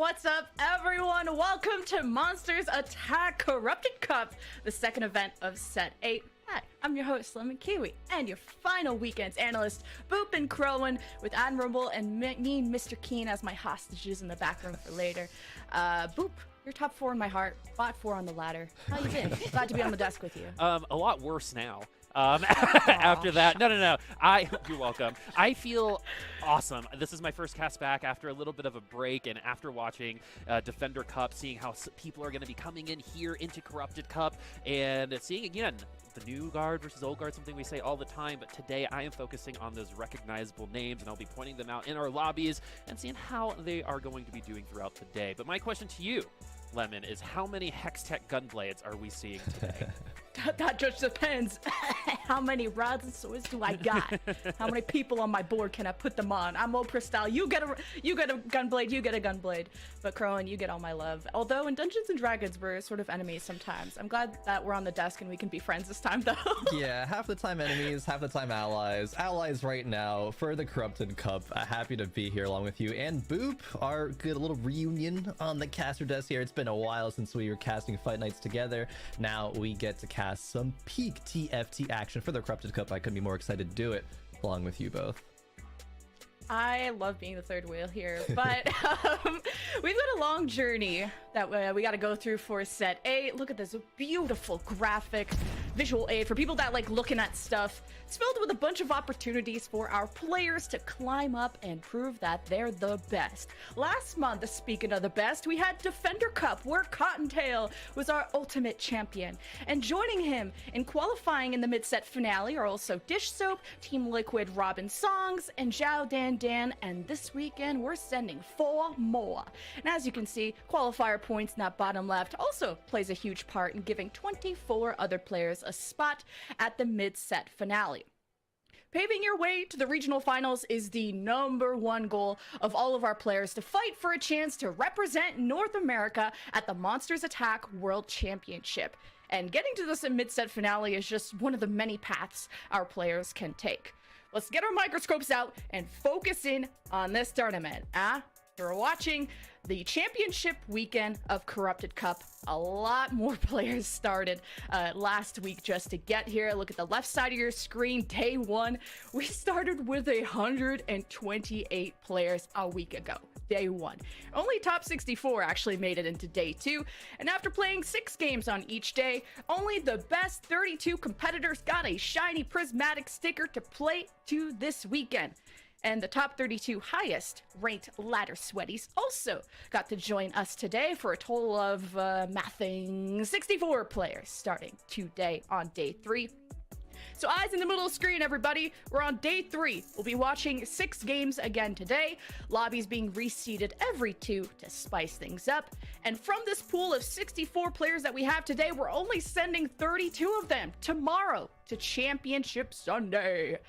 What's up, everyone? Welcome to Monsters Attack Corrupted Cup, the second event of Set 8. Hi, I'm your host, Lemon Kiwi, and your final weekend's analyst, Boop and Crowan, with Admirable and me, Mr. Keen, as my hostages in the back room for later. Boop, you're top 4 in my heart, bot 4 on the ladder. How you been? Glad to be on the desk with you. A lot worse now. After that, no. You're welcome. I feel awesome. This is my first cast back after a little bit of a break, and after watching Defender Cup, seeing how people are going to be coming in here into Corrupted Cup, and seeing again the new guard versus old guard, something we say all the time, but today I am focusing on those recognizable names, and I'll be pointing them out in our lobbies and seeing how they are going to be doing throughout the day. But my question to you, Lemon, is how many Hextech Gunblades are we seeing today? That just depends. How many rods and swords do I got? How many people on my board can I put them on? I'm Oprah style. You get a gunblade, you get a gunblade. But Crowan, you get all my love. Although in Dungeons and Dragons we're sort of enemies sometimes. I'm glad that we're on the desk and we can be friends this time though. Yeah, half the time enemies, half the time allies. Allies right now for the Corrupted Cup. Happy to be here along with you and Boop. Our good little reunion on the caster desk here. It's been a while since we were casting fight nights together. Now we get to cast some peak TFT action for the Corrupted Cup. I couldn't be more excited to do it along with you both. I love being the third wheel here, but we've got a long journey that we got to go through for Set 8. Look at this beautiful graphic visual aid for people that like looking at stuff. It's filled with a bunch of opportunities for our players to climb up and prove that they're the best. Last month, speaking of the best, we had Defender Cup, where Cottontail was our ultimate champion. And joining him in qualifying in the mid-set finale are also Dish Soap, Team Liquid, Robin Songs, and Zhao Dan, and this weekend we're sending 4 more. And as you can see, qualifier points in that bottom left also plays a huge part in giving 24 other players a spot at the mid-set finale. Paving your way to the regional finals is the #1 goal of all of our players, to fight for a chance to represent North America at the Monsters Attack World Championship. And getting to this mid-set finale is just one of the many paths our players can take. Let's get our microscopes out and focus in on this tournament. You're watching the championship weekend of Corrupted Cup. A lot more players started last week just to get here. Look at the left side of your screen. Day 1, we started with 128 players a week ago. Day 1. Only top 64 actually made it into day 2. And after playing 6 games on each day, only the best 32 competitors got a shiny prismatic sticker to play to this weekend. And the top 32 highest ranked ladder sweaties also got to join us today for a total of mathing 64 players starting today on day 3. So eyes in the middle of the screen, everybody. We're on day 3. We'll be watching 6 games again today. Lobbies being reseeded every 2 to spice things up. And from this pool of 64 players that we have today, we're only sending 32 of them tomorrow to Championship Sunday.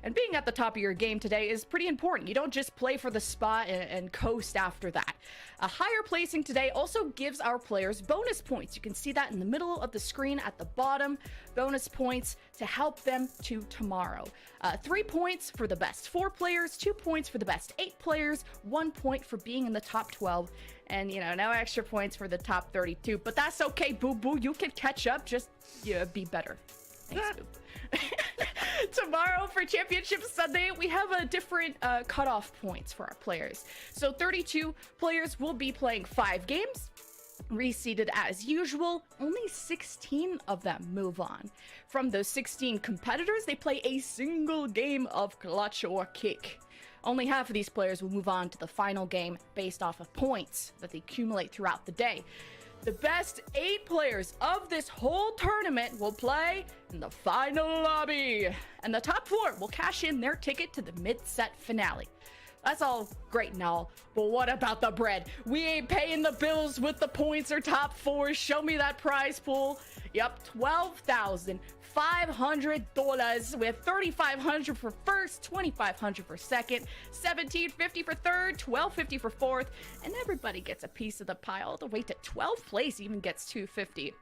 And being at the top of your game today is pretty important. You don't just play for the spot and coast after that. A higher placing today also gives our players bonus points. You can see that in the middle of the screen at the bottom. Bonus points to help them to tomorrow. 3 points for the best 4 players, 2 points for the best 8 players, 1 point for being in the top 12. And, you know, no extra points for the top 32. But that's okay, Boo Boo. You can catch up. Just be better. Thanks, Boo. Tomorrow for Championship Sunday, we have a different cutoff points for our players. So 32 players will be playing 5 games, reseeded as usual. Only 16 of them move on. From those 16 competitors, they play a single game of clutch or kick. Only half of these players will move on to the final game based off of points that they accumulate throughout the day. The best 8 players of this whole tournament will play in the final lobby, and the top 4 will cash in their ticket to the mid-set finale. That's all great and all, but what about the bread? We ain't paying the bills with the points or top 4. Show me that prize pool. Yep, $12,500 with $3,500 for first, $2,500 for second, $1,750 for third, $1,250 for fourth, and everybody gets a piece of the pie all the way to 12th place even gets $250.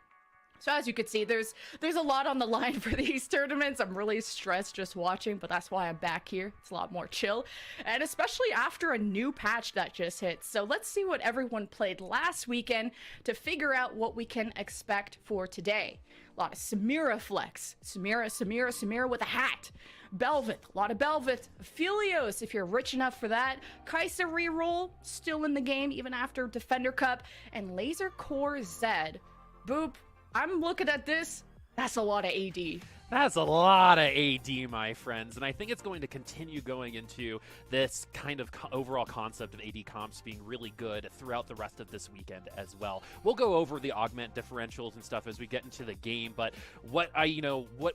So as you can see, there's a lot on the line for these tournaments. I'm really stressed just watching, but that's why I'm back here. It's a lot more chill, and especially after a new patch that just hit. So let's see what everyone played last weekend to figure out what we can expect for today. A lot of Samira flex. Samira with a hat. Belveth, a lot of Belveth. Aphelios, if you're rich enough for that. Kai'Sa reroll, still in the game even after Defender Cup. And Laser Core Zed. Boop. I'm looking at this. That's a lot of AD. That's a lot of AD, my friends, and I think it's going to continue going into this kind of overall concept of AD comps being really good throughout the rest of this weekend as well. We'll go over the augment differentials and stuff as we get into the game, but what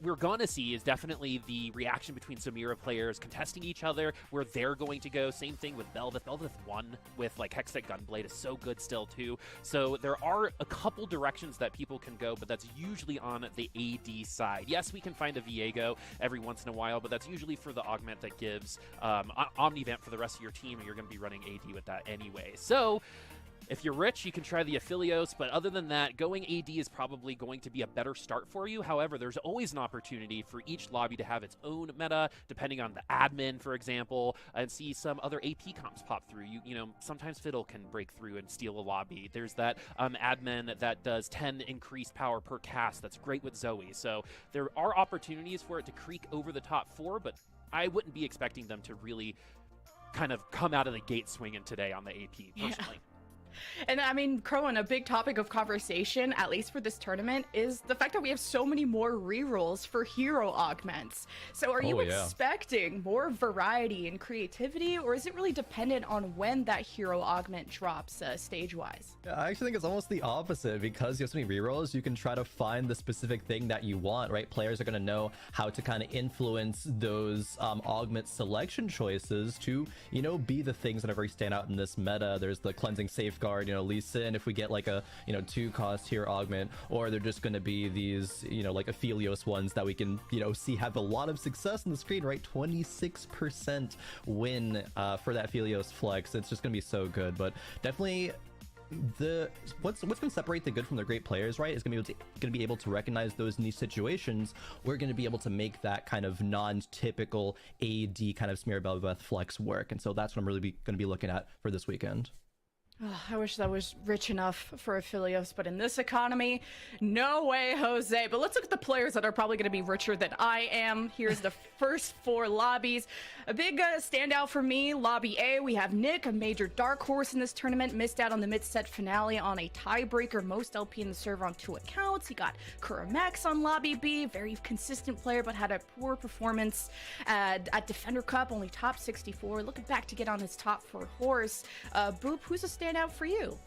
we're going to see is definitely the reaction between Samira players contesting each other, where they're going to go. Same thing with Belveth. Belveth won with like Hextech Gunblade is so good still too. So there are a couple directions that people can go, but that's usually on the AD side. Yes, we can find a Viego every once in a while, but that's usually for the augment that gives Omnivamp for the rest of your team, and you're going to be running AD with that anyway. So if you're rich, you can try the Aphelios, but other than that, going AD is probably going to be a better start for you. However, there's always an opportunity for each lobby to have its own meta, depending on the admin, for example, and see some other AP comps pop through. You know, sometimes Fiddle can break through and steal a lobby. There's that admin that does 10 increased power per cast. That's great with Zoe. So there are opportunities for it to creak over the top 4, but I wouldn't be expecting them to really kind of come out of the gate swinging today on the AP, personally. Yeah. And I mean, Crowan, a big topic of conversation, at least for this tournament, is the fact that we have so many more rerolls for hero augments. So are you expecting more variety and creativity, or is it really dependent on when that hero augment drops stage-wise? Yeah, I actually think it's almost the opposite. Because you have so many rerolls, you can try to find the specific thing that you want, right? Players are going to know how to kind of influence those augment selection choices to, you know, be the things that are very stand out in this meta. There's the Cleansing Safeguard, you know, Lee Sin, if we get like a, you know, 2-cost here augment, or they're just going to be these, you know, like Aphelios ones that we can, you know, see have a lot of success on the screen, right? 26% win for that Aphelios flex. It's just going to be so good. But definitely what's going to separate the good from the great players, right, is going to be able to recognize those niche situations. We're going to be able to make that kind of non-typical AD kind of Smear Belveth flex work, and so that's what I'm really going to be looking at for this weekend. Oh, I wish that was rich enough for Aphelios, but in this economy, no way, Jose. But let's look at the players that are probably going to be richer than I am. Here's the first 4 lobbies. A big standout for me, Lobby A, we have Nick, a major dark horse in this tournament, missed out on the mid-set finale on a tiebreaker, most LP in the server on 2 accounts. He got Kuramax on Lobby B, very consistent player, but had a poor performance at Defender Cup, only top 64. Looking back to get on his top 4 horse. Boop, who's a standout for you?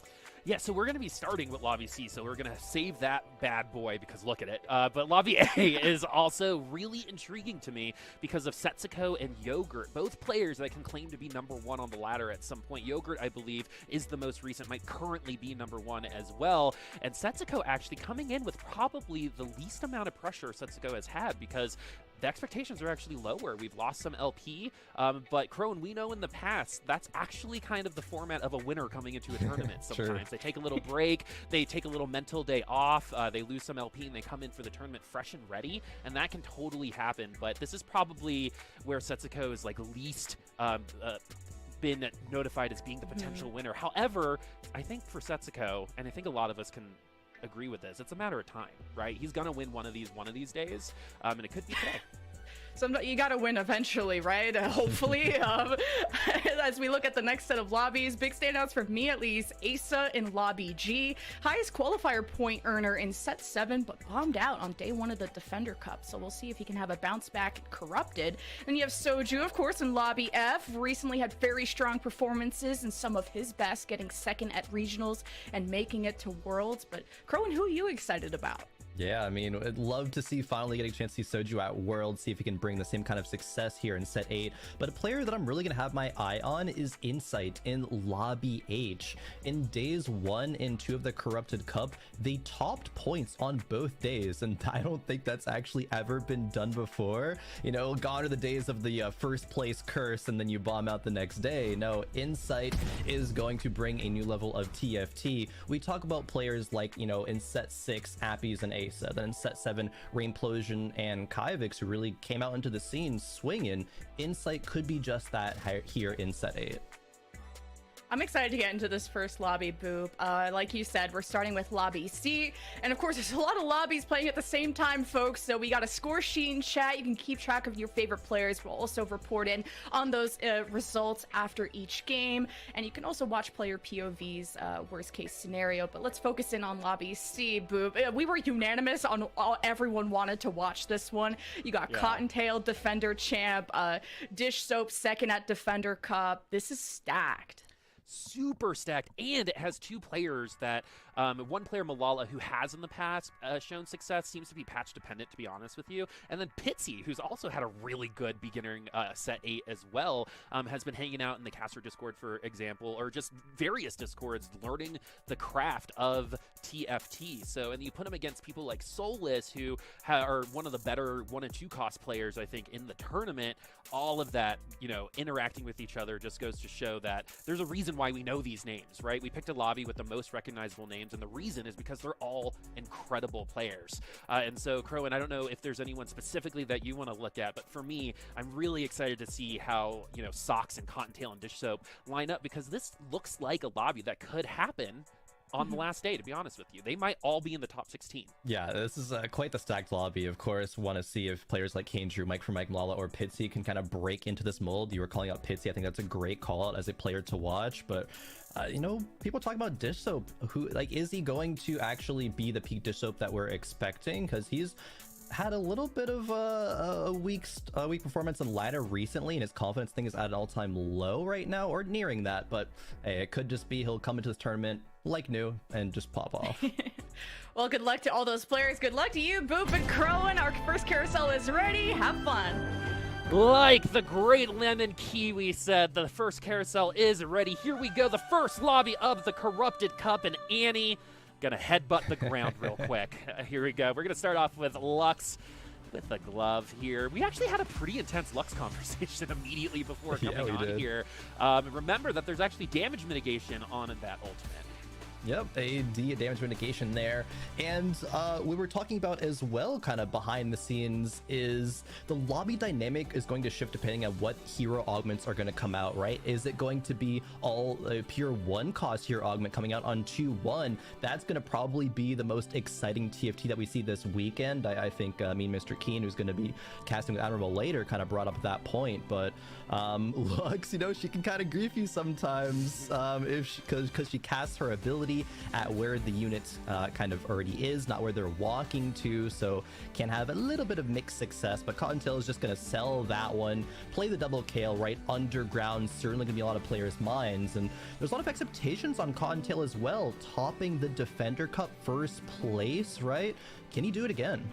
Yeah, so we're going to be starting with Lobby C, so we're going to save that bad boy because look at it. But Lobby A is also really intriguing to me because of Setsuko and Yogurt, both players that can claim to be #1 on the ladder at some point. Yogurt, I believe, is the most recent, might currently be #1 as well. And Setsuko actually coming in with probably the least amount of pressure Setsuko has had, because the expectations are actually lower. We've lost some LP, but Crone, we know in the past, that's actually kind of the format of a winner coming into a tournament sometimes. Sure. They take a little break, they take a little mental day off, they lose some LP, and they come in for the tournament fresh and ready, and that can totally happen. But this is probably where Setsuko is like least been notified as being the potential winner. However, I think for Setsuko, and I think a lot of us can agree with this, it's a matter of time, right? He's gonna win one of these days, and it could be today. You gotta win eventually, right? Hopefully. As we look at the next set of lobbies, big standouts for me at least, Asa in Lobby G, highest qualifier point earner in set 7, but bombed out on day 1 of the Defender Cup. So we'll see if he can have a bounce back at Corrupted. Then you have Soju, of course, in Lobby F, recently had very strong performances and some of his best, getting 2nd at regionals and making it to Worlds. But Crowan, who are you excited about? Yeah, I mean, I'd love to see finally getting a chance to see Soju at Worlds, see if he can bring the same kind of success here in set 8. But a player that I'm really going to have my eye on is Insight in Lobby H. In days 1 and 2 of the Corrupted Cup, they topped points on both days, and I don't think that's actually ever been done before. You know, gone are the days of the first place curse and then you bomb out the next day. No, Insight is going to bring a new level of TFT. We talk about players like, you know, in set 6, Appies and Mesa. Then in set 7, Rainplosion and Kyvix, who really came out into the scene swinging. Insight could be just that here in set 8. I'm excited to get into this first lobby, Boop. Like you said, we're starting with Lobby C. And of course, there's a lot of lobbies playing at the same time, folks. So we got a score sheet in chat. You can keep track of your favorite players. We'll also report in on those results after each game. And you can also watch player POVs, worst case scenario. But let's focus in on Lobby C, Boop. We were unanimous on everyone wanted to watch this one. You got Cottontail, Defender Champ, Dish Soap second at Defender Cup. This is stacked. Super stacked, and it has 2 players that one player, Malala, who has in the past shown success, seems to be patch dependent, to be honest with you, and then Pitsy, who's also had a really good beginning set 8 as well, has been hanging out in the caster Discord, for example, or just various Discords, learning the craft of TFT. So, and you put him against people like Soulless, who are one of the better 1 and 2 cost players, I think, in the tournament. All of that, you know, interacting with each other just goes to show that there's a reason why we know these names, right? We picked a lobby with the most recognizable names, and the reason is because they're all incredible players. And so, Crowan, I don't know if there's anyone specifically that you want to look at, but for me, I'm really excited to see how, you know, Socks and Cottontail and Dish Soap line up, because this looks like a lobby that could happen on the last day, to be honest with you. They might all be in the top 16. Yeah, this is quite the stacked lobby. Of course, want to see if players like Kane Drew, Mike for Mike, Malala, or Pitsy can kind of break into this mold. You were calling out Pitsy. I think that's a great call out as a player to watch, but you know, people talk about Dish Soap. Who, like, is he going to actually be the peak Dish Soap that we're expecting? Because he's had a little bit of a weak performance in ladder recently, and his confidence thing is at an all-time low right now, or nearing that. But hey, it could just be he'll come into this tournament like new and just pop off. Well, good luck to all those players. Good luck to you, Boop and Crowan. Our first carousel is ready. Have fun. Like the great Lemon Kiwi said, the first carousel is ready. Here we go, the first lobby of the Corrupted Cup, and Annie gonna headbutt the ground real quick. Here we go. We're gonna start off with Lux with the glove here. We actually had a pretty intense Lux conversation immediately before coming on here. Remember that there's actually damage mitigation on that ultimate. Yep, AD damage mitigation there. And we were talking about as well, kind of behind the scenes, is the lobby dynamic is going to shift depending on what hero augments are going to come out, right? Is it going to be all pure 1 cost hero augment coming out on 2-1? That's going to probably be the most exciting TFT that we see this weekend. I think Mr. Keen, who's going to be casting with Admirable later, kind of brought up that point. But Lux, you know, she can kind of grief you sometimes because she casts her ability at where the unit kind of already is, not where they're walking to, so can have a little bit of mixed success. But Cottontail is just going to sell that one, play the double kale right underground, certainly going to be a lot of players' minds. And there's a lot of expectations on Cottontail as well, topping the Defender Cup first place, right? Can he do it again?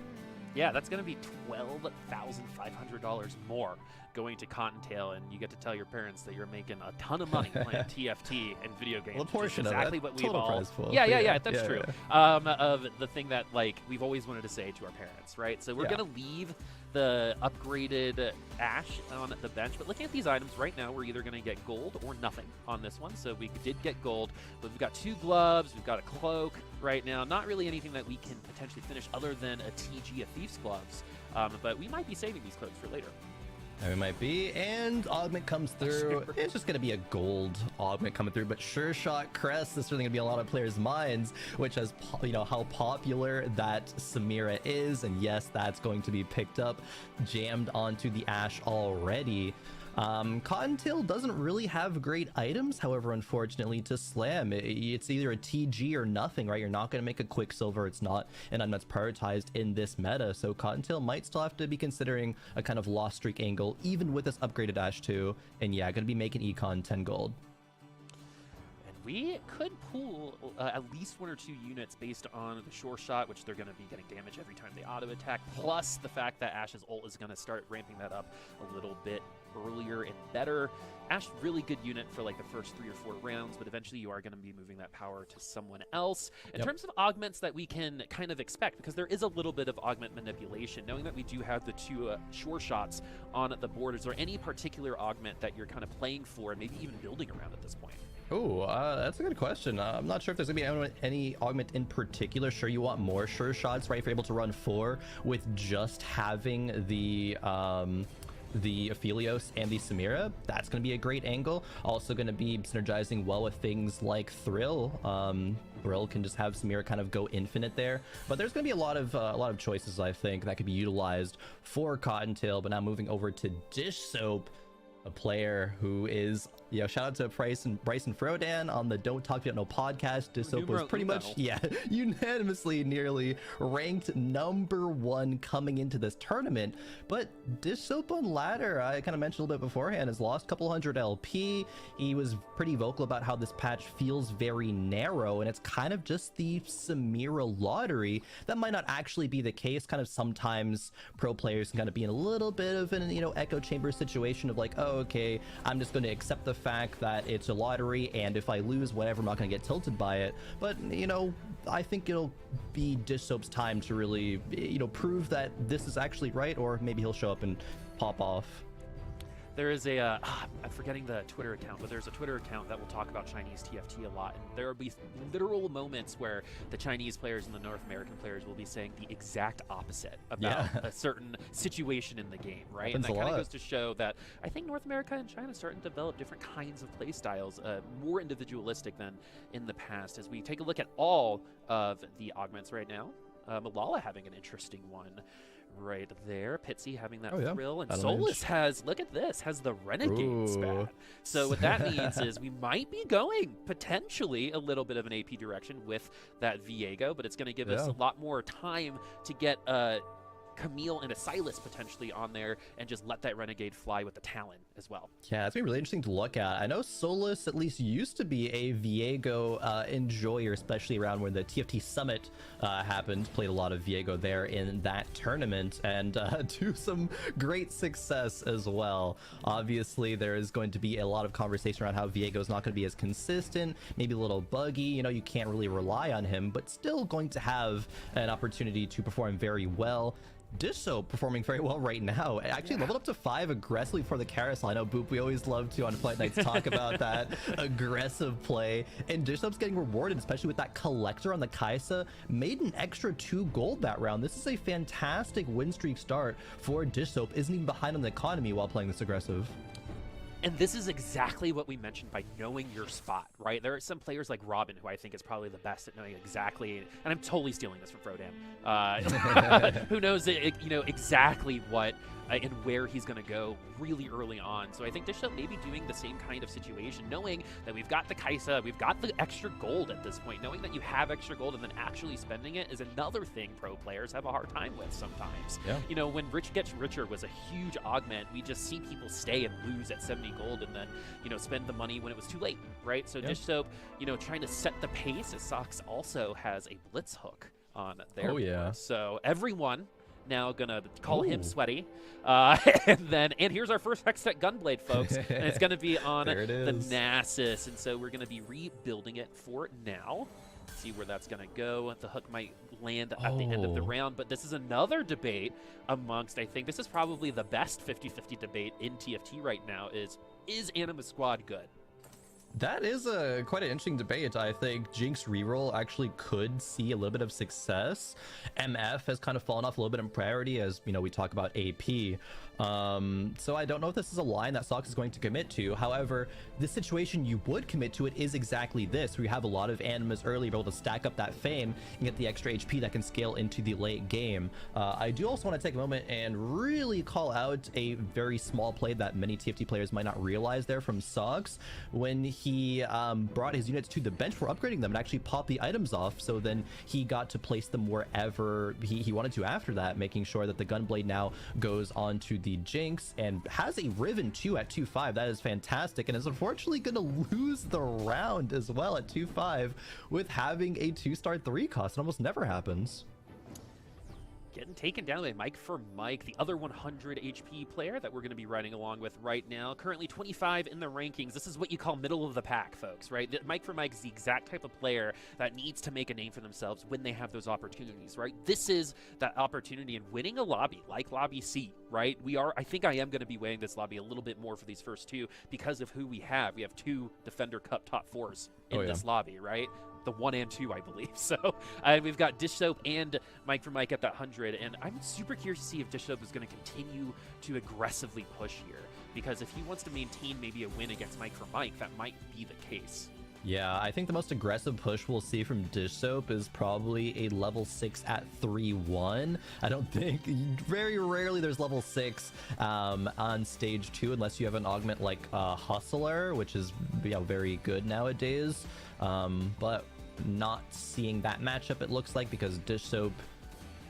Yeah, that's going to be $12,500 more going to Cottontail, and you get to tell your parents that you're making a ton of money playing TFT and video games. Well, a portion exactly of that. what we've all. Yeah, That's true. Yeah. Of the thing that, like, we've always wanted to say to our parents, right? So we're gonna leave the upgraded Ashe on the bench, but looking at these items right now, we're either gonna get gold or nothing on this one. So we did get gold, but we've got 2 gloves, we've got a cloak right now. Not really anything that we can potentially finish other than a TG, a Thief's Gloves. But we might be saving these cloaks for later. It might be, and augment comes through. It's just going to be a gold augment coming through, but Sure Shot Crest is certainly going to be a lot of players' minds, which has, you know, how popular that Samira is, and yes, that's going to be picked up, jammed onto the Ashe already. Cottontail doesn't really have great items, however, unfortunately, to slam. It's either a TG or nothing, right? You're not going to make a Quicksilver. It's not an item that's prioritized in this meta, so Cottontail might still have to be considering a kind of lost streak angle, even with this upgraded Ashe 2. And yeah, going to be making Econ 10 gold. We could pull at least 1 or 2 units based on the Sure Shot, which they're going to be getting damage every time they auto attack, plus the fact that Ashe's ult is going to start ramping that up a little bit earlier and better. Ashe, really good unit for like the first 3 or 4 rounds, but eventually you are going to be moving that power to someone else. In terms of augments that we can kind of expect, because there is a little bit of augment manipulation, knowing that we do have the 2 sure shots on the board, is there any particular augment that you're kind of playing for and maybe even building around at this point? Oh, that's a good question. I'm not sure if there's gonna be any augment in particular. Sure, you want more sure shots, right? If you're able to run 4 with just having the Aphelios and the Samira, that's going to be a great angle. Also going to be synergizing well with things like Thrill. Brill can just have Samira kind of go infinite there, but there's going to be a lot of choices, I think, that could be utilized for Cottontail. But now moving over to Dish Soap, a player who is, you know, shout out to Bryson Frodan on the Don't Talk About No podcast. Dish Soap was pretty much, unanimously nearly ranked #1 coming into this tournament. But Dish Soap on ladder, I kind of mentioned a little bit beforehand, has lost a couple hundred LP. He was pretty vocal about how this patch feels very narrow, and it's kind of just the Samira lottery. That might not actually be the case. Kind of sometimes pro players can kind of be in a little bit of an, you know, echo chamber situation of like, oh, okay, I'm just going to accept the fact that it's a lottery, and if I lose, whatever, I'm not going to get tilted by it. But, you know, I think it'll be Dish Soap's time to really, you know, prove that this is actually right, or maybe he'll show up and pop off. There is a, I'm forgetting the Twitter account, but there's a Twitter account that will talk about Chinese TFT a lot. And there will be literal moments where the Chinese players and the North American players will be saying the exact opposite about a certain situation in the game, right? Happens and that kind of goes to show that I think North America and China are starting to develop different kinds of play styles, more individualistic than in the past. As we take a look at all of the augments right now, Malala having an interesting one right there. Pitsy having that thrill, and Solus has, look at this, has the Renegade spat. So what that means is we might be going potentially a little bit of an AP direction with that Viego, but it's going to give us a lot more time to get Camille and a Silas potentially on there and just let that Renegade fly with the Talon as well. Yeah, it's gonna be really interesting to look at. I know Solus at least used to be a Viego enjoyer, especially around when the TFT Summit happened. Played a lot of Viego there in that tournament, and to some great success as well. Obviously, there is going to be a lot of conversation around how Viego is not going to be as consistent, maybe a little buggy. You know, you can't really rely on him, but still going to have an opportunity to perform very well. Dish Soap performing very well right now. Actually leveled up to 5 aggressively for the carousel. I know, Boop, we always love to on Fight Nights talk about that aggressive play. And Dish Soap's getting rewarded, especially with that collector on the Kaisa. Made an extra 2 gold that round. This is a fantastic win streak start for Dish Soap. Isn't even behind on the economy while playing this aggressive. And this is exactly what we mentioned by knowing your spot, right? There are some players like Robin, who I think is probably the best at knowing exactly, and I'm totally stealing this from Frodan, who knows, you know, exactly what and where he's going to go really early on. So I think Dish Soap may be doing the same kind of situation, knowing that we've got the Kaisa, we've got the extra gold at this point. Knowing that you have extra gold and then actually spending it is another thing pro players have a hard time with sometimes. Yeah. You know, when Rich Gets Richer was a huge augment, we just see people stay and lose at 70 gold and then, you know, spend the money when it was too late, right? So Dish Soap, you know, trying to set the pace, as Sox also has a blitz hook on their board. So everyone now gonna call him Sweaty, and here's our first Hextech Gunblade, folks, and it's gonna be on the Nasus, and so we're gonna be rebuilding it for now. See where that's gonna go. The hook might land at the end of the round, but this is another debate amongst, I think this is probably the best 50-50 debate in TFT right now, is Anima Squad good? That is quite an interesting debate. I think Jinx reroll actually could see a little bit of success. MF has kind of fallen off a little bit in priority, as you know, we talk about AP. So I don't know if this is a line that Sox is going to commit to. However, the situation you would commit to it is exactly this, where you have a lot of animas early, be able to stack up that fame and get the extra HP that can scale into the late game. I do also want to take a moment and really call out a very small play that many TFT players might not realize there from Sox, when he brought his units to the bench for upgrading them and actually popped the items off, so then he got to place them wherever he wanted to after that, making sure that the Gunblade now goes on to the Jinx and has a Riven too at 2-5. That is fantastic, and is unfortunately going to lose the round as well at 2-5 with having a 2-star 3 cost. It almost never happens. getting taken down by Mike for Mike, the other 100 HP player that we're going to be riding along with right now. Currently 25 in the rankings. This is what you call middle of the pack, folks, right? Mike for Mike is the exact type of player that needs to make a name for themselves when they have those opportunities, right? This is that opportunity in winning a lobby, like Lobby C, right? I think I am going to be weighing this lobby a little bit more for these first two because of who we have. We have 2 Defender Cup top 4s in this lobby, right? The 1 and 2, I believe. So we've got Dish Soap and Mike for Mike at that 100, and I'm super curious to see if Dish Soap is going to continue to aggressively push here, because if he wants to maintain maybe a win against Mike for Mike, that might be the case. Yeah, I think the most aggressive push we'll see from Dish Soap is probably a level 6 at 3-1. I don't think, very rarely there's level 6 on stage 2 unless you have an augment like Hustler, which is very good nowadays. But not seeing that matchup, it looks like, because Dish Soap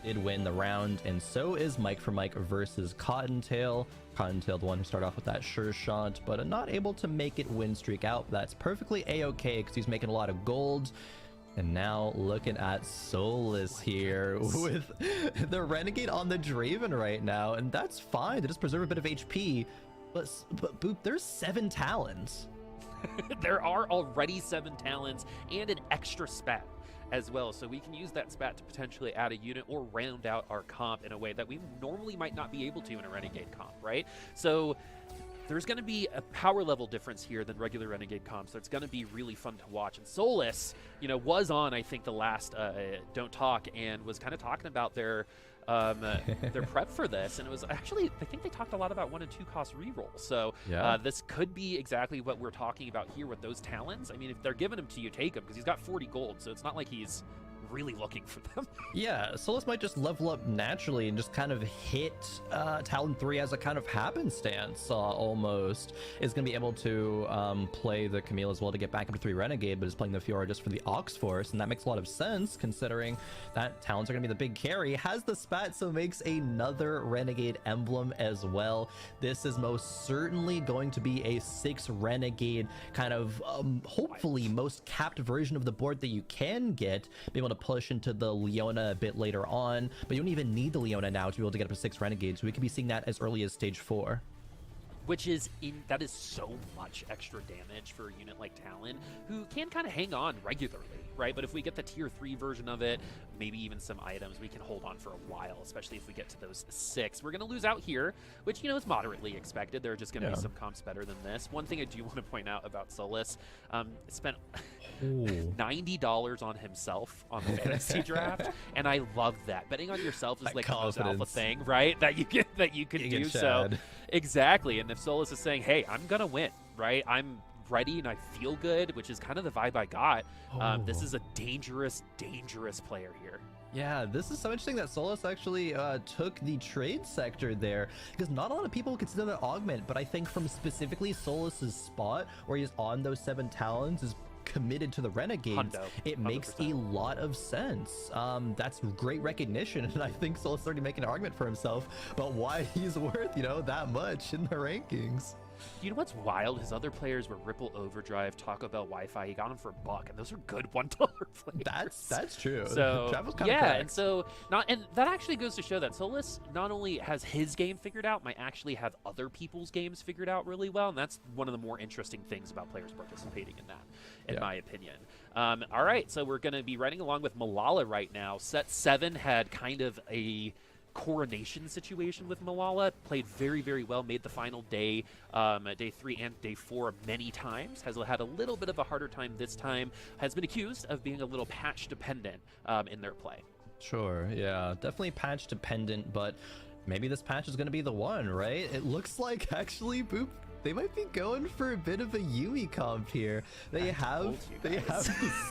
did win the round, and so is Mike for Mike versus Cottontail. Cottontail, the one who started off with that sure shot, but not able to make it win streak out. That's perfectly a-okay because he's making a lot of gold. And now looking at Solus here with the Renegade on the Draven right now, and that's fine to just preserve a bit of HP. But Boop, there's 7 talents. There are already 7 talents and an extra spat as well, so we can use that spat to potentially add a unit or round out our comp in a way that we normally might not be able to in a Renegade comp, right? So there's going to be a power level difference here than regular Renegade comps, so it's going to be really fun to watch. And Solus, was on, I think, the last Don't Talk, and was kind of talking about their prep for this, and it was actually, I think they talked a lot about 1 and 2 cost rerolls. So this could be exactly what we're talking about here with those talents. I mean, if they're giving them to you, take them, because he's got 40 gold, so it's not like he's really looking for them. Yeah, Solus might just level up naturally and just kind of hit Talon 3 as a kind of happenstance almost. Is going to be able to play the Camille as well to get back up to 3 Renegade, but is playing the Fiora just for the Ox Force, and that makes a lot of sense considering that Talons are going to be the big carry. Has the spat, so makes another Renegade emblem as well. This is most certainly going to be a 6 Renegade kind of hopefully most capped version of the board that you can get, be able to push into the Leona a bit later on, but you don't even need the Leona now to be able to get up to 6 Renegades. So we could be seeing that as early as stage 4. Which is that is so much extra damage for a unit like Talon, who can kind of hang on regularly, right? But if we get the tier 3 version of it, maybe even some items, we can hold on for a while, especially if we get to those 6. We're going to lose out here, which, is moderately expected. There are just going to be some comps better than this. One thing I do want to point out about Solus, spent $90 on himself on the fantasy draft, and I love that. Betting on yourself is like the most alpha thing, right? That you can do. So exactly. And if Solus is saying, hey, I'm going to win, right? I'm ready and I feel good, which is kind of the vibe I got. This is a dangerous player here. Yeah, this is so interesting that Solus actually took the trade sector there, because not a lot of people consider that augment, but I think from specifically Solus's spot where he's on those 7 talons is committed to the Renegades, it makes 100%. A lot of sense. That's great recognition, and I think Solus is already making an argument for himself about why he's worth, that much in the rankings. You know what's wild? His other players were Ripple Overdrive, Taco Bell Wi-Fi. He got them for $1, and those are good $1 players. That's true. So and so and that actually goes to show that Solus not only has his game figured out, might actually have other people's games figured out really well, and that's one of the more interesting things about players participating in that, in my opinion. All right, so we're going to be running along with Malala right now. Set 7 had kind of a coronation situation with Malala, played very, very well, made the final day, day 3 and day 4 many times, has had a little bit of a harder time this time, has been accused of being a little patch dependent in their play. Sure, yeah, definitely patch dependent, but maybe this patch is going to be the one, right? It looks like actually, Boop, they might be going for a bit of a Yumi comp here. They have the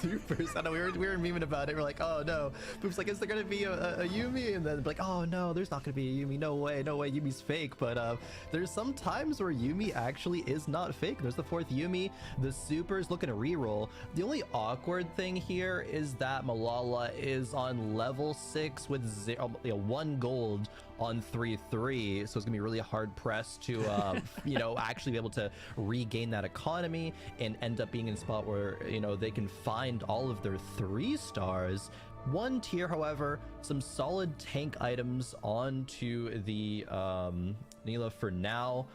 supers. I know we were memeing about it. We're like, oh no. Boop's like, is there gonna be a Yumi? And then like, oh no, there's not gonna be a Yumi. No way, Yumi's fake. But there's some times where Yumi actually is not fake. There's the 4th Yumi. The supers looking to reroll. The only awkward thing here is that Malala is on level 6 with 1 gold on 3-3, so it's gonna be really hard pressed to actually be able to regain that economy and end up being in a spot where they can find all of their 3 stars. 1 tier, however, some solid tank items onto the Nila for now.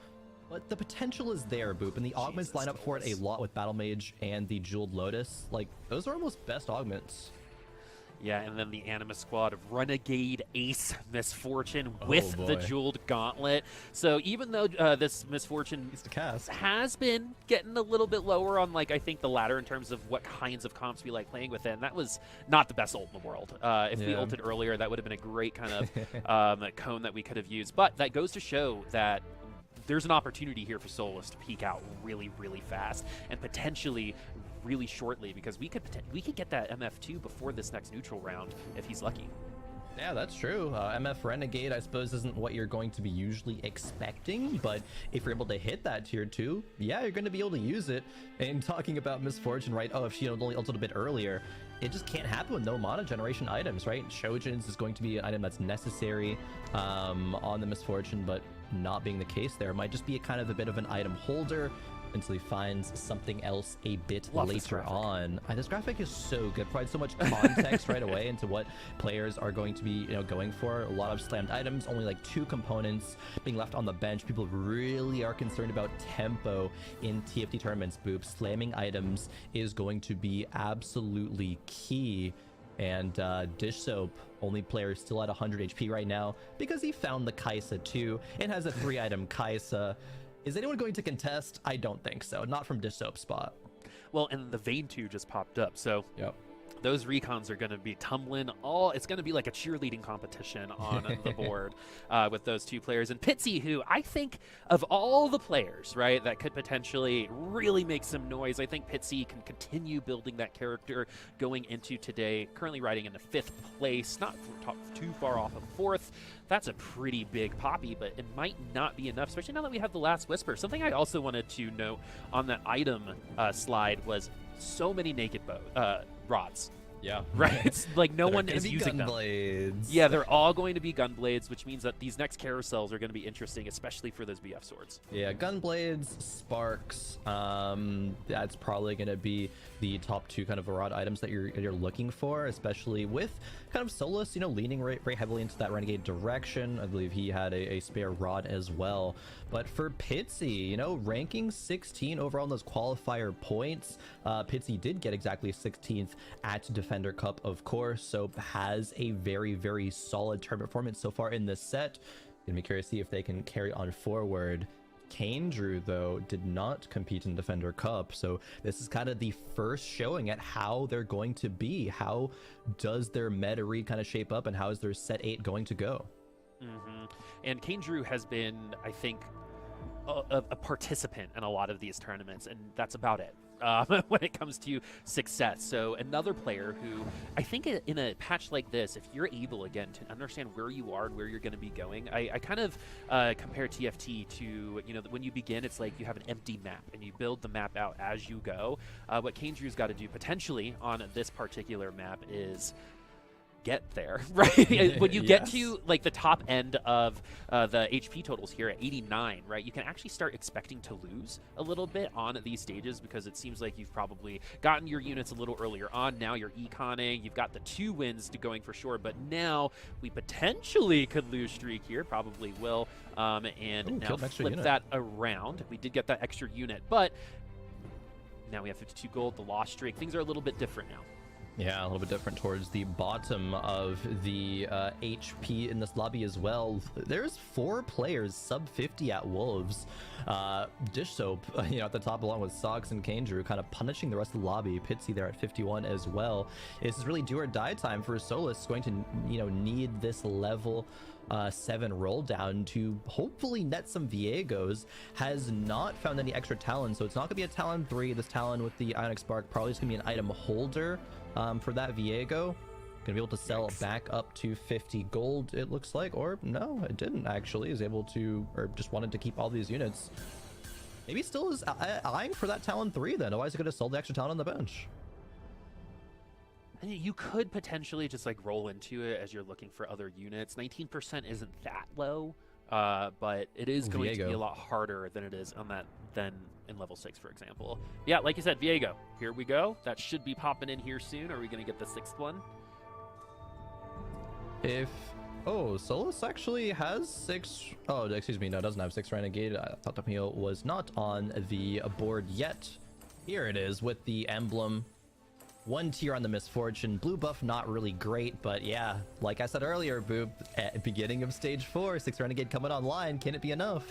But the potential is there, Boop, and the augments line up for it a lot with Battle Mage and the Jeweled Lotus. Like, those are almost best augments. Yeah, and then the Anima squad of Renegade, Ace, Misfortune with the Jeweled Gauntlet. So even though this Misfortune has been getting a little bit lower on, like, I think the ladder in terms of what kinds of comps we like playing within, that was not the best ult in the world. If we ulted earlier, that would have been a great kind of cone that we could have used. But that goes to show that there's an opportunity here for Solus to peak out really, really fast and potentially really shortly, because we could get that MF2 before this next neutral round if he's lucky. Yeah, that's true. MF Renegade, I suppose, isn't what you're going to be usually expecting, but if you're able to hit that tier 2, yeah, you're going to be able to use it. And talking about Misfortune, right? Oh, if she only ulted a bit earlier, it just can't happen with no mana generation items, right? Shojin's is going to be an item that's necessary on the Misfortune, but not being the case there. It might just be a kind of a bit of an item holder until he finds something else a bit later on. This graphic is so good. Provides so much context right away into what players are going to be, going for. A lot of slammed items, only like 2 components being left on the bench. People really are concerned about tempo in TFT tournaments, Boop. Slamming items is going to be absolutely key. And Dish Soap, only player still at 100 HP right now because he found the Kaisa too and has a 3-item Kaisa. Is anyone going to contest? I don't think so. Not from Dish Soap's spot. Well, and the Vayne 2 just popped up, so those recons are going to be tumbling it's going to be like a cheerleading competition on the board with those 2 players. And Pitsy, who I think of all the players, right, that could potentially really make some noise, I think Pitsy can continue building that character going into today. Currently riding in the 5th place, not too far off of 4th. That's a pretty big poppy, but it might not be enough, especially now that we have the Last Whisper. Something I also wanted to note on that item slide was so many naked rods. Yeah. Right? It's like no one is using them. Blades. Yeah, they're all going to be gun blades, which means that these next carousels are going to be interesting, especially for those BF swords. Yeah, gun blades, sparks. That's probably going to be the top 2 kind of rod items that you're looking for, especially with kind of Solus, leaning very heavily into that Renegade direction. I believe he had a spare rod as well. But for Pitsy, ranking 16 overall on those qualifier points. Pitsy did get exactly 16th at Defender Cup, of course, so has a very, very solid tournament performance so far in this set. Gonna be curious to see if they can carry on forward. Kane Drew, though, did not compete in Defender Cup, so this is kind of the first showing at how they're going to be. How does their meta read kind of shape up, and how is their set 8 going to go? And Kane Drew has been, I think, a participant in a lot of these tournaments, and that's about it when it comes to success. So another player who I think in a patch like this, if you're able again to understand where you are and where you're going to be going, I kind of compare TFT to, when you begin, it's like you have an empty map and you build the map out as you go. What Kane Drew's got to do potentially on this particular map is get there, right? When you get to like the top end of the HP totals here at 89, right, you can actually start expecting to lose a little bit on these stages, because it seems like you've probably gotten your units a little earlier on. Now you're econing, you've got the 2 wins to going for sure, but now we potentially could lose streak here, probably will, and now flip that around. We did get that extra unit, but now we have 52 gold, the lost streak. Things are a little bit different now. Yeah, a little bit different towards the bottom of the HP in this lobby as well. There's 4 players sub 50 at Wolves. Dish Soap, at the top along with Socks and Kane Drew, kind of punishing the rest of the lobby. Pitsy there at 51 as well. This is really do or die time for Solus. Going to, need this level 7 roll down to hopefully net some Viegos. Has not found any extra Talon, so it's not gonna be a Talon 3. This Talon with the Ionic Spark probably is gonna be an item holder for that Viego. Gonna be able to sell it back up to 50 gold, it looks like. Or no, it didn't actually. Is able to, or just wanted to keep all these units. Maybe still is eyeing for that Talon 3 then. Otherwise, he could have sold the extra Talon on the bench. You could potentially just like roll into it as you're looking for other units. 19% isn't that low, but it is going to be a lot harder than it is on that than in level 6, for example. Yeah, like you said, Viego. Here we go. That should be popping in here soon. Are we going to get the 6th one? If oh, Solus actually has 6. Oh, excuse me, no, it doesn't have 6 Renegade. I thought the Mio was not on the board yet. Here it is with the emblem. 1 tier on the Misfortune. Blue buff not really great, but yeah, like I said earlier, Boop, at beginning of stage 4, 6 Renegade coming online. Can it be enough?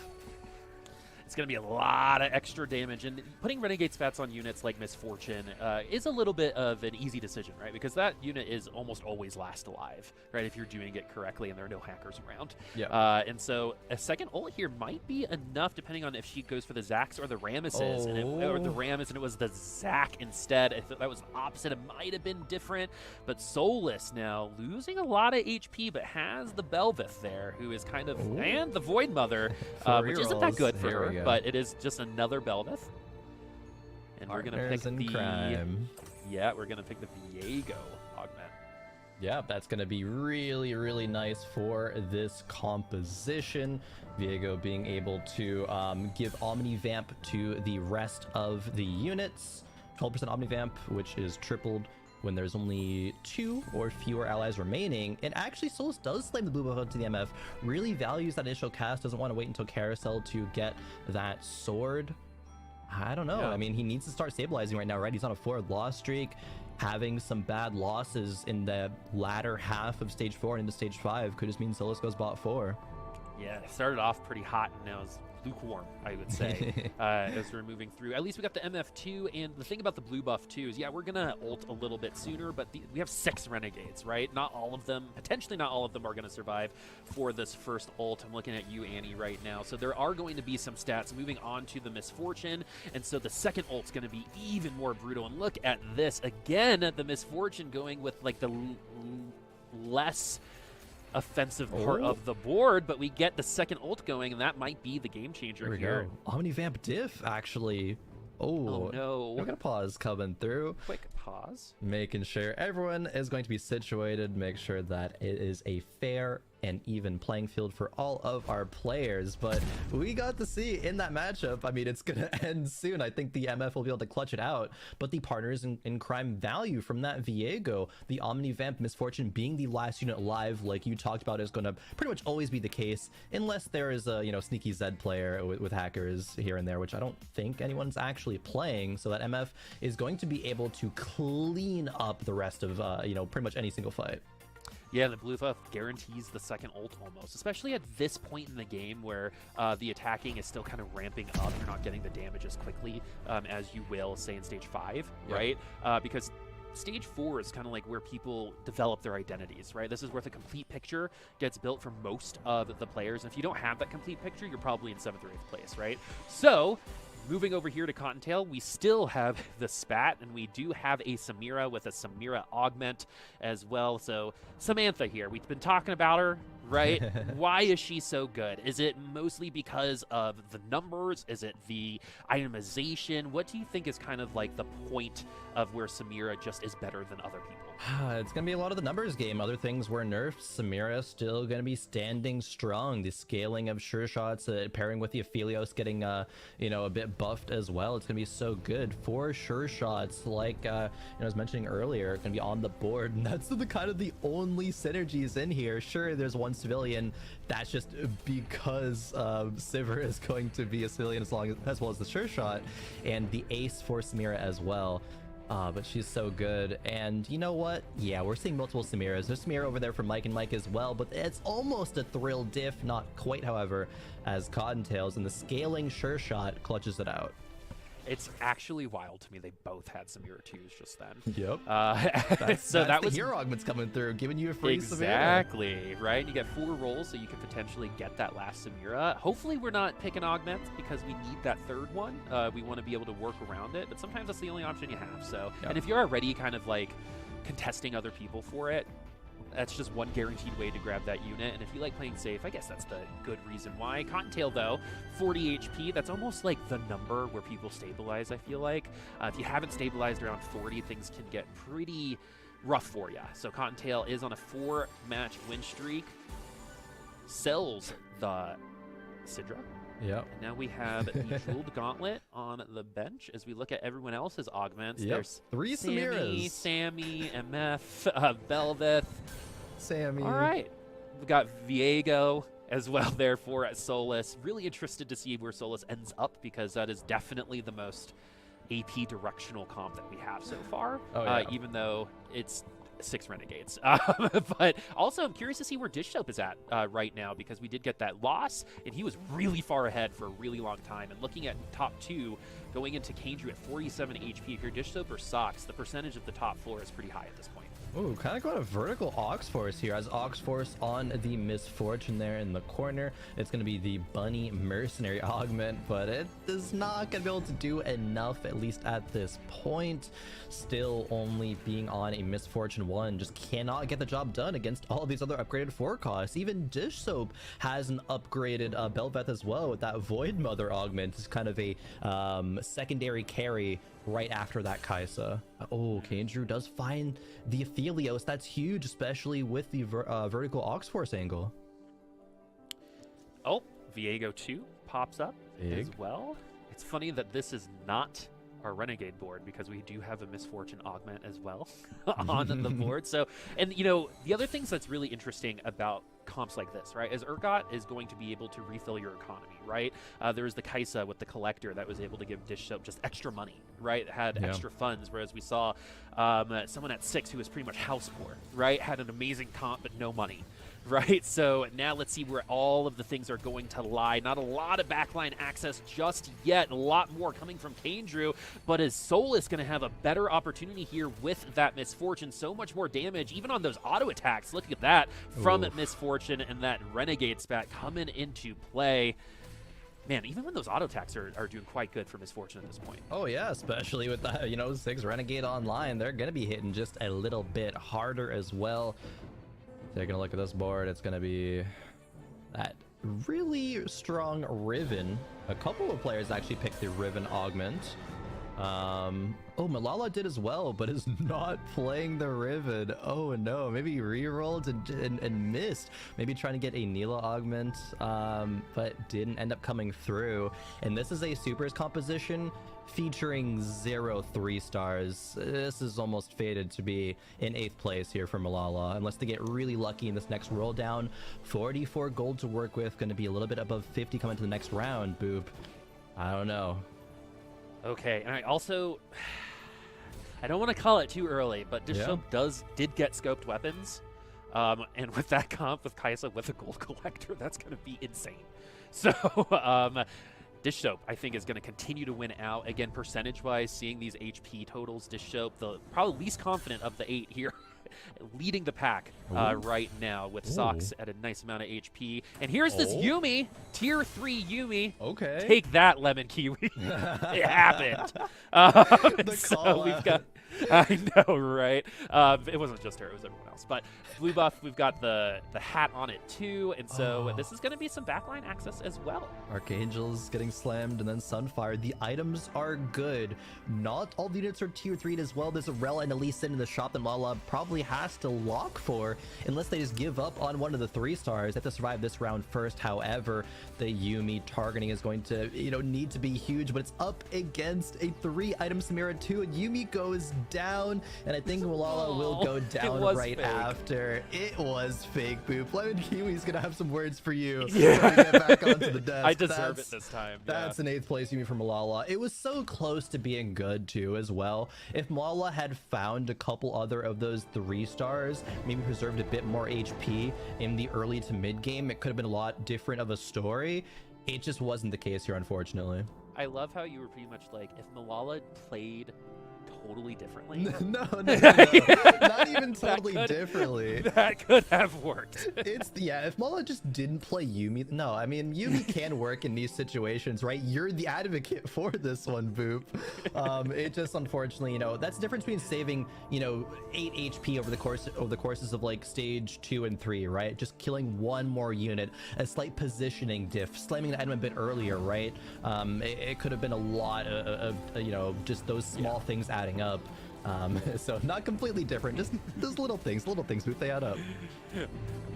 It's going to be a lot of extra damage, and putting Renegade spats on units like Misfortune is a little bit of an easy decision, right? Because that unit is almost always last alive, right? If you're doing it correctly and there are no hackers around. Yeah. And so a second ult here might be enough, depending on if she goes for the Zax or the Ramesses, or the Rammus, and it was the Zac instead. If that was opposite, it might have been different. But Solus now losing a lot of HP, but has the Belveth there, who is kind of, and the Void Mother, which isn't that good for her. But it is just another Belveth. And we're going to pick the crime. Yeah, we're going to pick the Viego augment. Yeah, that's going to be really, really nice for this composition. Viego being able to give Omnivamp to the rest of the units. 12% Omnivamp, which is tripled when there's only 2 or fewer allies remaining. And actually, Solus does slam the blue buff out to the MF, really values that initial cast, doesn't want to wait until Carousel to get that sword. I don't know. Yeah. I mean, he needs to start stabilizing right now, right? He's on a 4 loss streak, having some bad losses in the latter half of stage 4 and into stage 5 could just mean Solus goes bot 4. Yeah, it started off pretty hot and now it's lukewarm, I would say, as we're moving through. At least we got the MF2, and the thing about the blue buff too is, yeah, we're gonna ult a little bit sooner, but we have 6 Renegades, right? Not all of them, potentially not all of them are gonna survive for this first ult. I'm looking at you, Annie, right now. So there are going to be some stats moving on to the Misfortune, and so the second ult's gonna be even more brutal. And look at this, again, the Misfortune going with like the less offensive part of the board, but we get the second ult going, and that might be the game changer here. Omnivamp diff, actually. Oh no. We're gonna pause coming through. Quick pause. Making sure everyone is going to be situated, make sure that it is a fair and even playing field for all of our players. But we got to see in that matchup, I mean, it's gonna end soon. I think the MF will be able to clutch it out, but the partners in crime value from that Viego, the Omnivamp Misfortune being the last unit alive, like you talked about, is gonna pretty much always be the case, unless there is a, you know, sneaky Zed player with hackers here and there, which I don't think anyone's actually playing. So that MF is going to be able to clean up the rest of, you know, pretty much any single fight. Yeah, the blue buff guarantees the second ult almost, especially at this point in the game where the attacking is still kind of ramping up. You're not getting the damage as quickly as you will, say, in stage 5, right? Because stage 4 is kind of like where people develop their identities, right? This is where the complete picture gets built for most of the players. And if you don't have that complete picture, you're probably in 7th or 8th place, right? So moving over here to Cottontail, we still have the Spat, and we do have a Samira with a Samira augment as well. So Samantha here, we've been talking about her, right? Why is she so good? Is it mostly because of the numbers? Is it the itemization? What do you think is kind of like the point of where Samira just is better than other people? It's going to be a lot of the numbers game. Other things were nerfed. Samira still going to be standing strong. The scaling of sure shots, pairing with the Aphelios getting, you know, a bit buffed as well. It's going to be so good for sure shots. Like, you know, I was mentioning earlier, going to be on the board. And that's the kind of the only synergies in here. Sure, there's one civilian. That's just because Sivir is going to be a civilian as well as the sure shot, and the ace for Samira as well. But she's so good. And you know what? Yeah, we're seeing multiple Samiras. There's Samira over there for Mike and Mike as well, but it's almost a thrill diff. Not quite, however, as Cottontails, and the scaling sure shot clutches it out. It's actually wild to me they both had Samira 2s just then. Yep. So that was the hero augments coming through, giving you a free exactly Samira. Right. You get 4 rolls, so you can potentially get that last Samira. Hopefully we're not picking augments because we need that third one. We want to be able to work around it, but sometimes that's the only option you have. So, and if you're already kind of like contesting other people for it, that's just one guaranteed way to grab that unit. And if you like playing safe, I guess that's the good reason why. Cottontail, though, 40 HP, that's almost like the number where people stabilize, I feel like. If you haven't stabilized around 40, things can get pretty rough for you. So Cottontail is on a 4-match win streak. Sells the Sidra. Yep. And now we have the Jeweled Gauntlet on the bench as we look at everyone else's augments. Yep. There's 3 Samiras. Sammy, MF, Belveth. Sammy. All right. We've got Viego as well there for Solus. Really interested to see where Solus ends up, because that is definitely the most AP directional comp that we have so far, even though it's 6 Renegades. But also, I'm curious to see where Dish Soap is at right now, because we did get that loss, and he was really far ahead for a really long time. And looking at top 2, going into Kanju at 47 HP, if you're Dish Soap or Sox, the percentage of the top floor is pretty high at this point. Ooh, kind of going to vertical Ox Force here, as Ox Force on the Misfortune there in the corner. It's going to be the Bunny Mercenary augment, but it is not going to be able to do enough, at least at this point. Still only being on a Misfortune 1, just cannot get the job done against all of these other upgraded forecasts. Even Dish Soap has an upgraded Belveth as well, with that Void Mother augment. It's kind of a secondary carry right after that Kaisa. Oh, Kanju does find the Aphelios. That's huge, especially with the vertical Ox Force angle. Oh, Viego 2 pops up Big. as well. It's funny that this is not our Renegade board, because we do have a Misfortune augment as well on the board. So, and you know, the other things that's really interesting about comps like this, right, is Urgot is going to be able to refill your economy, right? There's the Kaisa with the Collector that was able to give Dish Soap just extra money, right? It had extra funds, whereas we saw someone at 6 who was pretty much house poor, right? Had an amazing comp, but no money. Right, so now let's see where all of the things are going to lie. Not a lot of backline access just yet. A lot more coming from Kanju, but is Solus going to have a better opportunity here with that Misfortune? So much more damage, even on those auto attacks. Look at that from Misfortune, and that Renegade spat coming into play. Man, even when those auto attacks are doing quite good for Misfortune at this point. Oh yeah, especially with that, 6 Renegade online, they're going to be hitting just a little bit harder as well. Taking a look at this board, it's going to be that really strong Riven. A couple of players actually picked the Riven augment. Malala did as well, but is not playing the Riven. Oh no, maybe he re-rolled and missed. Maybe trying to get a Neela augment, but didn't end up coming through. And this is a supers composition featuring 0 3-stars. This is almost fated to be in 8th place here for Malala, unless they get really lucky in this next roll down. 44 gold to work with, going to be a little bit above 50 coming to the next round. Boop. I don't know. Okay, and I also, I don't want to call it too early, but Dish Soap did get scoped weapons, and with that comp with Kaisa with a gold collector, that's going to be insane. So, Dish Soap, I think, is going to continue to win out. Again, percentage-wise, seeing these HP totals, Dish Soap, the probably least confident of the 8 here, leading the pack right now, with Sox at a nice amount of HP. And here's this Yuumi, tier 3 Yuumi. Okay. Take that, Lemon Kiwi. It happened. So we've got, I know, right? It wasn't just her, it was everyone else. But blue buff, we've got the hat on it too, and so this is going to be some backline access as well. Archangel's getting slammed, and then Sunfire. The items are good. Not all the units are tier 3 as well. There's a Rel and Elise in the shop that Lala probably has to lock for, unless they just give up on one of the 3-stars. They have to survive this round first. However, the Yuumi targeting is going to, need to be huge, but it's up against a 3-item Samira too, and Yuumi goes down, and I think Malala will go down right fake. after. It was fake, Boop. Lemon Kiwi's gonna have some words for you when we get back onto the desk. I deserve it this time. That's an 8th place Yuumi for Malala. It was so close to being good too as well. If Malala had found a couple other of those 3-stars, maybe preserved a bit more HP in the early to mid game, it could have been a lot different of a story. It just wasn't the case here, unfortunately. I love how you were pretty much like, if Malala played totally differently. No. Not even totally differently. That could have worked. If Mala just didn't play Yuumi, no, I mean, Yuumi can work in these situations, right? You're the advocate for this one, Boop. It just, unfortunately, that's the difference between saving, 8 HP over the courses of like stage 2 and 3, right? Just killing one more unit, a slight positioning diff, slamming the item a bit earlier, right? It could have been a lot of just those small things adding up. So not completely different, just those little things, Boop, they add up.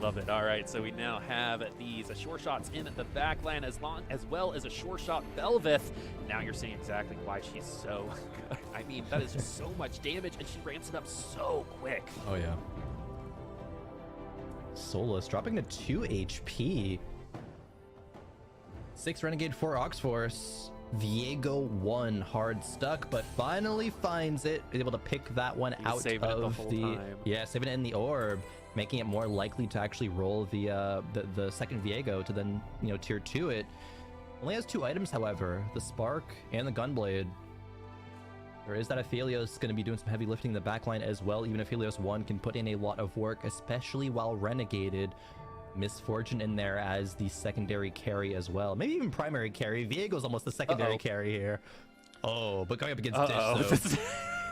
Love it. All right, so we now have these sure shots in the backline, as well as a sure shot Belveth. Now you're seeing exactly why she's so good. I mean, that is just so much damage, and she ramps it up so quick. Oh yeah. Solus, dropping to 2 HP. 6 Renegade, 4 Oxforce. Viego 1 hard stuck, but finally finds it. Is able to pick that one out of the yeah, saving it in the orb, making it more likely to actually roll the second Viego to then, you know, tier 2 it. Only has 2 items, however, the Spark and the Gunblade. There is that Aphelios going to be doing some heavy lifting in the backline as well. Even Aphelios 1 can put in a lot of work, especially while Renegaded. Misfortune in there as the secondary carry as well. Maybe even primary carry. Viego's almost the secondary carry here. Oh, but going up against Dish,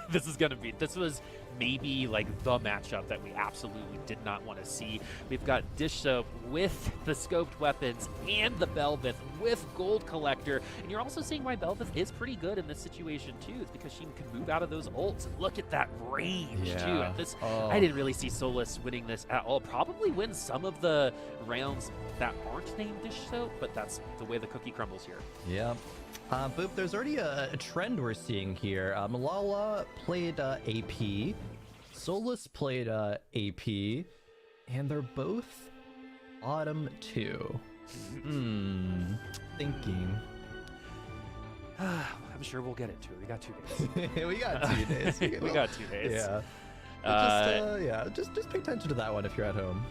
this was maybe like the matchup that we absolutely did not want to see. We've got Dish Soap with the scoped weapons and the Belveth with Gold Collector, and you're also seeing why Belveth is pretty good in this situation too. It's because she can move out of those ults and look at that range too. At this, I didn't really see Solus winning this at all. Probably win some of the rounds that aren't named Dish Soap, but that's the way the cookie crumbles here. Yeah. Boop, there's already a trend we're seeing here. Malala played AP, Solus played AP, and they're both Autumn 2. Thinking. I'm sure we'll get into it. We got 2 days. We got 2 days. We got 2 days. Yeah. Just pay attention to that one if you're at home.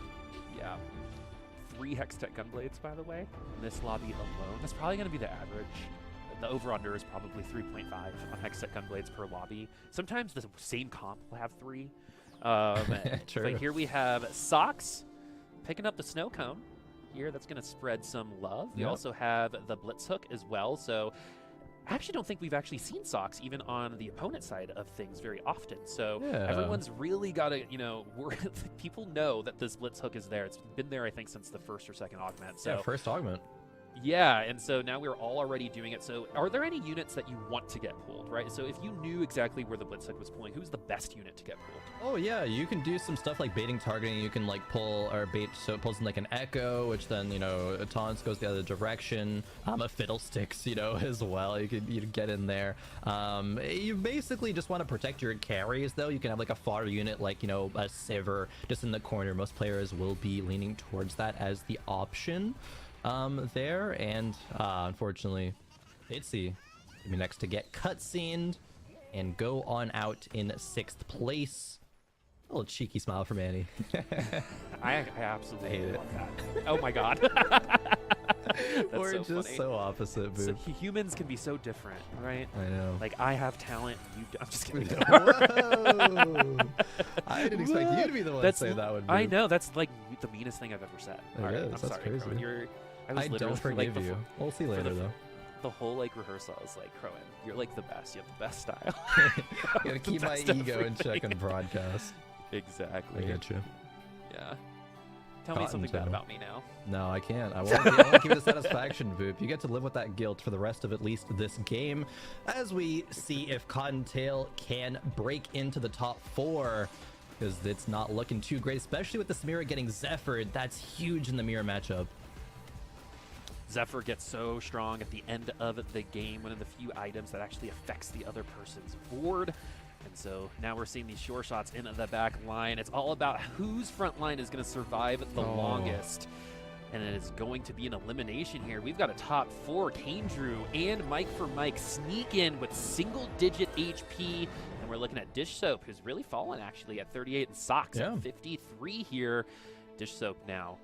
Yeah. 3 Hextech Gunblades, by the way, in this lobby alone. That's probably going to be the average. The over-under is probably 3.5 on Hextech Gunblades per lobby. Sometimes the same comp will have 3. True. But here we have Socks picking up the snow cone. Here, that's going to spread some love. We also have the Blitz Hook as well. So I actually don't think we've actually seen Socks even on the opponent side of things very often. So everyone's really got to, you know, people know that this Blitz Hook is there. It's been there, I think, since the first or second augment. So yeah, first augment. Yeah, and so now we're all already doing it. So are there any units that you want to get pulled, right? So if you knew exactly where the Blitz Hook was pulling, who's the best unit to get pulled? Oh yeah, you can do some stuff like baiting targeting. You can like pull or bait, so it pulls in like an Echo, which then, you know, a taunts goes the other direction. A Fiddlesticks, you know, as well. You could get in there. You basically just want to protect your carries though. You can have like a far unit like, you know, a Sivir just in the corner. Most players will be leaning towards that as the option there, and unfortunately Itzy gonna be next to get cutscened and go on out in 6th place. A little cheeky smile from Annie. I absolutely hate love that. Oh my god. We're so just funny. so opposite, Boo. So humans can be so different, right? I know. Like, I have talent, you don't. I'm just kidding. Whoa! I didn't expect you to be the one to say that one, Boo. I know, that's like the meanest thing I've ever said. It is. I'm That's sorry, crazy. Crowan. I don't forgive you. We'll see later, though. The whole like rehearsal, I was like, Crowan, you're like the best. You have the best style. You gotta keep my ego in check on broadcast. Exactly. I get you. Yeah. Tell me something bad about me now. No, I can't. I won't give you the satisfaction, Boop. You get to live with that guilt for the rest of at least this game, as we see if Cottontail can break into the top 4. Because it's not looking too great, especially with the Samira getting Zephyred. That's huge in the mirror matchup. Zephyr gets so strong at the end of the game, one of the few items that actually affects the other person's board. And so now we're seeing these sure shots in the back line. It's all about whose front line is going to survive the longest. And it is going to be an elimination here. We've got a top 4. Kane Drew and Mike for Mike sneak in with single-digit HP. And we're looking at Dish Soap, who's really fallen actually at 38, and Socks at 53 here. Dish Soap now.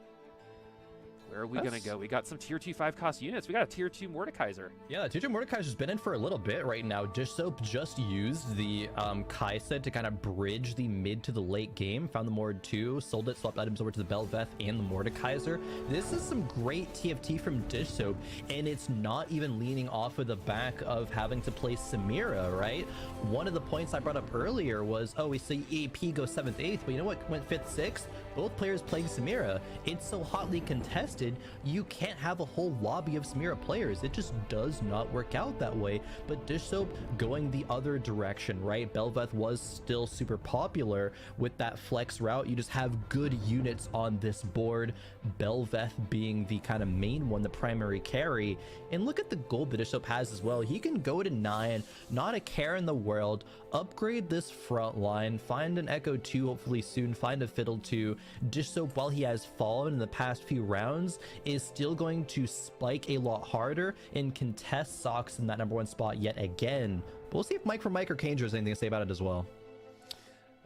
Where are we going to go? We got some tier 2 5-cost units. We got a tier 2 Mordekaiser. Yeah, tier 2 Mordekaiser's been in for a little bit right now. Dish Soap just used the Kaisa to kind of bridge the mid to the late game. Found the Mord 2, sold it, swapped items over to the Belveth and the Mordekaiser. This is some great TFT from Dish Soap, and it's not even leaning off of the back of having to play Samira, right? One of the points I brought up earlier was, oh, we see AP go 7th, 8th, but you know what went 5th, 6th? Both players playing Samira. It's so hotly contested, you can't have a whole lobby of Samira players. It just does not work out that way. But Dish Soap going the other direction, right? Belveth was still super popular with that flex route. You just have good units on this board. Belveth being the kind of main one, the primary carry. And look at the gold that Dish Soap has as well. He can go to 9, not a care in the world, upgrade this front line, find an Echo 2 hopefully soon, find a Fiddle 2, Dish Soap, while he has fallen in the past few rounds, is still going to spike a lot harder and contest Sox in that #1 spot yet again. But we'll see if Mike from Mike or Kanger has anything to say about it as well.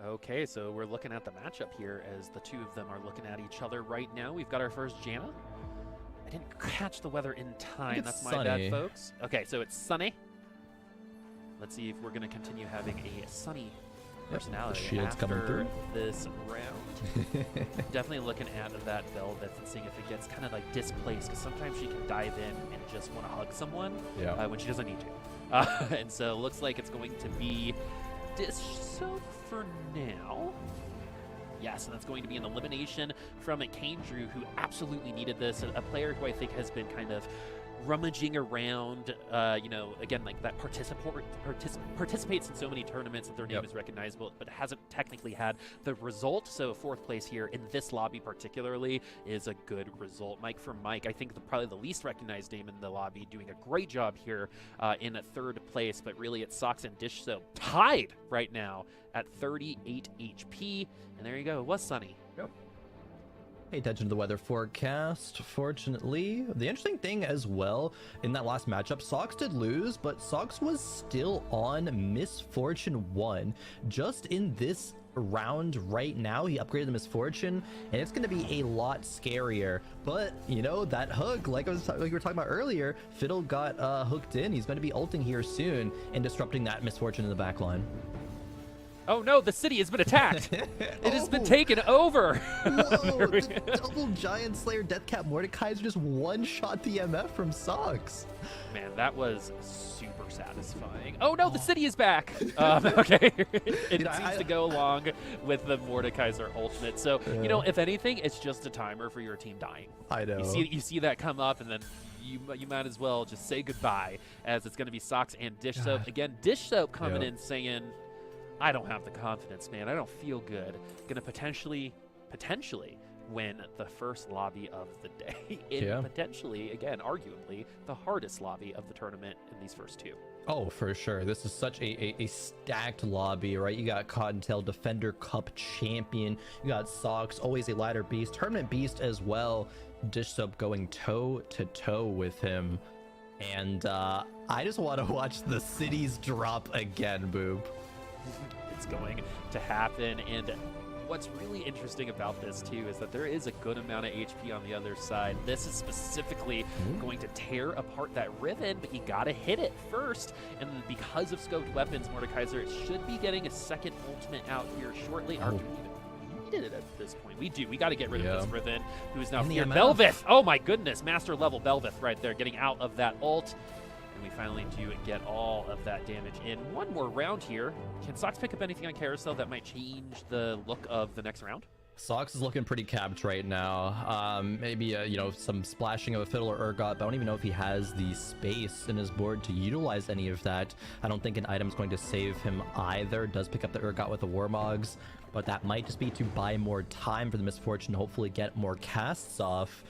Okay, so we're looking at the matchup here as the two of them are looking at each other right now. We've got our first Janna. I didn't catch the weather in time. That's my bad, folks. Okay, so it's sunny. Let's see if we're going to continue having a sunny personality. The shield's coming through this round. Definitely looking at that Velvet and seeing if it gets kind of like displaced, because sometimes she can dive in and just want to hug someone when she doesn't need to. And so it looks like it's going to be Dish Soap for now. Yes, and that's going to be an elimination from Kanger, who absolutely needed this. A player who I think has been kind of rummaging around, you know, again, like that participates in so many tournaments that their name is recognizable, but hasn't technically had the result. So 4th place here in this lobby particularly is a good result. Mike from Mike, I think probably the least recognized name in the lobby, doing a great job here in 3rd place, but really it's Sox and Dish Soap tied right now at 38 HP. And there you go, it was sunny. Yep. Pay attention to the weather forecast. Fortunately, the interesting thing as well, in that last matchup, Sox did lose, but Sox was still on Misfortune 1. Just in this round right now, he upgraded the Misfortune, and it's going to be a lot scarier. But, you know, that hook, like we were talking about earlier, Fiddle got hooked in. He's going to be ulting here soon and disrupting that Misfortune in the back line. Oh no, the city has been attacked. It has been taken over. Whoa, the double Giant Slayer Deathcap Mordekaiser just one-shot the MF from Sox. Man, that was super satisfying. Oh no, the city is back. Okay, it seems to go along with the Mordekaiser ultimate. So, you know, if anything, it's just a timer for your team dying. I know. You see that come up, and then you might as well just say goodbye, as it's going to be Sox and Dish Soap. Again, Dish Soap coming in saying, I don't have the confidence, man. I don't feel good. Gonna potentially win the first lobby of the day. In potentially, again, arguably, the hardest lobby of the tournament in these first 2. Oh, for sure. This is such a stacked lobby, right? You got Cottontail, Defender Cup champion. You got Sox, always a ladder beast, tournament beast as well. Dish Soap going toe to toe with him. And I just want to watch the cities drop again, Boob. It's going to happen, and what's really interesting about this too is that there is a good amount of HP on the other side. This is specifically going to tear apart that Riven, but you gotta hit it first, and because of scoped weapons, Mordekaiser should be getting a second ultimate out here shortly. Are we even needed it at this point? We do. We got to get rid of this Riven, who is now here. Belveth! Oh my goodness, master level Belveth right there, getting out of that ult. And we finally do get all of that damage in. One more round here. Can Sox pick up anything on Carousel that might change the look of the next round? Sox is looking pretty capped right now. Maybe, you know, some splashing of a Fiddle or Urgot, but I don't even know if he has the space in his board to utilize any of that. I don't think an item's going to save him either. Does pick up the Urgot with the Warmogs, but that might just be to buy more time for the Misfortune, hopefully get more casts off.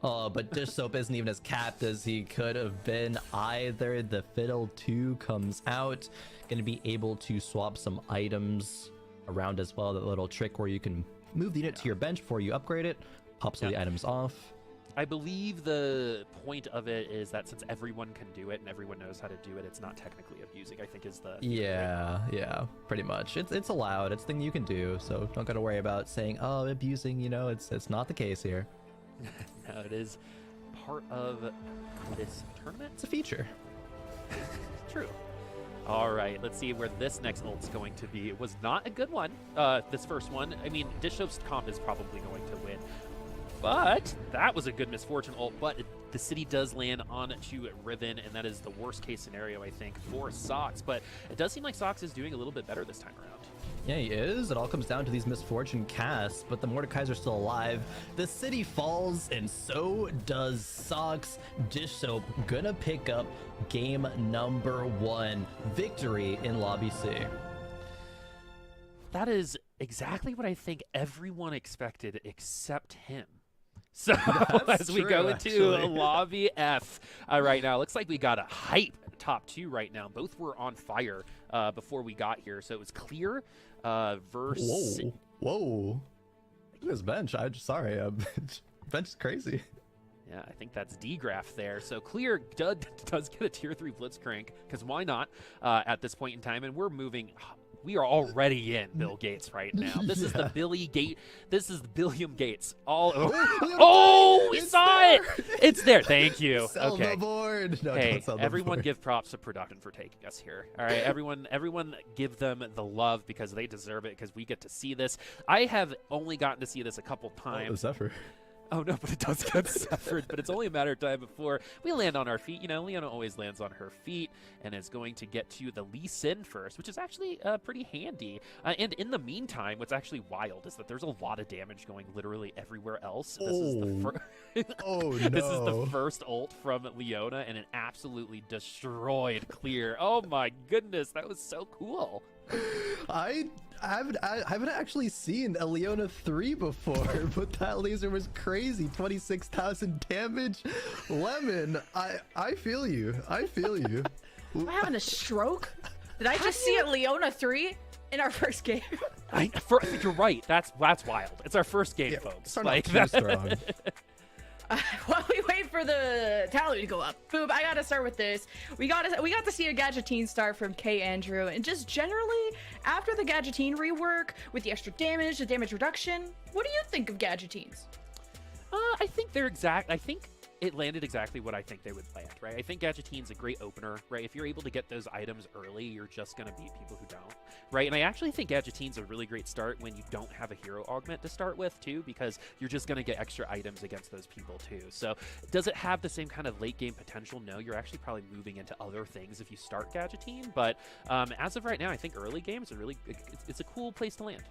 But Dish Soap isn't even as capped as he could have been either. The Fiddle 2 comes out. Going to be able to swap some items around as well. That little trick where you can move the unit to your bench before you upgrade it. Pops all the items off. I believe the point of it is that since everyone can do it and everyone knows how to do it, it's not technically abusing, I think is the... Yeah, pretty much. It's allowed. It's a thing you can do. So don't got to worry about saying, oh, abusing, you know, it's not the case here. No, it is part of this tournament. It's a feature. True. All right, let's see where this next ult's going to be. It was not a good one, this first one. I mean, Dish Soap's comp is probably going to win. But that was a good Misfortune ult, but the city does land onto Riven, and that is the worst case scenario, I think, for Sox. But it does seem like Sox is doing a little bit better this time around. Yeah, he is. It all comes down to these Misfortune casts, but the Mordekaiser's still alive. The city falls, and so does Sox. Dish Soap gonna pick up game number 1. Victory in Lobby C. That is exactly what I think everyone expected except him. So as we go into Lobby F right now, looks like we got a hype top 2 right now. Both were on fire before we got here. So it was clear versus... Whoa. Look at his bench. Sorry, bench is crazy. Yeah, I think that's D-Graph there. So Clear does get a tier 3 Blitzcrank, because why not at this point in time? And we're moving. We are already in Bill Gates right now. This is the Billy Gate. This is the Billiam Gates. All over. Oh, we saw it. It's there. Thank you. Sell Okay. the board. No, Hey, don't sell the everyone board. give props to production for taking us here. All right, everyone give them the love because they deserve it, because we get to see this. I have only gotten to see this a couple times. Zephyr. Oh no, but it does get severed. But it's only a matter of time before we land on our feet. You know, Leona always lands on her feet and is going to get to the Lee Sin first, which is actually pretty handy. And in the meantime, what's actually wild is that there's a lot of damage going literally everywhere else. This is the first. Oh no! This is the first ult from Leona, and it absolutely destroyed Clear. Oh my goodness, that was so cool. I haven't actually seen a Leona 3 before, but that laser was crazy. 26,000 damage. Lemon, I feel you. I feel you. Am I having a stroke? Did I just see a Leona 3 in our first game? You're right. That's wild. It's our first game, folks. Start like too strong. While we wait for the tally to go up, Boob, I gotta start with this. We got to see a Gadgeteen start from K Andrew, and just generally after the Gadgeteen rework with the extra damage, the damage reduction, what do you think of Gadgeteens? I think they're exact. I think it landed exactly what I think they would land, right? I think Gadgeteen's a great opener, right? If you're able to get those items early, you're just going to beat people who don't, right? And I actually think Gadgeteen's a really great start when you don't have a hero augment to start with, too, because you're just going to get extra items against those people, too. So does it have the same kind of late game potential? No, you're actually probably moving into other things if you start Gadgeteen, but as of right now, I think early games are really, it's a cool place to land.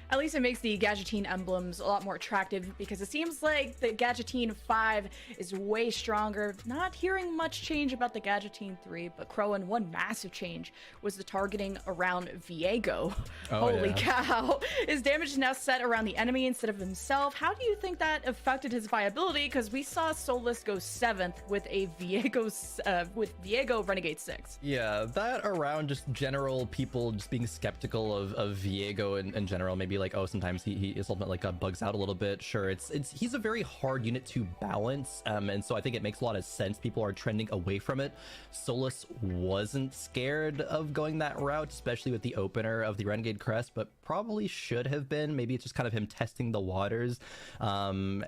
At least it makes the Gadgeteen emblems a lot more attractive, because it seems like the Gadgeteen 5 is way stronger. Not hearing much change about the Gadgeteen 3, but Crowan, one massive change was the targeting around Viego. Oh, Holy yeah. cow. His damage is now set around the enemy instead of himself. How do you think that affected his viability? Because we saw Solus go 7th with a Viego Renegade 6. Yeah, that around just general people just being skeptical of Viego in general. Maybe like, oh, sometimes his ultimate like bugs out a little bit. Sure, he's a very hard unit to balance, and so I think it makes a lot of sense. People are trending away from it. Solus wasn't scared of going that route, especially with the opener of the Renegade Crest, but probably should have been. Maybe it's just kind of him testing the waters, and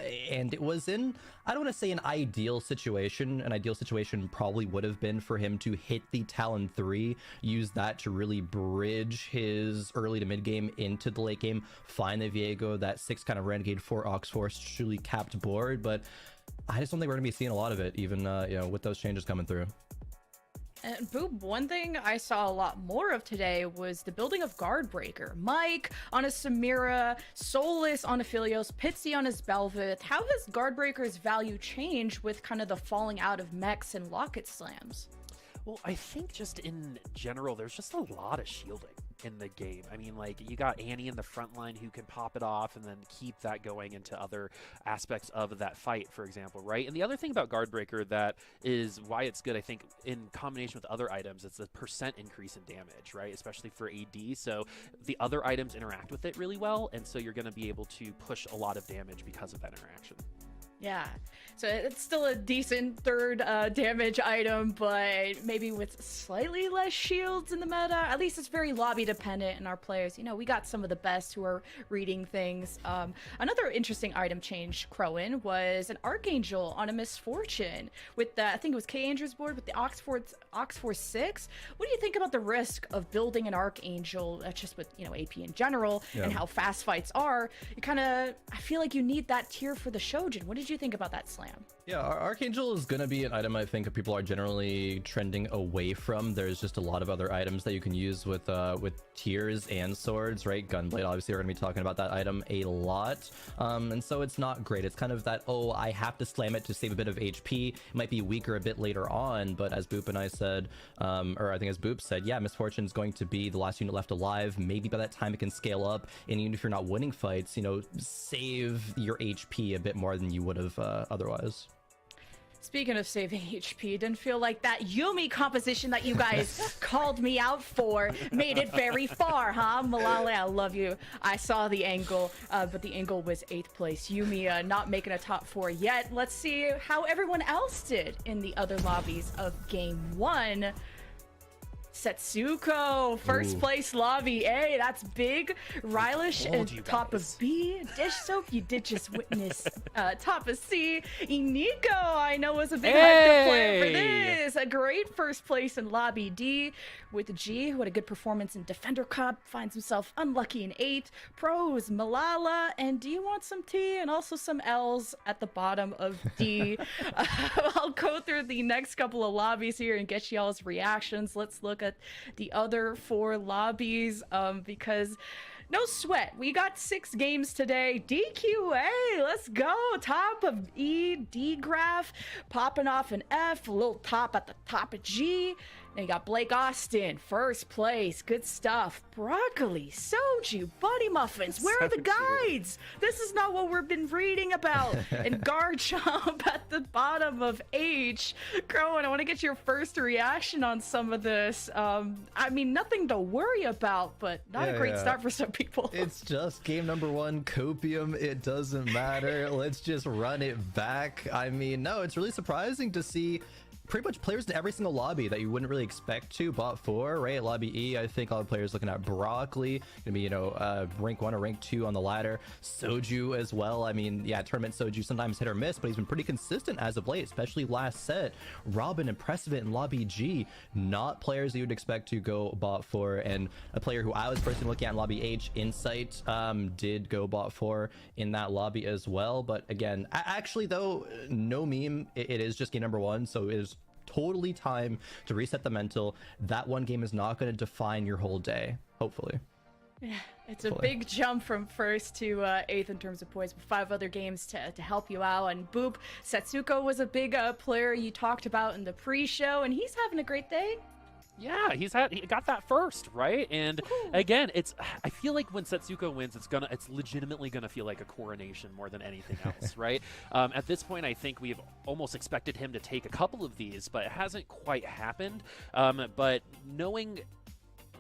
it was in, I don't want to say an ideal situation. An ideal situation probably would have been for him to hit the Talon 3, use that to really bridge his early to mid game into the late game, find the Viego, that 6 kind of Renegade 4 Ox Force truly capped board. But I just don't think we're gonna be seeing a lot of it, even with those changes coming through. And Boob, one thing I saw a lot more of today was the building of Guardbreaker. Mike on a Samira, Solus on a Philios, Pitsy on his Belveth. How has Guardbreaker's value changed with kind of the falling out of mechs and locket slams? Well, I think just in general, there's just a lot of shielding in the game. I mean, like, you got Annie in the front line who can pop it off and then keep that going into other aspects of that fight, for example, right? And the other thing about Guardbreaker that is why it's good, I think, in combination with other items, it's a % increase in damage, right? Especially for AD. So the other items interact with it really well, and so you're going to be able to push a lot of damage because of that interaction. Yeah, so it's still a decent third damage item, but maybe with slightly less shields in the meta. At least it's very lobby dependent, and our players, we got some of the best who are reading things. Another interesting item change, Crowan, was an Archangel on a Misfortune with the, I think it was K Andrew's board with the Ox Force 6. What do you think about the risk of building an Archangel, just with AP in general, and how fast fights are? You kind of, I feel like you need that tier for the Shojin. What did you think about that slam? Yeah, Archangel is going to be an item I think people are generally trending away from. There's just a lot of other items that you can use with tiers and swords, right? Gunblade, obviously, we're going to be talking about that item a lot. And so it's not great. It's kind of that, oh, I have to slam it to save a bit of HP. It might be weaker a bit later on, but as Boop and I said, or I think as Boop said, yeah, Misfortune is going to be the last unit left alive. Maybe by that time it can scale up, and even if you're not winning fights, save your HP a bit more than you would have otherwise. Speaking of saving HP, didn't feel like that Yumi composition that you guys called me out for made it very far, huh? Malala, I love you. I saw the angle, but the angle was 8th place. Yumi not making a top 4 yet. Let's see how everyone else did in the other lobbies of Game 1. Setsuko, first place lobby A, that's big. Rylish and top of B. Dish Soap, you did just witness top of C. Iniko, I know, was a big hyped player for this. A great first place in lobby D. With G, who had a good performance in Defender Cup, finds himself unlucky in 8. Pros, Malala, and do you want some T? And also some L's at the bottom of D. I'll go through the next couple of lobbies here and get y'all's reactions. Let's look at the other 4 lobbies because no sweat, we got 6 games today. DQA, let's go. Top of E, D graph, popping off an F, a little top at the top of G. Then you got Blake Austin, first place. Good stuff. Broccoli, soju, buddy muffins. Where are the guides? This is not what we've been reading about. And Garchomp at the bottom of H. Crowan, I want to get your first reaction on some of this. I mean, nothing to worry about, but not a great start for some people. It's just game number 1, Copium. It doesn't matter. Let's just run it back. I mean, no, it's really surprising to see pretty much players in every single lobby that you wouldn't really expect to. Bot 4, right? Lobby E, I think all the players looking at Broccoli. Gonna be, you know, rank 1 or rank 2 on the ladder. Soju as well. I mean, yeah, tournament Soju sometimes hit or miss, but he's been pretty consistent as of late, especially last set. Robin and Precedent in lobby G, not players that you'd expect to go bot 4. And a player who I was personally looking at in lobby H, Insight, did go bot 4 in that lobby as well. But again, actually though, no meme, it is just game number 1, so it is totally time to reset the mental. That one game is not going to define your whole day, hopefully. Yeah, it's a big jump from 1st to 8th in terms of points, but 5 other games to help you out. And Boop, Setsuko was a big player you talked about in the pre-show, and he's having a great day. Yeah, he got that first, right? And again, I feel like when Setsuko wins, it's legitimately gonna feel like a coronation more than anything else, right? At this point, I think we've almost expected him to take a couple of these, but it hasn't quite happened. But knowing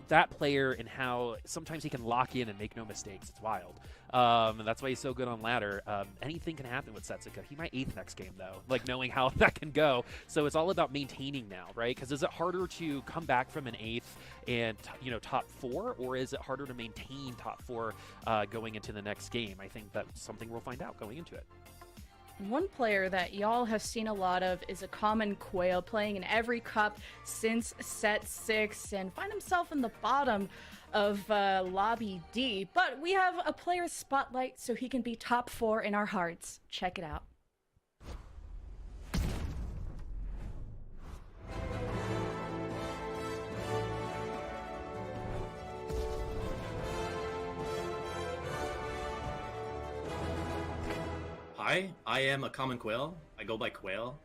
that player and how sometimes he can lock in and make no mistakes, it's wild. That's why he's so good on ladder. Anything can happen with Setsuko. He might 8th next game though, like knowing how that can go. So it's all about maintaining now, right? Because is it harder to come back from an 8th and, you know, top 4, or is it harder to maintain top 4 going into the next game? I think that's something we'll find out going into it. One player that y'all have seen a lot of is a common Quail, playing in every cup since set 6 and find himself in the bottom of lobby D. But we have a player spotlight so he can be top 4 in our hearts. Check it out. Hi, I am a common Quail. I go by Quail,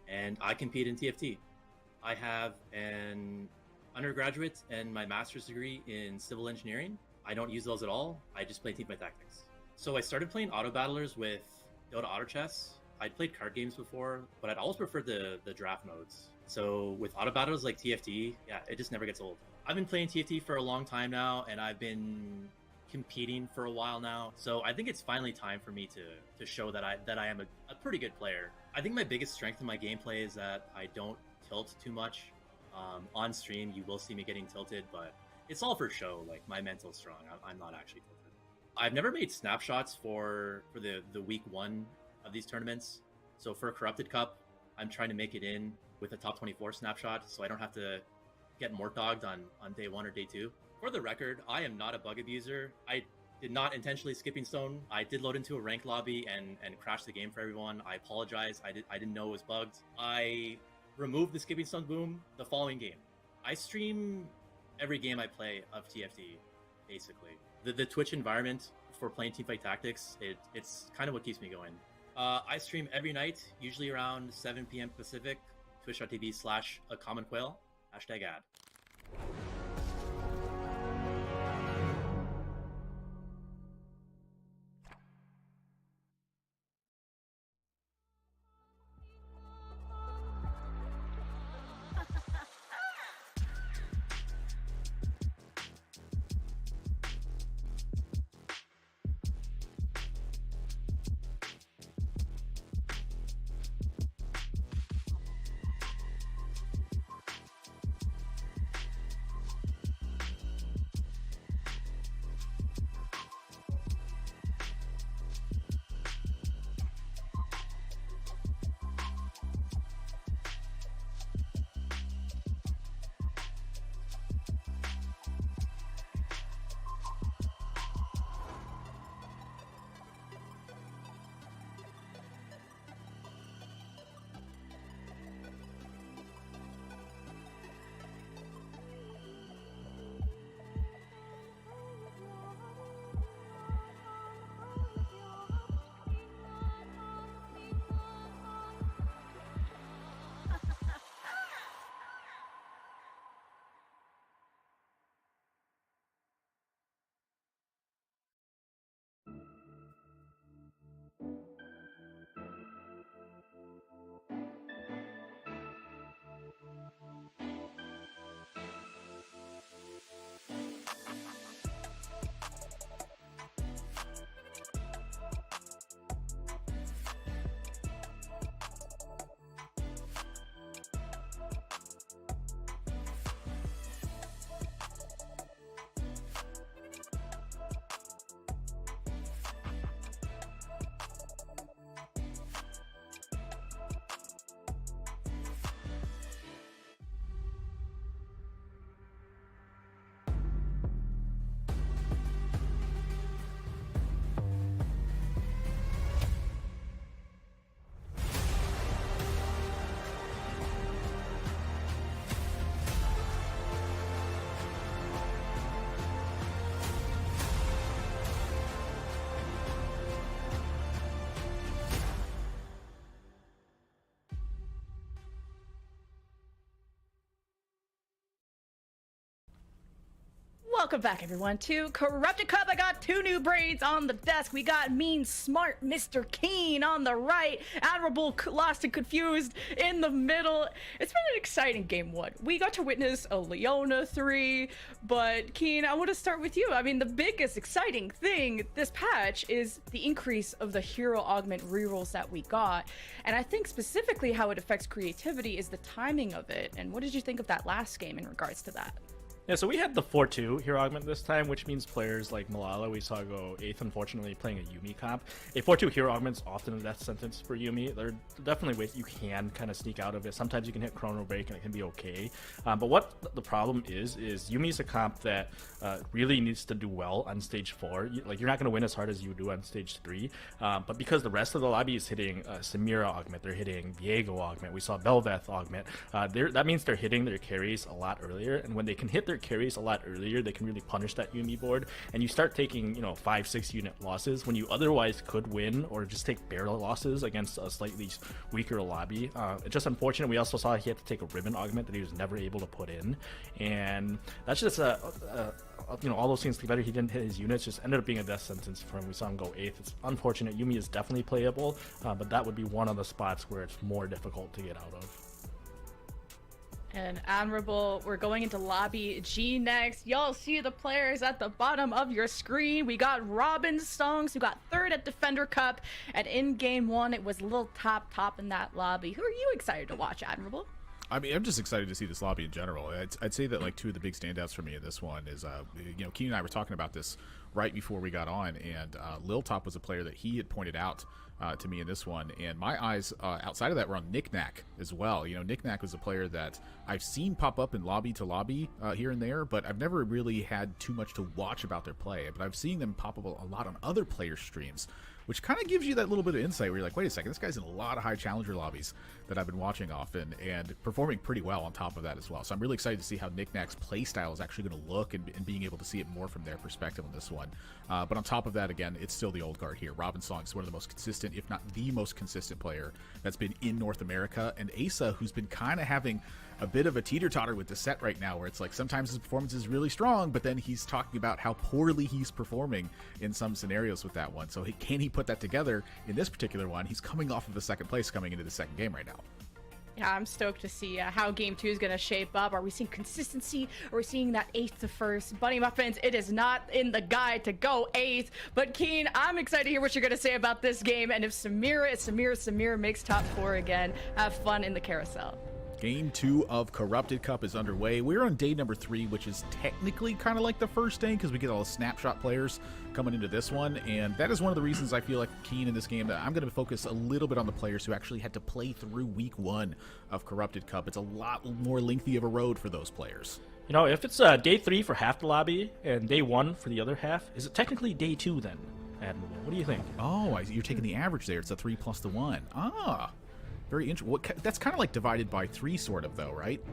and I compete in TFT. I have an undergraduate and my master's degree in civil engineering. I don't use those at all. I just play Teamfight Tactics. So I started playing auto battlers with Dota Auto Chess. I'd played card games before, but I'd always preferred the draft modes. So with auto battles like TFT, yeah, it just never gets old. I've been playing TFT for a long time now, and I've been competing for a while now, so I think it's finally time for me to show that I am a pretty good player. I think my biggest strength in my gameplay is that I don't tilt too much. On stream, you will see me getting tilted, but it's all for show. Like, my mental's strong. I'm not actually tilted. I've never made snapshots for the week 1 of these tournaments. So for Corrupted Cup, I'm trying to make it in with a top 24 snapshot, so I don't have to get mort dogged on day 1 or day 2. For the record, I am not a bug abuser. I did not intentionally skipping stone. I did load into a ranked lobby and crash the game for everyone. I apologize. I didn't know it was bugged. I removed the skipping stone boom the following game. I stream every game I play of TFT, basically. The Twitch environment for playing Teamfight Tactics, it's kind of what keeps me going. I stream every night, usually around 7 p.m. Pacific, twitch.tv/acommonquail, #ad. Welcome back, everyone, to Corrupted Cup. I got two new braids on the desk. We got Mean Smart Mr. Keen on the right, Admirable Lost and Confused in the middle. It's been an exciting game one. We got to witness a Leona 3, but Keen, I want to start with you. I mean, the biggest exciting thing this patch is the increase of the hero augment rerolls that we got. And I think specifically how it affects creativity is the timing of it. And what did you think of that last game in regards to that? Yeah, so we had the 4-2 hero augment this time, which means players like Malala we saw go 8th, unfortunately, playing a Yuumi comp. A 4-2 hero augment's often a death sentence for Yuumi. There are definitely ways you can kind of sneak out of it. Sometimes you can hit Chrono Break and it can be okay. But what the problem is Yuumi's a comp that really needs to do well on stage 4. Like, you're not going to win as hard as you do on stage 3. But because the rest of the lobby is hitting Samira augment, they're hitting Viego augment, we saw Belveth augment, that means they're hitting their carries a lot earlier. And when they can hit their carries a lot earlier, they can really punish that Yuumi board, and you start taking 5-6 unit losses when you otherwise could win or just take barrel losses against a slightly weaker lobby. It's just unfortunate. We also saw he had to take a ribbon augment that he was never able to put in, and that's just all those things together. He didn't hit his units, just ended up being a death sentence for him. We saw him go 8th. It's unfortunate. Yuumi is definitely playable, but that would be one of the spots where it's more difficult to get out of. And Admirable, we're going into Lobby G next. Y'all see the players at the bottom of your screen. We got Robin Songs, who got 3rd at Defender Cup. And in game 1, it was a little top in that lobby. Who are you excited to watch, Admirable? I mean, I'm just excited to see this lobby in general. I'd say that like two of the big standouts for me in this one is, Keen and I were talking about this right before we got on, and Lil Top was a player that he had pointed out to me in this one, and my eyes outside of that were on Knick-Knack as well. Knick-Knack was a player that I've seen pop up in lobby to lobby here and there, but I've never really had too much to watch about their play. But I've seen them pop up a lot on other players' streams, which kind of gives you that little bit of insight where you're like, wait a second, this guy's in a lot of high challenger lobbies that I've been watching often and performing pretty well on top of that as well. So I'm really excited to see how Knick-Knack's play style is actually going to look and being able to see it more from their perspective on this one. But on top of that, again, it's still the old guard here. Robin Song is one of the most consistent, if not the most consistent player that's been in North America. And Asa, who's been kind of having a bit of a teeter-totter with the set right now, where it's like sometimes his performance is really strong, but then he's talking about how poorly he's performing in some scenarios with that one. So can he put that together in this particular one? He's coming off of the 2nd place coming into the 2nd game right now. Yeah, I'm stoked to see how game 2 is going to shape up. Are we seeing consistency? Are we seeing that 8th to 1st? Bunny Muffins, it is not in the guide to go 8th. But Keen, I'm excited to hear what you're going to say about this game. And if Samira makes top 4 again, have fun in the carousel. Game 2 of Corrupted Cup is underway. We're on day number 3, which is technically kind of like the first day because we get all the snapshot players coming into this one, and that is one of the reasons I feel like keen in this game that I'm going to focus a little bit on the players who actually had to play through week 1 of Corrupted Cup. It's a lot more lengthy of a road for those players. If it's day 3 for half the lobby and day 1 for the other half, is it technically day 2 then, Admirable? What do you think? Oh, you're taking the average there. It's a 3 plus the 1. Very interesting. That's kind of like divided by 3, sort of, though, right?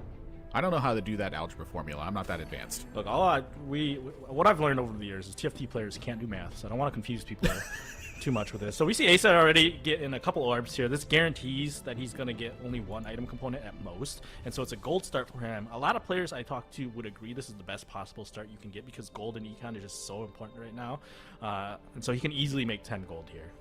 I don't know how to do that algebra formula. I'm not that advanced. Look, what I've learned over the years is TFT players can't do math, so I don't want to confuse people too much with this. So we see Asa already get in a couple orbs here. This guarantees that he's going to get only 1 item component at most, and so it's a gold start for him. A lot of players I talk to would agree this is the best possible start you can get because gold and econ is just so important right now, and so he can easily make 10 gold here.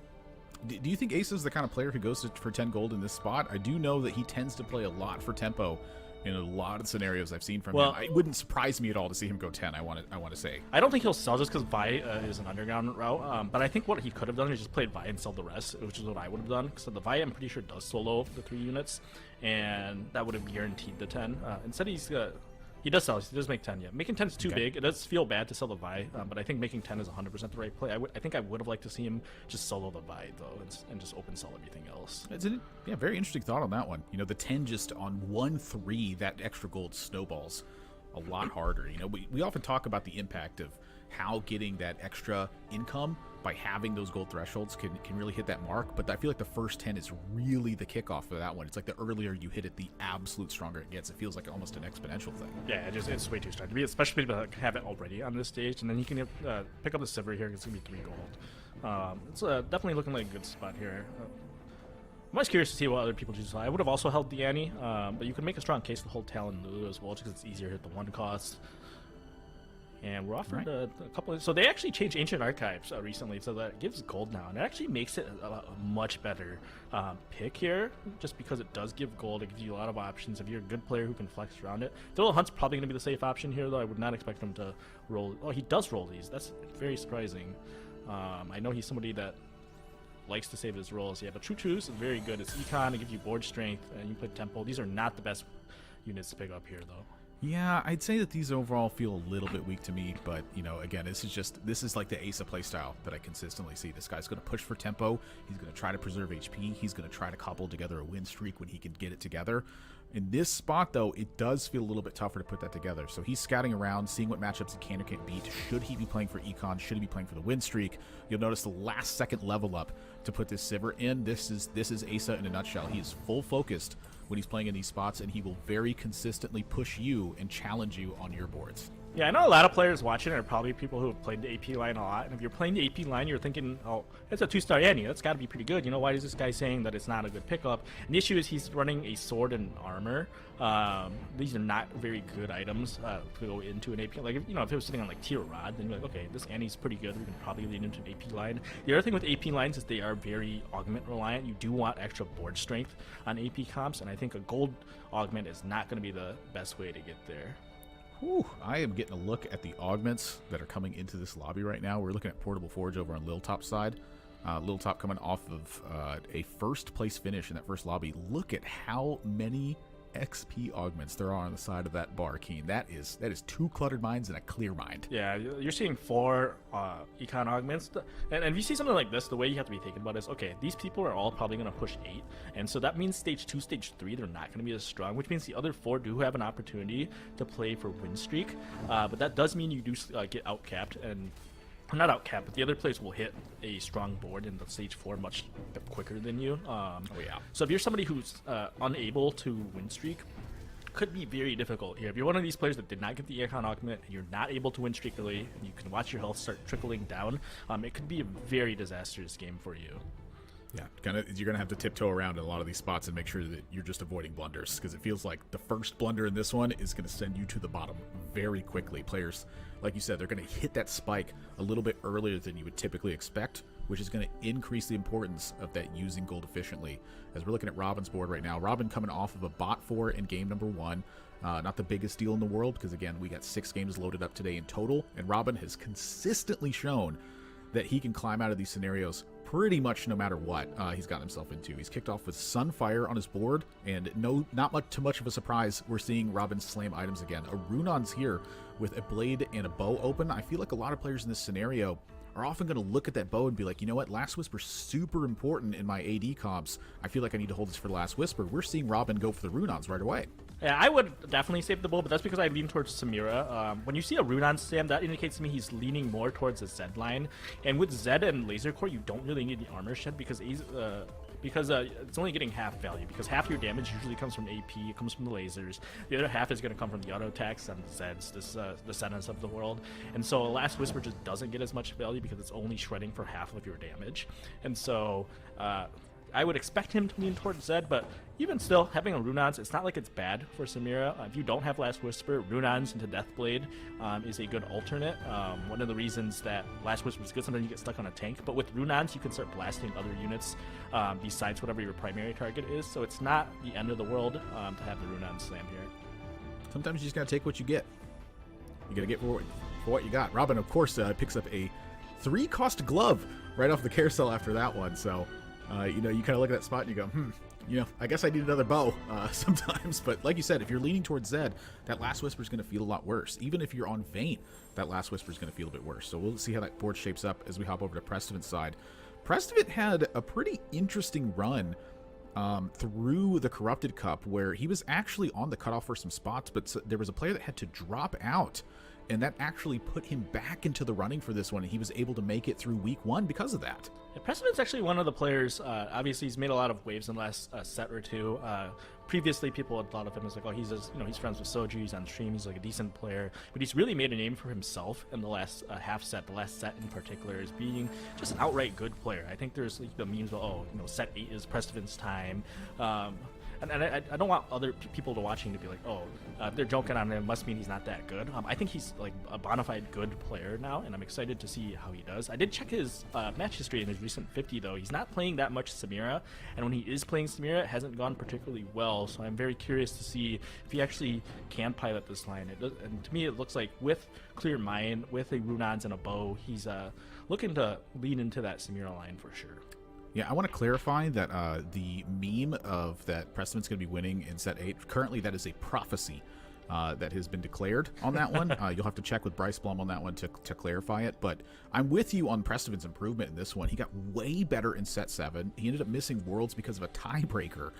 Do you think Asa is the kind of player who goes for 10 gold in this spot? I do know that he tends to play a lot for tempo in a lot of scenarios I've seen from him. It wouldn't surprise me at all to see him go 10, I want to say. I don't think he'll sell just because Vi is an underground route, but I think what he could have done is just played Vi and sell the rest, which is what I would have done. So the Vi, I'm pretty sure, does solo the 3 units, and that would have guaranteed the 10. Instead, he does sell. He does make 10, yeah. Making 10 is too big. It does feel bad to sell the Vi, but I think making 10 is 100% the right play. I think I would have liked to see him just solo the Vi, though, and just open sell everything else. It's very interesting thought on that one. The 10 just on 1-3, that extra gold snowballs a lot harder. We often talk about the impact of how getting that extra income by having those gold thresholds can really hit that mark, but I feel like the first 10 is really the kickoff for that one. It's like the earlier you hit it, the absolute stronger it gets. It feels like almost an exponential thing. Yeah, it's way too strong to be, especially people that have it already on this stage, and then you can pick up the silver here. It's gonna be 3 gold. It's definitely looking like a good spot here. I'm always curious to see what other people choose. I would have also held the Annie, but you can make a strong case to hold Talon Lulu as well, just because it's easier to hit the 1 cost. And we're offered a couple of... So they actually changed Ancient Archives recently, so that gives gold now. And it actually makes it a much better pick here, just because it does give gold. It gives you a lot of options if you're a good player who can flex around it. Thrill Hunt's probably going to be the safe option here, though. I would not expect him to roll... Oh, he does roll these. That's very surprising. I know he's somebody that likes to save his rolls. Yeah, but True Truths is very good. It's Econ, it gives you board strength, and you play Tempo. These are not the best units to pick up here, though. Yeah, I'd say that these overall feel a little bit weak to me, but, you know, again, this is like the Asa playstyle that I consistently see. This guy's going to push for tempo. He's going to try to preserve HP. He's going to try to cobble together a win streak when he can get it together. In this spot, though, it does feel a little bit tougher to put that together. So he's scouting around, seeing what matchups he can or can't beat. Should he be playing for Econ? Should he be playing for the win streak? You'll notice the last second level up to put this Sivir in. This is Asa in a nutshell. He is full focused when he's playing in these spots, and he will very consistently push you and challenge you on your boards. Yeah, I know a lot of players watching are probably people who have played the AP line a lot. And if you're playing the AP line, you're thinking, oh, it's a 2-star Annie. That's got to be pretty good. You know, why is this guy saying that it's not a good pickup? And the issue is he's running a sword and armor. These are not very good items to go into an AP. Like, if it was sitting on like Tier Rod, then you're like, okay, this Annie's pretty good. We can probably lean into an AP line. The other thing with AP lines is they are very augment reliant. You do want extra board strength on AP comps, and I think a gold augment is not going to be the best way to get there. Whew, I am getting a look at the augments that are coming into this lobby right now. We're looking at Portable Forge over on Lil Top's side. Lil Top coming off of a first place finish in that first lobby. Look at how many XP augments there are on the side of that bar, Keen. That is 2 cluttered minds and a clear mind. Yeah, you're seeing 4 econ augments, and if you see something like this, the way you have to be thinking about it is, okay, these people are all probably going to push 8, and so that means stage 2, stage 3, they're not going to be as strong, which means the other 4 do have an opportunity to play for win streak, but that does mean you do get outcapped, and not outcapped, but the other players will hit a strong board in the stage 4 much quicker than you. Oh yeah. So if you're somebody who's unable to win streak, could be very difficult here. If you're one of these players that did not get the Econ augment and you're not able to win streak early, and you can watch your health start trickling down, it could be a very disastrous game for you. Yeah, you're gonna have to tiptoe around in a lot of these spots and make sure that you're just avoiding blunders, because it feels like the first blunder in this one is gonna send you to the bottom very quickly. Players, like you said, they're gonna hit that spike a little bit earlier than you would typically expect, which is gonna increase the importance of that using gold efficiently. As we're looking at Robin's board right now, Robin coming off of a bot 4 in game number 1. Not the biggest deal in the world, because again, we got 6 games loaded up today in total, and Robin has consistently shown that he can climb out of these scenarios pretty much no matter what he's gotten himself into. He's kicked off with Sunfire on his board, and not too much of a surprise, we're seeing Robin slam items again. A Runon's here with a blade and a bow open. I feel like a lot of players in this scenario are often going to look at that bow and be like, you know what, Last Whisper's super important in my AD comps. I feel like I need to hold this for the Last Whisper. We're seeing Robin go for the Runons right away. Yeah, I would definitely save the bow, but that's because I lean towards Samira. When you see a Runon Sam, that indicates to me he's leaning more towards the Zed line. And with Zed and Laser Core, you don't really need the armor shed because it's only getting half value, because half your damage usually comes from AP, it comes from the lasers. The other half is going to come from the auto attacks and the Zeds, the Sennas of the world. And so Last Whisper just doesn't get as much value because it's only shredding for half of your damage. And so I would expect him to lean towards Zed, but even still, having a Runons, it's not like it's bad for Samira. If you don't have Last Whisper, Runons into Deathblade is a good alternate. One of the reasons that Last Whisper is good, sometimes you get stuck on a tank, but with Runons, you can start blasting other units besides whatever your primary target is, so it's not the end of the world to have the Runon slam here. Sometimes you just gotta take what you get. You gotta get for what you got. Robin, of course, picks up a 3-cost glove right off the carousel after that one, so you kind of look at that spot and you go, I guess I need another bow sometimes. But like you said, if you're leaning towards Zed, that Last Whisper is going to feel a lot worse. Even if you're on Vayne, that Last Whisper is going to feel a bit worse. So we'll see how that board shapes up as we hop over to Prestivan's side. Prestivan had a pretty interesting run through the Corrupted Cup, where he was actually on the cutoff for some spots, but there was a player that had to drop out, and that actually put him back into the running for this one, and he was able to make it through week 1 because of that. Yeah, Prestivan's actually one of the players, obviously he's made a lot of waves in the last set or two. Previously, people had thought of him as like, oh, he's friends with Soju, he's on stream, he's like a decent player, but he's really made a name for himself in the last half set, the last set in particular, as being just an outright good player. I think there's like the memes about, set 8 is Prestivan's time. and I don't want other people to watching to be like, oh, they're joking on him, must mean he's not that good. I think he's like a bona fide good player now, and I'm excited to see how he does. I did check his match history in his recent 50 though. He's not playing that much Samira, and when he is playing Samira, it hasn't gone particularly well. So I'm very curious to see if he actually can pilot this line. And to me, it looks like with Clear Mind, with a Runons and a bow, he's looking to lean into that Samira line for sure. Yeah, I want to clarify that the meme of that Prestiven's going to be winning in set 8, currently that is a prophecy that has been declared on that one. You'll have to check with Bryce Blum on that one to clarify it. But I'm with you on Prestiven's improvement in this one. He got way better in set 7. He ended up missing Worlds because of a tiebreaker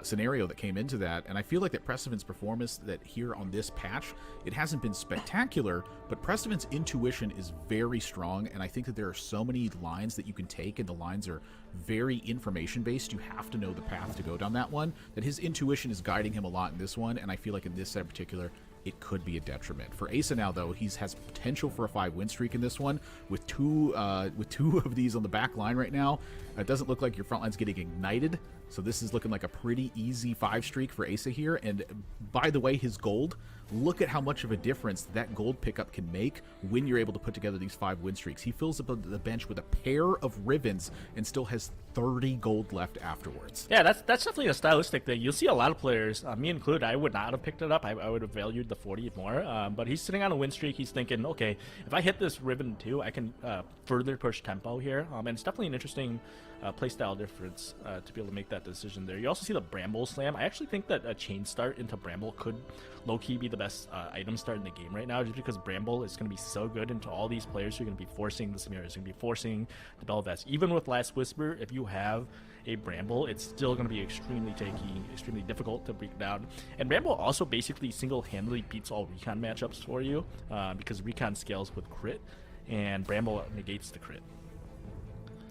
scenario that came into that, and I feel like that Prestiven's performance that here on this patch, it hasn't been spectacular, but Prestiven's intuition is very strong, and I think that there are so many lines that you can take, and the lines are very information based. You have to know the path to go down that one, that his intuition is guiding him a lot in this one, and I feel like in this set in particular, it could be a detriment. For Asa now, though, he has potential for a 5-win streak in this one. With two of these on the back line right now, it doesn't look like your front line's getting ignited. So this is looking like a pretty easy 5 streak for Asa here. And by the way, his gold, look at how much of a difference that gold pickup can make when you're able to put together these 5 win streaks. He fills up the bench with a pair of Rivens and still has 30 gold left afterwards. Yeah, that's definitely a stylistic thing. You'll see a lot of players, me included, I would not have picked it up. I would have valued the 40 more. But he's sitting on a win streak. He's thinking, okay, if I hit this Riven too, I can further push tempo here. And it's definitely an interesting playstyle difference to be able to make that decision there. You also see the Bramble Slam. I actually think that a chain start into Bramble could low-key be the best item start in the game right now, just because Bramble is going to be so good into all these players who are going to be forcing the Samiras, going to be forcing the Belvest. Even with Last Whisper, if you have a Bramble, it's still going to be extremely tanky, extremely difficult to break down. And Bramble also basically single-handedly beats all recon matchups for you because recon scales with crit, and Bramble negates the crit.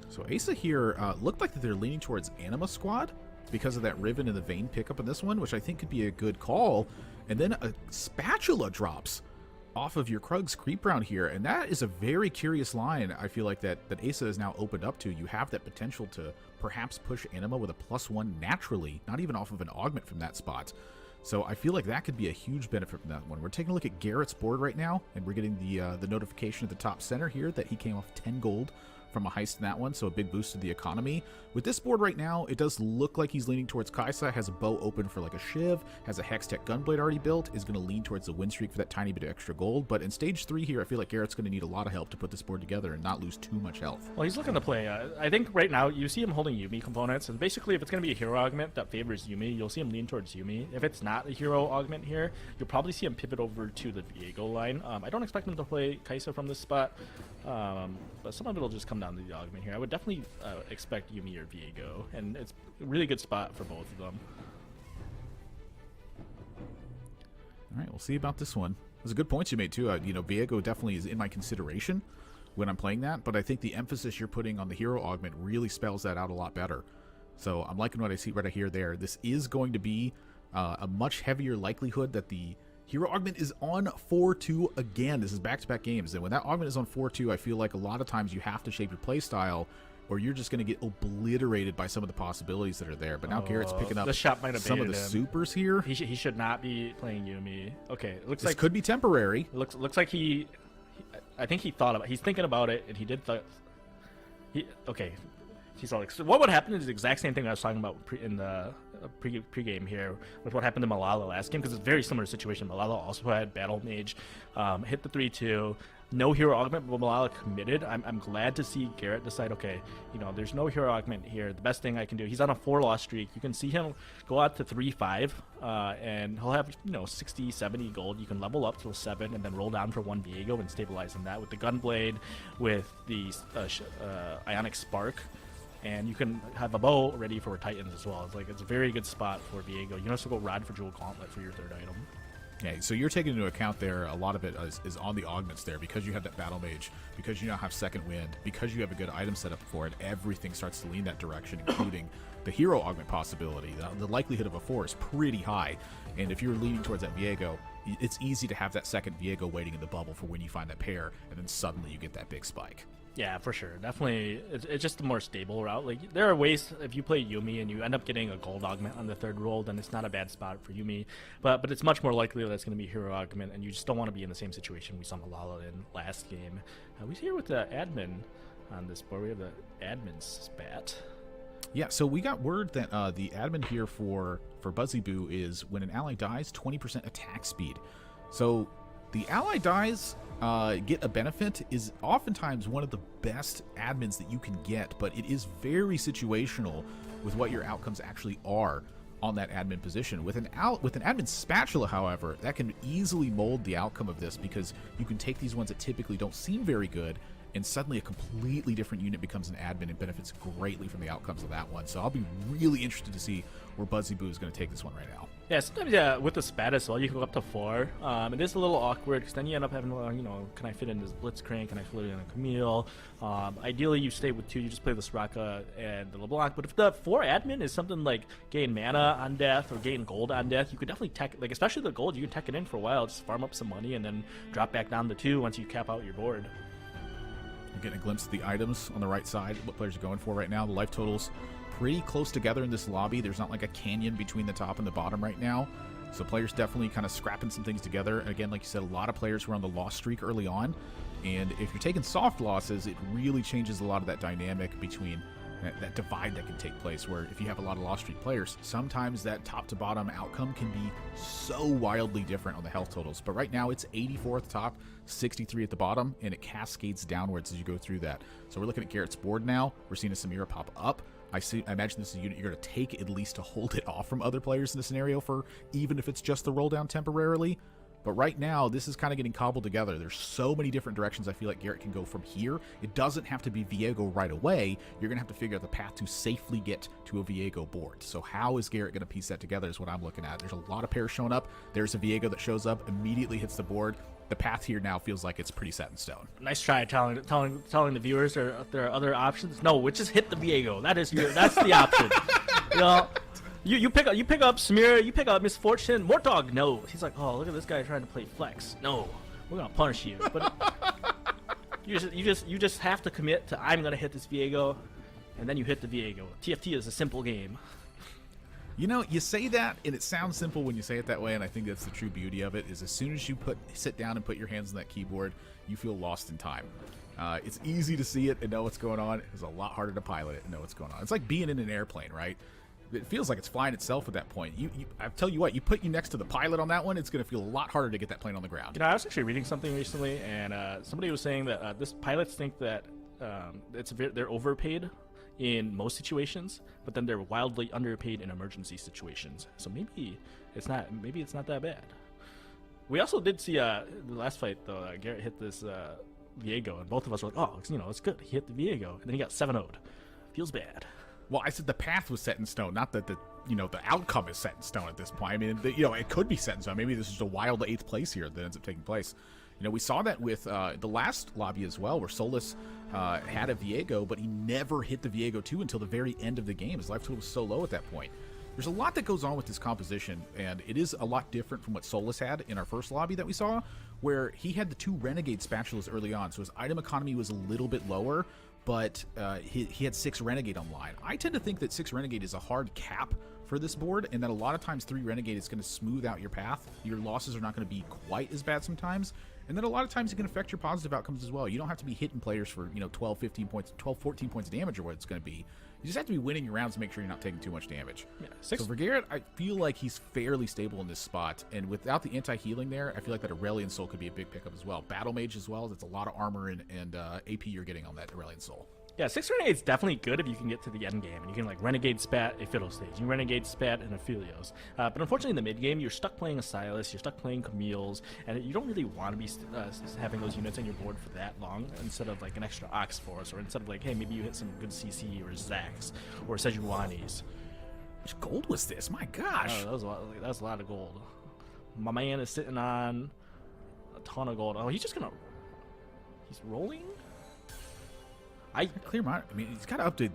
So Asa here looked like that they're leaning towards Anima Squad because of that Riven and the Vayne pickup in this one, which I think could be a good call. And then a Spatula drops off of your Krug's Creep Round here, and that is a very curious line. I feel like that Asa is now opened up to. You have that potential to perhaps push Anima with a +1 naturally, not even off of an augment from that spot. So I feel like that could be a huge benefit from that one. We're taking a look at Garrett's board right now, and we're getting the notification at the top center here that he came off 10 gold from a heist in that one, so a big boost to the economy. With this board right now, it does look like he's leaning towards Kaisa, has a bow open for like a Shiv, has a Hextech Gunblade already built, is going to lean towards the win streak for that tiny bit of extra gold, but in stage 3 here, I feel like Garrett's going to need a lot of help to put this board together and not lose too much health. Well, he's looking to play, I think right now, you see him holding Yuumi components, and basically if it's going to be a hero augment that favors Yuumi, you'll see him lean towards Yuumi. If it's not a hero augment here, you'll probably see him pivot over to the Viego line. I don't expect him to play Kaisa from this spot, but some of it will just come down to the augment here. I would definitely expect Yuumi or Viego, and it's a really good spot for both of them. All right, we'll see about this one. Those are good points you made too. Viego definitely is in my consideration when I'm playing that, but I think the emphasis you're putting on the hero augment really spells that out a lot better. So I'm liking what I see right here there. This is going to be a much heavier likelihood that the hero augment is on 4-2 again. This is back-to-back games, and when that augment is on 4-2, I feel like a lot of times you have to shape your play style, or you're just going to get obliterated by some of the possibilities that are there. But now Garrett's picking up the shot might have some of the supers here. He should not be playing Yuumi. Okay, it looks this like could be temporary. Looks like he I think he thought about. He's thinking about it, and he did. Okay. He's all like, so what would happen is the exact same thing I was talking about in the pre-game here with what happened to Malala last game, because it's a very similar situation. Malala also had Battle Mage, hit the 3-2, no hero augment, but Malala committed. I'm glad to see Garrett decide, okay, there's no hero augment here. The best thing I can do, he's on a 4-loss streak. You can see him go out to 3-5, and he'll have 60, 70 gold. You can level up till 7 and then roll down for 1 Viego and stabilize on that with the Gunblade, with the Ionic Spark. And you can have a bow ready for Titans as well. It's a very good spot for Viego. You can also go Rod for Jewel Gauntlet for your 3rd item. Yeah, so you're taking into account there, a lot of it is on the augments there, because you have that Battle Mage, because you now have Second Wind, because you have a good item set up for it, everything starts to lean that direction, including the hero augment possibility. The likelihood of a 4 is pretty high, and if you're leaning towards that Viego, it's easy to have that second Viego waiting in the bubble for when you find that pair, and then suddenly you get that big spike. Yeah, for sure. Definitely, it's just a more stable route. Like, there are ways, if you play Yuumi and you end up getting a gold augment on the third roll, then it's not a bad spot for Yuumi. But it's much more likely that it's going to be hero augment, and you just don't want to be in the same situation we saw Malala in last game. We see here with the admin on this board. We have the admin spat. Yeah, so we got word that the admin here for Buzzy Boo is when an ally dies, 20% attack speed. So the ally dies, get a benefit is oftentimes one of the best admins that you can get, but it is very situational with what your outcomes actually are on that admin position. With an admin spatula, however, that can easily mold the outcome of this, because you can take these ones that typically don't seem very good, and suddenly a completely different unit becomes an admin and benefits greatly from the outcomes of that one. So I'll be really interested to see where Buzzy Boo is going to take this one right now. Yeah, sometimes with the spat as well, you can go up to 4. It is a little awkward because then you end up having, can I fit in this Blitzcrank? Can I fit in a Camille? Ideally, you stay with 2. You just play the Soraka and the LeBlanc. But if the 4 admin is something like gain mana on death or gain gold on death, you could definitely tech, like especially the gold, you can tech it in for a while, just farm up some money and then drop back down to 2 once you cap out your board. You're getting a glimpse of the items on the right side, what players are going for right now. The life totals pretty close together in this lobby. There's not like a canyon between the top and the bottom right now. So players definitely kind of scrapping some things together. Again, like you said, a lot of players were on the loss streak early on. And if you're taking soft losses, it really changes a lot of that dynamic between that divide that can take place, where if you have a lot of loss streak players, sometimes that top to bottom outcome can be so wildly different on the health totals. But right now it's 84 at the top, 63 at the bottom, and it cascades downwards as you go through that. So we're looking at Garrett's board now. We're seeing a Samira pop up. I imagine this is a unit you're going to take at least to hold it off from other players in the scenario, for even if it's just the roll down temporarily. But right now, this is kind of getting cobbled together. There's so many different directions I feel like Garrett can go from here. It doesn't have to be Viego right away. You're going to have to figure out the path to safely get to a Viego board. So how is Garrett going to piece that together is what I'm looking at. There's a lot of pairs showing up. There's a Viego that shows up, immediately hits the board. The path here now feels like it's pretty set in stone. Nice try telling the viewers there are other options. No, we just hit the Viego. That's the option. You pick up Samira, you pick up Misfortune. Mortog, no. He's like, oh, look at this guy trying to play flex. No, we're gonna punish you. But you just have to commit to, I'm gonna hit this Viego, and then you hit the Viego. TFT is a simple game. You know, you say that, and it sounds simple when you say it that way, and I think that's the true beauty of it, is as soon as you sit down and put your hands on that keyboard, you feel lost in time. It's easy to see it and know what's going on. It's a lot harder to pilot it and know what's going on. It's like being in an airplane, right? It feels like it's flying itself at that point. I tell you what, you put you next to the pilot on that one, it's going to feel a lot harder to get that plane on the ground. I was actually reading something recently, and somebody was saying that this pilots think that they're overpaid in most situations, but then they're wildly underpaid in emergency situations. So maybe it's not that bad. We also did see the last fight though. Garrett hit this Viego, and both of us were like, "Oh, it's good. He hit the Viego," and then he got 7-0'd. Feels bad. Well, I said the path was set in stone, not that the outcome is set in stone at this point. I mean, it could be set in stone. Maybe this is just a wild 8th place here that ends up taking place. We saw that with the last lobby as well, where Solus had a Viego, but he never hit the Viego 2 until the very end of the game. His life total was so low at that point. There's a lot that goes on with this composition, and it is a lot different from what Solus had in our first lobby that we saw, where he had the 2 Renegade Spatulas early on, so his item economy was a little bit lower, but he had 6 Renegade online. I tend to think that 6 Renegade is a hard cap for this board, and that a lot of times 3 Renegade is going to smooth out your path. Your losses are not going to be quite as bad sometimes, and then a lot of times it can affect your positive outcomes as well. You don't have to be hitting players for 12, 15 points, 12, 14 points of damage or what it's going to be. You just have to be winning your rounds to make sure you're not taking too much damage. Yeah, so for Garrett, I feel like he's fairly stable in this spot, and without the anti-healing there, I feel like that Aurelion Soul could be a big pickup as well. Battle Mage as well, that's a lot of armor and AP you're getting on that Aurelion Soul. Yeah, 6 Renegade's definitely good if you can get to the end game, and you can like Renegade Spat a Fiddle Stage, you Renegade Spat and a Philios. But unfortunately in the mid game, you're stuck playing a Silas, you're stuck playing Camille's, and you don't really want to be having those units on your board for that long, instead of like an extra Ox Force, or instead of like, hey, maybe you hit some good CC or Zax or Sejuani's. Which gold was this? My gosh. Oh, that was a lot of gold. My man is sitting on a ton of gold. Oh, he's rolling? Clear mind. I mean, he's got to up to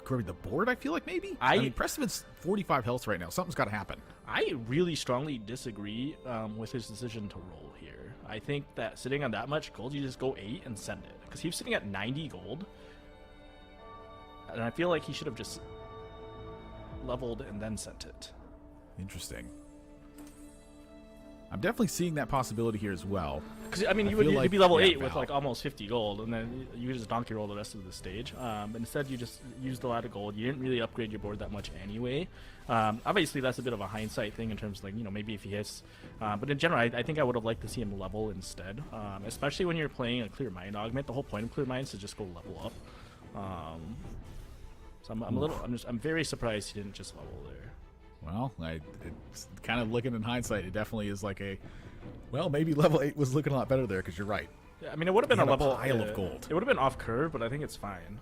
the board, I feel like, maybe? I mean, Prestive's 45 health right now. Something's got to happen. I really strongly disagree with his decision to roll here. I think that sitting on that much gold, you just go 8 and send it. Because he was sitting at 90 gold. And I feel like he should have just leveled and then sent it. Interesting. I'm definitely seeing that possibility here as well. Because, I mean, you'd be level 8 with like almost 50 gold, and then you just donkey roll the rest of the stage. But instead, you just used a lot of gold. You didn't really upgrade your board that much anyway. Obviously, that's a bit of a hindsight thing in terms of, like, you know, maybe if he hits. But in general, I think I would have liked to see him level instead. Especially when you're playing a Clear Mind augment. The whole point of Clear Mind is to just go level up. So I'm very surprised he didn't just level there. Well, it's kind of looking in hindsight, it definitely is like well, maybe level 8 was looking a lot better there, because you're right. Yeah, I mean, it would have been a level pile of gold. It would have been off curve, but I think it's fine.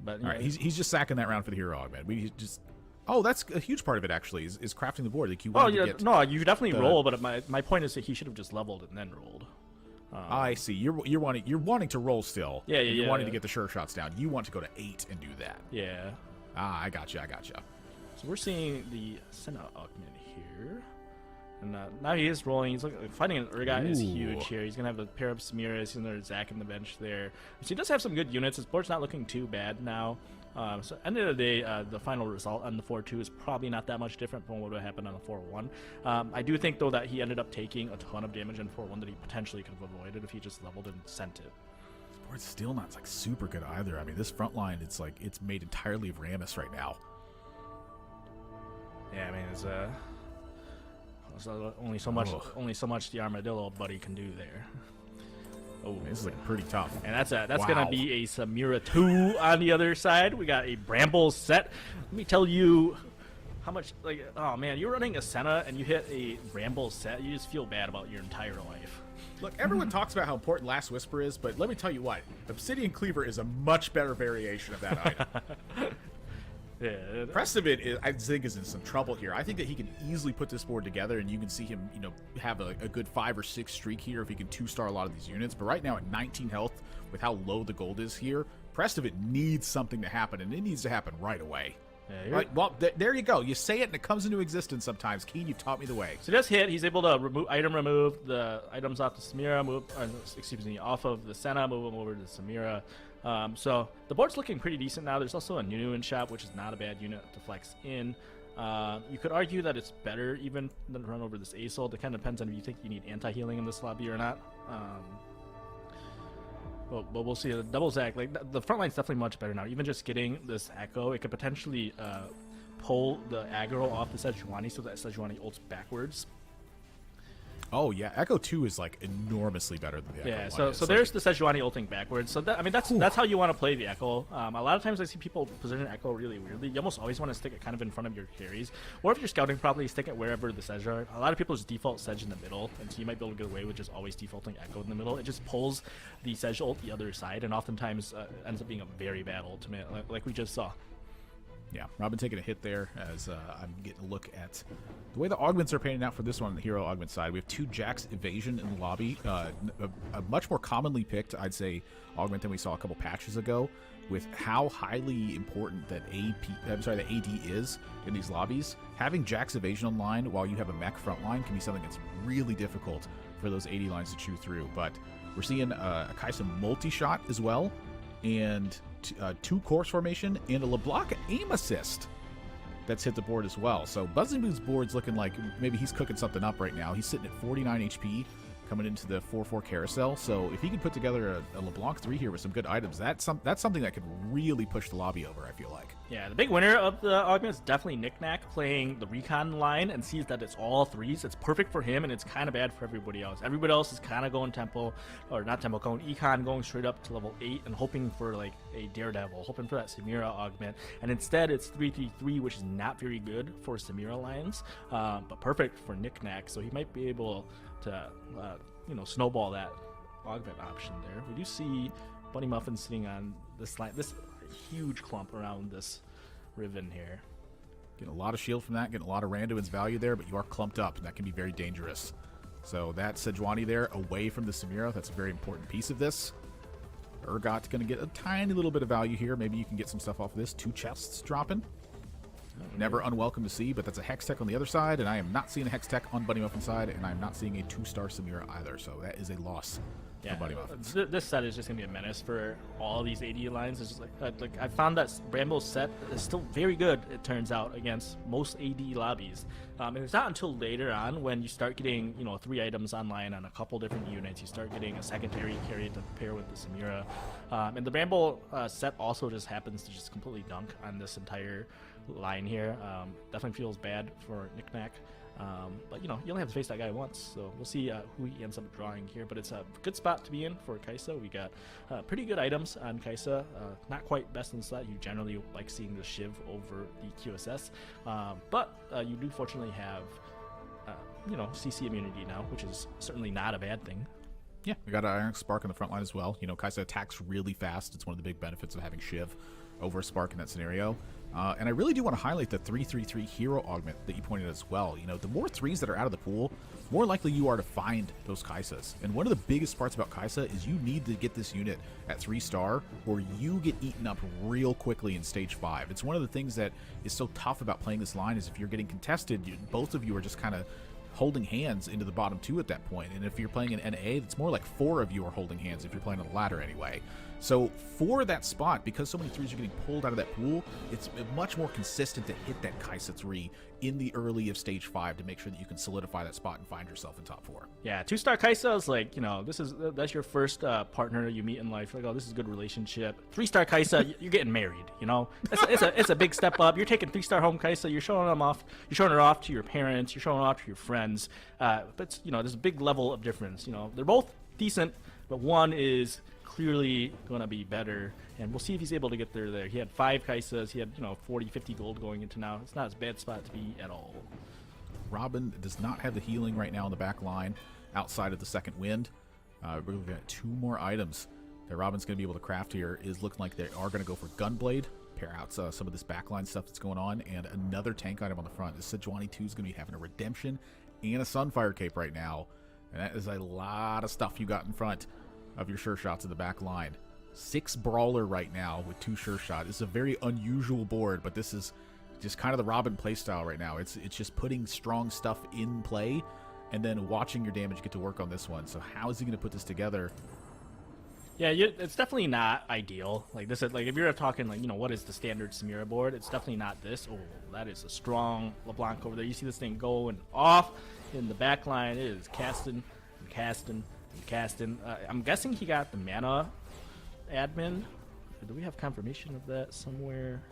But all right, he's just sacking that round for the hero augment. We just that's a huge part of it actually is crafting the board. Like you want to get no, you definitely roll, but my point is that he should have just leveled and then rolled. I see. You're wanting to roll still. Yeah. You're wanting to get the sure shots down. You want to go to 8 and do that. Yeah. I gotcha. So we're seeing the Senna augment here. And now he is rolling. He's fighting an Urgot is huge here. He's going to have a pair of Samira. He's going to Zac in the bench there. So he does have some good units. His board's not looking too bad now. So at the end of the day, the final result on the 4-2 is probably not that much different from what would have happened on the 4-1. I do think, though, that he ended up taking a ton of damage in 4-1 that he potentially could have avoided if he just leveled and sent it. This board's still not like super good either. I mean, this front line, it's made entirely of Rammus right now. Yeah, I mean, there's only so much the armadillo buddy can do there. Oh, this is looking pretty tough. And that's gonna be a Samira 2 on the other side. We got a Bramble set. Let me tell you how much, like, oh man, you're running a Senna and you hit a Bramble set, you just feel bad about your entire life. Look, everyone talks about how important Last Whisper is, but let me tell you what, Obsidian Cleaver is a much better variation of that item. Yeah. Prestivit, I think, is in some trouble here. I think that he can easily put this board together, and you can see him, have a good 5 or 6 streak here if he can 2-star a lot of these units. But right now at 19 health, with how low the gold is here, Prestivit needs something to happen, and it needs to happen right away. Yeah, right, well, there you go. You say it, and it comes into existence sometimes. Keen, you've taught me the way. So he does hit. He's able to remove the items off the Samira, off of the Senna, move them over to the Samira. So the board's looking pretty decent now. There's also a Nunu in shop, which is not a bad unit to flex in. You could argue that it's better even than to run over this Aesol. It kind of depends on if you think you need anti-healing in this lobby or not. But we'll see. The double Zac, like the front line's definitely much better now. Even just getting this Echo, it could potentially pull the aggro off the Sejuani so that Sejuani ults backwards. Oh yeah, Echo 2 is like enormously better than the Echo 1. Yeah, so there's the Sejuani ulting backwards. So that's how you want to play the Echo. A lot of times I see people position Echo really weirdly. You almost always want to stick it kind of in front of your carries, or if you're scouting properly, stick it wherever the Sej are. A lot of people just default Sej in the middle, and so you might be able to get away with just always defaulting Echo in the middle. It just pulls the Sej ult the other side, and oftentimes ends up being a very bad ultimate, like we just saw. Yeah, Robin taking a hit there as I'm getting a look at the way the augments are painted out for this one on the hero augment side. We have 2 Jax Evasion in the lobby. A much more commonly picked, I'd say, augment than we saw a couple patches ago, with how highly important that AD is in these lobbies. Having Jax Evasion online while you have a mech front line can be something that's really difficult for those AD lines to chew through. But we're seeing a Kaisa multi-shot as well, and 2 course formation, and a LeBlanc aim assist that's hit the board as well. So Buzzing's board's looking like maybe he's cooking something up right now. He's sitting at 49 HP coming into the 4-4 carousel. So if he can put together a LeBlanc 3 here with some good items, that's something that could really push the lobby over, I feel like. Yeah, the big winner of the augment is definitely Knick-Knack playing the recon line and sees that it's all 3s. It's perfect for him, and it's kind of bad for everybody else. Everybody else is kind of going tempo, or not tempo, going econ, going straight up to level 8 and hoping for like a Daredevil, hoping for that Samira augment. And instead, it's 3-3-3, which is not very good for Samira lines, but perfect for Knick-Knack. So he might be able to, snowball that augment option there. We do see Bunny Muffin sitting on this line, this huge clump around this Riven here. Getting a lot of shield from that, getting a lot of Randuin's value there, but you are clumped up, and that can be very dangerous. So that Sejuani there away from the Samira, that's a very important piece of this. Urgot's going to get a tiny little bit of value here. Maybe you can get some stuff off of this. 2 chests dropping. Never unwelcome to see, but that's a Hex Tech on the other side, and I am not seeing a Hex Tech on Bunny Muffin side, and I'm not seeing a 2-star Samira either, so that is a loss for Bunny Muffins. This set is just going to be a menace for all these AD lines. It's just like I found that Brambles set is still very good, it turns out, against most AD lobbies. And it's not until later on when you start getting, 3 items online on a couple different units. You start getting a secondary carry to pair with the Samira. And the Bramble set also just happens to just completely dunk on this entire line here. Definitely feels bad for Knick-Knack. But you only have to face that guy once, so we'll see who he ends up drawing here. But it's a good spot to be in for Kai'Sa. We got pretty good items on Kai'Sa. Not quite best in the slot. You generally like seeing the Shiv over the QSS, but you do fortunately have CC immunity now, which is certainly not a bad thing. Yeah, we got Iron Spark on the front line as well. Kai'Sa attacks really fast. It's one of the big benefits of having Shiv over Spark in that scenario. And I really do want to highlight the 3/3/3 hero augment that you pointed out as well. The more 3s that are out of the pool, more likely you are to find those Kai'Sas. And one of the biggest parts about Kai'Sa is you need to get this unit at 3-star or you get eaten up real quickly in stage 5. It's one of the things that is so tough about playing this line is if you're getting contested, both of you are just kind of holding hands into the bottom 2 at that point. And if you're playing an NA, it's more like 4 of you are holding hands if you're playing on the ladder anyway. So for that spot, because so many 3s are getting pulled out of that pool, it's much more consistent to hit that Kai'Sa 3 in the early of stage 5 to make sure that you can solidify that spot and find yourself in top 4. Yeah, 2-star Kai'Sa is like, that's your first partner you meet in life. Like, oh, this is a good relationship. 3-star Kai'Sa, you're getting married, It's a big step up. You're taking 3-star home Kai'Sa, you're showing her off to your parents, you're showing her off to your friends. But, there's a big level of difference. They're both decent, but one is clearly going to be better, and we'll see if he's able to get there. He had 5 Kai'Sas, he had 40, 50 gold going into now. It's not a bad spot to be at all. Robin does not have the healing right now in the back line outside of the second wind. We're looking at 2 more items that Robin's going to be able to craft here. Is looking like they are going to go for Gunblade, pair out some of this backline stuff that's going on, and another tank item on the front. This Sejuani 2 is going to be having a Redemption and a Sunfire Cape right now, and that is a lot of stuff you got in front of your sure shots in the back line. 6 Brawler right now with 2 sure shot. This is a very unusual board, but this is just kind of the Robin playstyle right now. It's just putting strong stuff in play and then watching your damage get to work on this one. So how is he going to put this together? Yeah, it's definitely not ideal. Like this is like if you're talking like what is the standard Samira board? It's definitely not this. Oh, that is a strong LeBlanc over there. You see this thing going off in the back line. It is casting and casting. I'm guessing he got the mana admin. Do we have confirmation of that somewhere?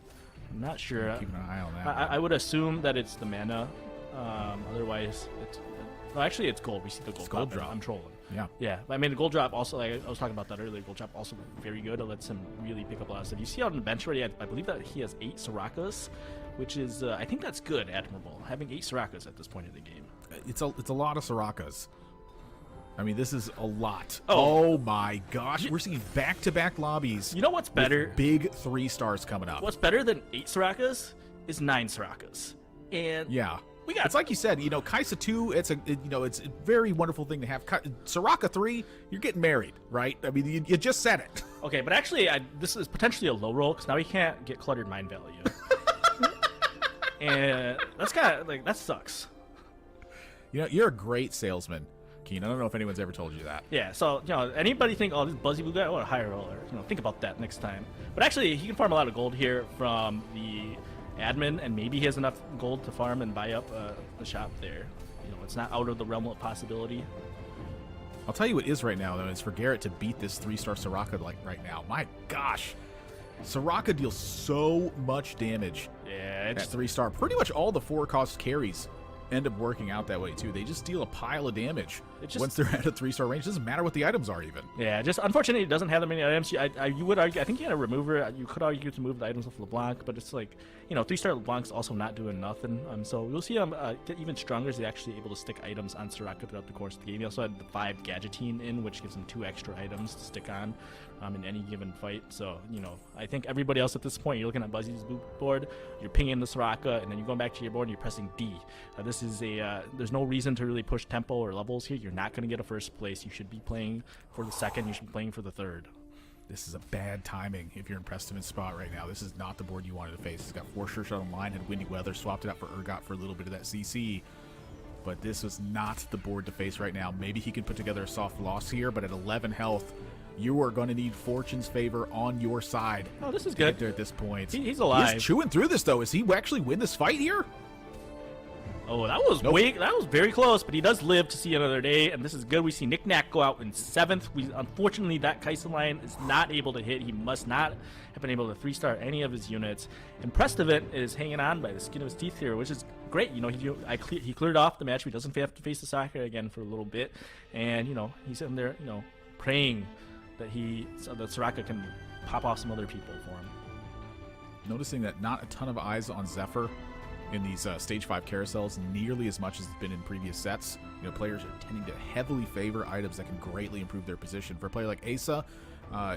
I'm not sure. Keep an eye on that. I would assume that it's the mana. Otherwise, actually it's gold. We see the gold drop. I'm trolling. Yeah. I mean, the gold drop also, like I was talking about that earlier, gold drop also very good. It lets him really pick up a lot of stuff. You see out on the bench already, I believe that he has 8 Sorakas, which is, I think that's good, admirable. Having 8 Sorakas at this point in the game. It's a lot of Sorakas. I mean, this is a lot. Oh my gosh. We're seeing back-to-back lobbies. You know what's better? Big 3 stars coming up. What's better than 8 Sorakas is 9 Sorakas. And yeah. We got. It's like you said, Kai'Sa 2, it's a very wonderful thing to have. Soraka 3, you're getting married, right? I mean, you just said it. Okay, but actually, this is potentially a low roll because now he can't get cluttered mind value. And that's kind of, that sucks. You're a great salesman, Keen. I don't know if anyone's ever told you that. Yeah, so, anybody think, oh, this Buzzy Blue guy, oh, a higher roller. Think about that next time. But actually, he can farm a lot of gold here from the admin, and maybe he has enough gold to farm and buy up the shop there. It's not out of the realm of possibility. I'll tell you what is right now, though, is for Garrett to beat this 3-star Soraka right now. My gosh. Soraka deals so much damage. Yeah, it's 3-star. Pretty much all the 4-cost carries end up working out that way too. They just deal a pile of damage once they're at a 3-star range. It doesn't matter what the items are even. Yeah, just unfortunately it doesn't have that many items. You would argue, I think he had a remover. You could argue to move the items off LeBlanc, but it's like, 3-star LeBlanc's also not doing nothing. So we'll see him get even stronger as he's actually able to stick items on Soraka throughout the course of the game. He also had the 5 Gadgetine in, which gives him 2 extra items to stick on in any given fight. So, I think everybody else at this point, you're looking at Buzzy's board, you're pinging the Soraka, and then you're going back to your board and you're pressing D. This is there's no reason to really push tempo or levels here. You're not going to get a first place. You should be playing for the second. You should be playing for the third. This is a bad timing if you're in Prestiven's spot right now. This is not the board you wanted to face. He's got 4 sure shot on line, had windy weather, swapped it out for Urgot for a little bit of that CC. But this was not the board to face right now. Maybe he can put together a soft loss here, but at 11 health, you are going to need Fortune's favor on your side. Oh, this is to get good. there at this point. He's alive. He's chewing through this, though. Is he actually win this fight here? Oh, that was that was very close, but he does live to see another day, and this is good. We see Nick Knack go out in 7th. Unfortunately, that Kaisen line is not able to hit. He must not have been able to 3-star any of his units. And Prestivent is hanging on by the skin of his teeth here, which is great. You know, he cleared off the match. He doesn't have to face the Soccer again for a little bit, and you know, he's in there, you know, praying that that Soraka can pop off some other people for him. Noticing that not a ton of eyes on Zephyr in these stage 5 carousels, nearly as much as it's been in previous sets. You know, players are tending to heavily favor items that can greatly improve their position. For a player like Asa,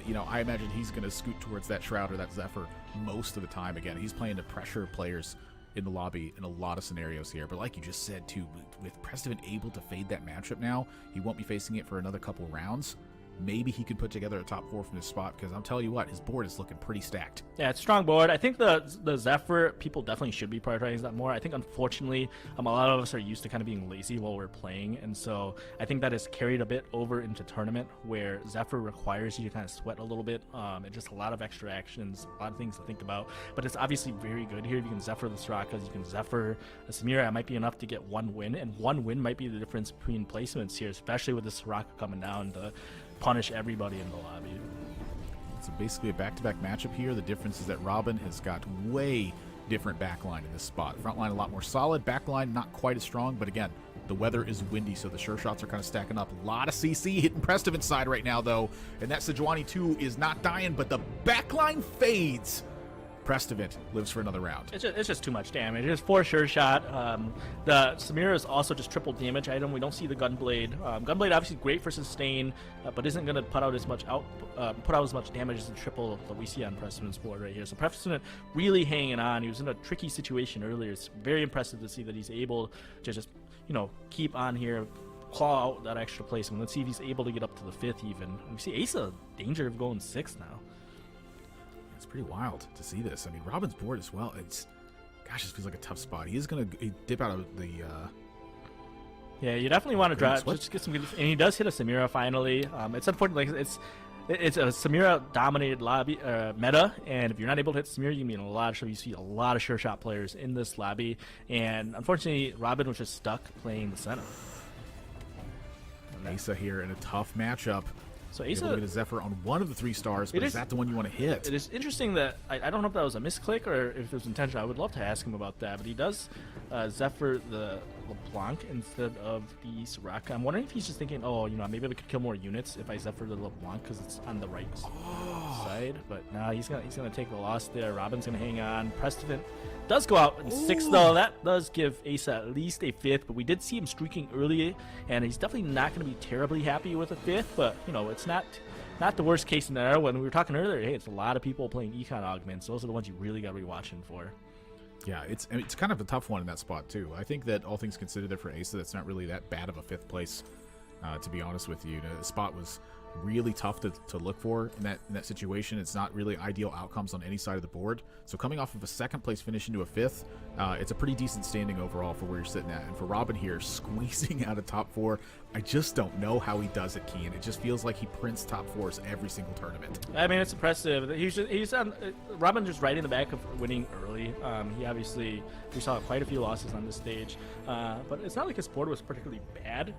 you know, I imagine he's going to scoot towards that Shroud or that Zephyr most of the time. Again, he's playing to pressure players in the lobby in a lot of scenarios here. But like you just said, too, with Preston able to fade that matchup now, he won't be facing it for another couple rounds. Maybe he could put together a top 4 from this spot, because I'm telling you what, his board is looking pretty stacked. Yeah, it's a strong board. I think the Zephyr, people definitely should be prioritizing that more. I think, unfortunately, a lot of us are used to kind of being lazy while we're playing, and so I think that is carried a bit over into tournament, where Zephyr requires you to kind of sweat a little bit, and just a lot of extra actions, a lot of things to think about. But it's obviously very good here. If you can Zephyr the Sarakas, you can Zephyr the Samira, it might be enough to get 1 win, and 1 win might be the difference between placements here, especially with the Soraka coming down to punish everybody in the lobby. So basically a back-to-back matchup here. The difference is that Robin has got way different backline in this spot. Frontline a lot more solid, backline not quite as strong, but again, the weather is windy, so the sure shots are kind of stacking up. A lot of CC hitting Prestivant's side right now, though, and that Sejuani 2 is not dying, but the backline fades. Prestivant lives for another round. It's just too much damage. It's 4 sure shot. The Samira is also just triple damage item. We don't see the Gunblade. Gunblade obviously great for sustain, but isn't going to put out as much damage as the triple that we see on Prestivant's board right here. So Prestivant really hanging on. He was in a tricky situation earlier. It's very impressive to see that he's able to just, you know, keep on here, claw out that extra placement. Let's see if he's able to get up to the 5th even. We see Asa danger of going 6th now. It's pretty wild to see this. I mean, Robin's board as well. Gosh, this feels like a tough spot. He is going to dip out of the... Yeah, you definitely want to drop. Just get some good... And he does hit a Samira finally. It's unfortunate. Like, it's a Samira-dominated lobby meta, and if you're not able to hit Samira, you can be in a lot of trouble. You see a lot of sure shot players in this lobby, and unfortunately, Robin was just stuck playing the center. Asa here in a tough matchup. So Asa looking at Zephyr on 1 of the 3 stars, but is that the one you want to hit? It is interesting that I don't know if that was a misclick or if it was intentional. I would love to ask him about that, but he does Zephyr the LeBlanc instead of the Soraka. I'm wondering if he's just thinking, oh, you know, maybe I could kill more units if I Zephyr the LeBlanc because it's on the right side. But nah, he's gonna take the loss there. Robin's gonna hang on. Prestivant does go out in 6th though. That does give Asa at least a 5th, but we did see him streaking early, and he's definitely not gonna be terribly happy with a 5th. But you know, it's not the worst case scenario. When we were talking earlier, hey, it's a lot of people playing econ augments. Those are the ones you really got to be watching for. Yeah, it's kind of a tough one in that spot too. I think that all things considered, there for Asa, that's not really that bad of a 5th place. To be honest with you, the spot was really tough to look for in that situation. It's not really ideal outcomes on any side of the board. So coming off of a 2nd place finish into a 5th, it's a pretty decent standing overall for where you're sitting at. And for Robin here, squeezing out a top 4, I just don't know how he does it, Kean. It just feels like he prints top 4s every single tournament. I mean, it's impressive. He's on Robin just right in the back of winning early. He obviously, we saw quite a few losses on this stage, but it's not like his board was particularly bad.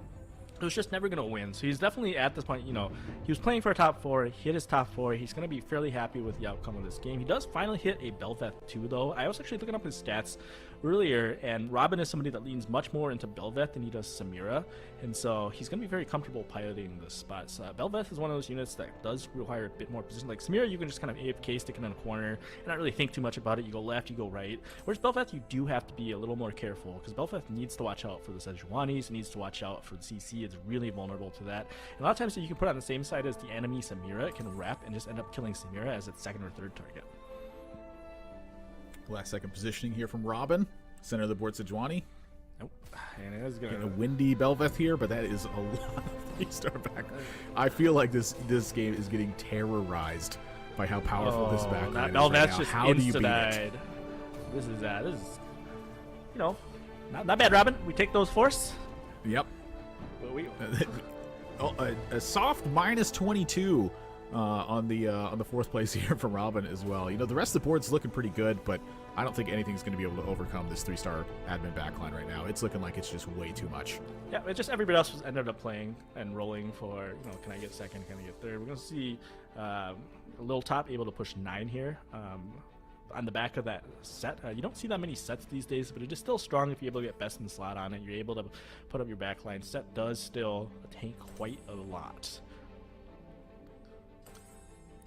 It was just never going to win. So he's definitely at this point, you know, he was playing for a top 4, hit his top 4. He's going to be fairly happy with the outcome of this game. He does finally hit a Belveth too, though. I was actually looking up his stats earlier, and Robin is somebody that leans much more into Belveth than he does Samira, and so he's going to be very comfortable piloting this spot. So Belveth is one of those units that does require a bit more position. Like Samira, you can just kind of AFK, stick it in a corner, and not really think too much about it. You go left, you go right. Whereas Belveth, you do have to be a little more careful, because Belveth needs to watch out for the Sejuanis, needs to watch out for the CC. It's really vulnerable to that. And a lot of times you can put it on the same side as the enemy Samira. It can wrap and just end up killing Samira as its 2nd or 3rd target. Last second positioning here from Robin. Center of the board, Sejuani. Nope. And it is a windy Belveth here, but that is a lot of 3-star back. I feel like this game is getting terrorized by how powerful this backline is. No, right that's now. just How do you beat insta-died. it? This is you know, not bad, Robin. We take those force. Yep. But we A soft minus 22 on the fourth place here for Robin as well. You know, the rest of the board's looking pretty good, but I don't think anything's going to be able to overcome this 3-star admin backline right now. It's looking like it's just way too much. Yeah, it's just everybody else was ended up playing and rolling for, you know, can I get second, can I get third? We're going to see Lil Top able to push 9 here on the back of that set. You don't see that many sets these days, but it is still strong if you're able to get best in slot on it. You're able to put up your backline. Set does still tank quite a lot.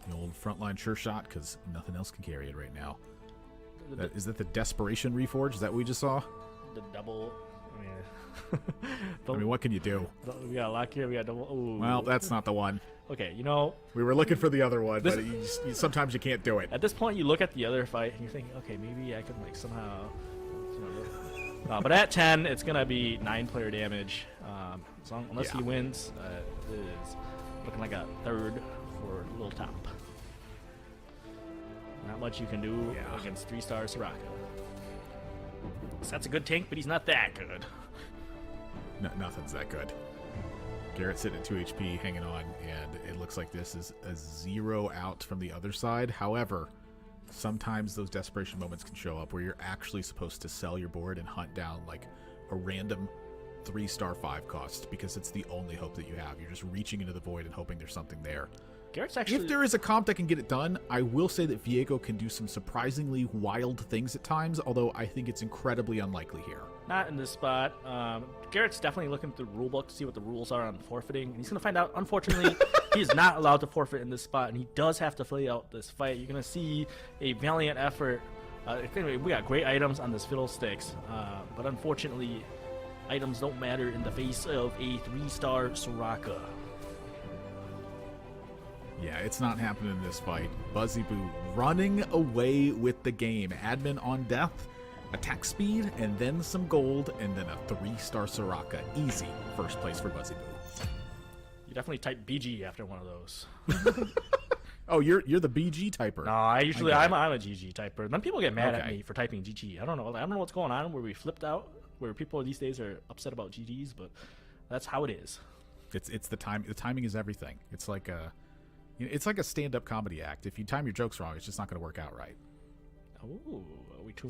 The old frontline sure shot, because nothing else can carry it right now. Is that the Desperation Reforge? Is that what we just saw? The double. I mean, what can you do? We got lock here. We got double. Ooh. Well, that's not the one. Okay, you know. We were looking for the other one, but sometimes you can't do it. At this point, you look at the other fight and you're thinking, okay, maybe I could like somehow. But at 10, it's gonna be 9-player damage. Unless he wins, it is looking like a third for Lil Top. Not much you can do against 3-star Soraka. So that's a good tank, but he's not that good. No, nothing's that good. Garrett sitting at 2 HP, hanging on, and it looks like this is a 0 out from the other side. However, sometimes those desperation moments can show up where you're actually supposed to sell your board and hunt down like a random 3-star 5 cost, because it's the only hope that you have. You're just reaching into the void and hoping there's something there. Garrett's actually... If there is a comp that can get it done, I will say that Viego can do some surprisingly wild things at times, although I think it's incredibly unlikely here. Not in this spot. Garrett's definitely looking through the rulebook to see what the rules are on forfeiting. And he's going to find out, unfortunately, he is not allowed to forfeit in this spot, and he does have to play out this fight. You're going to see a valiant effort. Anyway, we got great items on this Fiddlesticks, but unfortunately, items don't matter in the face of a 3-star Soraka. Yeah, it's not happening in this fight. Buzzyboo running away with the game. Admin on death, attack speed, and then some gold, and then a 3-star Soraka. Easy first place for Buzzyboo. You definitely type BG after one of those. Oh, you're the BG typer. No, I'm a GG typer. Then people get mad at me for typing GG. I don't know what's going on where we flipped out, where people these days are upset about GGs, but that's how it is. It's the time. The timing is everything. It's like a stand-up comedy act. If you time your jokes wrong, it's just not going to work out right. Oh,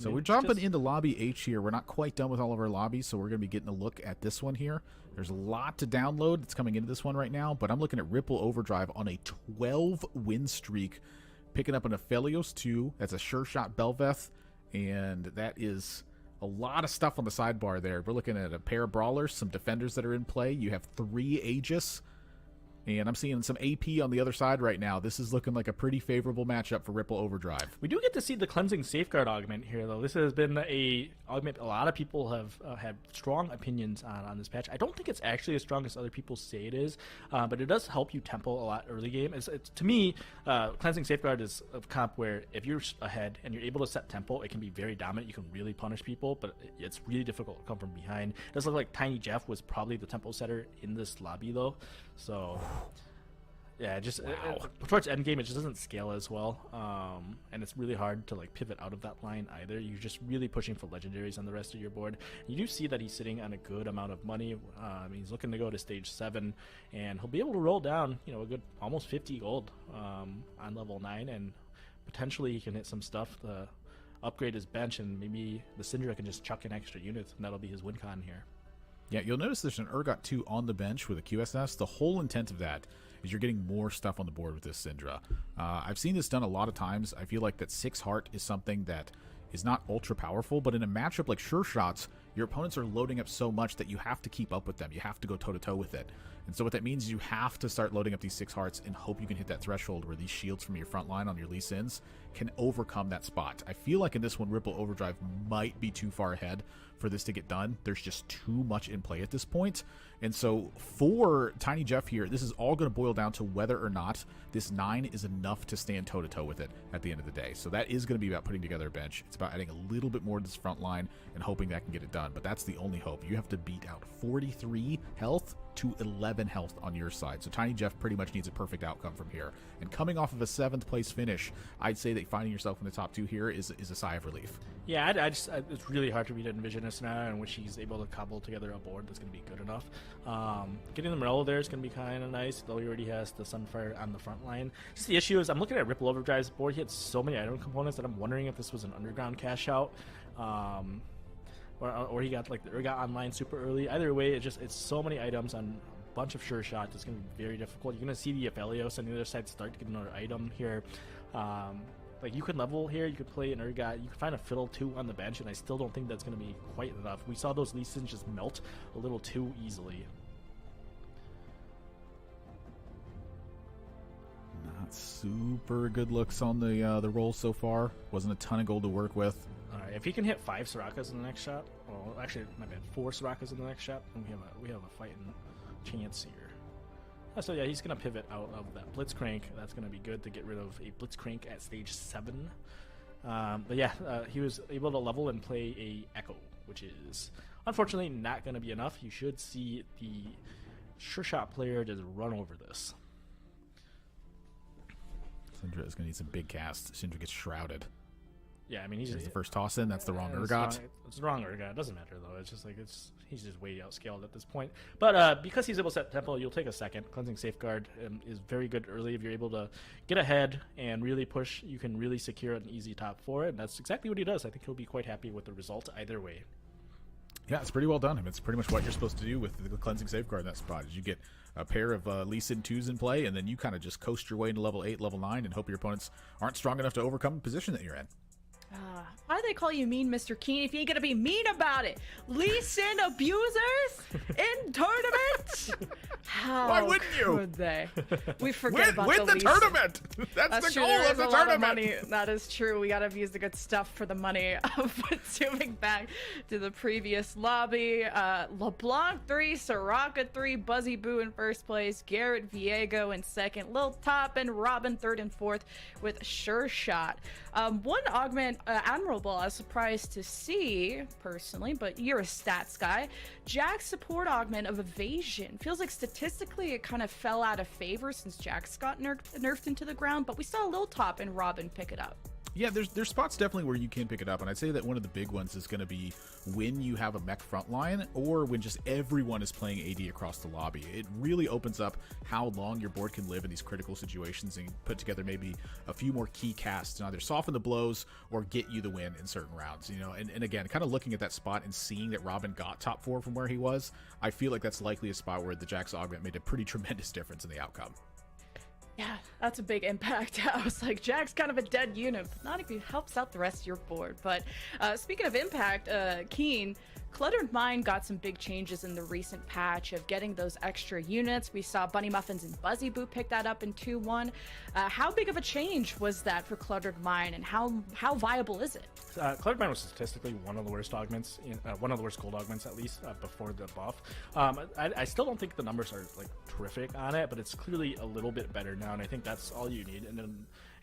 we're jumping into lobby H here. We're not quite done with all of our lobbies, so we're going to be getting a look at this one here. There's a lot to download that's coming into this one right now, but I'm looking at Ripple Overdrive on a 12-win streak, picking up an Aphelios 2. That's a sure shot Belveth, and that is a lot of stuff on the sidebar there. We're looking at a pair of brawlers, some defenders that are in play. You have 3 Aegis. And I'm seeing some AP on the other side right now. This is looking like a pretty favorable matchup for Ripple Overdrive. We do get to see the Cleansing Safeguard augment here, though. This has been a augment a lot of people have had strong opinions on this patch. I don't think it's actually as strong as other people say it is, but it does help you tempo a lot early game. To me, Cleansing Safeguard is a comp where if you're ahead and you're able to set tempo, it can be very dominant. You can really punish people, but it's really difficult to come from behind. It does look like Tiny Jeff was probably the tempo setter in this lobby, though. So, yeah, towards endgame, it just doesn't scale as well, and it's really hard to like pivot out of that line either. You're just really pushing for legendaries on the rest of your board. You do see that he's sitting on a good amount of money. He's looking to go to stage 7, and he'll be able to roll down, a good almost 50 gold on level 9, and potentially he can hit some stuff to upgrade his bench, and maybe the Syndra can just chuck in extra units, and that'll be his win con here. Yeah, you'll notice there's an Urgot 2 on the bench with a QSS. The whole intent of that is you're getting more stuff on the board with this Syndra. I've seen this done a lot of times. I feel like that 6 heart is something that is not ultra powerful, but in a matchup like Sure Shots, your opponents are loading up so much that you have to keep up with them. You have to go toe-to-toe with it. And so what that means is you have to start loading up these 6 hearts and hope you can hit that threshold where these shields from your front line on your Lee Sins can overcome that spot. I feel like in this one, Ripple Overdrive might be too far ahead for this to get done. There's just too much in play at this point. And so for Tiny Jeff here, this is all going to boil down to whether or not this 9 is enough to stand toe-to-toe with it at the end of the day. So that is going to be about putting together a bench. It's about adding a little bit more to this front line and hoping that can get it done. done, but that's the only hope. You have to beat out 43 health to 11 health on your side. So Tiny Jeff pretty much needs a perfect outcome from here. And coming off of a 7th place finish, I'd say that finding yourself in the top 2 here is a sigh of relief. Yeah, it's really hard for me to envision a scenario in which he's able to cobble together a board that's going to be good enough. Getting the Morello there is going to be kind of nice, though he already has the Sunfire on the front line. Just the issue is I'm looking at Ripple Overdrive's board. He had so many item components that I'm wondering if this was an underground cash out. Or he got got online super early. Either way, it's so many items on a bunch of sure shots. It's going to be very difficult. You're going to see the Aphelios on the other side start to get another item here. Like, you could level here, you could play an Urgot, you could find a Fiddle 2 on the bench, and I still don't think that's going to be quite enough. We saw those Lee Sins just melt a little too easily. Not super good looks on the roll so far. Wasn't a ton of gold to work with. Alright, if he can hit 5 Sorakas in the next shot, well, actually, my bad, 4 Sorakas in the next shot, then we have a fighting chance here. So yeah, he's going to pivot out of that Blitzcrank. That's going to be good to get rid of a Blitzcrank at stage 7. But yeah, he was able to level and play a Echo, which is unfortunately not going to be enough. You should see the Sure Shot player just run over this. Syndra is going to need some big casts. Syndra gets shrouded. Yeah, I mean, he's the first toss in. That's the wrong Urgot. Urgot. It's the wrong Urgot. It doesn't matter though. It's just like he's just way outscaled at this point. But because he's able to set tempo, you'll take a second. Cleansing Safeguard is very good early. If you're able to get ahead and really push, you can really secure an easy top 4. And that's exactly what he does. I think he'll be quite happy with the result either way. Yeah, it's pretty well done. I mean, it's pretty much what you're supposed to do with the Cleansing Safeguard in that spot. Is you get a pair of Lee Sin 2s in play, and then you kind of just coast your way into level 8, level 9, and hope your opponents aren't strong enough to overcome the position that you're in. Why do they call you mean, Mr. Keen, if you ain't gonna be mean about it? Lee Sin abusers in tournaments? How Why wouldn't you? Could they? We forget about win the Lee tournament. Sin. That's the true. goal There of is the a lot of tournament. money. That is true. We gotta use the good stuff for the money. But zooming back to the previous lobby, LeBlanc 3, Soraka 3, Buzzy Boo in first place, Garrett Viego in second, Lil Top and Robin third and fourth with Sure Shot. One augment, Admirable, I was surprised to see, personally, but you're a stats guy. Jack's support augment of Evasion. Feels like statistically it kind of fell out of favor since Jack's got nerfed into the ground, but we saw Lil Top and Robin pick it up. Yeah, there's spots definitely where you can pick it up, and I'd say that one of the big ones is going to be when you have a mech frontline or when just everyone is playing AD across the lobby. It really opens up how long your board can live in these critical situations and put together maybe a few more key casts to either soften the blows or get you the win in certain rounds. You know, and again, kind of looking at that spot and seeing that Robin got top 4 from where he was, I feel like that's likely a spot where the Jax augment made a pretty tremendous difference in the outcome. Yeah, that's a big impact. I was like, Jack's kind of a dead unit, but not if he helps out the rest of your board. But speaking of impact, Keen, Cluttered Mind got some big changes in the recent patch of getting those extra units. We saw Bunny Muffins and Buzzy Boo pick that up in 2-1. How big of a change was that for Cluttered Mind, and how viable is it? Cluttered Mind was statistically one of the worst augments, one of the worst gold augments at least before the buff. I still don't think the numbers are like terrific on it, but it's clearly a little bit better now, and I think that's all you need.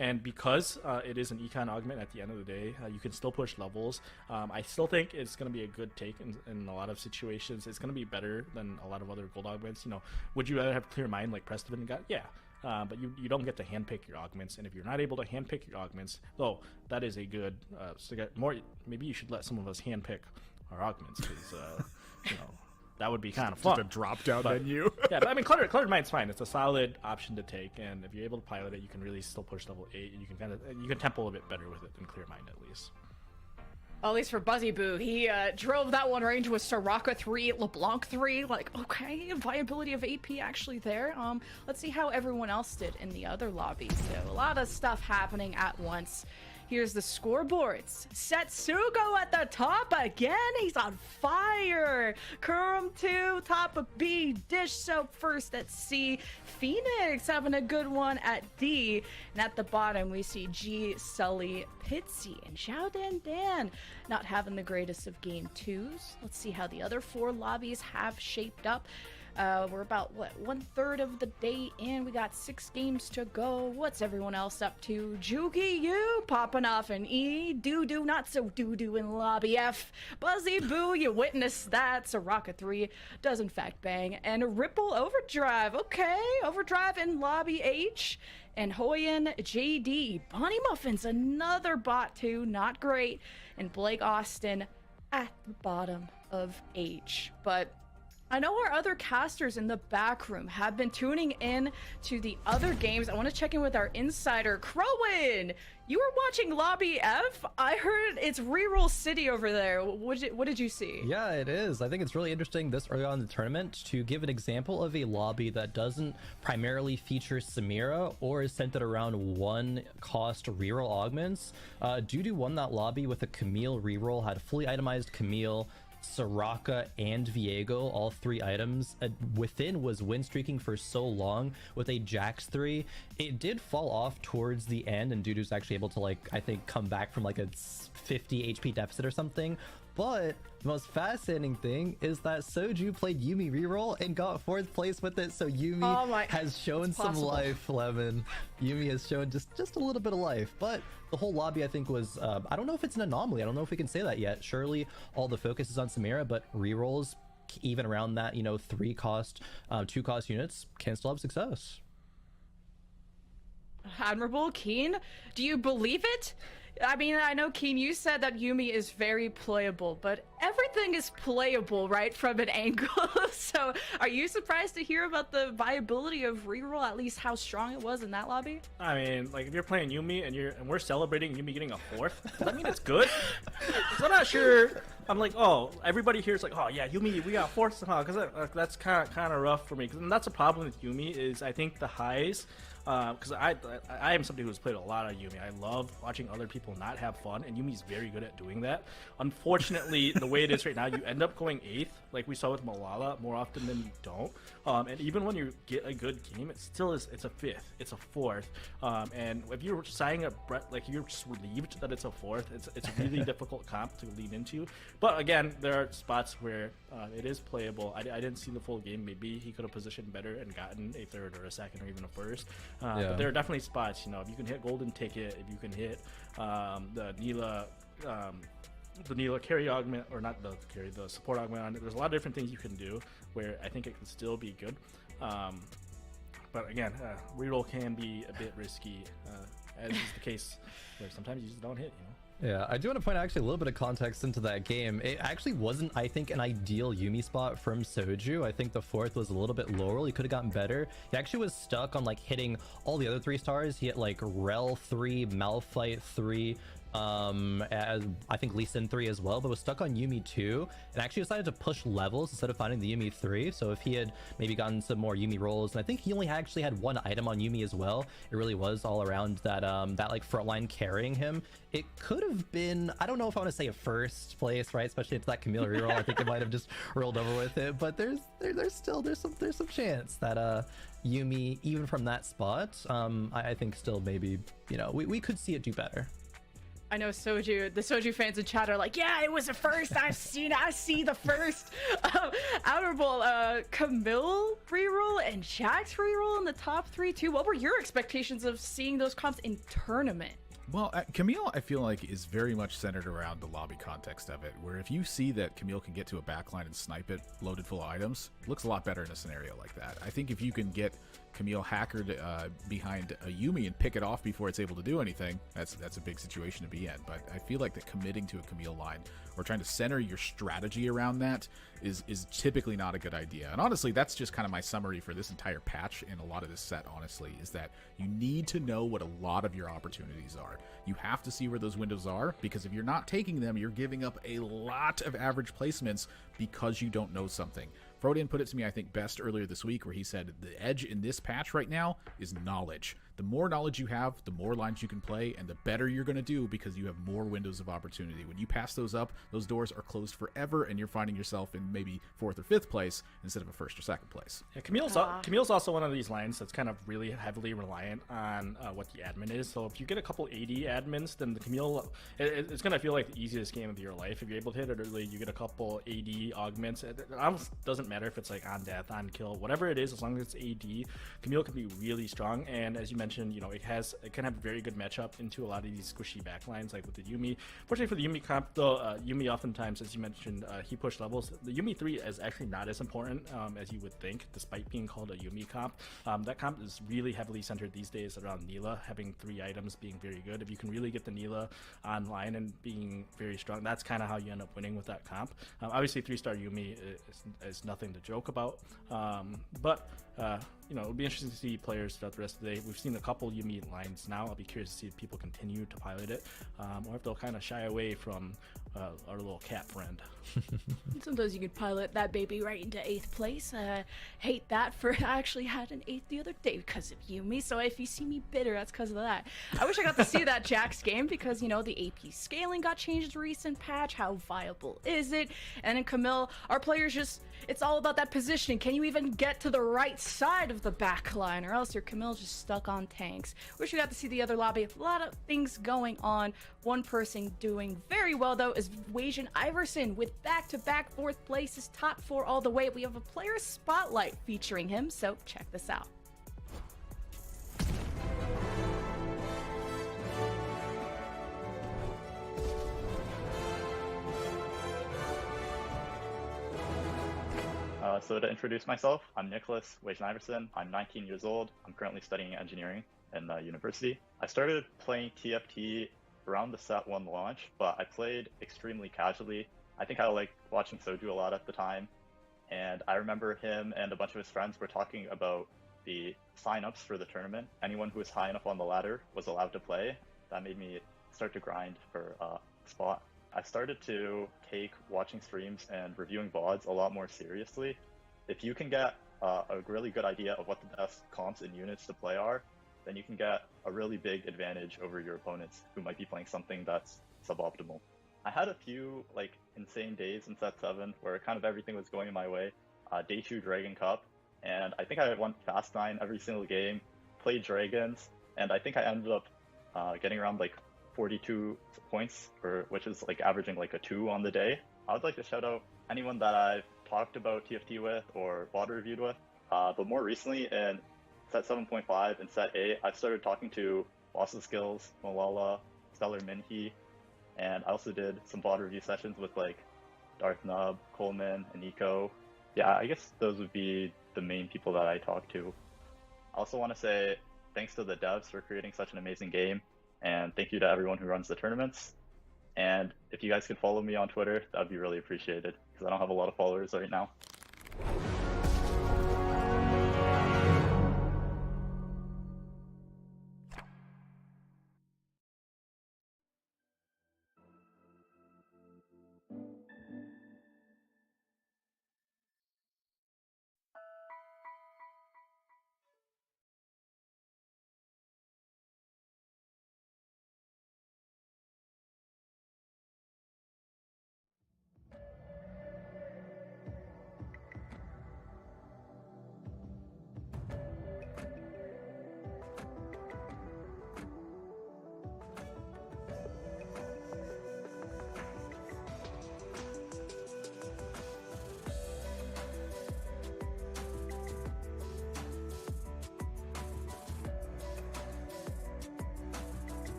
And because it is an econ augment at the end of the day, you can still push levels. I still think it's going to be a good take in a lot of situations. It's going to be better than a lot of other gold augments. You know, would you rather have Clear Mind like Prestivan got? Yeah. But you don't get to handpick your augments, and if you're not able to handpick your augments, though, that is a good so get more. Maybe you should let some of us handpick our augments, because you know, that would be kind of fun. Just a drop-down menu. Yeah, but I mean, Cluttered Mind's fine. It's a solid option to take, and if you're able to pilot it, you can really still push level 8, and you can tempo a bit better with it than Clear Mind at least. At least for Buzzy Boo, he drove that one range with Soraka 3, LeBlanc 3. Like, okay, viability of AP actually there. Let's see how everyone else did in the other lobbies. So a lot of stuff happening at once. Here's the scoreboards. Setsugo at the top again. He's on fire. Kurum 2, top of B. Dish Soap first at C. Phoenix having a good one at D. And at the bottom, we see G, Sully, Pitsy, and Xiao Dan Dan not having the greatest of game 2s. Let's see how the other 4 lobbies have shaped up. We're about, what, 1/3 of the day in. We got 6 games to go. What's everyone else up to? Juki, you popping off an E. Doo-doo, not so doo-doo in Lobby F. Buzzy Boo, you witnessed that. Soraka 3 does in fact bang. And Ripple Overdrive. Okay, Overdrive in Lobby H. And Hoyen JD. Bonnie Muffins, another bot too. Not great. And Blake Austin at the bottom of H. But I know our other casters in the back room have been tuning in to the other games. I want to check in with our insider, Crowin. You were watching Lobby F? I heard it's Reroll City over there. What did you see? Yeah, it is. I think it's really interesting this early on in the tournament to give an example of a lobby that doesn't primarily feature Samira or is centered around one cost reroll augments. Dudu won that lobby with a Camille reroll, had fully itemized Camille, Soraka, and Viego, all 3 items. Within was win streaking for so long with a Jax 3. It did fall off towards the end, and Dudu's actually able to, like, I think come back from like a 50 HP deficit or something. But the most fascinating thing is that Soju played Yuumi reroll and got 4th place with it. So Yuumi has shown some life, Lemon. Yuumi has shown just a little bit of life. But the whole lobby, I think, was, I don't know if it's an anomaly. I don't know if we can say that yet. Surely all the focus is on Samira, but rerolls, even around that, 3 cost, 2 cost units, can still have success. Admirable Keen, do you believe it? I mean, I know, Keen, you said that Yuumi is very playable, but everything is playable, right, from an angle. So are you surprised to hear about the viability of reroll, at least how strong it was in that lobby? I mean, like, if you're playing Yuumi and we're celebrating Yuumi getting a 4th, does that mean it's good? So I'm not sure. I'm like, oh, everybody here is like, oh yeah, Yuumi, we got 4th somehow, because that's kind of rough for me. And that's a problem with Yuumi is I think the highs. Because I am somebody who's played a lot of Yuumi. I love watching other people not have fun, and Yumi's very good at doing that. Unfortunately, the way it is right now, you end up going 8th, like we saw with Malala, more often than you don't. And even when you get a good game, it still is. It's a 5th, it's a 4th, and if you're signing up, like you're just relieved that it's a 4th. It's a really difficult comp to lean into. But again, there are spots where it is playable. I didn't see the full game. Maybe he could have positioned better and gotten a 3rd or a 2nd or even a 1st. But there are definitely spots, if you can hit Golden Ticket, if you can hit the Neela carry augment, or not the carry, the support augment on it. There's a lot of different things you can do where I think it can still be good. But again, reroll can be a bit risky, as is the case where sometimes you just don't hit, Yeah, I do want to point out actually a little bit of context into that game. It actually wasn't, I think, an ideal Yuumi spot from Soju. I think the 4th was a little bit lower. He could have gotten better. He actually was stuck on like hitting all the other 3 stars. He hit like Rel 3, Malphite 3, as I think Lee Sin 3 as well, but was stuck on Yuumi 2 and actually decided to push levels instead of finding the Yuumi 3. So if he had maybe gotten some more Yuumi rolls, and I think he only actually had 1 item on Yuumi as well, it really was all around that that like frontline carrying him. It could have been, I don't know if I want to say a 1st place, right, especially into that Camille reroll. I think it might have just rolled over with it, but there's some chance that Yuumi, even from that spot, I think still maybe, we could see it do better. I know the Soju fans in chat are like, yeah, it was a 1st. I see the 1st. Outerball, Camille reroll and Jax reroll in the top 3 too. What were your expectations of seeing those comps in tournament? Well, Camille, I feel like, is very much centered around the lobby context of it, where if you see that Camille can get to a backline and snipe it loaded full of items, it looks a lot better in a scenario like that. I think if you can get Camille hackered behind a Yuumi and pick it off before it's able to do anything, that's a big situation to be in. But I feel like that committing to a Camille line or trying to center your strategy around that is typically not a good idea. And honestly, that's just kind of my summary for this entire patch and a lot of this set, honestly, is that you need to know what a lot of your opportunities are. You have to see where those windows are, because if you're not taking them, you're giving up a lot of average placements because you don't know something. Frodin put it to me, I think, best earlier this week, where he said the edge in this patch right now is knowledge. The more knowledge you have, the more lines you can play, and the better you're going to do because you have more windows of opportunity. When you pass those up, those doors are closed forever, and you're finding yourself in maybe 4th or 5th place instead of a 1st or 2nd place. Yeah, Camille's also one of these lines that's kind of really heavily reliant on what the admin is. So if you get a couple AD admins, then the Camille, it's going to feel like the easiest game of your life. If you're able to hit it early, you get a couple AD augments. It almost doesn't matter if it's like on death, on kill, whatever it is, as long as it's AD, Camille can be really strong. And as you mentioned, you know, it can have a very good matchup into a lot of these squishy backlines, like with the Yuumi. Fortunately for the Yuumi comp, though, Yuumi oftentimes, as you mentioned, he pushed levels. The Yuumi 3 is actually not as important as you would think, despite being called a Yuumi comp. That comp is really heavily centered these days around Neela, having 3 items being very good. If you can really get the Neela online and being very strong, that's kind of how you end up winning with that comp. Obviously, 3-star Yuumi is nothing to joke about, but you know, it'll be interesting to see players throughout the rest of the day. We've seen a couple Yuumi lines now. I'll be curious to see if people continue to pilot it, or if they'll kind of shy away from our little cat friend. Sometimes you could pilot that baby right into 8th place. Hate that for I actually had an 8th the other day because of Yuumi. So if you see me bitter, that's because of that. I wish I got to see that Jax game because, you know, the AP scaling got changed recent patch. How viable is it? And in Camille, our players just, it's all about that positioning. Can you even get to the right side of the back line, or else your Camille just stuck on tanks? Wish we got to see the other lobby. A lot of things going on. One person doing very well though is Wajan Iverson with back-to-back 4th places, top 4 all the way. We have a player spotlight featuring him, so check this out. So to introduce myself, I'm Nicholas Wajan Iverson. I'm 19 years old. I'm currently studying engineering in university. I started playing TFT around the Set 1 launch, but I played extremely casually. I think I liked watching Soju a lot at the time, and I remember him and a bunch of his friends were talking about the sign-ups for the tournament. Anyone who was high enough on the ladder was allowed to play. That made me start to grind for a spot. I started to take watching streams and reviewing VODs a lot more seriously. If you can get a really good idea of what the best comps and units to play are, then you can get a really big advantage over your opponents who might be playing something that's suboptimal. I had a few like insane days in Set 7 where kind of everything was going my way. Day 2 Dragon Cup, and I think I won Fast 9 every single game, played Dragons, and I think I ended up getting around like 42 points, which is like averaging like a 2 on the day. I would like to shout out anyone that I've talked about TFT with or VOD reviewed with, but more recently in Set 7.5 and Set 8, I started talking to Boston Skills, Malala, Stellar Minhee, and I also did some VOD review sessions with like Darth Nub, Coleman, and Nico. Yeah, I guess those would be the main people that I talk to. I also want to say thanks to the devs for creating such an amazing game, and thank you to everyone who runs the tournaments. And if you guys could follow me on Twitter, that would be really appreciated, because I don't have a lot of followers right now.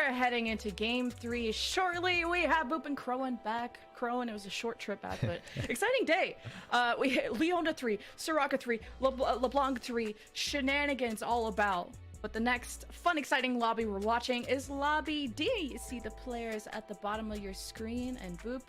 are heading into game 3 shortly. We have Boop and Crowan back. Crowan, it was a short trip back, but exciting day. We hit Leona 3, Soraka 3, LeBlanc 3, shenanigans all about. But the next fun, exciting lobby we're watching is Lobby D. You see the players at the bottom of your screen, and Boop,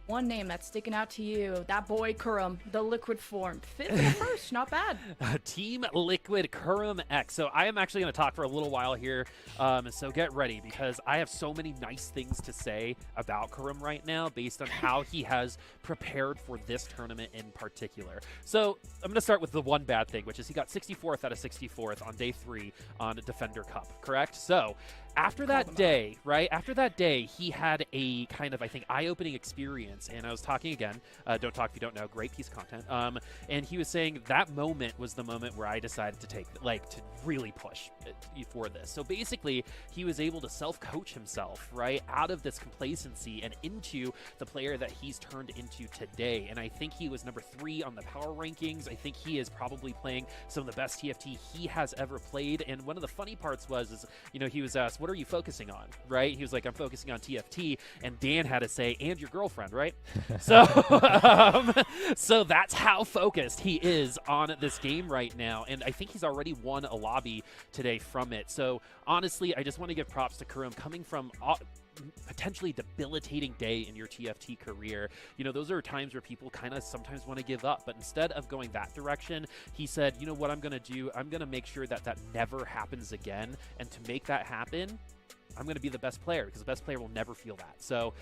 one name that's sticking out to you, that boy Kurum, the liquid form. 5th and 1st, not bad. Team Liquid Kurum X. So I am actually going to talk for a little while here, so get ready, because I have so many nice things to say about Kurum right now based on how he has prepared for this tournament in particular. So I'm going to start with the one bad thing, which is he got 64th out of 64th on day 3 on Defender Cup, correct? So after that day, right? After that day, he had a kind of, I think, eye-opening experience. And I was talking again, don't talk if you don't know, great piece of content. And he was saying that moment was the moment where I decided to take, to really push for this. So basically, he was able to self-coach himself, right, out of this complacency and into the player that he's turned into today. And I think he was number 3 on the power rankings. I think he is probably playing some of the best TFT he has ever played. And one of the funny parts was, he was asked, what are you focusing on, right? He was like, I'm focusing on TFT, and Dan had to say, and your girlfriend, right? So, so that's how focused he is on this game right now, and I think he's already won a lobby today from it. So honestly, I just want to give props to Kurum coming from potentially debilitating day in your TFT career. Those are times where people kind of sometimes want to give up, but instead of going that direction, he said, you know what I'm going to do? I'm going to make sure that that never happens again, and to make that happen, I'm going to be the best player, because the best player will never feel that. So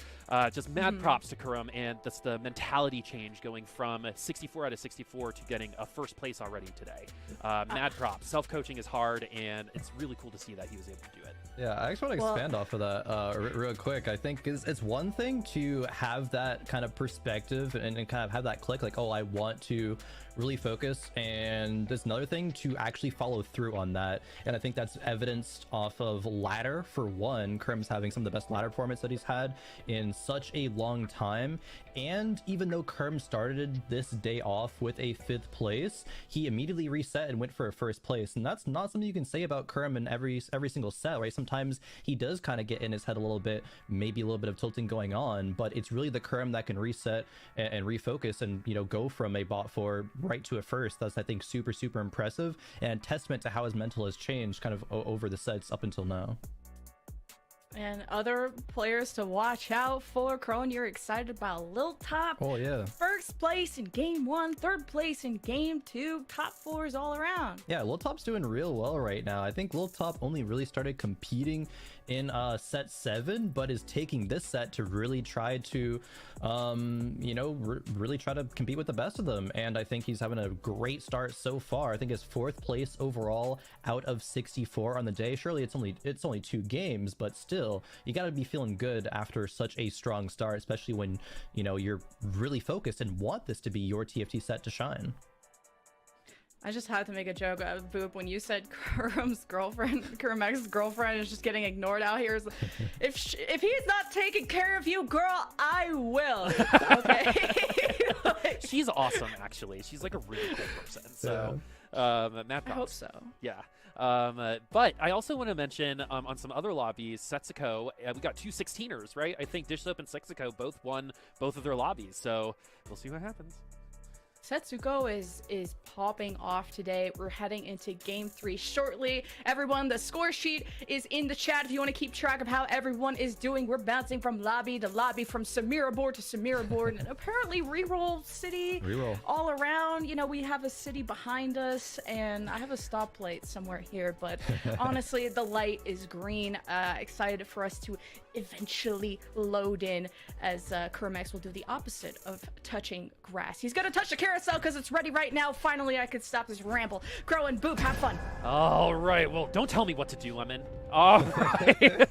just mad props to Kurum, and that's the mentality change going from 64 out of 64 to getting a 1st place already today. Mad props. Self-coaching is hard, and it's really cool to see that he was able to do it. Yeah, I actually want to expand off of that real quick. I think it's one thing to have that kind of perspective and kind of have that click, like, oh, I want to really focus, and there's another thing to actually follow through on that. And I think that's evidenced off of ladder. For one, Kurum's having some of the best ladder performance that he's had in such a long time, and even though Kurum started this day off with a 5th place, he immediately reset and went for a 1st place, and that's not something you can say about Kurum in every single set, right? Sometimes he does kind of get in his head a little bit, maybe a little bit of tilting going on, but it's really the Kurum that can reset and refocus and go from a bot 4 right to a 1st. That's, I think, super impressive, and testament to how his mental has changed kind of over the sets up until now. And other players to watch out for. Crowan, you're excited about Lil Top. Oh yeah. 1st place in game 1, 3rd place in game 2, top 4s all around. Yeah, Lil Top's doing real well right now. I think Lil Top only really started competing in set 7, but is taking this set to really try to really try to compete with the best of them, and I think he's having a great start so far. I think his 4th place overall out of 64 on the day. Surely it's only 2 games, but still, you got to be feeling good after such a strong start, especially when you're really focused and want this to be your TFT set to shine. I just had to make a joke, Boop, when you said Kurum's girlfriend, Kurum's girlfriend is just getting ignored out here. If he's not taking care of you, girl, I will. Okay. She's awesome, actually. She's like a really cool person. So, mad props. I hope so. Yeah. But I also want to mention on some other lobbies, Setsuko, we got 2 16ers, right? I think Dish Soap and Setsuko both won both of their lobbies, so we'll see what happens. Setsuko is popping off today. We're heading into game 3 shortly. Everyone, the score sheet is in the chat if you want to keep track of how everyone is doing. We're bouncing from lobby to lobby, from Samira board to Samira board, and apparently reroll city all around. We have a city behind us, and I have a stoplight somewhere here, but honestly, the light is green. Excited for us to eventually load in, as Kermex will do the opposite of touching grass. He's gonna touch the carousel because it's ready right now. Finally, I could stop this ramble. Crow and Boop, have fun. All right, well, don't tell me what to do, Lemon. All right.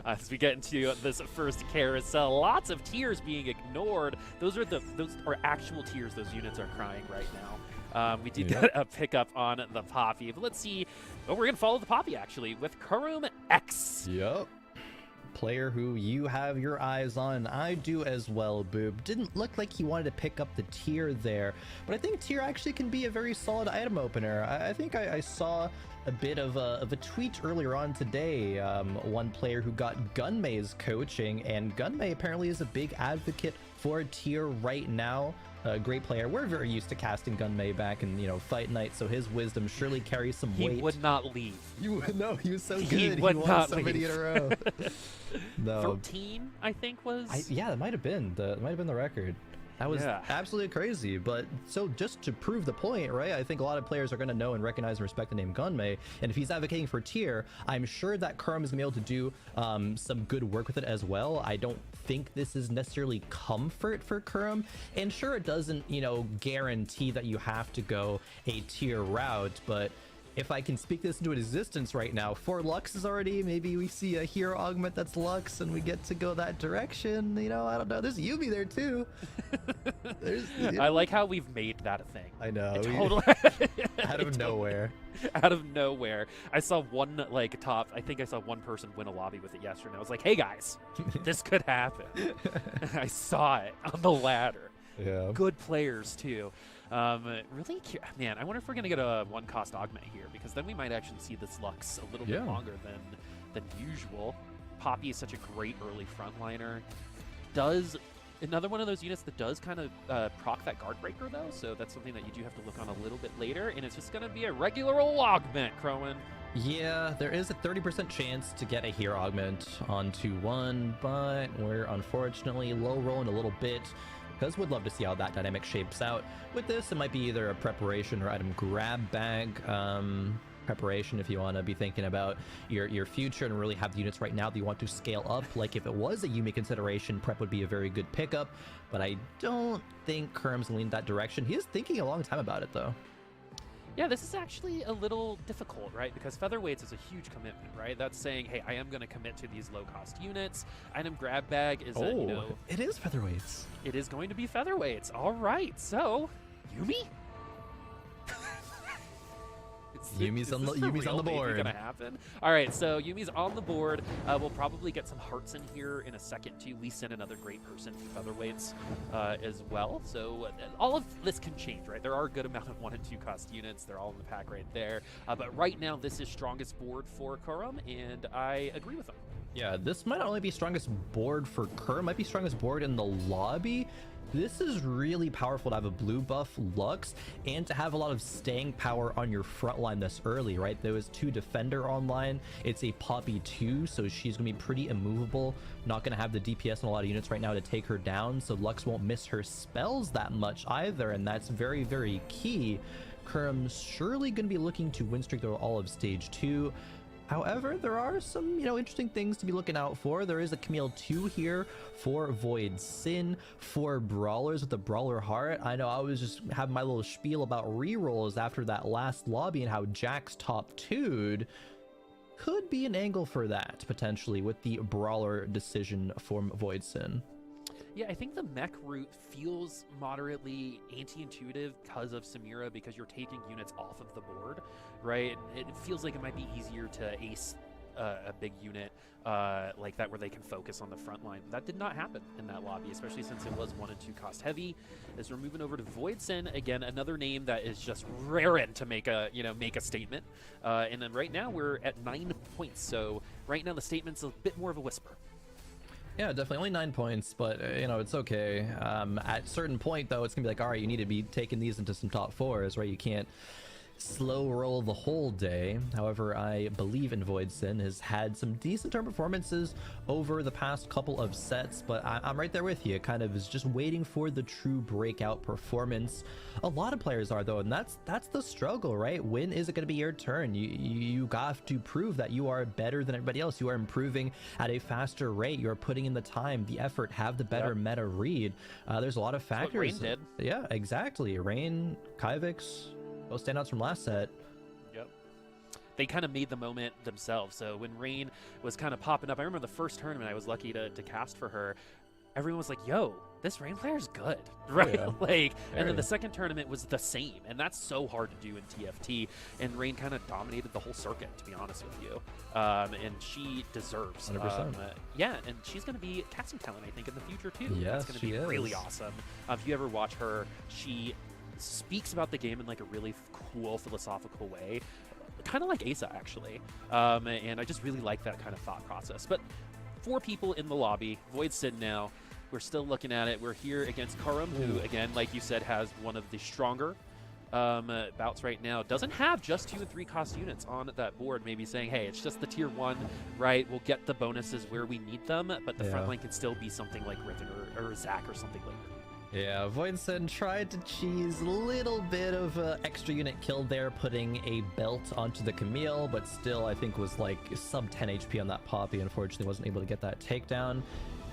As we get into this first carousel, lots of tears being ignored. Those are actual tears. Those units are crying right now. We did get a pickup on the Poppy, but let's see. Oh, we're gonna follow the Poppy actually with Kurum X. Yep. player who you have your eyes on. I do as well, Boob. Didn't look like he wanted to pick up the tier there, but I think tier actually can be a very solid item opener. I think I saw a bit of a tweet earlier on today. One player who got Gunmay's coaching, and Gunmay apparently is a big advocate for tier right now. A great player. We're very used to casting Gunmay back in, Fight Night, so his wisdom surely carries some weight. He would not leave. No, he was so good. He would won not so many in a row. No. 13, I think was. Yeah, that might have been the record. That was absolutely crazy. But so just to prove the point, right? I think a lot of players are going to know and recognize and respect the name Gunmay. And if he's advocating for tier, I'm sure that Kurum is going to be able to do some good work with it as well. I don't think this is necessarily comfort for Kurum. And sure, it doesn't, guarantee that you have to go a tier route, but if I can speak this into existence right now, 4 Lux is already, maybe we see a hero augment that's Lux and we get to go that direction. I don't know. There's Yubi there too. I like how we've made that a thing. I know. Totally. Out of nowhere. Out of nowhere. I saw one, I think I saw one person win a lobby with it yesterday. And I was like, hey guys, this could happen. I saw it on the ladder. Yeah. Good players too. Really, man, I wonder if we're gonna get a 1-cost augment here, because then we might actually see this Lux a little bit longer than usual. Poppy is such a great early frontliner. Does another one of those units that does kind of proc that guard breaker though, so that's something that you do have to look on a little bit later, and it's just gonna be a regular old augment, Crowan. Yeah, there is a 30% chance to get a hero augment on 2-1, but we're unfortunately low rolling a little bit, because we'd love to see how that dynamic shapes out. With this, it might be either a preparation or item grab bag. Preparation if you want to be thinking about your future and really have the units right now that you want to scale up. Like if it was a Yuumi consideration, prep would be a very good pickup, but I don't think Kurum's going to lean that direction. He is thinking a long time about it though. Yeah, this is actually a little difficult, right? Because featherweights is a huge commitment, right? That's saying, hey, I am going to commit to these low-cost units. Item grab bag is it is featherweights. It is going to be featherweights. All right, so Yuumi? Yumi's on the board. Gonna happen? All right, so Yumi's on the board. We'll probably get some hearts in here in a second too. We send another great person to featherweights as well. So all of this can change, right? There are a good amount of 1- and 2-cost units. They're all in the pack right there. But right now, this is strongest board for Kurum, and I agree with him. Yeah, this might not only be strongest board for Kurum, might be strongest board in the lobby. This is really powerful to have a blue buff Lux and to have a lot of staying power on your front line this early, right? There was 2 defender online. It's a Poppy 2, so she's going to be pretty immovable. Not going to have the DPS on a lot of units right now to take her down, so Lux won't miss her spells that much either, and that's very, very key. Kurum's surely going to be looking to win streak through all of stage 2. However, there are some, interesting things to be looking out for. There is a Camille 2 here for Void Sin, for Brawlers with the Brawler Heart. I know I was just having my little spiel about rerolls after that last lobby and how Jack's top 2'd. Could be an angle for that, potentially, with the Brawler decision from Void Sin. Yeah, I think the mech route feels moderately anti-intuitive because of Samira, because you're taking units off of the board, right? It feels like it might be easier to ace a big unit like that where they can focus on the front line. That did not happen in that lobby, especially since it was 1- and 2-cost heavy. As we're moving over to Void Sin, again, another name that is just raring to make a statement. And then right now we're at 9 points, so right now the statement's a bit more of a whisper. Yeah, definitely only 9 points, but it's okay. At a certain point though, it's gonna be like, all right, you need to be taking these into some top 4s, right? You can't slow roll the whole day. However, I believe in Void Sin has had some decent turn performances over the past couple of sets, but I'm right there with you. It kind of is just waiting for the true breakout performance. A lot of players are though, and that's the struggle, right? When is it going to be your turn? You got to prove that you are better than everybody else. You are improving at a faster rate. You are putting in the time, the effort, have the better meta read. There's a lot of factors. That's what Rain did. Yeah, exactly. Rain, Kyvix, both standouts from last set. Yep. They kind of made the moment themselves. So when Rain was kind of popping up, I remember the first tournament I was lucky to cast for her. everyone was like, yo, this Rain player is good, right? yeah. Like, and then Very. the second tournament was the same, and that's so hard to do in TFT. And Rain kind of dominated the whole circuit, to be honest with you. And she deserves. 100%. Yeah, and she's going to be casting talent, I think, in the future too. Yes, That's going to be she really is. awesome. If you ever watch her, she speaks about the game in like a really cool, philosophical way, kind of like Asa actually. And I just really like that kind of thought process. But 4 people in the lobby. Void Sid now. We're still looking at it. We're here against Karam, who, again, like you said, has one of the stronger bouts right now. Doesn't have just 2 and 3 cost units on that board, maybe saying, hey, it's just the tier 1, right? We'll get the bonuses where we need them, but the front line can still be something like Riven or Zach or something later. Yeah, Voidson tried to cheese a little bit of extra unit kill there, putting a belt onto the Camille, but still I think was like sub 10 HP on that Poppy. Unfortunately wasn't able to get that takedown.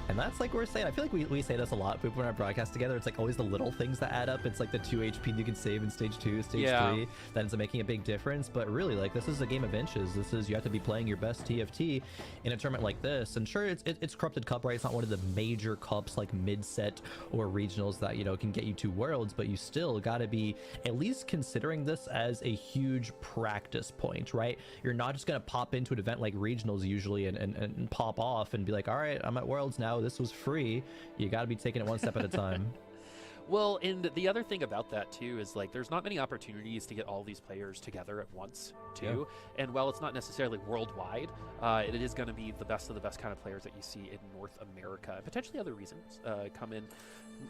And that's like we're saying, I feel like we say this a lot when I broadcast together. It's like always the little things that add up. It's like the 2 HP you can save in stage 2, stage 3 that ends up making a big difference. But really, like, this is a game of inches. This is, you have to be playing your best TFT in a tournament like this. And sure, it's Corrupted Cup, right? It's not one of the major cups like mid-set or regionals that, you know, can get you to Worlds, but you still got to be at least considering this as a huge practice point, right? You're not just going to pop into an event like regionals usually and pop off and be like, all right, I'm at Worlds now. This was free. You got to be taking it one step at a time. Well, and the other thing about that too is like there's not many opportunities to get all these players together at once too. Yeah. And while it's not necessarily worldwide, it is going to be the best of the best kind of players that you see in North America, and potentially other reasons come in,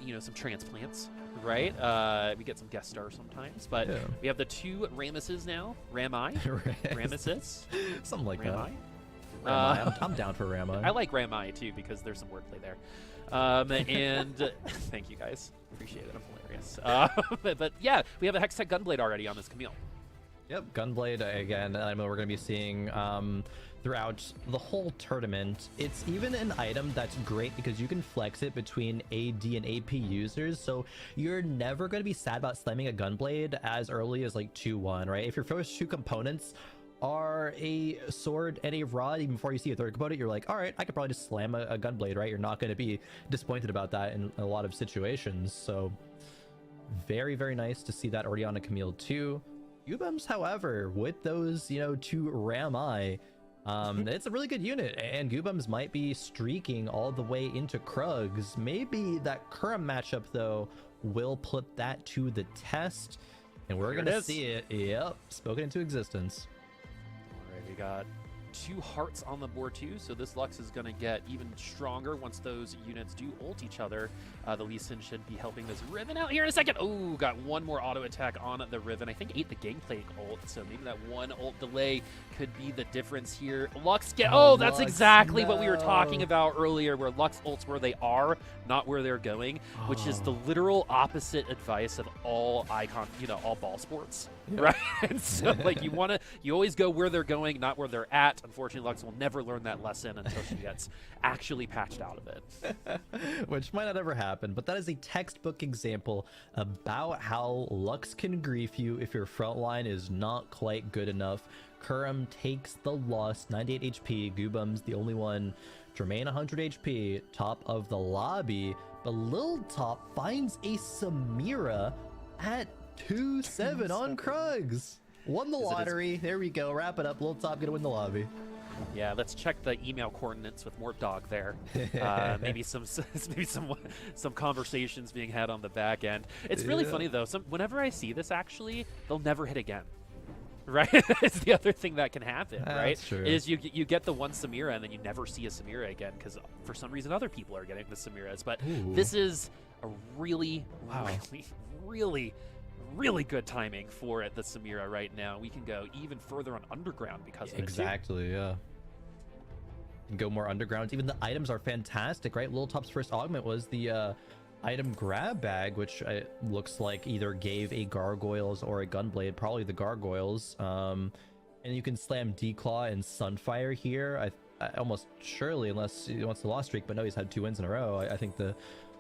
you know, some transplants, right? We get some guest stars sometimes, but we have the 2 Ramuses now. Ramuses, something like Ramai? that. I'm down for Ramai. I like Ramai too because there's some wordplay there. And thank you guys. Appreciate it. I'm hilarious. But yeah, we have a Hextech Gunblade already on this Camille. Yep, Gunblade again. I know we're going to be seeing throughout the whole tournament. It's even an item that's great because you can flex it between AD and AP users. So you're never going to be sad about slamming a Gunblade as early as like 2-1, right? If your first 2 components are a sword and a rod, even before you see a third component, you're like, all right, I could probably just slam a Gunblade, right? You're not going to be disappointed about that in a lot of situations. So very, very nice to see that already on a Camille too. Ubums, however, with those, you know, 2 Ramai, it's a really good unit, and Goobums might be streaking all the way into Krugs. Maybe that current matchup, though, will put that to the test, and we're going to see it. Yep, spoken into existence. All right, we got 2 hearts on the board too, so this Lux is going to get even stronger once those units do ult each other. The Lee Sin should be helping this Riven out here in a second. Oh, got 1 more auto attack on the Riven. I think 8 the Gangplank ult, so maybe that 1 ult delay could be the difference here. Lux get, that's Lux, exactly what we were talking about earlier, where Lux ults where they are, not where they're going, which is the literal opposite advice of all icon, you know, all ball sports, right? And so like you always go where they're going, not where they're at. Unfortunately, Lux will never learn that lesson until she gets actually patched out of it. Which might not ever happen, but that is a textbook example about how Lux can grief you if your front line is not quite good enough. Kurum takes the loss, 98 HP. Goobum's the only one to remain 100 HP, top of the lobby. But Lil Top finds a Samira at 2-7 on Krugs. Won the lottery. There we go. Wrap it up. Lil Top gonna win the lobby. Yeah, let's check the email coordinates with more dog there. Maybe some conversations being had on the back end. It's really funny though. Whenever I see this, actually, they'll never hit again. Right? It's the other thing that can happen, right? That's true. Is you get the one Samira and then you never see a Samira again because for some reason other people are getting the Samiras. But this is a really good timing for the Samira right now. We can go even further on Underground because of exactly, yeah. Go more underground. Even the items are fantastic, right? Lil Top's first augment was the item grab bag, which looks like either gave a gargoyles or a gunblade, probably the gargoyles. And you can slam Declaw and Sunfire here. I almost surely, unless he wants the loss streak, but no, he's had 2 wins in a row. I think the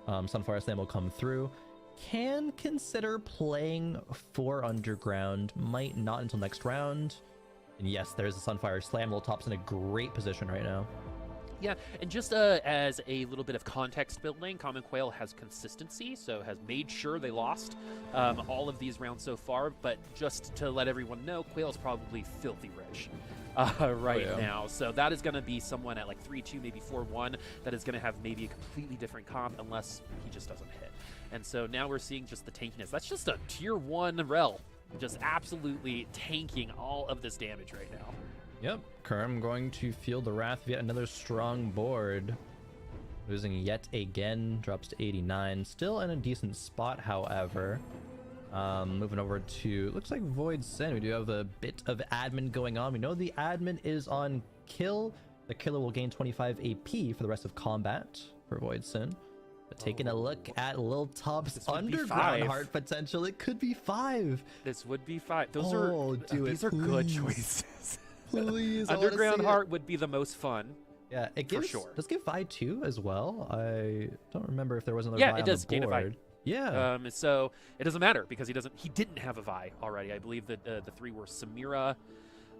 Sunfire slam will come through. Can consider playing for underground, might not until next round. And yes, there's a Sunfire slam. Lil Top's in a great position right now. Yeah, and just as a little bit of context building, Common Quail has consistency, so has made sure they lost all of these rounds so far, but just to let everyone know, Quail's probably filthy rich right now. So that is going to be someone at like 3-2, maybe 4-1, that is going to have maybe a completely different comp unless he just doesn't hit. And so now we're seeing just the tankiness. That's just a tier 1 rel, just absolutely tanking all of this damage right now. Yep, Kerm going to feel the wrath of yet another strong board. Losing yet again, drops to 89. Still in a decent spot, however. Moving over to, looks like Void Sin. We do have a bit of admin going on. We know the admin is on kill. The killer will gain 25 AP for the rest of combat for Void Sin. But taking a look at Lil Top's underground heart potential, it could be 5. This would be 5. Those these are please. good choices. Please, Underground Heart would be the most fun. Yeah, it gives, for sure. Does give Vi 2 as well? I don't remember if there was another Yeah, Vi it on does the gain a Vi. board. Yeah. So it doesn't matter because he didn't have a Vi already. I believe that the 3 were Samira.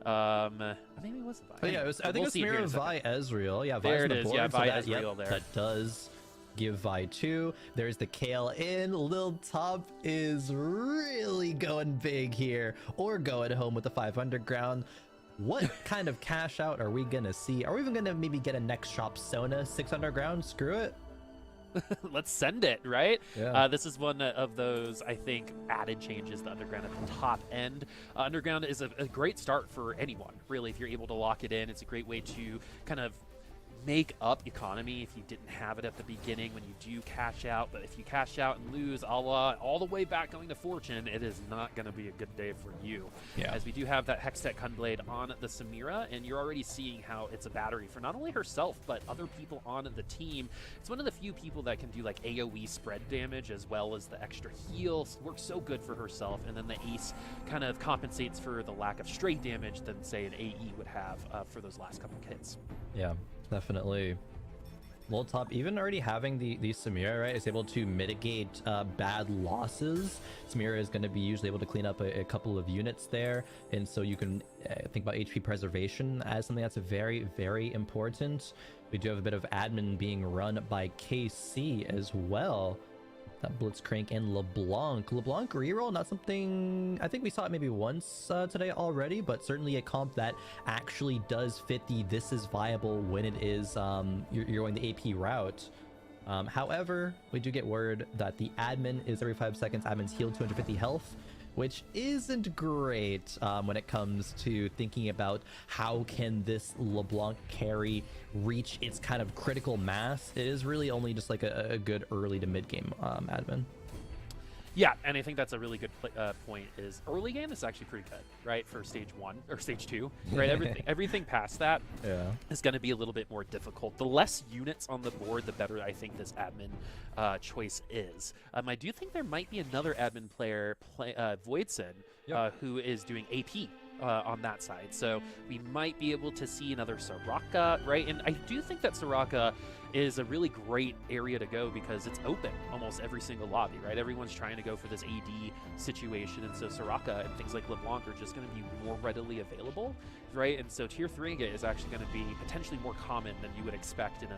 Maybe it was a Vi. But yeah, it was, I think We'll it see was here in a Samira, second. Vi, Ezreal. Yeah, There Vi's on it the is. board, Yeah, so Vi, that, Ezreal there. That does give Vi 2. There's the Kale in. Lil Top is really going big here, or going home with the 5 underground. What kind of cash out are we gonna see? Are we even gonna maybe get a next shop Sona 6 underground? Screw it. Let's send it, right? Yeah. This is one of those, I think, added changes to Underground at the top end. Underground is a great start for anyone, really, if you're able to lock it in. It's a great way to kind of make up economy if you didn't have it at the beginning when you do cash out. But if you cash out and lose all the way back going to Fortune, it is not going to be a good day for you. Yeah. As we do have that Hextech Gunblade on the Samira, and you're already seeing how it's a battery for not only herself, but other people on the team. It's one of the few people that can do like AoE spread damage as well as the extra heal. Works so good for herself, and then the Ace kind of compensates for the lack of straight damage than, say, an AE would have for those last couple hits. Yeah, definitely. Lil Top, even already having the Samira, right, is able to mitigate bad losses. Samira is going to be usually able to clean up a couple of units there, and so you can think about HP preservation as something that's very, very important. We do have a bit of admin being run by KC as well. That Blitzcrank and LeBlanc. LeBlanc reroll, not something, I think we saw it maybe once today already, but certainly a comp that actually does fit the this is viable when it is you're going the AP route. However, we do get word that the admin is every 5 seconds, admin's healed 250 health, which isn't great when it comes to thinking about how can this LeBlanc carry reach its kind of critical mass. It is really only just like a good early to mid game admin. Yeah, and I think that's a really good point. Is early game is actually pretty good, right, for stage 1 or stage 2, right? Everything past that is going to be a little bit more difficult. The less units on the board, the better I think this admin choice is. I do think there might be another admin player, Voidson, who is doing AP. On that side, so we might be able to see another Soraka, right? And I do think that Soraka is a really great area to go because it's open almost every single lobby, right? Everyone's trying to go for this AD situation, and so Soraka and things like LeBlanc are just going to be more readily available, right? And so tier 3 is actually going to be potentially more common than you would expect in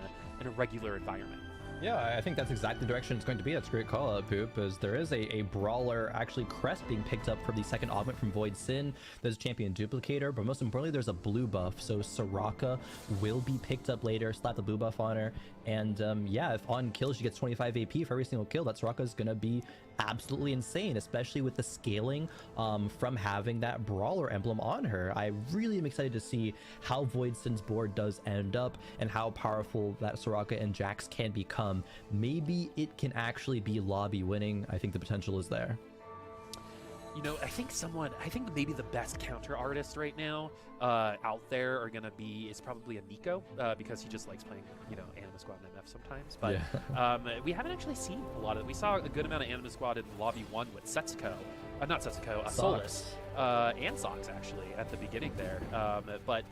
a regular environment. Yeah, I think that's exactly the direction it's going to be. That's a great call out, Poop, as there is a brawler, actually Crest, being picked up for the second augment from Void Sin. There's a champion duplicator, but most importantly, there's a blue buff. So Soraka will be picked up later, slap the blue buff on her. And yeah, if on kill, she gets 25 AP for every single kill, that Soraka is going to be absolutely insane, especially with the scaling from having that brawler emblem on her. I really am excited to see how Void Sin's board does end up and how powerful that Soraka and Jax can become. Maybe it can actually be lobby winning. I think the potential is there. You know, I think maybe the best counter artist right now out there is probably a Nico because he just likes playing, Anima Squad and MF sometimes. But we haven't actually seen a lot of it. We saw a good amount of Anima Squad in Lobby 1 with Setsuko. Not Setsuko, Solus. And Sox, actually, at the beginning there. But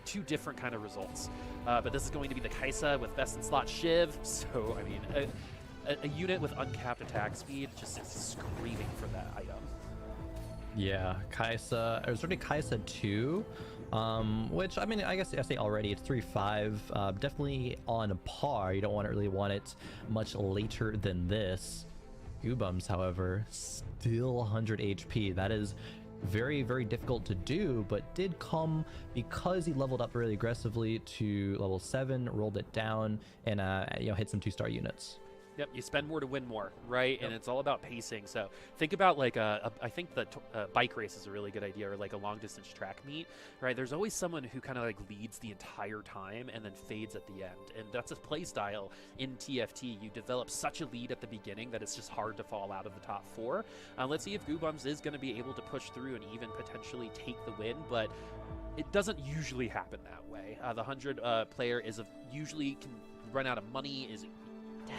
two different kind of results. But this is going to be the Kaisa with best in slot Shiv. So, I mean, a unit with uncapped attack speed just is screaming for that item. Yeah, Kaisa, or certainly Kaisa 2, which, I mean, I guess I say already, it's 3-5, definitely on par. You don't really want it much later than this. Goobums, however, still 100 HP. That is very, very difficult to do, but did come because he leveled up really aggressively to level 7, rolled it down, and hit some 2-star units. Yep, you spend more to win more, right? And it's all about pacing. So think about like I think the bike race is a really good idea, or like a long distance track meet, right? There's always someone who kind of like leads the entire time and then fades at the end. And that's a play style in TFT. You develop such a lead at the beginning that it's just hard to fall out of the top 4. Let's see if Goobums is going to be able to push through and even potentially take the win, but it doesn't usually happen that way. The 100 player usually can run out of money,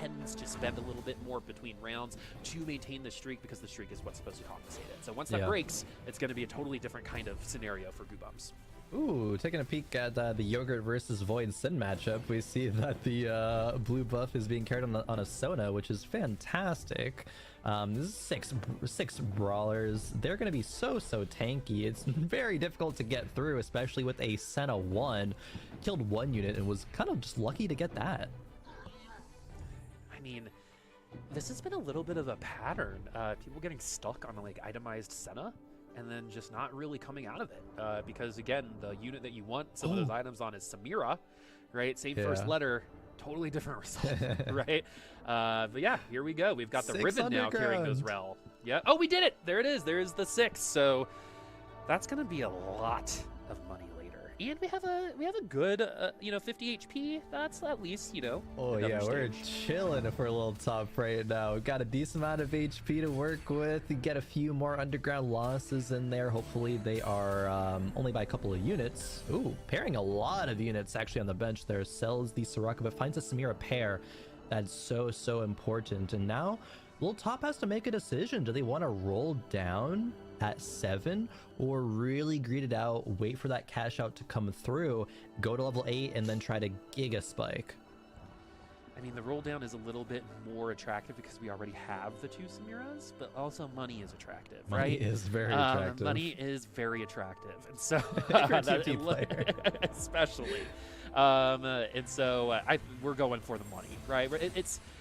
tends to spend a little bit more between rounds to maintain the streak, because the streak is what's supposed to compensate it. So once that breaks, it's going to be a totally different kind of scenario for Goobums. Ooh, taking a peek at the Yogurt versus Void Sin matchup, we see that the blue buff is being carried on a Sona, which is fantastic. This is six brawlers. They're going to be so tanky. It's very difficult to get through, especially with a Senna 1. Killed 1 unit and was kind of just lucky to get that. I mean, this has been a little bit of a pattern. People getting stuck on like itemized Senna and then just not really coming out of it. Because again, the unit that you want some of those items on is Samira, right? Same first letter, totally different result, right? But yeah, here we go. We've got the Ribbon now carrying those Rel. Yeah. Oh, we did it. There it is. There's the 6. So that's going to be a lot of money later. And we have a good 50 HP. That's at least, Oh yeah, we're chilling for a little top right now. We've got a decent amount of HP to work with. We get a few more underground losses in there. Hopefully they are only by a couple of units. Ooh, pairing a lot of units actually on the bench there. Sells the Soraka, but finds a Samira pair. That's so important. And now Little Top has to make a decision. Do they want to roll down at 7 or really greed it out, wait for that cash out to come through, go to level 8, and then try to Giga Spike? I mean, the roll down is a little bit more attractive because we already have the 2 Samiras, but also money is attractive, right? Money is very attractive. Money is very attractive, and so player. especially. And so we're going for the money, right?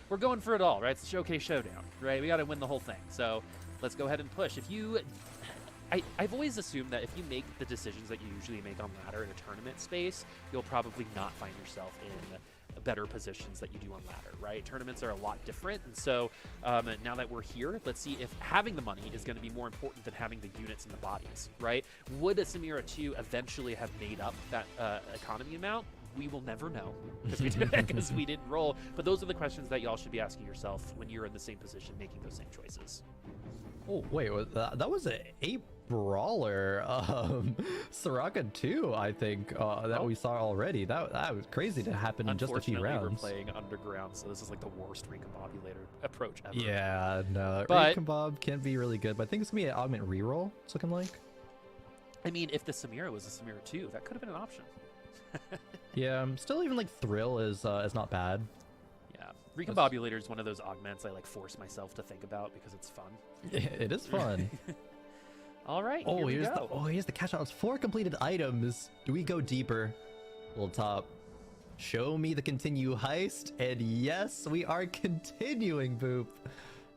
We're going for it all, right? It's a showcase showdown, right? We got to win the whole thing. So let's go ahead and push. I've always assumed that if you make the decisions that you usually make on ladder in a tournament space, you'll probably not find yourself in better positions that you do on ladder, right? Tournaments are a lot different, and so now that we're here, let's see if having the money is going to be more important than having the units and the bodies, right? Would a Samira 2 eventually have made up that economy amount? We will never know because we didn't roll. But those are the questions that y'all should be asking yourself when you're in the same position making those same choices. Oh wait, that was an 8 brawler Soraka 2, I think, that we saw already. That was crazy to happen in just a few rounds. We're playing underground, so this is like the worst recombobulator approach ever. Yeah, no, Recombob can be really good, but I think it's gonna be an augment reroll. It's looking like. I mean, if the Samira was a Samira 2, that could have been an option. Yeah, still even like Thrill is not bad. Yeah, Recombobulator is one of those augments I like force myself to think about because it's fun. It is fun. All right. Oh, here's the cash out. It's 4 completed items. Do we go deeper? Little Top, show me the continue heist, and yes, we are continuing, Boop.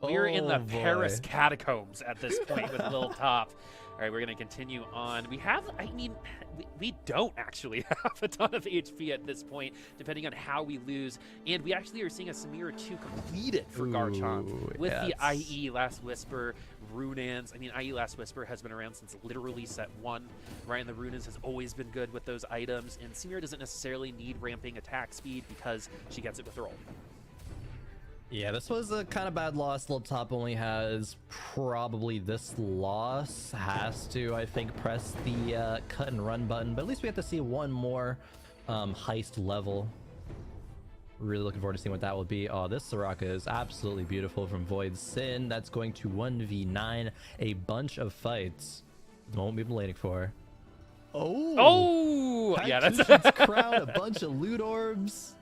We're in the Paris catacombs at this point with Lil Top. All right, we're going to continue on. We don't actually have a ton of HP at this point, depending on how we lose. And we actually are seeing a Samira 2 completed for Garchomp with the IE Last Whisper, Runans. I mean, IE Last Whisper has been around since literally set 1, right? And the Runans has always been good with those items. And Samira doesn't necessarily need ramping attack speed because she gets it with her ult. Yeah, this was a kind of bad loss. Little Top only has probably this loss. Has to, I think, press the cut and run button. But at least we have to see one more heist level. Really looking forward to seeing what that will be. Oh, this Soraka is absolutely beautiful from Void Sin. That's going to 1v9 a bunch of fights. The moment we've been waiting for. Oh! Yeah, that's crown, a bunch of loot orbs.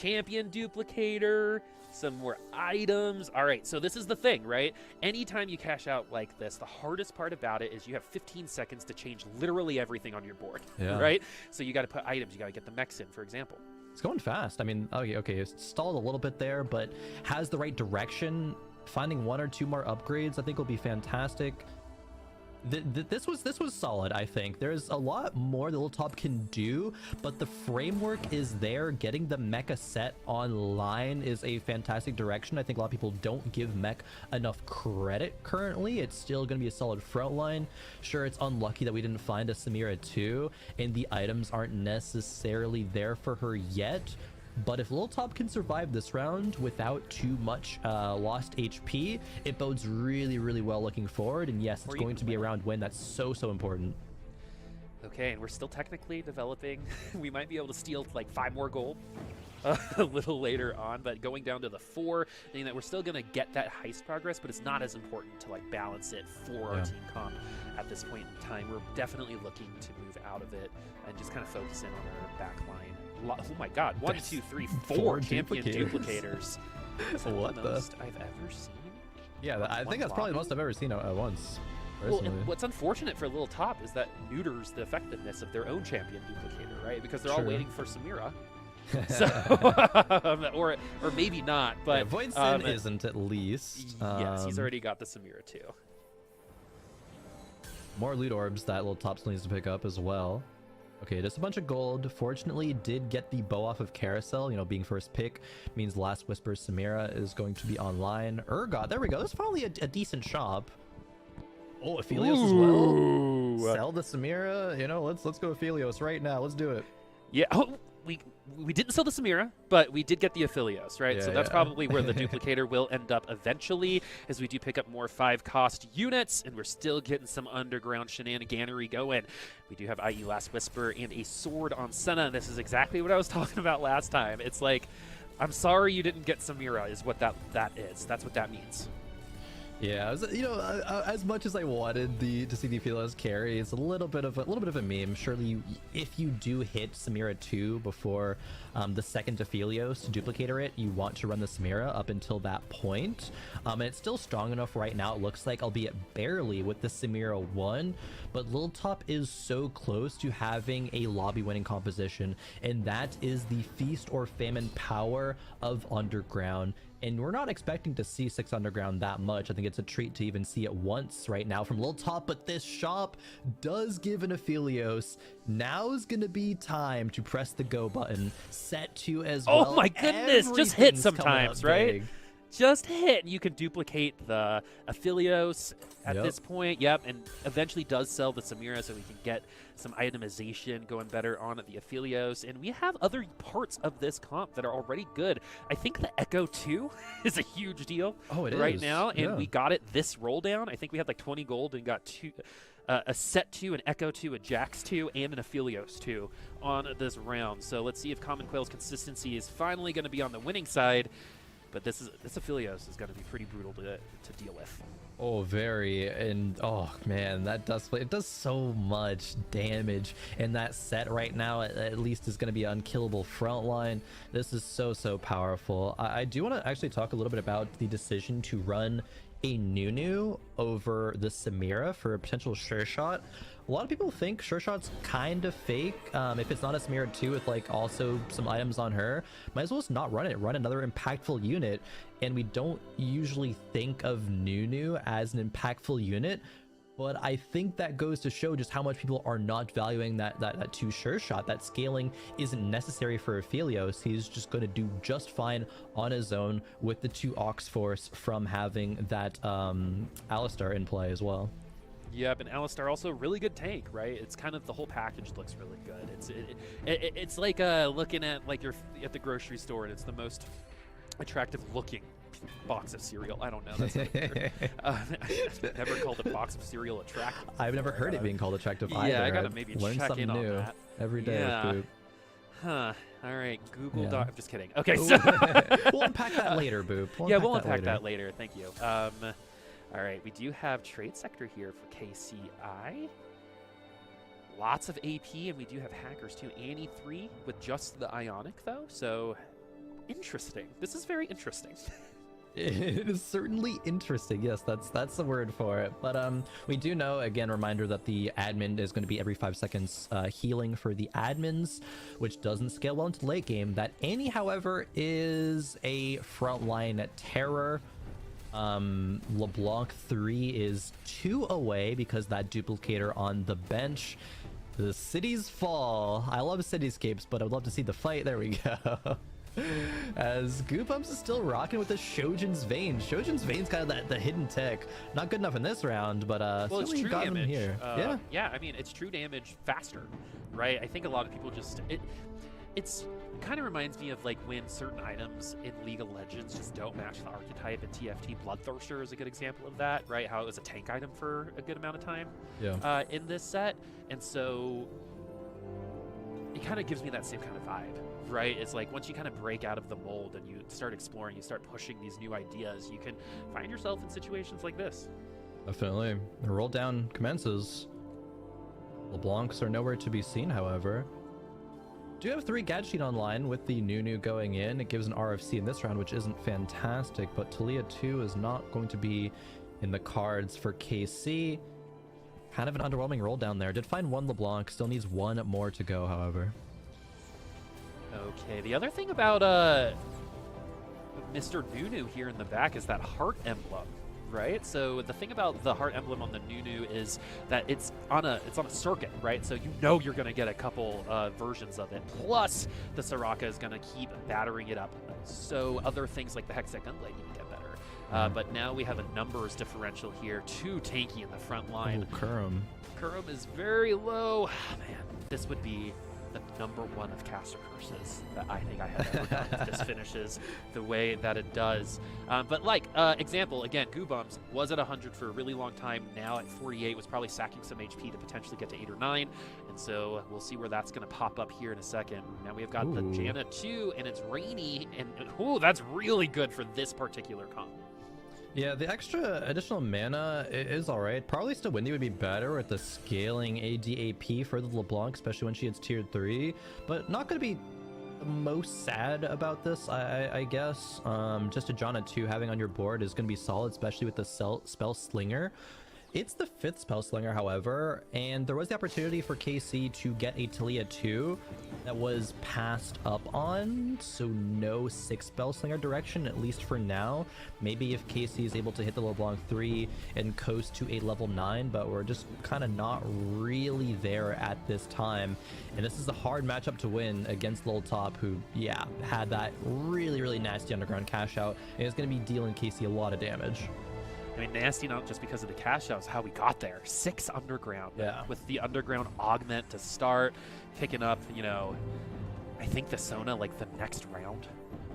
champion duplicator, some more items. All right, so this is the thing, right? Anytime you cash out like this, the hardest part about it is you have 15 seconds to change literally everything on your board, right? So you got to put items, you got to get the mechs in, for example. It's going fast. I mean, okay, it's stalled a little bit there, but has the right direction. Finding 1 or 2 more upgrades, I think, will be fantastic. This was solid, I think. There's a lot more the Little Top can do, but the framework is there. Getting the mecha set online is a fantastic direction. I think a lot of people don't give mech enough credit currently. It's still going to be a solid front line. Sure, it's unlucky that we didn't find a Samira 2, and the items aren't necessarily there for her yet. But if Little Top can survive this round without too much lost HP, it bodes really, really well looking forward. And yes, it's going to be a round win. That's so important. Okay, and we're still technically developing. We might be able to steal like 5 more gold a little later on, but going down to the 4, meaning that we're still going to get that heist progress, but it's not as important to like balance it for our team comp at this point in time. We're definitely looking to move out of it and just kind of focus in on our back line. Oh my god, 1, 2, 3, 4 champion duplicators. Is that What the the? most I've ever seen? Yeah, I think that's probably the most I've ever seen at once. Well, Personally. and what's unfortunate for Little Top is that neuters the effectiveness of their own champion duplicator, right? Because they're all waiting for Samira. So, or maybe not, but yeah, Void Sin isn't at least. Yes, he's already got the Samira too. More loot orbs that Little Top still needs to pick up as well. Okay, just a bunch of gold. Fortunately, did get the bow off of Carousel. You know, being first pick means Last Whisper Samira is going to be online. Urgot, there we go. That's probably a decent shop. Oh, Aphelios as well. Sell the Samira. You know, let's go Aphelios right now. Let's do it. Yeah. Oh, we didn't sell the Samira, but we did get the Aphelios, right? Yeah, so that's probably where the duplicator will end up eventually, as we do pick up more 5-cost units, and we're still getting some underground shenaniganery going. We do have IE Last Whisper and a sword on Senna. This is exactly what I was talking about last time. It's like, I'm sorry you didn't get Samira, is what that is. That's what that means. Yeah, you know, as much as I wanted to see the Aphelios carry, it's a little bit of a meme. Surely, if you do hit Samira 2 before the second Aphelios to duplicator it, you want to run the Samira up until that point. And it's still strong enough right now, it looks like, albeit barely, with the Samira 1. But Little Top is so close to having a lobby winning composition, and that is the feast or famine power of Underground. And we're not expecting to see 6 Underground that much. I think it's a treat to even see it once right now from Little Top, but this shop does give an Aphelios. Now's gonna be time to press the go button. Set 2 as well. Oh my goodness, just hit Everything's sometimes, coming up right? big. Just hit, and you can duplicate the Aphelios at this point. Yep, and eventually does sell the Samira, so we can get some itemization going better on the Aphelios. And we have other parts of this comp that are already good. I think the Echo 2 is a huge deal right now, and we got it this roll down. I think we had like 20 gold and got a Set 2, an Echo 2, a Jax 2, and an Aphelios 2 on this round. So let's see if Common Quail's consistency is finally going to be on the winning side. But this Aphelios is going to be pretty brutal to deal with. Oh, very. And oh man, it does so much damage. And that set right now at least is going to be an unkillable front line. This is so powerful. I do want to actually talk a little bit about the decision to run a Nunu over the Samira for a potential sure shot. A lot of people think sure shot's kind of fake. If it's not a Samira 2 with like also some items on her, might as well just not run it. Run another impactful unit. And we don't usually think of Nunu as an impactful unit, but I think that goes to show just how much people are not valuing that 2 sure shot. That scaling isn't necessary for Aphelios. He's just going to do just fine on his own with the 2 Ox Force from having that Alistar in play as well. Yep, and Alistar also really good tank, right? It's kind of the whole package looks really good. It's like looking at like you're at the grocery store and it's the most attractive looking box of cereal. I don't know. That's I've never called a box of cereal attractive. I've never heard it being called attractive either. Yeah, I gotta maybe learn check something in on new that every day. Yeah. With Boop. Huh. All right. Google Yeah. Doc. I'm just kidding. Okay. So We'll unpack that later, Boop. We'll unpack that later. Thank you. All right. We do have trade sector here for KCI. Lots of AP, and we do have hackers too. Annie 3 with just the Ionic though. So interesting. This is very interesting. It is certainly interesting. Yes, that's the word for it. But we do know, again, reminder that the admin is going to be every 5 seconds healing for the admins, which doesn't scale well into late game. That Annie, however, is a frontline terror. LeBlanc 3 is 2 away because that duplicator on the bench. The cities fall. I love cityscapes, but I would love to see the fight. There we go. As Goobumps is still rocking with the Shojin's Vein. Shojin's Vein's kind of the hidden tech. Not good enough in this round, but well, it's true got him damage here. Yeah, I mean, it's true damage faster, right? I think a lot of people just it's kind of reminds me of like when certain items in League of Legends just don't match the archetype. And TFT Bloodthirster is a good example of that, right? How it was a tank item for a good amount of time in this set, and so it kind of gives me that same kind of vibe. Right? It's like once you kind of break out of the mold and you start exploring, you start pushing these new ideas, you can find yourself in situations like this. Definitely. The roll down commences. LeBlancs are nowhere to be seen, however. Do have 3 Gadget online with the Nunu going in. It gives an RFC in this round, which isn't fantastic, but Talia 2 is not going to be in the cards for KC. Kind of an underwhelming roll down there. Did find 1 LeBlanc, still needs 1 more to go, however. Okay, the other thing about Mr. Nunu here in the back is that heart emblem, right? So the thing about the heart emblem on the Nunu is that it's on a circuit, right? So you know you're going to get a couple versions of it. Plus, the Soraka is going to keep battering it up. So other things like the Hextech Gunblade need to get better. But now we have a numbers differential here. 2 tanky in the front line. Oh, Kurum. Kurum is very low. Man, this would be the #1 of caster curses that I think I have ever done if this finishes the way that it does. But like, example, again, Goobumps was at 100 for a really long time. Now at 48, was probably sacking some HP to potentially get to 8 or 9. And so we'll see where that's going to pop up here in a second. Now we've got the Janna 2, and it's rainy. And that's really good for this particular comp. Yeah, the extra additional mana is alright. Probably still Windy would be better with the scaling ADAP for the LeBlanc, especially when she hits tier 3. But not going to be the most sad about this, I guess. Just a Janna 2 having on your board is going to be solid, especially with the Spell Slinger. It's the 5th Spell Slinger, however, and there was the opportunity for KC to get a Talia 2 that was passed up on, so no 6th Spell Slinger direction, at least for now. Maybe if KC is able to hit the LeBlanc 3 and coast to a level 9, but we're just kind of not really there at this time. And this is a hard matchup to win against Lil Top, who, yeah, had that really nasty underground cash out, and is going to be dealing KC a lot of damage. I mean, nasty not just because of the cash out, is how we got there. 6 underground. Yeah. With the underground augment to start, picking up, you know, I think the Sona like the next round,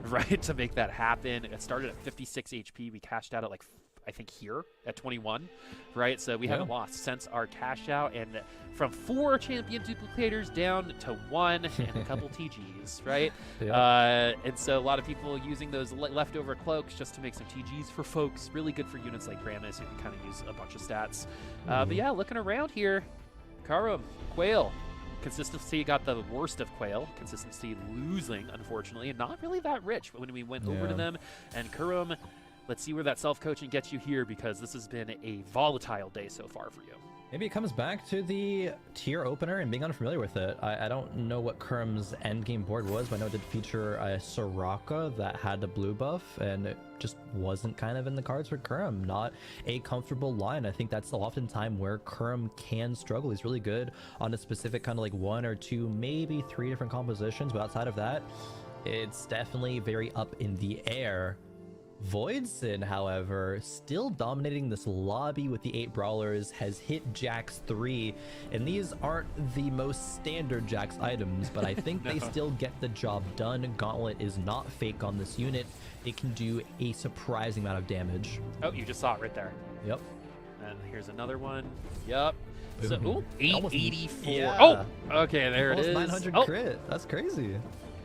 right? To make that happen. It started at 56 HP. We cashed out at like, I think here at 21, right? So we haven't lost since our cash out, and from 4 champion duplicators down to 1 and a couple TGs, right? And so a lot of people using those leftover cloaks just to make some TGs for folks. Really good for units like Gramis, who can kind of use a bunch of stats. But yeah, looking around here, Kurum, Quail. Consistency got the worst of Quail. Consistency losing, unfortunately, and not really that rich when we went over to them. And Kurum, let's see where that self-coaching gets you here, because this has been a volatile day so far for you. Maybe it comes back to the tier opener and being unfamiliar with it. I don't know what Kurum's endgame board was, but I know it did feature a Soraka that had the blue buff, and it just wasn't kind of in the cards for Kurum. Not a comfortable line. I think that's often time where Kurum can struggle. He's really good on a specific kind of like 1 or 2, maybe 3 different compositions, but outside of that, it's definitely very up in the air. Voidson, however, still dominating this lobby with the 8 brawlers, has hit Jax 3, and these aren't the most standard Jax items, but I think they still get the job done. Gauntlet is not fake on this unit. It can do a surprising amount of damage. Oh, you just saw it right there. Yep. And here's another one. Yep. So, ooh, 884. Yeah. Oh, okay, there Almost it is. 900 crit. That's crazy.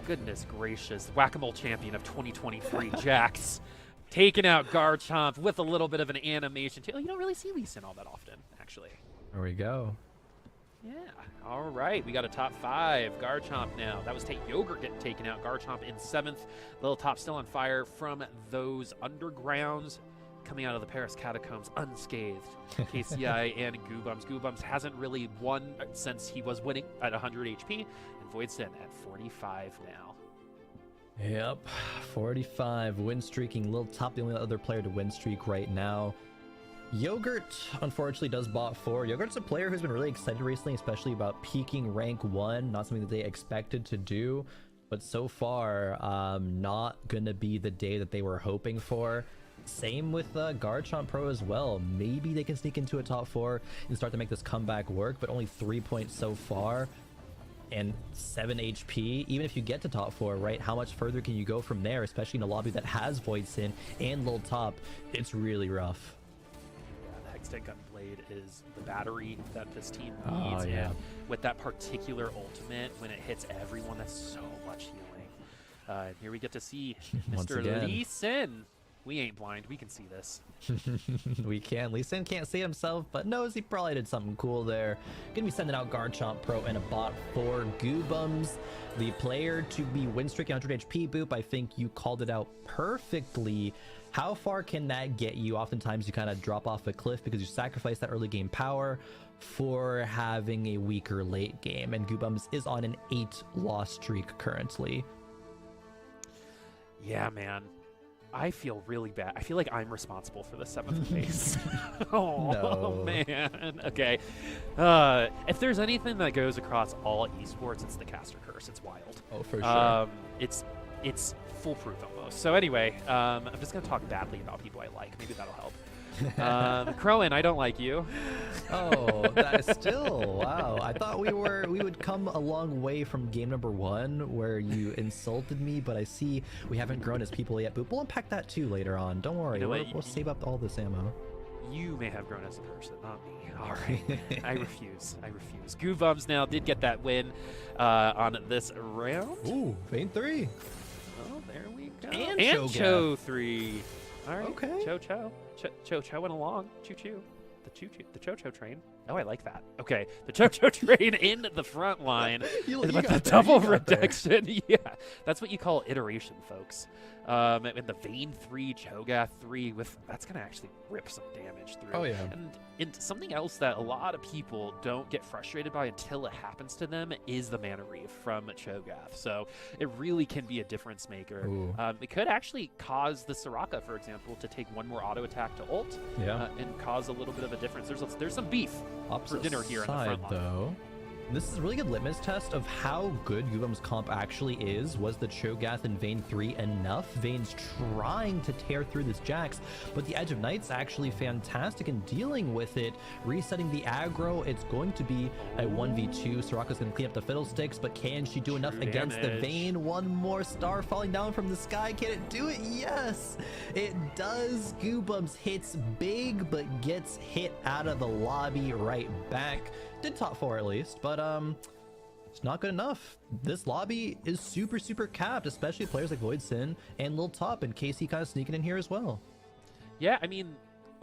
Goodness gracious. Whack-a-mole champion of 2023, Jax. Taking out Garchomp with a little bit of an animation. You don't really see Lee Sin all that often, actually. There we go. Yeah. All right. We got a top 5. Garchomp now. That was Yogurt getting taken out. Garchomp in 7th. Little Top still on fire from those undergrounds coming out of the Paris catacombs unscathed. KCI and Goobums. Goobums hasn't really won since he was winning at 100 HP. And Voidson at 45 now. Yep, 45 win streaking. Lil Top, the only other player to win streak right now. Yogurt, unfortunately, does bot 4. Yogurt's a player who's been really excited recently, especially about peaking rank 1. Not something that they expected to do, but so far, not gonna be the day that they were hoping for. Same with Garchomp Pro as well. Maybe they can sneak into a top 4 and start to make this comeback work, but only 3 points so far. And 7 HP, even if you get to top 4, right? How much further can you go from there, especially in a lobby that has Voidson and Lil Top? It's really rough. Yeah, the Hextech Gunblade is the battery that this team Oh, needs. yeah. And with that particular ultimate, when it hits everyone, that's so much healing. And here we get to see Once Mr. again. Lee Sin. We ain't blind. We can see this. We can. Lee Sin can't see it himself, but knows he probably did something cool there. Gonna be sending out Garchomp Pro and a bot for Goobums, the player to be win streaking 100 HP. Boop, I think you called it out perfectly. How far can that get you? Oftentimes you kind of drop off a cliff because you sacrifice that early game power for having a weaker late game, and Goobums is on an 8 loss streak currently. Yeah, man. I feel really bad. I feel like I'm responsible for the 7th place. Oh, No. man. Okay. If there's anything that goes across all esports, it's the caster curse. It's wild. Oh, for sure. It's foolproof almost. So anyway, I'm just going to talk badly about people I like. Maybe that'll help. Crowan, I don't like you. Oh, that is still wow. I thought we would come a long way from game number 1 where you insulted me, but I see we haven't grown as people yet. But we'll unpack that too later on. Don't worry, You know what? we'll save up all this ammo. You may have grown as a person, not me. All right. I refuse. Goobums now did get that win on this round. Ooh, Vein 3. Oh, there we go. And Cho 3. All right. Okay. Cho went along. Choo-choo. The Cho-Cho train. Oh, I like that. Okay. The Cho-Cho train in the front line. You But got the there, double you got there. reduction. Yeah. That's what you call iteration, folks. And the Vein 3, Cho'Gath 3, that's going to actually rip some damage through. Oh, yeah. And something else that a lot of people don't get frustrated by until it happens to them is the Mana Reef from Cho'Gath. So it really can be a difference maker. Ooh. It could actually cause the Soraka, for example, to take one more auto attack to ult Yeah. and cause a little bit of a difference. There's some beef Opposite for dinner here in the side, front line. though. This is a really good litmus test of how good Goobums' comp actually is. Was the Cho'Gath in Vein 3 enough? Vein's trying to tear through this Jax, but the Edge of Night's actually fantastic in dealing with it. Resetting the aggro, it's going to be a 1v2. Soraka's going to clean up the fiddlesticks, but can she do enough True against the damage. Vein? One more star falling down from the sky. Can it do it? Yes, it does. Goobums hits big, but gets hit out of the lobby right back. Did top 4 at least, but it's not good enough. This lobby is super capped, especially players like Voidson and Lil Top, and KC kind of sneaking in here as well. Yeah, I mean,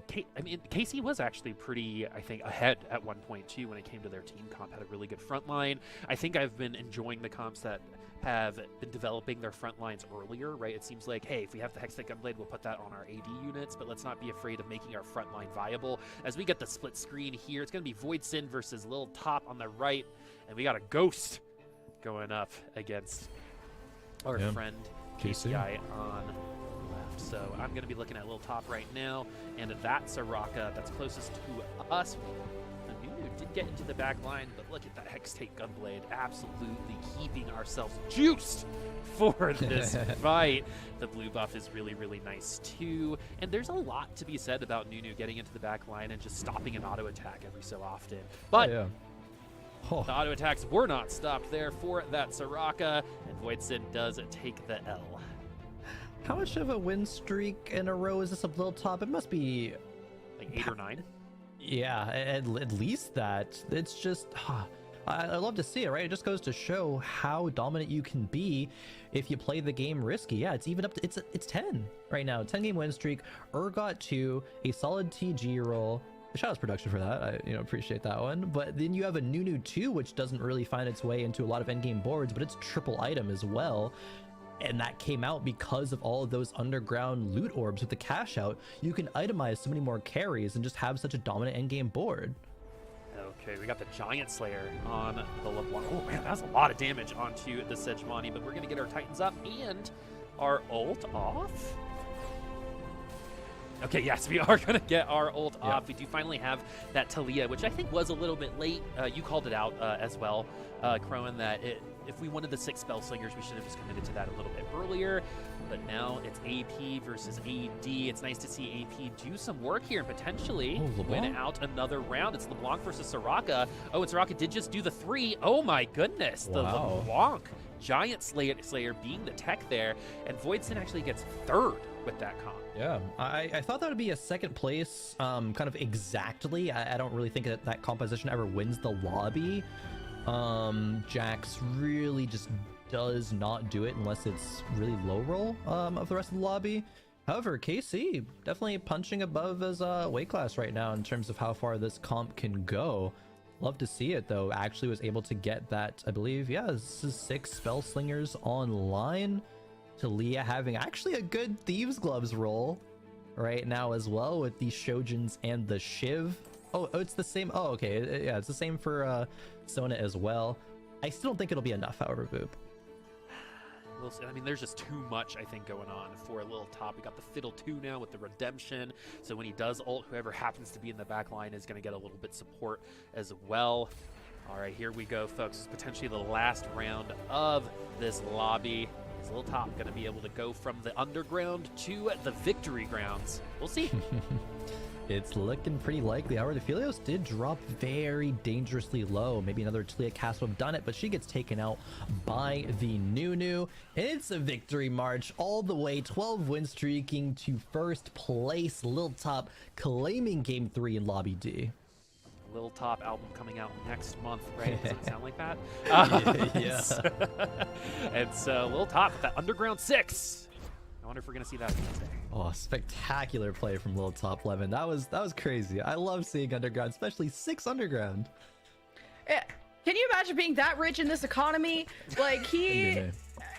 KC was actually pretty, I think, ahead at one point too when it came to their team comp. Had a really good front line. I think I've been enjoying the comps that have been developing their front lines earlier, right? It seems like, hey, if we have the Hextech Gunblade, we'll put that on our AD units, but let's not be afraid of making our front line viable. As we get the split screen here, it's going to be Voidson versus Lil Top on the right, and we got a Ghost going up against our friend KCI on the left. So I'm going to be looking at Lil Top right now, and that Soraka that's closest to us. Nunu did get into the back line, but look at that Hextech Gunblade, absolutely keeping ourselves juiced for this fight. The blue buff is really nice too, and there's a lot to be said about Nunu getting into the back line and just stopping an auto attack every so often. But the auto attacks were not stopped there for that Soraka, and Voidson does take the L. How much of a win streak in a row is this of Lil Top? It must be like 8 or 9. Yeah, at least that. It's just, I love to see it, right? It just goes to show how dominant you can be if you play the game risky. Yeah, it's even up to, it's 10 right now. 10 game win streak. Urgot 2, a solid TG roll. shout out to production for that. I appreciate that one. But then you have a Nunu 2, which doesn't really find its way into a lot of endgame boards, but it's triple item as well. And that came out because of all of those underground loot orbs with the cash out. You can itemize so many more carries and just have such a dominant endgame board. Okay, we got the Giant Slayer on the LeBlanc. Oh man, that's a lot of damage onto the Sejuani, but we're gonna get our Titans up and our ult off. Okay, yes, we are gonna get our ult off. We do finally have that Talia, which I think was a little bit late. You called it out as well, Crowan, that if we wanted the 6 spell slingers, we should have just committed to that a little bit earlier. But now it's AP versus AD. It's nice to see AP do some work here and potentially win out another round. It's LeBlanc versus Soraka. Oh, and Soraka did just do the 3. Oh my goodness, the LeBlanc Giant Slayer being the tech there, and Voidson actually gets 3rd with that comp. Yeah, I thought that would be a 2nd place, kind of exactly. I don't really think that composition ever wins the lobby. Jax really just does not do it unless it's really low roll of the rest of the lobby. However, KC definitely punching above his weight class right now in terms of how far this comp can go. Love to see it though. Actually was able to get that, I believe, this is 6 spell slingers online. Talia having actually a good Thieves Gloves roll right now as well with the Shojins and the Shiv. Oh, it's the same. Oh, okay. Yeah, it's the same for Sona as well. I still don't think it'll be enough, however, Boop. I mean, there's just too much, I think, going on for a Lil Top. We got the Fiddle 2 now with the Redemption. So when he does ult, whoever happens to be in the back line is going to get a little bit support as well. All right, here we go, folks. This is potentially the last round of this lobby. Is Lil Top going to be able to go from the underground to the victory grounds? We'll see. It's looking pretty likely. However, the Philios did drop very dangerously low. Maybe another Talia cast would have done it, but she gets taken out by the Nunu. And it's a victory march all the way, 12 win streaking to 1st place. Lil Top claiming Game 3 in Lobby D. Lil Top album coming out next month, right? Does it sound like that? Yeah. And so Lil Top with that Underground 6. I wonder if we're going to see that Wednesday. Oh, spectacular play from Lil Top Lemon. That was crazy. I love seeing Underground, especially 6 Underground. Yeah. Can you imagine being that rich in this economy? Like, he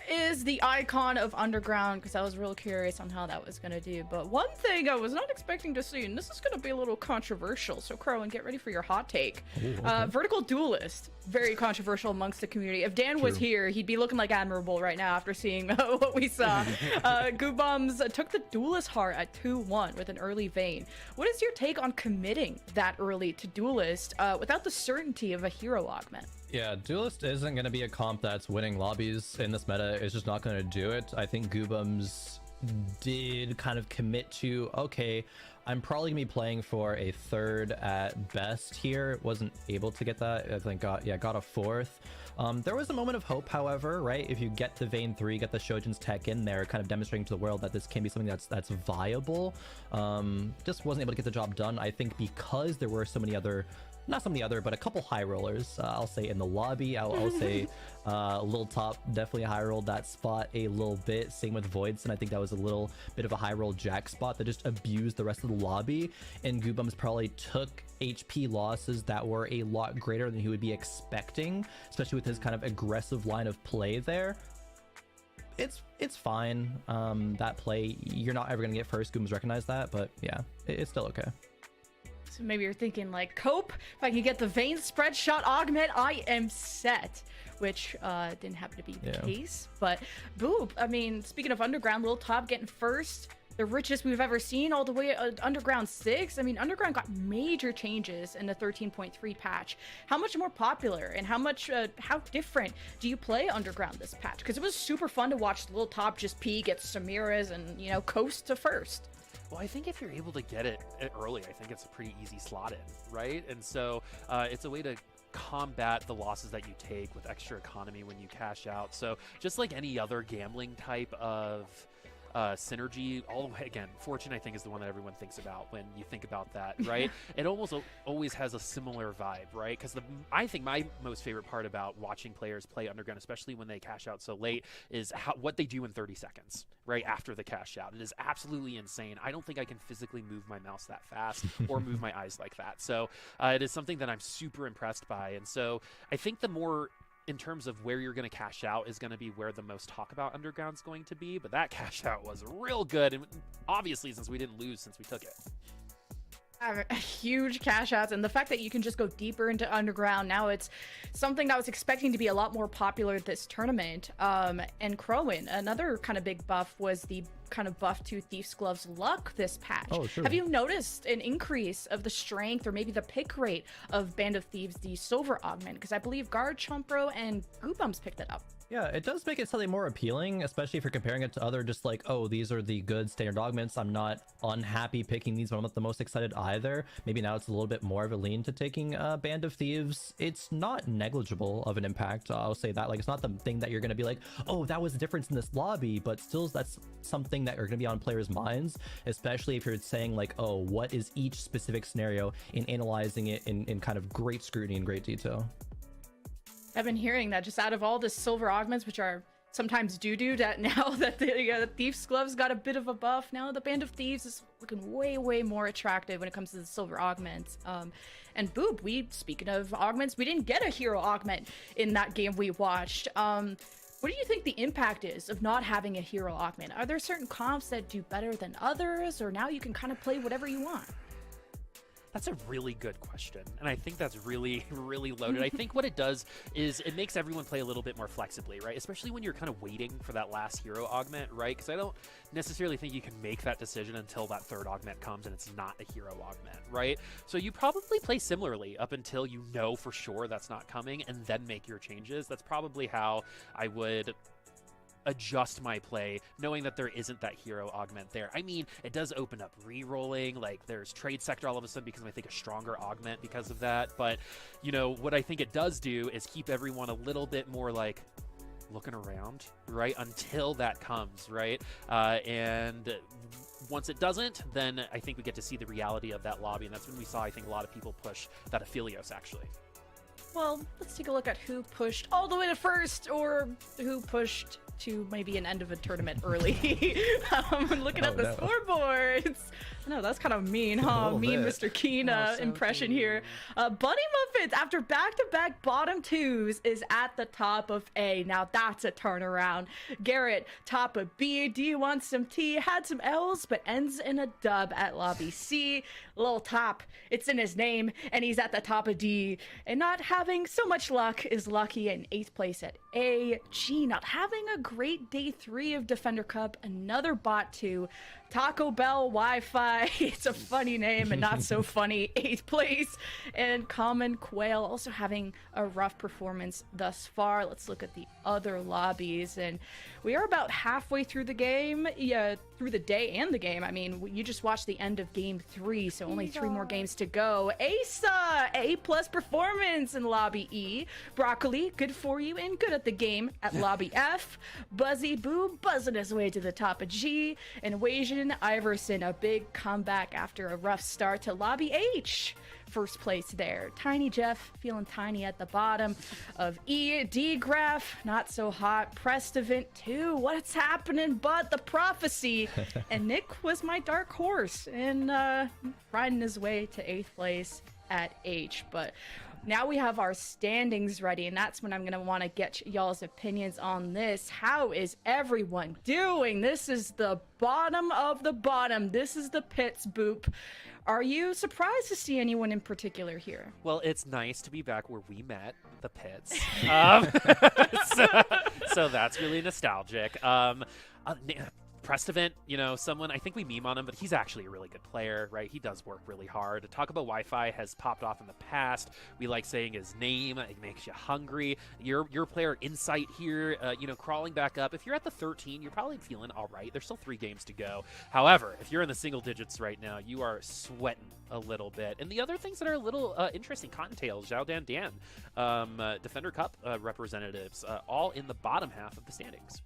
is the icon of Underground, because I was real curious on how that was going to do. But one thing I was not expecting to see, and this is going to be a little controversial, so Crowan, get ready for your hot take. Ooh, okay. Vertical Duelist, very controversial amongst the community. If Dan was here, he'd be looking like Admirable right now after seeing what we saw. Goobums took the Duelist heart at 2-1 with an early Vayne. What is your take on committing that early to Duelist without the certainty of a hero augment? Yeah, Duelist isn't going to be a comp that's winning lobbies in this meta. It's just not going to do it. I think Goobums did kind of commit to, okay, I'm probably going to be playing for a 3rd at best here. Wasn't able to get that. I think got a 4th. There was a moment of hope, however, right? If you get the Vayne 3, get the Shojin's tech in there, kind of demonstrating to the world that this can be something that's viable. Just wasn't able to get the job done, I think, because there were so many other, not some of the other, but a couple high rollers, I'll say, in the lobby. I'll say Lil Top definitely high rolled that spot a little bit. Same with Voidson. I think that was a little bit of a high roll Jack spot that just abused the rest of the lobby. And Goobums probably took HP losses that were a lot greater than he would be expecting, especially with his kind of aggressive line of play there. It's fine. That play, you're not ever going to get first. Goobums recognize that, but yeah, it's still okay. So maybe you're thinking like, Cope, if I can get the Vayne spread shot augment, I am set. Which didn't happen to be the case. But Boop, I mean, speaking of Underground, Lil Top getting first, the richest we've ever seen, all the way Underground 6. I mean, Underground got major changes in the 13.3 patch. How much more popular and how different do you play Underground this patch? Because it was super fun to watch Lil Top just pee, get Samira's, and, you know, coast to first. Well, I think if you're able to get it early, I think it's a pretty easy slot in, right? And so it's a way to combat the losses that you take with extra economy when you cash out. So just like any other gambling type of synergy all the way. Again, Fortune I think is the one that everyone thinks about when you think about that, right? It almost always has a similar vibe, right? Because I think my most favorite part about watching players play Underground, especially when they cash out so late, is what they do in 30 seconds, right after the cash out. It is absolutely insane. I don't think I can physically move my mouse that fast or move my eyes like that. So it is something that I'm super impressed by. And so I think the more in terms of where you're going to cash out is going to be where the most talk about Underground's going to be. But that cash out was real good. And obviously, since we didn't lose since we took it. Huge cash outs, and the fact that you can just go deeper into Underground now, it's something that I was expecting to be a lot more popular this tournament. And Crowin, another kind of big buff was the kind of buff to Thief's Glove's luck this patch. Oh, sure. Have you noticed an increase of the strength or maybe the pick rate of Band of Thieves, the silver augment? Because I believe Guard, Chumpro, and Goobums picked it up. Yeah, it does make it slightly more appealing, especially if you're comparing it to other just like, oh, these are the good standard augments. I'm not unhappy picking these, but I'm not the most excited either. Maybe now it's a little bit more of a lean to taking Band of Thieves. It's not negligible of an impact. I'll say that. Like, it's not the thing that you're going to be like, oh, that was the difference in this lobby, but still that's something that are going to be on players' minds, especially if you're saying like, oh, what is each specific scenario in analyzing it in kind of great scrutiny and great detail. I've been hearing that just out of all the silver augments, which are sometimes doo-doo, that now that the Thief's Glove's got a bit of a buff, now the Band of Thieves is looking way more attractive when it comes to the silver augments. And Boob, speaking of augments, we didn't get a hero augment in that game we watched. What do you think the impact is of not having a hero augment? Are there certain comps that do better than others, or now you can kind of play whatever you want? That's a really good question, and I think that's really loaded. I think what it does is it makes everyone play a little bit more flexibly, right? Especially when you're kind of waiting for that last hero augment, right? Because I don't necessarily think you can make that decision until that third augment comes and it's not a hero augment, right? So you probably play similarly up until you know for sure that's not coming, and then make your changes. That's probably how I would adjust my play, knowing that there isn't that hero augment there. I mean, it does open up re-rolling, like there's trade sector all of a sudden because I think a stronger augment because of that. But you know what I think it does do is keep everyone a little bit more like looking around, right, until that comes, right? And once it doesn't, then I think we get to see the reality of that lobby, and that's when we saw, I think, a lot of people push that Aphelios actually. Well, let's take a look at who pushed all the way to first, or who pushed to maybe an end of a tournament early. Looking at the scoreboards. No, that's kind of mean, huh? Mean bit. Mr. Keen so impression mean. here. Bunny Muffins, after back-to-back bottom twos, is at the top of A. Now that's a turnaround. Garrett, top of B. D wants some T. Had some L's, but ends in a dub at Lobby C. Little top, it's in his name, and he's at the top of D. And not having so much luck is lucky in 8th place at A. G, not having a great day 3 of Defender Cup. Another bot 2. Taco Bell Wi-Fi, it's a funny name and not so funny, 8th place. And Common Quail also having a rough performance thus far. Let's look at the other lobbies, and we are about halfway through the game, through the day and the game. I mean, you just watched the end of game 3, so only 3 more games to go. Asa, A+ performance in lobby E. Broccoli, good for you and good at the game at lobby F. Buzzy Boo buzzing his way to the top of G. And Wasian Iverson, a big comeback after a rough start to lobby H. First place there. Tiny Jeff feeling tiny at the bottom of E. D Graph, not so hot. Prestivant 2, what's happening but the prophecy? And Nick was my dark horse and riding his way to 8th place at H. But now we have our standings ready, and that's when I'm going to want to get y'all's opinions on this. How is everyone doing? This is the bottom of the bottom. This is the pits, Boop. Are you surprised to see anyone in particular here? Well, it's nice to be back where we met, the pits. So that's really nostalgic. Prestivant, you know, someone, I think we meme on him, but he's actually a really good player, right? He does work really hard. Talk about Wi-Fi has popped off in the past. We like saying his name. It makes you hungry. Your player Insight here, you know, crawling back up. If you're at the 13, you're probably feeling all right. There's still 3 games to go. However, if you're in the single digits right now, you are sweating a little bit. And the other things that are a little interesting, Cottontail, Zhao Dan Dan, Defender Cup representatives, all in the bottom half of the standings.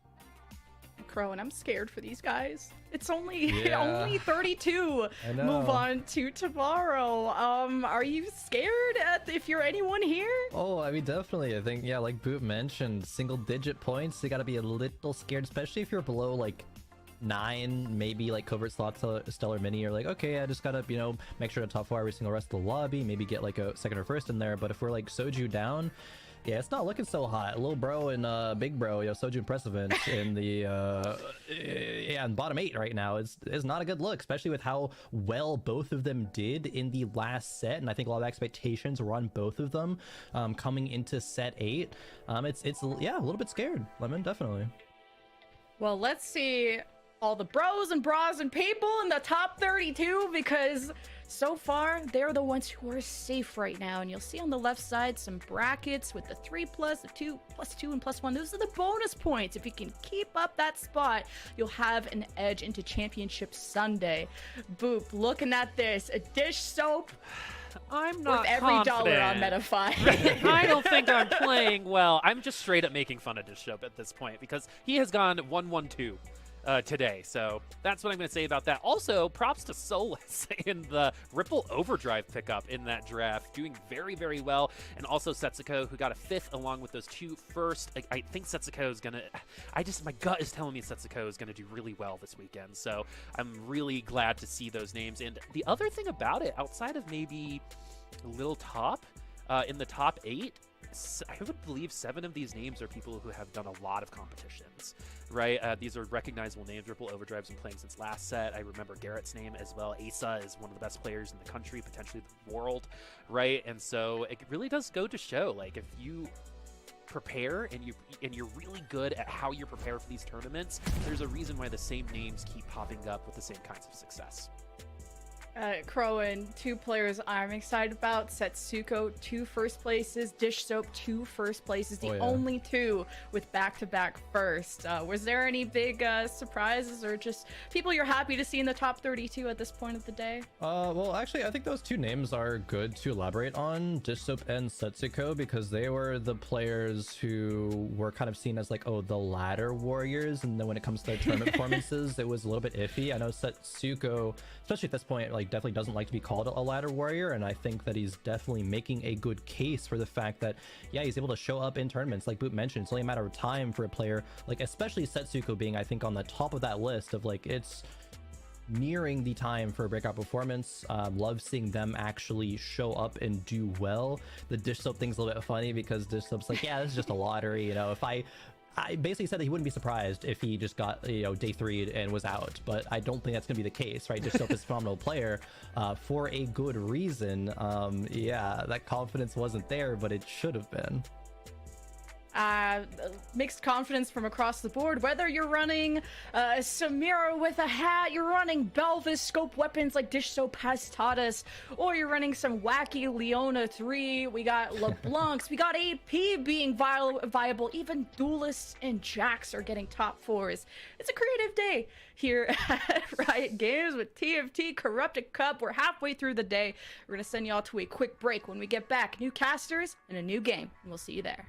Crow, and I'm scared for these guys. It's only Yeah. only 32 I know. move on to tomorrow. Are you scared if you're anyone here? Oh, I mean, definitely. I think, yeah, like Boot mentioned, single-digit points. You got to be a little scared, especially if you're below like 9, maybe like Covert Slot Stellar Mini. You're like, okay, I just gotta, make sure to top 4 every single rest of the lobby, maybe get like a second or first in there. But if we're like Soju down, yeah, it's not looking so hot. Little bro and big bro, Soju and Precedent in the in bottom 8 right now is not a good look, especially with how well both of them did in the last set. And I think a lot of expectations were on both of them coming into set 8. It's yeah, a little bit scared, Lemon, definitely. Well, let's see all the bros and bras and people in the top 32, because so far they're the ones who are safe right now. And you'll see on the left side some brackets with the 3+, the 2, +2, and +1. Those are the bonus points. If you can keep up that spot, you'll have an edge into Championship Sunday. Boop, looking at this, a dish soap I'm not worth every dollar on confident. Metafy. I don't think I'm playing well. I'm just straight up making fun of Dishop at this point because he has gone 1-1-2 today. So that's what I'm going to say about that. Also, props to Solus in the Ripple Overdrive pickup in that draft, doing very, very well. And also Setsuko, who got a 5th along with those 2 first. I think Setsuko is going to... my gut is telling me Setsuko is going to do really well this weekend. So I'm really glad to see those names. And the other thing about it, outside of maybe Little Top, in the top 8, I would believe 7 of these names are people who have done a lot of competitions, right? These are recognizable names. Ripple Overdrive's been playing since last set. I remember Garrett's name as well. Asa is one of the best players in the country, potentially the world, right? And so it really does go to show, like, if you prepare and you're really good at how you prepare for these tournaments, there's a reason why the same names keep popping up with the same kinds of success. Crow and 2 players I'm excited about. Setsuko, 2 first places. Dish Soap, 2 first places. The only 2 with back-to-back first. Was there any big surprises or just people you're happy to see in the top 32 at this point of the day? Well, actually, I think those 2 names are good to elaborate on, Dish Soap and Setsuko, because they were the players who were kind of seen as like, oh, the ladder warriors. And then when it comes to their tournament performances, it was a little bit iffy. I know Setsuko, especially at this point, like, definitely doesn't like to be called a ladder warrior, and I think that he's definitely making a good case for the fact that, yeah, he's able to show up in tournaments. Like Boot mentioned, it's only a matter of time for a player, like especially Setsuko being, I think, on the top of that list of like, it's nearing the time for a breakout performance. Love seeing them actually show up and do well. The Dish Soap thing's a little bit funny because Dish Soap's like, yeah, this is just a lottery, if I basically said that he wouldn't be surprised if he just got, day 3 and was out, but I don't think that's going to be the case, right? Dish Soap is a phenomenal player for a good reason. Yeah, that confidence wasn't there, but it should have been. Mixed confidence from across the board. Whether you're running Samira with a hat, you're running Belvis scope weapons like Dish Soap has taught us, or you're running some wacky Leona 3, we got LeBlancs, we got AP being viable, even Duelists and Jax are getting top 4s. It's a creative day here at Riot Games with TFT Corrupted Cup. We're halfway through the day. We're going to send y'all to a quick break. When we get back, new casters and a new game, and we'll see you there.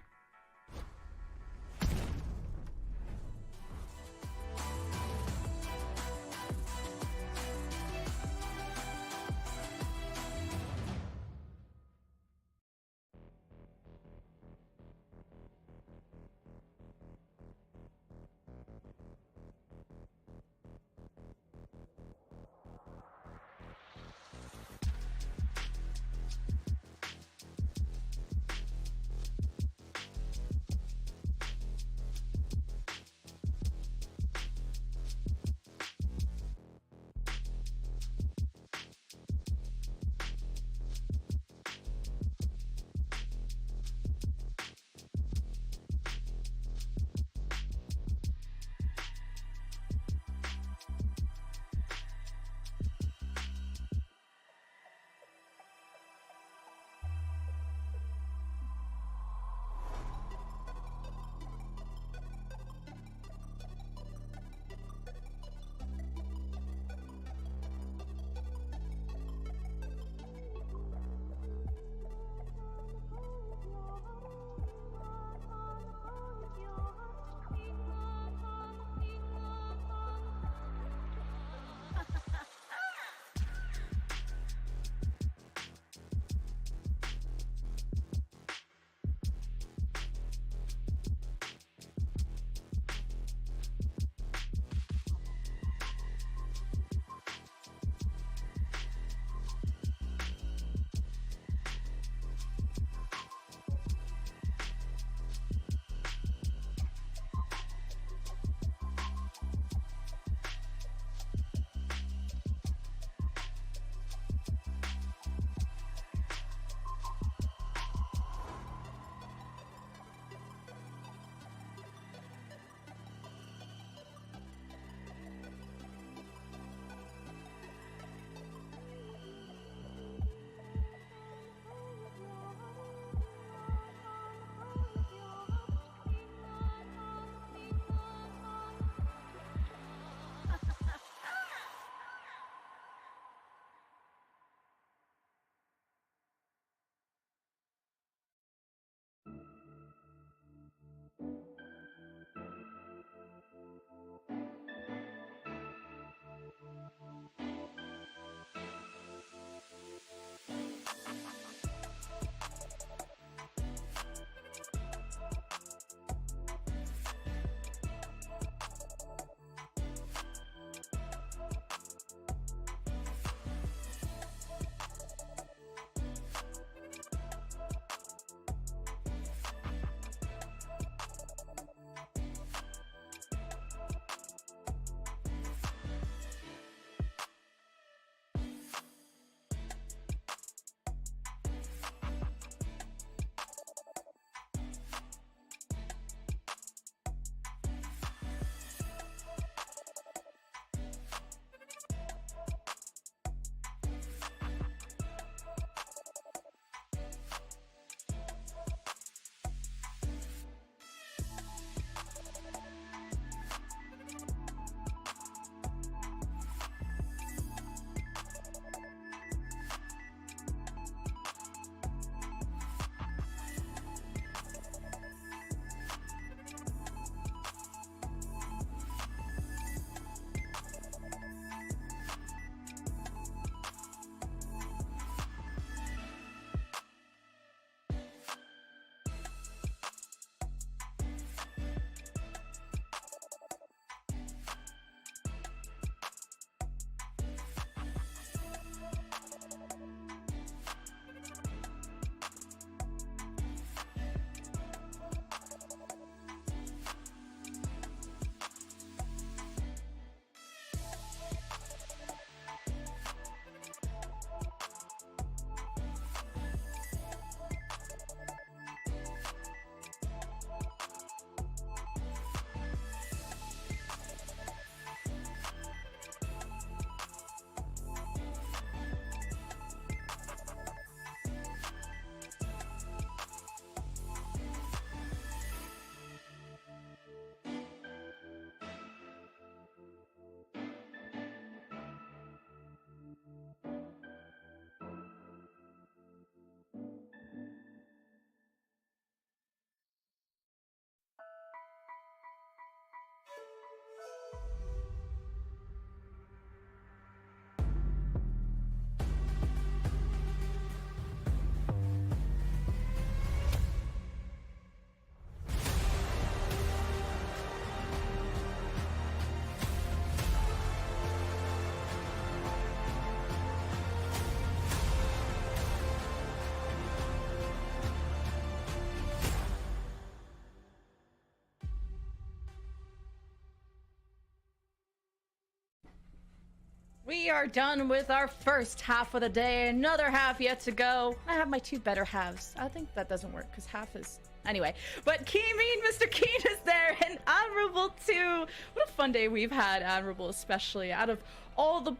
We are done with our first half of the day. Another half yet to go. I have my two better halves. I think that doesn't work because half is... Anyway, but Keen, Mr. Keen is there, and Admirable too. What a fun day we've had, Admirable, especially out of all the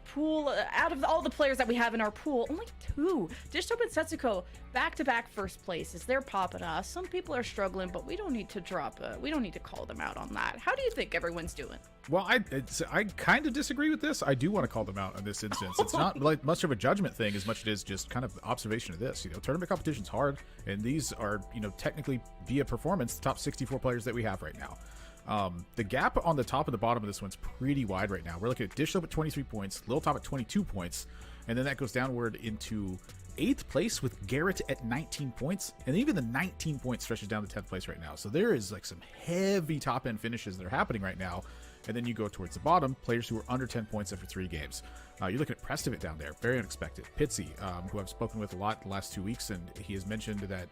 players that we have in our pool. Only two. Dishtop and Setsuko, back-to-back first places. They're popping us. Some people are struggling, but we don't need to we don't need to call them out on that. How do you think everyone's doing? Well, I kind of disagree with this. I do want to call them out in this instance. It's not like much of a judgment thing as much as it is just kind of observation of this. Tournament competition's hard, and these are, technically via performance, the top 64 players that we have right now. The gap on the top and the bottom of this one's pretty wide right now. We're looking at Dishtop at 23 points, Lil Top at 22 points, and then that goes downward into 8th place with Garrett at 19 points, and even the 19 points stretches down to 10th place right now. So there is like some heavy top end finishes that are happening right now. And then you go towards the bottom, players who are under 10 points after 3 games. You're looking at Prestovit down there, very unexpected. Pitsy, who I've spoken with a lot the last 2 weeks, and he has mentioned that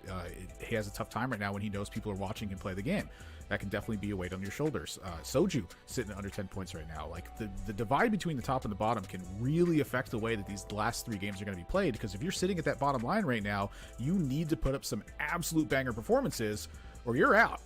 he has a tough time right now when he knows people are watching him play the game. That can definitely be a weight on your shoulders. Soju sitting at under 10 points right now. Like the divide between the top and the bottom can really affect the way that these last 3 games are going to be played, because if you're sitting at that bottom line right now, you need to put up some absolute banger performances or you're out.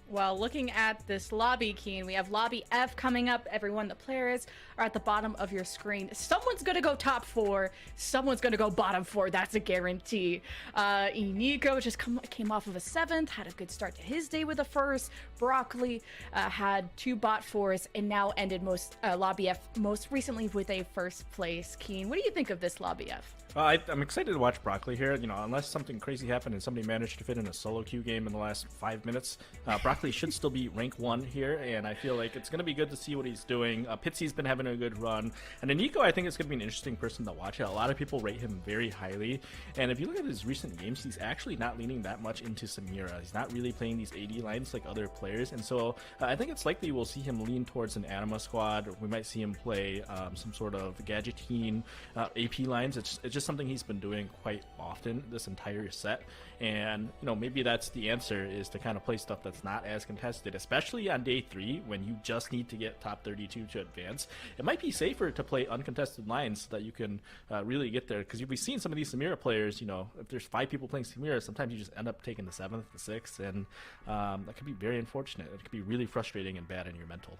Well, looking at this lobby, Keen, we have lobby F coming up. Everyone, the players are at the bottom of your screen. Someone's going to go top 4. Someone's going to go bottom 4. That's a guarantee. Iniko just came off of a 7th, had a good start to his day with a 1st. Broccoli had 2 bot 4s and now ended lobby F most recently with a 1st place. Keen, what do you think of this lobby F? I'm excited to watch Broccoli here. Unless something crazy happened and somebody managed to fit in a solo queue game in the last 5 minutes, Broccoli should still be rank 1 here, and I feel like it's going to be good to see what he's doing. Pitsy's been having a good run, and Iniko, I think, is going to be an interesting person to watch. A lot of people rate him very highly, and if you look at his recent games, he's actually not leaning that much into Samira. He's not really playing these AD lines like other players, and so I think it's likely we'll see him lean towards an Anima squad. We might see him play some sort of Gadgetine AP lines. It's just something he's been doing quite often this entire set, and maybe that's the answer, is to kind of play stuff that's not as contested, especially on day 3 when you just need to get top 32 to advance. It might be safer to play uncontested lines so that you can really get there, because we've seen some of these Samira players, if there's 5 people playing Samira, sometimes you just end up taking the 7th, the 6th, and that could be very unfortunate. It could be really frustrating and bad in your mental.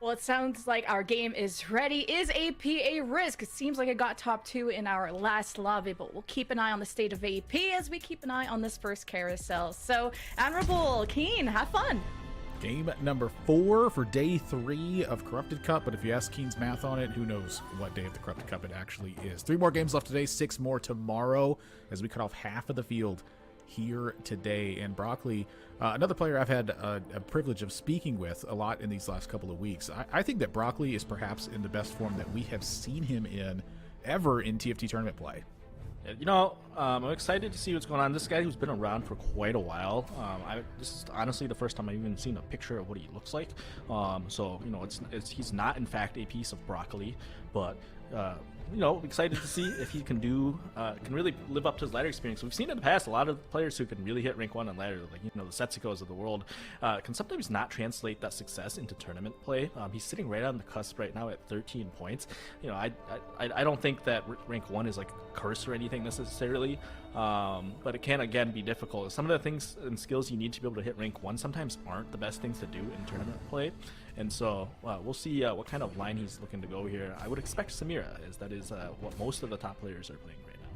Well, it sounds like our game is ready. Is AP a risk? It seems like it got top 2 in our last lobby, but we'll keep an eye on the state of AP as we keep an eye on this first carousel. So, Admirable, Keen, have fun. Game number 4 for day 3 of Corrupted Cup, but if you ask Keen's math on it, who knows what day of the Corrupted Cup it actually is. 3 more games left today, 6 more tomorrow, as we cut off half of the field here today. And Broccoli, another player I've had a privilege of speaking with a lot in these last couple of weeks. I think that Broccoli is perhaps in the best form that we have seen him in ever in TFT tournament play. I'm excited to see what's going on. This guy who's been around for quite a while. This is honestly the first time I've even seen a picture of what he looks like. He's not in fact a piece of broccoli, but excited to see if he can really live up to his ladder experience. We've seen in the past a lot of players who can really hit rank 1 on ladder, like the Setsukos of the world, can sometimes not translate that success into tournament play. He's sitting right on the cusp right now at 13 points. I don't think that rank 1 is like a curse or anything necessarily, but it can again be difficult. Some of the things and skills you need to be able to hit rank 1 sometimes aren't the best things to do in tournament play. And so we'll see what kind of line he's looking to go here. I would expect Samira, as that is what most of the top players are playing right now.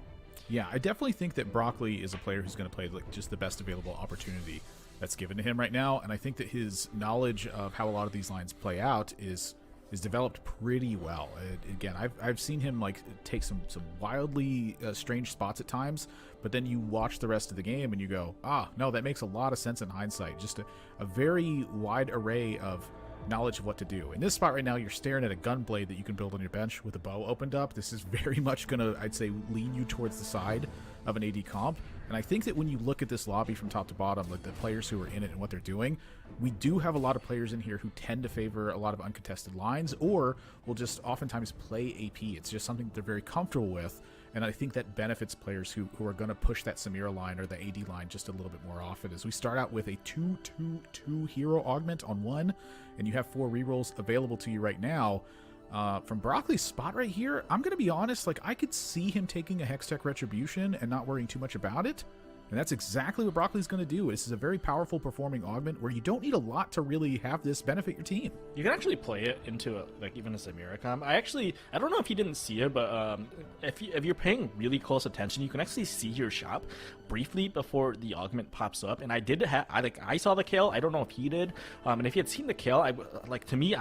Yeah, I definitely think that Broccoli is a player who's going to play like just the best available opportunity that's given to him right now. And I think that his knowledge of how a lot of these lines play out is developed pretty well. Again, I've seen him like take some wildly strange spots at times, but then you watch the rest of the game and you go, no, that makes a lot of sense in hindsight. Just a very wide array of knowledge of what to do. In this spot right now, you're staring at a gun blade that you can build on your bench with a bow opened up. This is very much going to, I'd say, lean you towards the side of an AD comp. And I think that when you look at this lobby from top to bottom, like the players who are in it and what they're doing, we do have a lot of players in here who tend to favor a lot of uncontested lines, or will just oftentimes play AP. It's just something that they're very comfortable with. And I think that benefits players who are going to push that Samira line or the AD line just a little bit more often. As we start out with a 2/2/2 hero augment on 1, and you have 4 rerolls available to you right now, From Broccoli's spot right here, I'm going to be honest, like, I could see him taking a Hextech Retribution and not worrying too much about it. And that's exactly what Broccoli's going to do. This is a very powerful performing augment where you don't need a lot to really have this benefit your team. You can actually play it into even a Samira comp. I don't know if you didn't see it, but if you're paying really close attention, you can actually see your shop briefly before the augment pops up. And I saw the kill. I don't know if he did. And if you had seen the kill, I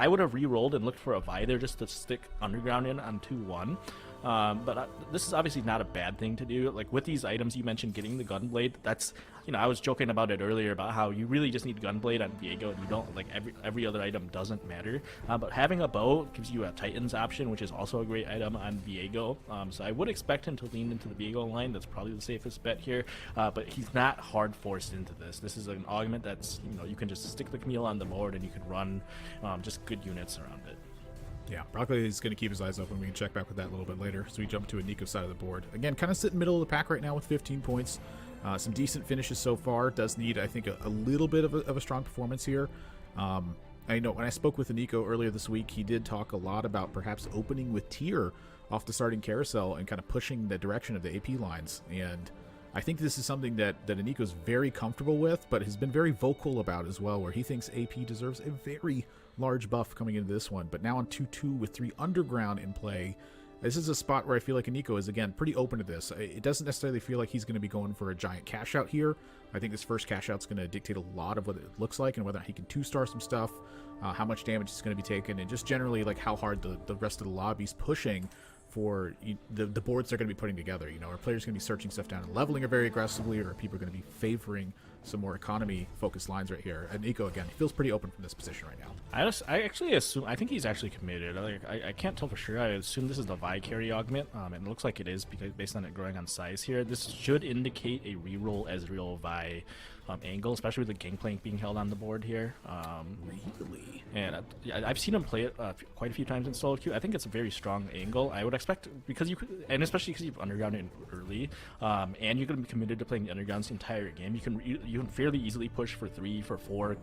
would have re-rolled and looked for a Vi there just to stick underground in on 2-1. But this is obviously not a bad thing to do. Like with these items you mentioned, getting the Gunblade, that's, I was joking about it earlier about how you really just need Gunblade on Viego and you don't, like, every other item doesn't matter. But having a bow gives you a Titan's option, which is also a great item on Viego. So I would expect him to lean into the Viego line. That's probably the safest bet here. But he's not hard forced into this. This is an augment that's, you can just stick the Camille on the board and you can run just good units around it. Yeah, Broccoli is going to keep his eyes open. We can check back with that a little bit later. So we jump to a Nico side of the board. Again, kind of sitting middle of the pack right now with 15 points. Some decent finishes so far. Does need, I think, a little bit of a strong performance here. I know when I spoke with Nico earlier this week, he did talk a lot about perhaps opening with tier off the starting carousel and kind of pushing the direction of the AP lines. And I think this is something that Nico's very comfortable with, but has been very vocal about as well, where he thinks AP deserves a very large buff coming into this one. But now on 2-2 with 3 underground in play, this is a spot where I feel like Nico is, again, pretty open to this. It doesn't necessarily feel like he's going to be going for a giant cash out here. I think this first cash out is going to dictate a lot of what it looks like and whether he can 2-star some stuff, how much damage is going to be taken, and just generally like how hard the rest of the lobby's pushing for the boards they're going to be putting together. Are players going to be searching stuff down and leveling it very aggressively, or are people going to be favoring some more economy-focused lines right here? And Nico, again, he feels pretty open from this position right now. I actually assume, I think he's actually committed. I can't tell for sure. I assume this is the Vi carry augment, and it looks like it is because based on it growing on size here. This should indicate a reroll Ezreal Vi angle, especially with the Gangplank being held on the board here. Really? And I've seen him play it quite a few times in solo queue. I think it's a very strong angle. I would expect, because you could, and especially because you've underground it early, and you're going to be committed to playing the undergrounds the entire game, you can fairly easily push for 3, for 4.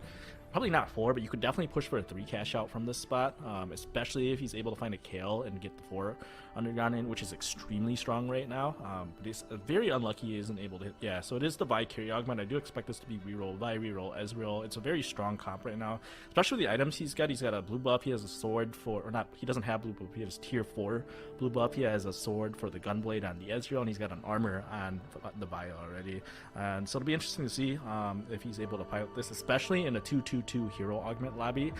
Probably not 4, but you could definitely push for a 3 cash out from this spot, especially if he's able to find a Kale and get the 4 underground in, which is extremely strong right now. But he's very unlucky he isn't able to hit. Yeah, so it is the Vi carry augment. I do expect this to be reroll Vi, reroll Ezreal. It's a very strong comp right now, especially with the items he's got. He's got a blue buff. He has a sword for, or not, he doesn't have blue buff. He has tier 4 blue buff. He has a sword for the Gunblade on the Ezreal, and he's got an armor on the Vi already. And so it'll be interesting to see if he's able to pilot this, especially in a 2-2-2 hero augment lobby.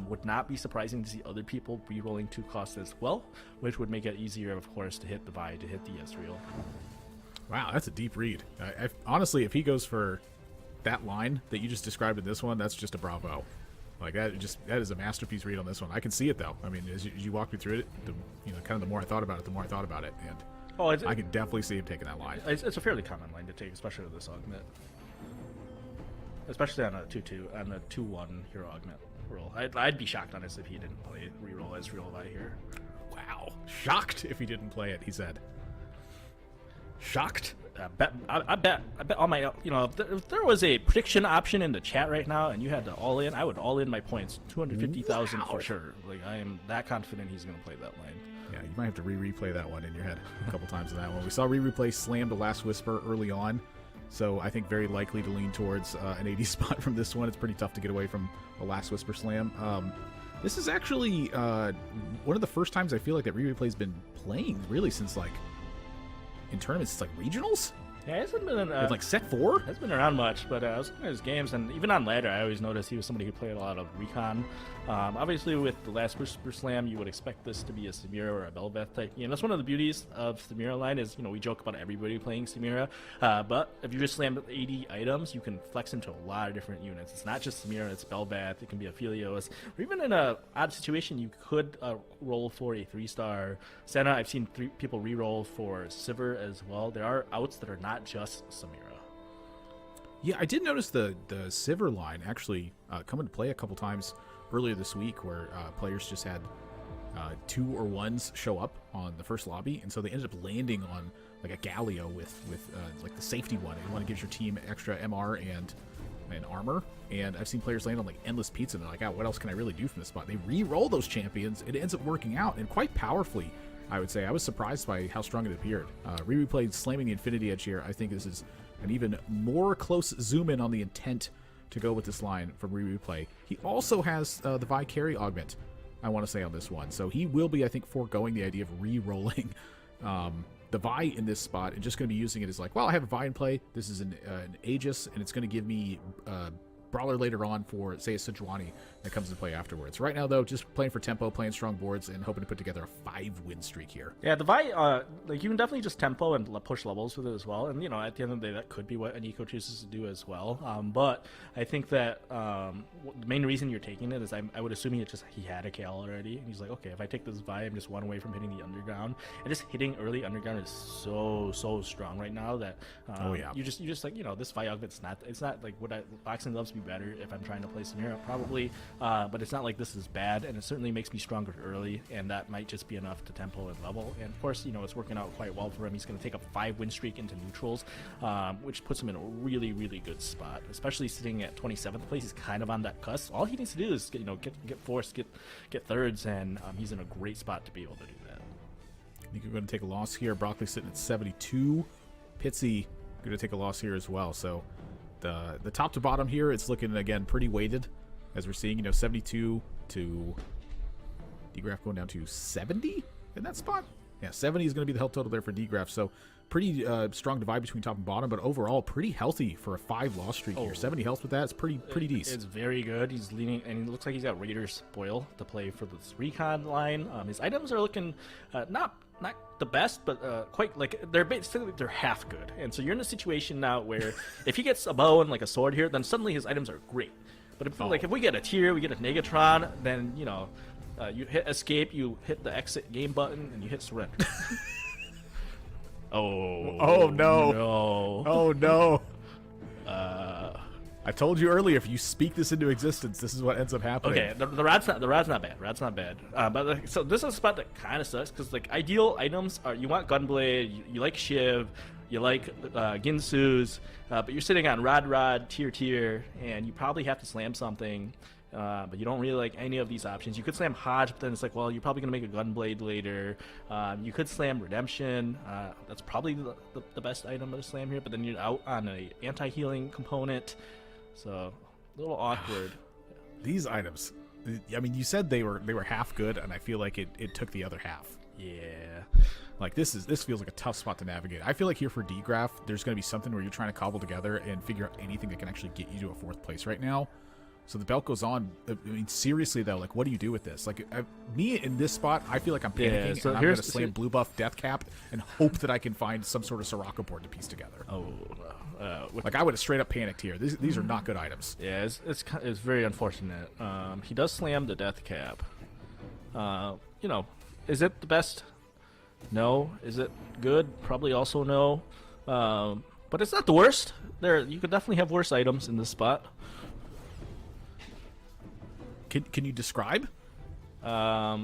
Would not be surprising to see other people re-rolling 2 costs as well, which would make it easier, of course, to hit the Vi, to hit the Ezreal. Wow, that's a deep read. Honestly, if he goes for that line that you just described in this one, that's just a bravo. Like that is a masterpiece read on this one. I can see it though. I mean, as you walk me through it, kind of the more I thought about it, and I can definitely see him taking that line. It's a fairly common line to take, especially with this augment. Especially on a 2-2, on a 2-1 hero augment roll. I'd be shocked, honestly, if he didn't play reroll Ezreal Vi here. Wow. Shocked if he didn't play it, he said. Shocked? I bet all my, if there was a prediction option in the chat right now and you had to all in, I would all in my points. 250,000 for sure. Like, I am that confident he's going to play that line. Yeah, you might have to replay that one in your head a couple times in that one. We saw replay slam the Last Whisper early on, so I think very likely to lean towards an 80 spot from this one. It's pretty tough to get away from a Last Whisper slam. This is actually one of the first times I feel like that replay's been playing really since like in tournaments, it's like regionals. Yeah, it hasn't been like set 4. Hasn't been around much, but I was looking at his games, and even on ladder, I always noticed he was somebody who played a lot of recon. Obviously, with the Last Whisper Slam, you would expect this to be a Samira or a Belveth type. That's one of the beauties of Samira line is, we joke about everybody playing Samira, but if you just slam 80 items, you can flex into a lot of different units. It's not just Samira, it's Belveth, it can be a Philios, or even in a odd situation, you could roll for a 3-star Senna. I've seen people re-roll for Sivir as well. There are outs that are not just Samira. Yeah, I did notice the Sivir line actually come into play a couple times earlier this week where players just had 2 or 1s show up on the first lobby, and so they ended up landing on like a Galio with like the safety one. The one that gives your team extra MR and armor, And I've seen players land on like endless pizza, and they're like, oh, what else can I really do from this spot? They re-roll those champions. It ends up working out, and quite powerfully, I would say. I was surprised by how strong it appeared. Riri played slamming the Infinity Edge here. I think this is an even more close zoom in on the intent to go with this line from Riri play. He also has the Vi carry augment, I want to say, on this one. So he will be, I think, foregoing the idea of re-rolling the Vi in this spot and just going to be using it as like, well, I have a Vi in play. This is an Aegis, and it's going to give me Brawler later on for, say, a Sejuani that comes into play afterwards. Right now, though, just playing for tempo, playing strong boards, and hoping to put together a 5-win streak here. Yeah, the Vi, like, you can definitely just tempo and push levels with it as well. And, you know, at the end of the day, that could be what an eco chooses to do as well. But I think that the main reason you're taking it is I would assume he had a KL already. And he's like, okay, if I take this Vi, I'm just one away from hitting the underground. And just hitting early underground is so strong right now that you just like, you know, this Vi augment's not like what boxing loves me better if I'm trying to play some hero, probably. But it's not like this is bad, and it certainly makes me stronger early, and that might just be enough to tempo and level. And of course, you know, it's working out quite well for him. He's going to take a 5-win streak into neutrals, which puts him in a really good spot, especially sitting at 27th place. He's kind of on that cusp. All he needs to do is get fourths, get thirds, and he's in a great spot to be able to do that. I think we're going to take a loss here. Broccoli sitting at 72. Pitsy going to take a loss here as well. So the top to bottom here, it's looking, again, pretty weighted, as we're seeing, you know, 72 to D-Graph going down to 70 in that spot. Yeah, 70 is going to be the health total there for D-Graph. So pretty strong divide between top and bottom, but overall pretty healthy for a 5-loss streak here. 70 health with that is pretty decent. It's very good. He's leaning, and it looks like he's got Raider's Spoil to play for this recon line. His items are looking not the best, but quite like they're half good. And so you're in a situation now where if he gets a bow and like a sword here, then suddenly his items are great. But if we get a tier, we get a Negatron, then, you know, you hit escape, you hit the exit game button, and you hit surrender. Oh no. I told you earlier, if you speak this into existence, this is what ends up happening. Okay, the rad's not bad. But so this is a spot that kind of sucks because like ideal items are, you want Gunblade, you like Shiv, you like Ginsu's, but you're sitting on Rod, tier, and you probably have to slam something. But you don't really like any of these options. You could slam Hodge, but then it's like, well, you're probably going to make a Gunblade later. You could slam Redemption. That's probably the best item to slam here, but then you're out on a anti-healing component. So, a little awkward. These items, I mean, you said they were half good, and I feel like it took the other half. Yeah. Like, this feels like a tough spot to navigate. I feel like here for D-Graph, there's going to be something where you're trying to cobble together and figure out anything that can actually get you to a 4th place right now. So the belt goes on. I mean, seriously, though, like, what do you do with this? Like, me in this spot, I feel like I'm panicking, and I'm going to slam blue buff Death Cap and hope that I can find some sort of Soraka board to piece together. Like, I would have straight up panicked here. These are not good items. Yeah, it's very unfortunate. He does slam the Death Cap. You know, is it the best? No. Is it good? Probably also no. But it's not the worst. You could definitely have worse items in this spot. Can you describe? Yeah.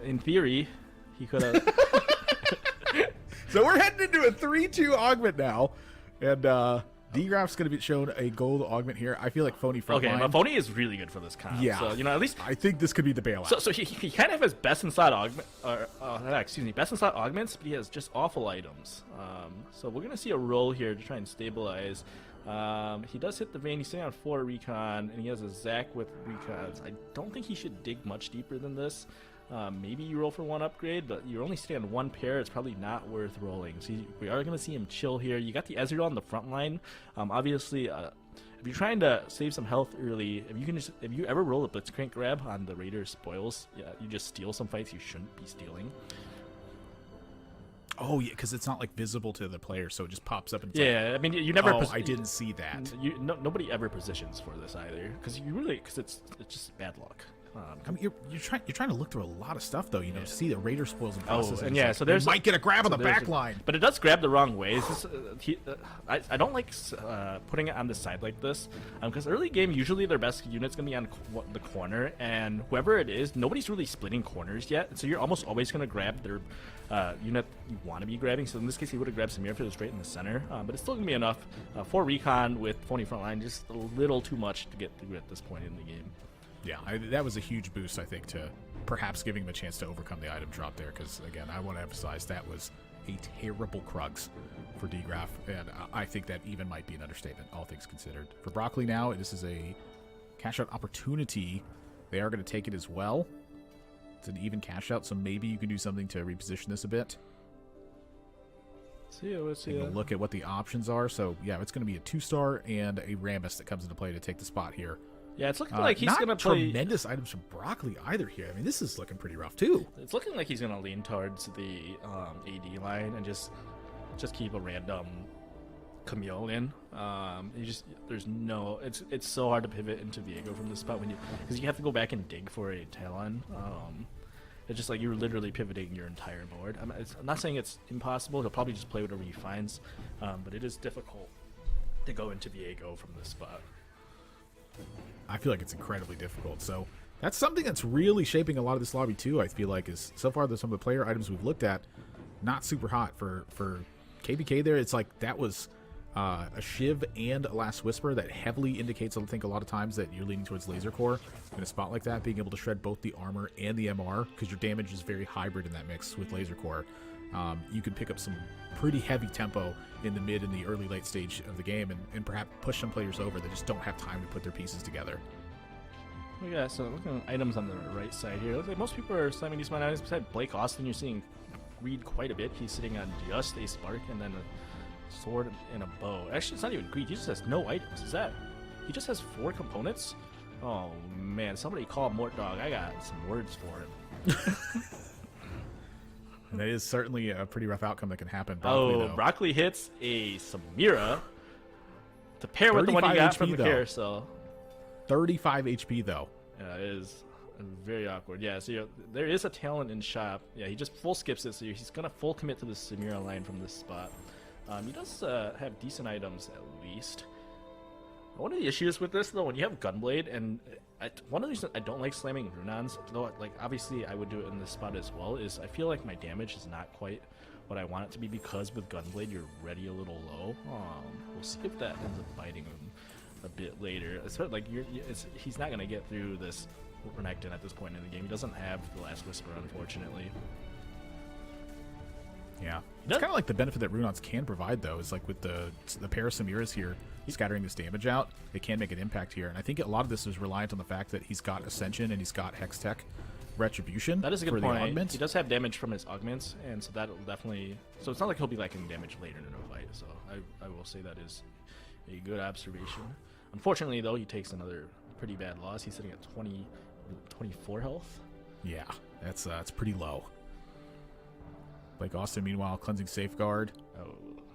In theory, he could have. So we're heading into a 3-2 augment now, and D-Graph's going to be shown a gold augment here. I feel like Phony frontline. Okay, but Phony is really good for this comp. Yeah. So, you know, at least I think this could be the bailout. So he kind of has best in slot best in slot augments, but he has just awful items. So we're gonna see a roll here to try and stabilize. He does hit the vein. He's sitting on 4 recon, and he has a Zac with recons. I don't think he should dig much deeper than this. Maybe you roll for 1 upgrade, but you're only sitting on 1 pair. It's probably not worth rolling. So we are going to see him chill here. You got the Ezreal on the front line. Obviously, if you're trying to save some health early, if you ever roll a Blitzcrank grab on the Raider spoils, you just steal some fights you shouldn't be stealing. Oh yeah, because it's not like visible to the player, so it just pops up. And yeah, I mean you never. I didn't see that. Nobody ever positions for this either, because it's just bad luck. I mean, you're trying to look through a lot of stuff though. See the Raider spoils and processes. and yeah, so there's might get a grab on the there's back line, but it does grab the wrong way. I don't like putting it on the side like this because early game usually their best unit's gonna be on the corner, and whoever it is, nobody's really splitting corners yet, so you're almost always gonna grab their unit you want to be grabbing. So in this case, he would have grabbed Samir if it was straight in the center, but it's still gonna be enough for recon with phony front line. Just a little too much to get through at this point in the game. Yeah, that was a huge boost, I think, to perhaps giving him a chance to overcome the item drop there. Because, again, I want to emphasize that was a terrible Krugs for D-Graph, and I think that even might be an understatement, all things considered. For Broccoli now, this is a cash-out opportunity. They are going to take it as well. It's an even cash-out, so maybe you can do something to reposition this a bit. Let's see. Take a look at what the options are. So, yeah, it's going to be a 2-star and a Rammus that comes into play to take the spot here. Yeah, it's looking like he's going to play... Not tremendous items from Broccoli either here. I mean, this is looking pretty rough, too. It's looking like he's going to lean towards the AD line and just keep a random Camille in. It's so hard to pivot into Viego from this spot because you have to go back and dig for a Talon. It's just like you're literally pivoting your entire board. I'm not saying it's impossible. He'll probably just play whatever he finds, but it is difficult to go into Viego from this spot. I feel like it's incredibly difficult. So that's something that's really shaping a lot of this lobby too. I feel like is so far some of the player items we've looked at, not super hot for KBK there. It's like that was a Shiv and a Last Whisper that heavily indicates, I think, a lot of times that you're leaning towards Laser Core in a spot like that, being able to shred both the armor and the MR because your damage is very hybrid in that mix with Laser Core. You can pick up some pretty heavy tempo in the mid and the early late stage of the game and perhaps push some players over that just don't have time to put their pieces together. Yeah, so looking at items on the right side here, looks like most people are slamming these items. Besides Blake Austin, you're seeing Greed quite a bit. He's sitting on just a Spark and then a sword and a bow. Actually, it's not even Greed. He just has no items. Is that? He just has 4 components? Oh, man. Somebody call Mort Dog. I got some words for him. And that is certainly a pretty rough outcome that can happen. Broccoli hits a Samira to pair with the one he got from the carousel. 35 HP, though. Yeah, it is very awkward. Yeah, so there is a talent in shop. Yeah, he just full skips it, so he's going to full commit to the Samira line from this spot. He does have decent items, at least. One of the issues with this, though, when you have Gunblade, and one of the reasons I don't like slamming Runons, though, like, obviously I would do it in this spot as well, is I feel like my damage is not quite what I want it to be because with Gunblade, you're ready a little low. We'll see if that ends up biting him a bit later. It's sort of like he's not going to get through this Renekton at this point in the game. He doesn't have the Last Whisper, unfortunately. Yeah. It's kind of like the benefit that Runons can provide, though, is like with the pair of Samiras here, scattering this damage out, it can make an impact here. And I think a lot of this is reliant on the fact that he's got Ascension and he's got Hextech Retribution. That is a good for point. The augment. He does have damage from his augments, and so that'll definitely... So it's not like he'll be lacking damage later in a fight, so I will say that is a good observation. Unfortunately, though, he takes another pretty bad loss. He's sitting at 24 health. Yeah, that's pretty low. Blake Austin, meanwhile, cleansing Safeguard.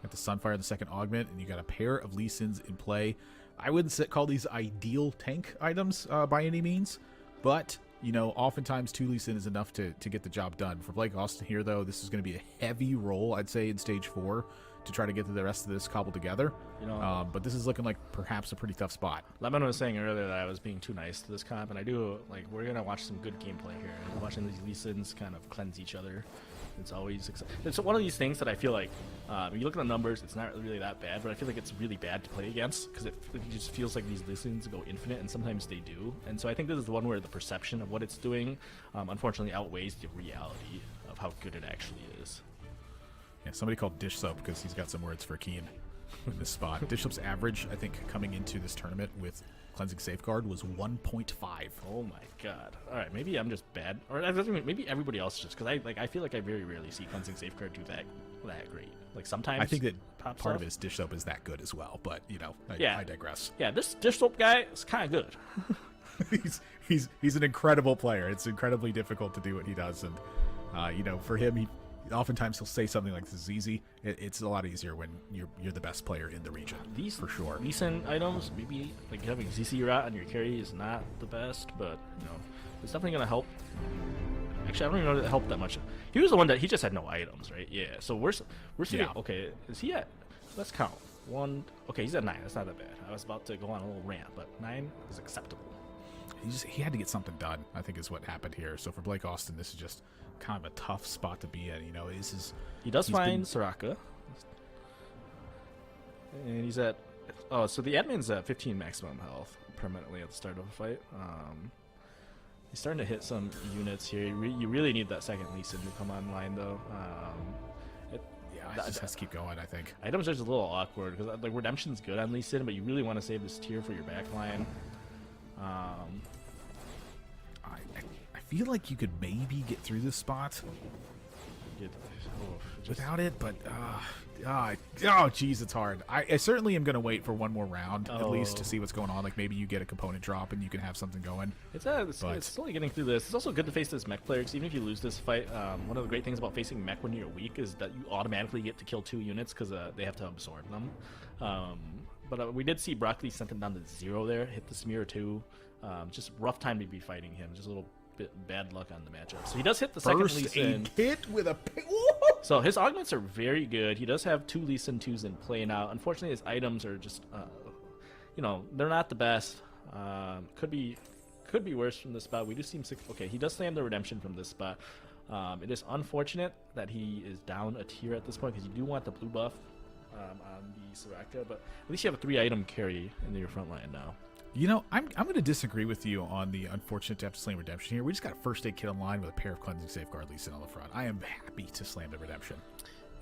Got the Sunfire, the second augment, and you got a pair of Lee Sins in play. I wouldn't call these ideal tank items by any means, but oftentimes 2 Lee Sin is enough to get the job done. For Blake Austin here, though, this is going to be a heavy roll, I'd say, in stage 4 to try to get the rest of this cobbled together. But this is looking like perhaps a pretty tough spot. Lemon was saying earlier that I was being too nice to this comp, and I do, we're going to watch some good gameplay here. Watching these Lee Sins kind of cleanse each other. It's always it's one of these things that I feel like when you look at the numbers, it's not really that bad, but I feel like it's really bad to play against because it just feels like these listings go infinite, and sometimes they do. And so I think this is the one where the perception of what it's doing unfortunately outweighs the reality of how good it actually is. Yeah, somebody called Dish Soap because he's got some words for Keen in this spot. Dish Soap's average, I think, coming into this tournament with Cleansing Safeguard was 1.5. Oh my god. Alright, maybe I'm just bad. Or maybe everybody else just, because I feel like I very rarely see Cleansing Safeguard do that great. Like sometimes I think that part of it is Dish Soap is that good as well, but I digress. Yeah, this Dish Soap guy is kind of good. he's an incredible player. It's incredibly difficult to do what he does, and for him, oftentimes he'll say something like, "This is easy." It's a lot easier when you're the best player in the region. These for sure. Recent items, maybe like having ZC Rat on your carry is not the best, but it's definitely gonna help. Actually, I don't even know if it helped that much. He was the one that he just had no items, right? Yeah. So we're sitting. Yeah. Okay, is he at? Let's count. 1. Okay, he's at 9. That's not that bad. I was about to go on a little rant, but 9 is acceptable. He had to get something done, I think, is what happened here. So for Blake Austin, this is just kind of a tough spot to be in. He does find Soraka, and he's at. Oh, so the admin's at 15 maximum health permanently at the start of a fight. He's starting to hit some units here. You really need that second Lee Sin to come online, though. It just has to keep going, I think. Items are just a little awkward because like Redemption's good on Lee Sin, but you really want to save this tier for your backline. I feel like you could maybe get through this spot without it, but geez, it's hard. I certainly am going to wait for one more round at least to see what's going on. Like maybe you get a component drop and you can have something going. It's slowly getting through this. It's also good to face this mech player because even if you lose this fight, one of the great things about facing mech when you're weak is that you automatically get to kill 2 units because they have to absorb them. But we did see Broccoli sent him down to 0 there, hit the smear 2. Just rough time to be fighting him. Just a little bit bad luck on the matchup. So he does hit the second Lee Sin. Hit with a So his augments are very good. He does have 2 Lee Sin 2s in play now. Unfortunately, his items are just, they're not the best. Could be worse from this spot. We do see him okay, he does slam the redemption from this spot. It is unfortunate that he is down a tier at this point because you do want the blue buff on the Soraka, but at least you have a 3-item carry in your front line now. I'm going to disagree with you on the unfortunate to have to slam redemption here. We just got a first aid kit online with a pair of cleansing safeguard Lee Sin on the front. I am happy to slam the redemption.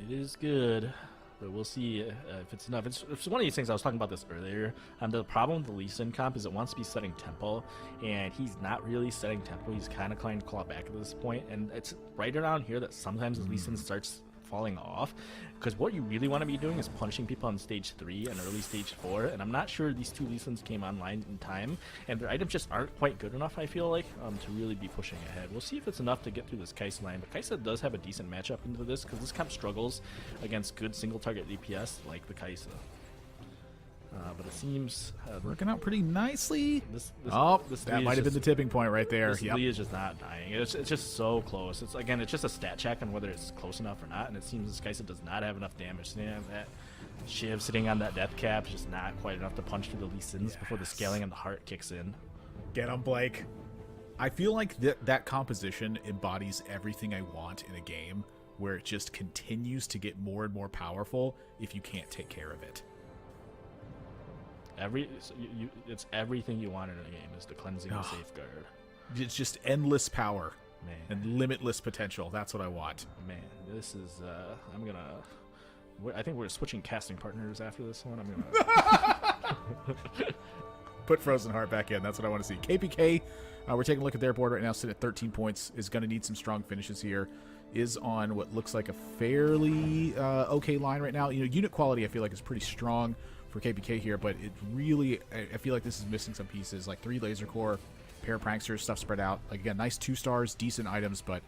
It is good, but we'll see if it's enough. It's one of these things. I was talking about this earlier. The problem with the Lee Sin comp is it wants to be setting tempo, and he's not really setting tempo. He's kind of trying to claw back at this point, and it's right around here that sometimes the Lee Sin starts falling off, because what you really want to be doing is punishing people on stage 3 and early stage 4, and I'm not sure these 2 Lee Sins came online in time, and their items just aren't quite good enough, I feel like, to really be pushing ahead. We'll see if it's enough to get through this Kaisa line, but Kaisa does have a decent matchup into this, because this comp struggles against good single target DPS like the Kaisa. But it seems working out pretty nicely. This that might have been the tipping point right there. This Lee is just not dying. It's just so close. It's just a stat check on whether it's close enough or not, and it seems this Kaisa does not have enough damage. That Shiv sitting on that death cap is just not quite enough to punch through the Lee Sins before the scaling and the heart kicks in. Get him, Blake. I feel like that composition embodies everything I want in a game, where it just continues to get more and more powerful if you can't take care of it. It's everything you want in a game is the cleansing and safeguard. It's just endless power, man, and limitless potential. That's what I want. Man, this is. I think we're switching casting partners after this one. I'm gonna put Frozen Heart back in. That's what I want to see. KPK, we're taking a look at their board right now, sitting at 13 points. Is going to need some strong finishes here. Is on what looks like a fairly okay line right now. Unit quality I feel like is pretty strong for KPK here, but it really, I feel like this is missing some pieces, like 3 laser core, pair of pranksters, stuff spread out. Like again, nice 2 stars, decent items, but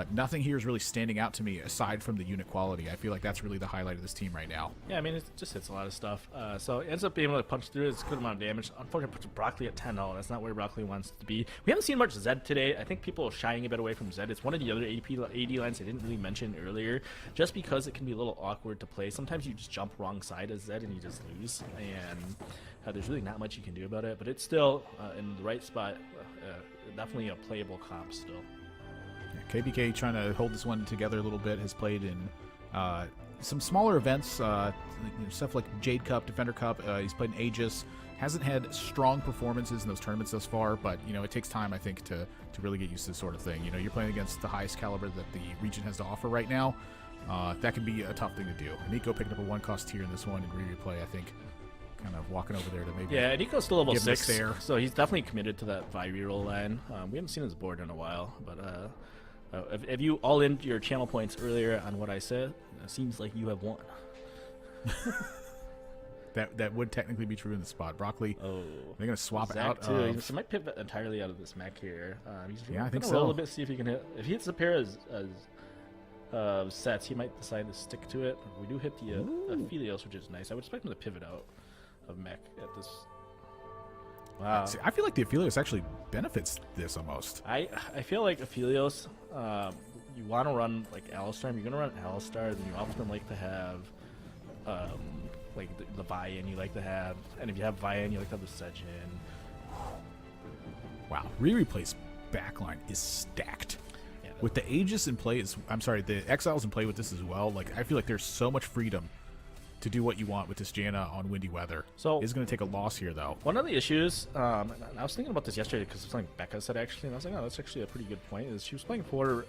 nothing here is really standing out to me aside from the unit quality. I feel like that's really the highlight of this team right now. Yeah, I mean, it just hits a lot of stuff. So it ends up being able to punch through it. It's a good amount of damage. Unfortunately, puts Broccoli at 10-0. That's not where Broccoli wants to be. We haven't seen much Zed today. I think people are shying a bit away from Zed. It's one of the other AD lines I didn't really mention earlier, just because it can be a little awkward to play. Sometimes you just jump wrong side as Zed and you just lose, and there's really not much you can do about it. But it's still in the right spot. Definitely a playable comp still. KBK trying to hold this one together a little bit, has played in some smaller events, stuff like Jade Cup, Defender Cup. He's played in Aegis. Hasn't had strong performances in those tournaments thus far, but it takes time, I think, to really get used to this sort of thing. You're playing against the highest caliber that the region has to offer right now. That can be a tough thing to do. Nico picked up a 1-cost tier in this one in replay, I think. Kind of walking over there to maybe. Yeah, Nico's still level 6 there, so he's definitely committed to that 5 reroll line. We haven't seen his board in a while, but if you all in your channel points earlier on what I said, it seems like you have won. That would technically be true in the spot. Broccoli, they're going to swap Zach out. Too. He might pivot entirely out of this mech here. I think roll so. a bit, see if he can hit. If he hits a pair as sets, he might decide to stick to it. We do hit the Aphelios, which is nice. I would expect him to pivot out of mech at this. Wow. See, I feel like the Aphelios actually benefits this almost. I feel like Aphelios, you want to run like Alistar. You're going to run Alistar, then you often like to have like the Vian you like to have. And if you have Vian, you like to have the Sejin. Wow. Replay's backline is stacked. Yeah, with the Aegis in play, the Exiles in play with this as well. Like, I feel like there's so much freedom to do what you want with this Janna on windy weather. So it's going to take a loss here, though. One of the issues, and I was thinking about this yesterday because it's something Becca said actually, and I was like, oh, that's actually a pretty good point. Is she was playing for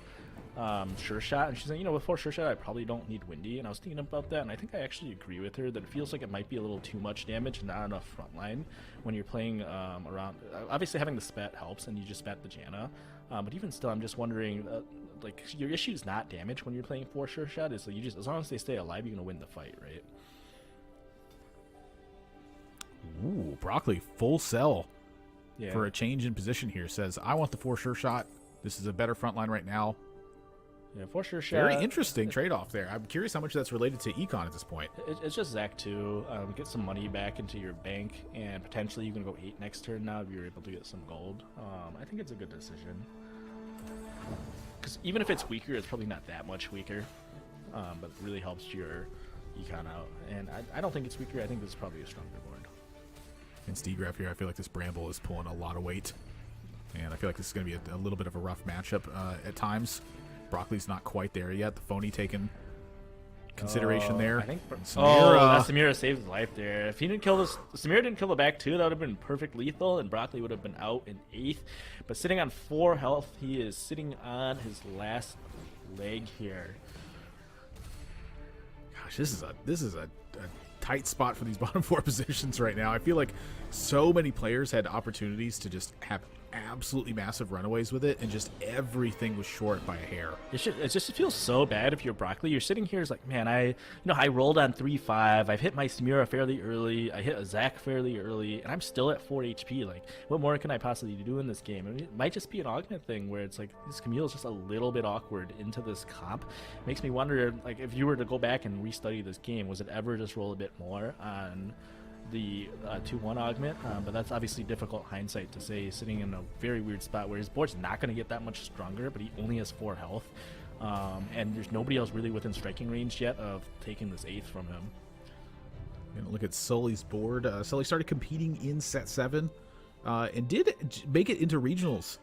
Sure Shot, and she's like, before Sure Shot, I probably don't need windy, and I was thinking about that, and I think I actually agree with her that it feels like it might be a little too much damage and not enough frontline when you're playing around. Obviously, having the spat helps, and you just spat the Janna, but even still, I'm just wondering. Like, your issue is not damage when you're playing for Sure Shot. Is like, you just, as long as they stay alive, you're gonna win the fight, right? Ooh, Broccoli full sell Yeah. for a change in position here. Says, I want the for sure shot. This is a better front line right now. Yeah, for Sure Shot. Very interesting trade-off there. I'm curious how much that's related to Econ at this point. It's just Zach too. Get some money back into your bank, and potentially you can go 8 next turn now if you're able to get some gold. I think it's a good decision. Because even if it's weaker, it's probably not that much weaker. But it really helps your Econ out. And I don't think it's weaker. I think this is probably a stronger board. In Steegraph here, I feel like this Bramble is pulling a lot of weight. And I feel like this is going to be a little bit of a rough matchup at times. Broccoli's not quite there yet. The Phony taking consideration there. I think Samira, Samira saved his life there. If he didn't kill this, Samira didn't kill the back two, that would have been perfect lethal, and Broccoli would have been out in 8th. But sitting on 4 health, he is sitting on his last leg here. Gosh, this is a tight spot for these bottom 4 positions right now. I feel like so many players had opportunities to just have absolutely massive runaways with it, and just everything was short by a hair. It just feels so bad if you're Broccoli. You're sitting here, it's like, man, I rolled on 3-5. I've hit my Samira fairly early. I hit a Zach fairly early, and I'm still at 4 HP. Like, what more can I possibly do in this game? I mean, it might just be an augment thing where it's like this Camille is just a little bit awkward into this comp. It makes me wonder, like, if you were to go back and restudy this game, was it ever just roll a bit more on the 2-1 augment? But that's obviously difficult hindsight to say, sitting in a very weird spot where his board's not going to get that much stronger, but he only has 4 health, and there's nobody else really within striking range yet of taking this 8th from him. And look at Sully's board. Sully started competing in set 7 and did make it into regionals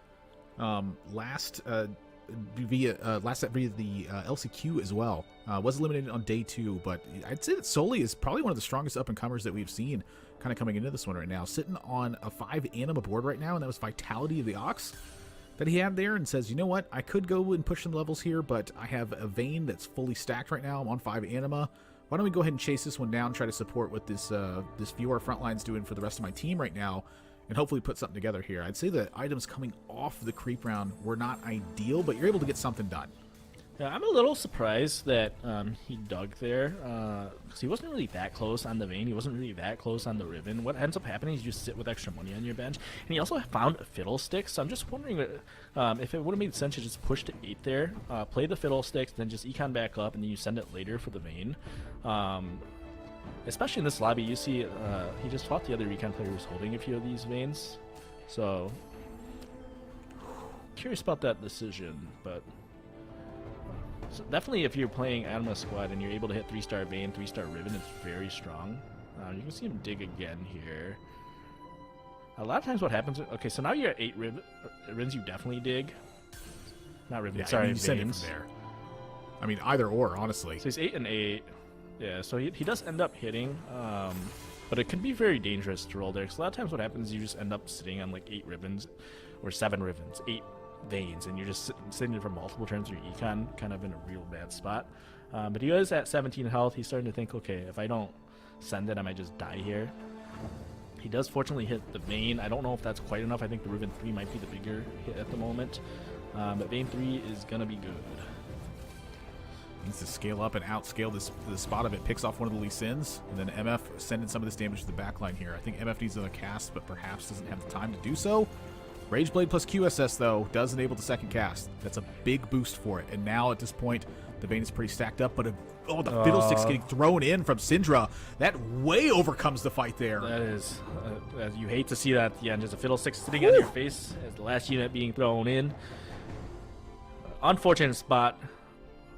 last set via the LCQ as well. Was eliminated on day 2, but I'd say that Sully is probably one of the strongest up-and-comers that we've seen kind of coming into this one right now. Sitting on a 5 anima board right now, and that was Vitality of the Ox that he had there, and says, you know what, I could go and push some levels here, but I have a Vayne that's fully stacked right now. I'm on 5 anima. Why don't we go ahead and chase this one down, try to support what this view our front line's doing for the rest of my team right now, and hopefully put something together here. I'd say the items coming off the creep round were not ideal, but you're able to get something done. Yeah, I'm a little surprised that he dug there, because he wasn't really that close on the Vayne. He wasn't really that close on the Riven. What ends up happening is you just sit with extra money on your bench. And he also found a Fiddlestick, so I'm just wondering if it would have made sense to just push to 8 there, play the Fiddlesticks, then just econ back up, and then you send it later for the Vayne. Especially in this lobby, you see he just fought the other econ player who's holding a few of these Vaynes. So, curious about that decision, but... So definitely if you're playing Anima Squad and you're able to hit 3-star Vayne, 3-star Riven, it's very strong. You can see him dig again here. A lot of times what happens... Okay, so now you're at 8 Rivens, you definitely dig. Not Riven, Yeah, sorry, you send it Vaynes. from there. I mean, either or, honestly. So he's 8 and 8. Yeah, so he does end up hitting, but it can be very dangerous to roll there. Because a lot of times what happens is you just end up sitting on like 8 Rivens, or 7 Rivens, 8 Vaynes, and you're just sitting there for multiple turns of your econ, kind of in a real bad spot. But he is at 17 health. He's starting to think, okay, if I don't send it, I might just die here. He does fortunately hit the Vayne. I don't know if that's quite enough. I think the Riven 3 might be the bigger hit at the moment. But Vayne 3 is going to be good. Needs to scale up and outscale the spot of it. Picks off one of the Lee Sins, and then MF sending some of this damage to the backline here. I think MF needs another cast, but perhaps doesn't have the time to do so. Rageblade plus QSS, though, does enable the second cast. That's a big boost for it. And now, at this point, The Vayne is pretty stacked up, but the Fiddlesticks getting thrown in from Syndra. That way overcomes the fight there. That is, you hate to see that at the end. There's a Fiddlestick sitting on your face as the last unit being thrown in. Unfortunate spot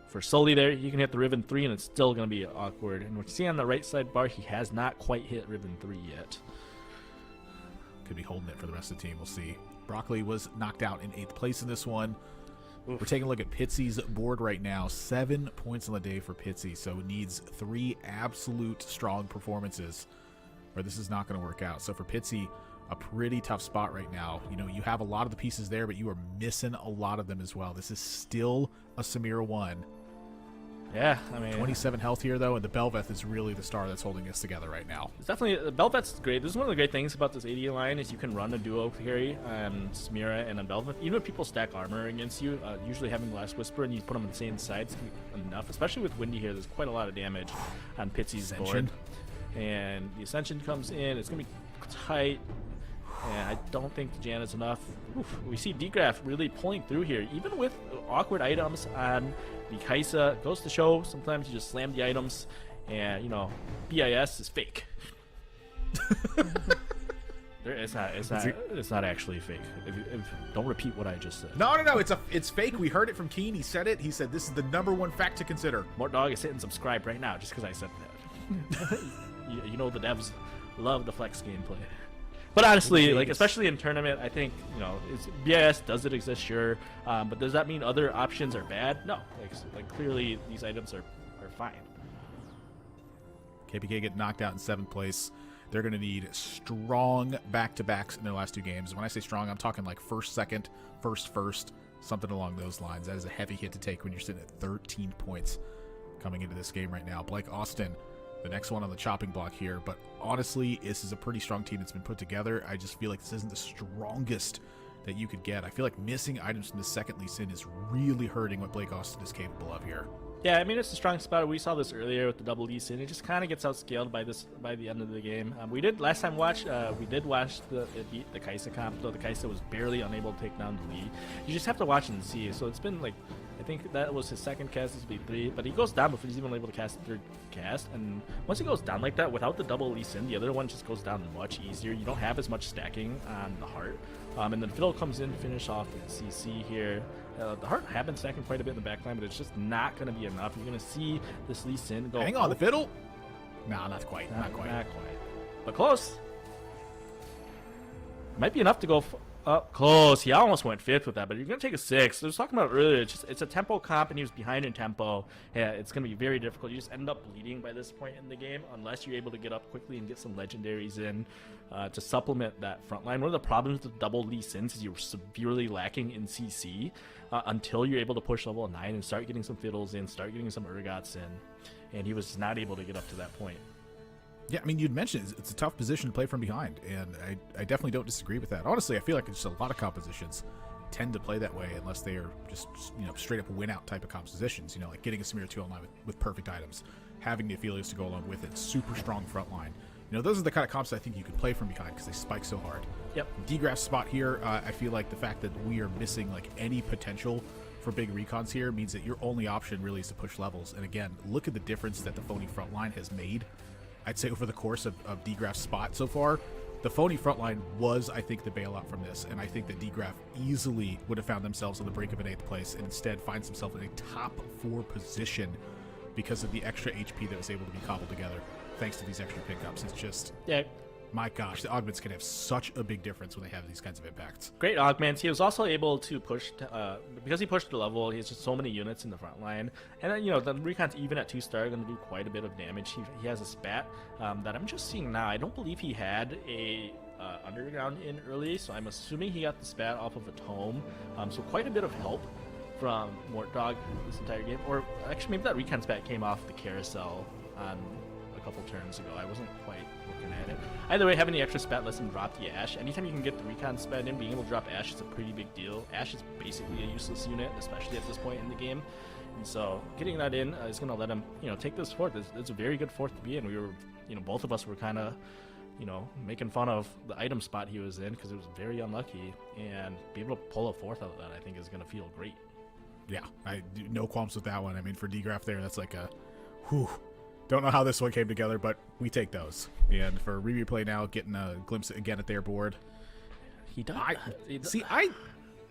for Sully there. You can hit the Ribbon 3 and it's still going to be awkward. And what you see on the right side bar, he has not quite hit Ribbon 3 yet. Could be holding it for the rest of the team. We'll see. Broccoli was knocked out in 8th place in this one. Oof. We're taking a look at Pitsy's board right now. 7 points on the day for Pitsy, so needs 3 absolute strong performances, or this is not going to work out. So for Pitsy, a pretty tough spot right now. You know, you have a lot of the pieces there, but you are missing a lot of them as well. This is still a Samira 1. Yeah, I mean, 27 health here, though, and the Belveth is really the star that's holding us together right now. It's definitely, Belveth's great. This is one of the great things about this AD line is you can run a duo carry on Samira and on Belveth. Even if people stack armor against you, usually having Last Whisper and you put them on the same sides enough, especially with Windy here. There's quite a lot of damage on Pitsy's board. And the Ascension comes in. It's going to be tight. And I don't think the Jan is enough. Oof, we see Dgraf really pulling through here, even with awkward items on the Kaisa. Goes to show sometimes you just slam the items, and you know, BIS is fake. It's not actually fake. Don't repeat what I just said. No, it's fake. We heard it from Keen. He said it. He said this is the #1 fact to consider. Mort Dog is hitting subscribe right now just because I said that. you know the devs love the flex gameplay. But honestly, like especially in tournament, I think BIS does it exist, sure, but does that mean other options are bad? No, like clearly these items are fine. KPK get knocked out in 7th place. They're going to need strong back-to-backs in their last 2 games. When I say strong, I'm talking like first, second, first, something along those lines. That is a heavy hit to take when you're sitting at 13 points coming into this game right now. Blake Austin, the next one on the chopping block here, but honestly, this is a pretty strong team that's been put together. I just feel like this isn't the strongest that you could get. I feel like missing items from the second Lee Sin is really hurting what Blake Austin is capable of here. Yeah, I mean, it's a strong spot. We saw this earlier with the double Lee Sin. It just kind of gets outscaled by the end of the game. We did watch the Kaisa comp, though the Kaisa was barely unable to take down the Lee. You just have to watch and see. So it's been like, I think that was his second cast, this will be 3, but he goes down before he's even able to cast the 3rd cast, and once he goes down like that, without the double Lee Sin, the other one just goes down much easier. You don't have as much stacking on the Heart, and then Fiddle comes in to finish off the CC here. The Heart have been stacking quite a bit in the backline, but it's just not going to be enough. You're going to see this Lee Sin go... Hang on, the Fiddle? No, not quite. Not quite. But close. Might be enough to go... close. He almost went 5th with that, but you're going to take a 6th. I was talking about earlier, it's a tempo comp, and he was behind in tempo. Yeah, it's going to be very difficult. You just end up bleeding by this point in the game unless you're able to get up quickly and get some legendaries in to supplement that front line. One of the problems with double Lee Sins is you're severely lacking in CC until you're able to push level 9 and start getting some Fiddles in, start getting some Urgots in, and he was not able to get up to that point. Yeah, I mean, you'd mentioned it's a tough position to play from behind, and I definitely don't disagree with that. Honestly, I feel like it's just a lot of compositions tend to play that way unless they are just, straight up win-out type of compositions, like getting a Samira 2 online with perfect items, having the Aphelios to go along with it, super strong front line. Those are the kind of comps I think you can play from behind because they spike so hard. Yep. Dgraf's spot here, I feel like the fact that we are missing like any potential for big recons here means that your only option really is to push levels. And again, look at the difference that the Phony front line has made. I'd say over the course of Dgraf's spot so far, the Phony frontline was, I think, the bailout from this, and I think that Dgraf easily would have found themselves on the brink of an 8th place, and instead finds himself in a top 4 position because of the extra HP that was able to be cobbled together thanks to these extra pickups. It's just, my gosh, the augments can have such a big difference when they have these kinds of impacts. Great augments. He was also able to push, because he pushed the level, he has just so many units in the front line. And then, the recons even at 2-star are going to do quite a bit of damage. He has a spat that I'm just seeing now. I don't believe he had a underground in early, so I'm assuming he got the spat off of a tome. So quite a bit of help from Mort Dog this entire game. Or actually, maybe that recon spat came off the carousel on a couple turns ago. I wasn't quite looking at it. Either way, having the extra spat lets him drop the Ashe. Anytime you can get the recon spat in, being able to drop Ashe is a pretty big deal. Ashe is basically a useless unit, especially at this point in the game. And so getting that in is going to let him, take this 4th. It's a very good 4th to be in. We were, both of us were kind of, making fun of the item spot he was in because it was very unlucky. And be able to pull a 4th out of that, I think, is going to feel great. Yeah, I no qualms with that one. I mean, for DGraph there, that's like a, whew. Don't know how this one came together, but we take those. And for Replay now, getting a glimpse again at their board. He does.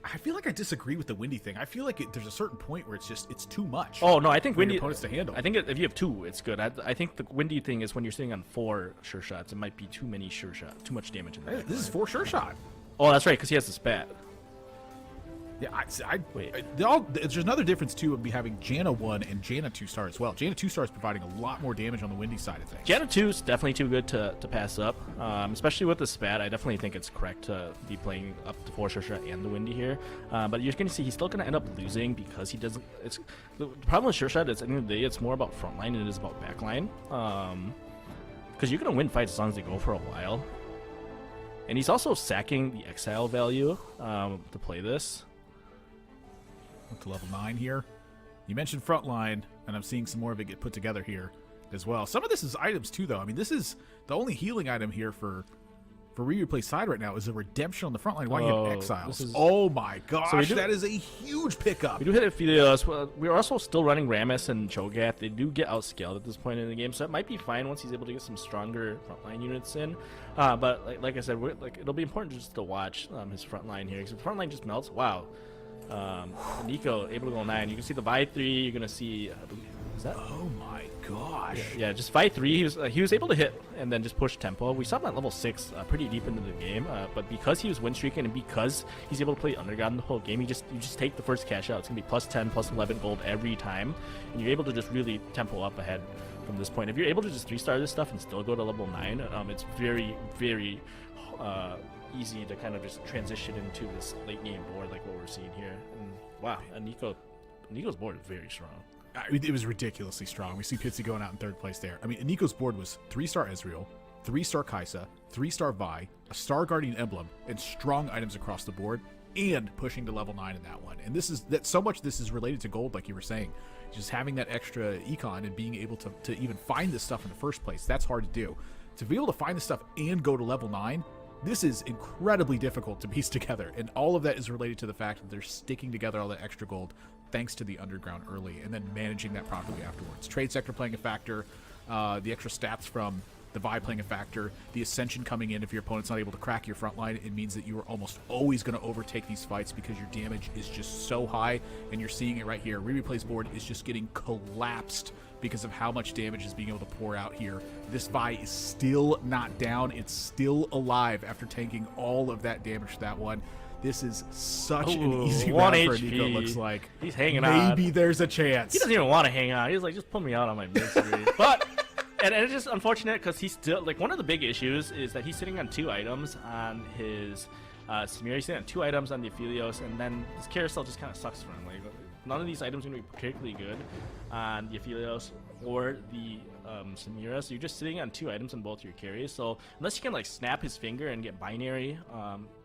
I feel like I disagree with the Windy thing. I feel like there's a certain point where it's too much. Oh no, I think for Windy your opponents to handle. I think if you have 2, it's good. I think the Windy thing is when you're sitting on 4 sure shots, it might be too many sure shots, too much damage in the back This is line. 4 sure shot. Oh, that's right, because he has the spat. Yeah, Wait. There's another difference too of me having Janna 1 and Janna 2-star as well. Janna 2-star is providing a lot more damage on the Windy side of things. Janna 2 is definitely too good to pass up, especially with the spat. I definitely think it's correct to be playing up to 4 sure shot and the Windy here. But you're going to see he's still going to end up losing because he doesn't. It's the problem with sure shot is at the end of the day it's more about front line than it is about back line. Because you're going to win fights as long as they go for a while. And he's also sacking the exile value to play this. Up to level 9 here. You mentioned frontline, and I'm seeing some more of it get put together here as well. Some of this is items too, though. I mean, this is the only healing item here for Replay's side right now is a redemption on the frontline while you have exiles. Oh my gosh, that is a huge pickup. We do hit Aphelios. We're also still running Rammus and Cho'Gath. They do get outscaled at this point in the game, so that might be fine once he's able to get some stronger frontline units in. But like I said, it'll be important just to watch his frontline here, because if the frontline just melts, wow. Nico able to go 9. You can see the Vi 3. You're gonna see. Is that? Oh my gosh. Yeah, just Vi 3. He was able to hit and then just push tempo. We saw him at level 6, pretty deep into the game. But because he was win streaking and because he's able to play underground the whole game, you just take the first cash out. It's gonna be plus 10, plus 11 gold every time, and you're able to just really tempo up ahead from this point. If you're able to just 3-star this stuff and still go to level 9, it's very, very easy to kind of just transition into this late game board like what we're seeing here. And wow, and Nico's board is very strong. It was ridiculously strong. We see Pitsy going out in 3rd place there. I mean, Nico's board was 3-star Ezreal, 3-star Kai'Sa, 3-star Vi, a Star Guardian emblem, and strong items across the board, and pushing to level 9 in that one. And this is related to gold, like you were saying. Just having that extra econ and being able to even find this stuff in the first place, that's hard to do. To be able to find this stuff and go to level 9, this is incredibly difficult to piece together, and all of that is related to the fact that they're sticking together all that extra gold thanks to the underground early and then managing that properly afterwards. Trade sector playing a factor, the extra stats from the Vi playing a factor, the ascension coming in. If your opponent's not able to crack your front line, it means that you are almost always going to overtake these fights because your damage is just so high, and you're seeing it right here. Replay's board is just getting collapsed because of how much damage is being able to pour out here. This Vi is still not down. It's still alive after tanking all of that damage to that one. This is such an easy round for Nico, looks like. He's hanging on. Maybe there's a chance. He doesn't even want to hang on. He's like, just put me out on my misery. But, and it's just unfortunate because he's still, like, one of the big issues is that he's sitting on 2 items on his Samira. He's sitting on 2 items on the Aphelios, and then his carousel just kind of sucks for him. Like, none of these items are going to be particularly good on the Aphelios or the Samira, so you're just sitting on 2 items on both your carries. So unless you can like snap his finger and get binary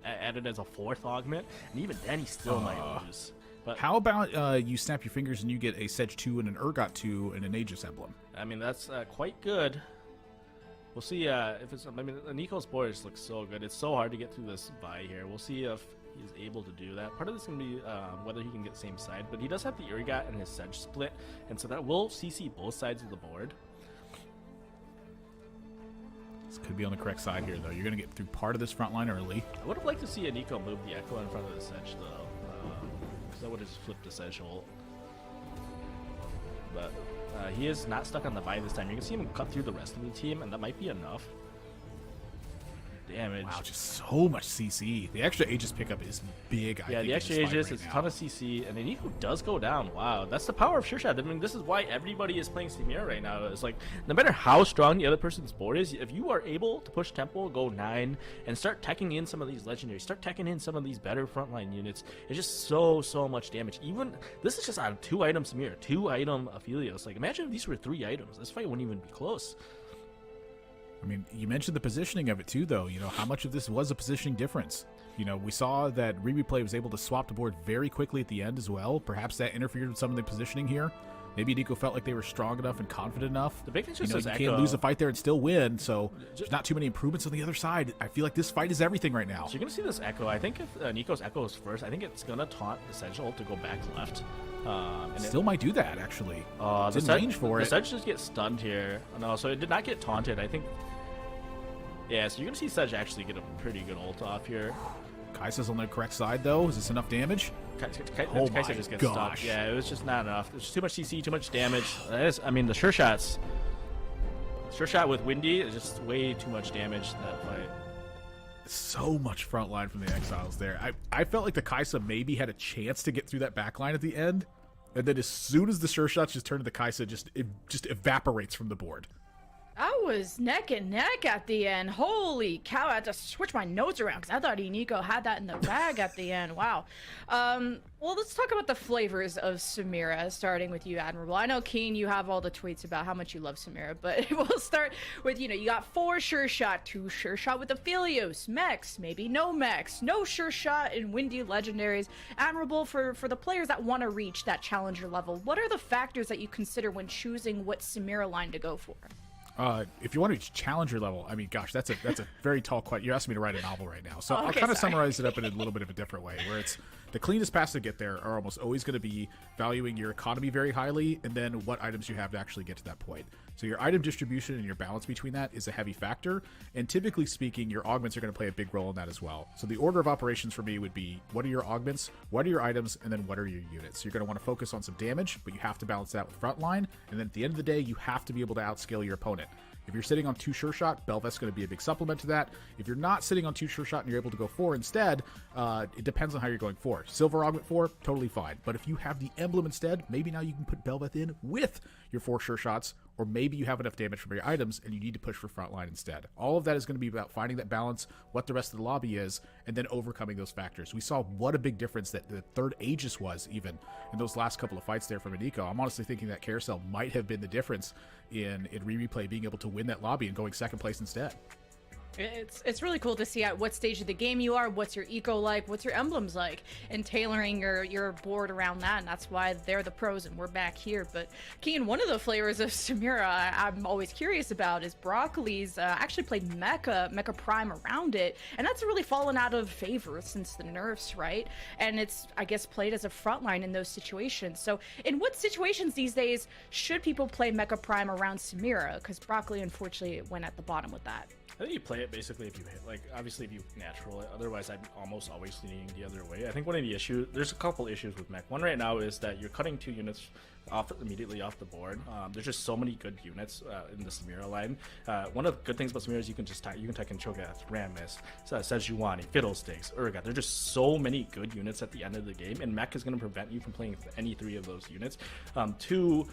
added as a 4th augment, and even then he still might lose. But how about you snap your fingers and you get a Sedge 2 and an Urgot 2 and an Aegis emblem? I mean, that's quite good. We'll see if it's. I mean, Nico's board just looks so good. It's so hard to get through this Vi here. We'll see if he's able to do that. Part of this is going to be whether he can get same side, but he does have the Urgot and his Sedge split, and so that will CC both sides of the board. This could be on the correct side here, though. You're going to get through part of this front line early. I would have liked to see a Nico move the Echo in front of the Sedge, though, because that would have just flipped the Sedge ult. But he is not stuck on the Vi this time. You can see him cut through the rest of the team, and that might be enough damage. Wow, just so much CC. The extra Aegis pickup is big. Yeah, the extra Aegis is a ton of CC, and then Nico does go down. Wow, that's the power of Sure Shot. I mean, this is why everybody is playing Samira right now. It's like, no matter how strong the other person's board is, if you are able to push tempo, go 9, and start teching in some of these legendaries, start teching in some of these better frontline units, it's just so much damage. Even, this is just on 2-item Samira, 2-item Aphelios. Like, imagine if these were 3 items. This fight wouldn't even be close. I mean, you mentioned the positioning of it too, though. You know, how much of this was a positioning difference? You know, we saw that Replay was able to swap the board very quickly at the end as well. Perhaps that interfered with some of the positioning here. Maybe Nico felt like they were strong enough and confident enough. The big thing is you can't lose a fight there and still win, so there's not too many improvements on the other side. I feel like this fight is everything right now. So you're going to see this Echo. I think if Nico's Echo is first, I think it's going to taunt the Sedge ult to go back left. And Still might do that, actually. the It's in range for the it. Sedge just gets stunned here. No, so it did not get taunted. I think. Yeah, so you're gonna see Sedge actually get a pretty good ult off here. Kai'Sa's on the correct side, though. Is this enough damage? Oh my just gets stuck. Yeah, it was just not enough. There's too much CC, too much damage. I mean, the sure shots. Sure shot with Windy is just way too much damage in that fight. So much front line from the Exiles there. I felt like the Kai'Sa maybe had a chance to get through that back line at the end, and then as soon as the sure shots just turn to the Kai'Sa, it just evaporates from the board. I was neck and neck at the end. Holy cow, I had to switch my notes around because I thought Nico had that in the bag at the end. Wow. Well, let's talk about the flavors of Samira, starting with you, Admirable. I know, Keen, you have all the tweets about how much you love Samira, but we'll start with, you got 4 sure shot, 2 sure shot with Aphelios, mechs, maybe no mechs, no sure shot in Windy legendaries. Admirable, for the players that want to reach that challenger level, what are the factors that you consider when choosing what Samira line to go for? If you want to reach challenger level, I mean, gosh, that's a very tall question. You're asking me to write a novel right now, so I'll kind of summarize it up in a little bit of a different way, where it's the cleanest paths to get there are almost always going to be valuing your economy very highly, and then what items you have to actually get to that point. So your item distribution and your balance between that is a heavy factor, and typically speaking, your augments are going to play a big role in that as well. So the order of operations for me would be, what are your augments, what are your items, and then what are your units. So you're going to want to focus on some damage, but you have to balance that with frontline, and then at the end of the day, you have to be able to outscale your opponent. If you're sitting on 2 sure shot, Bel'Veth's going to be a big supplement to that. If you're not sitting on 2 sure shot and you're able to go 4 instead, it depends on how you're going 4. Silver augment 4, totally fine. But if you have the emblem instead, maybe now you can put Bel'Veth in with your 4 sure shots, or maybe you have enough damage from your items and you need to push for frontline instead. All of that is going to be about finding that balance, what the rest of the lobby is, and then overcoming those factors. We saw what a big difference that the third Aegis was even in those last couple of fights there from Nico. I'm honestly thinking that Carousel might have been the difference in replay being able to win that lobby and going second place instead. It's really cool to see at what stage of the game you are, what's your eco like, what's your emblems like, and tailoring your board around that, and that's why they're the pros and we're back here. But Keen, one of the flavors of Samira I'm always curious about is Broccoli's actually played Mecha Prime around it, and that's really fallen out of favor since the nerfs, right? And it's, I guess, played as a frontline in those situations. So in what situations these days should people play Mecha Prime around Samira? Because Broccoli unfortunately went at the bottom with that. I think you play it basically if you hit, like, obviously if you natural it. Otherwise, I'm almost always leaning the other way. I think one of the issues, there's a couple issues with mech. One right now is that you're cutting 2 units immediately off the board. There's just so many good units in the Samira line. One of the good things about Samira is you can tech in Cho'Gath, Rammus, Sejuani, Fiddlesticks, Urgot. There's just so many good units at the end of the game, and mech is going to prevent you from playing any 3 of those units. 2,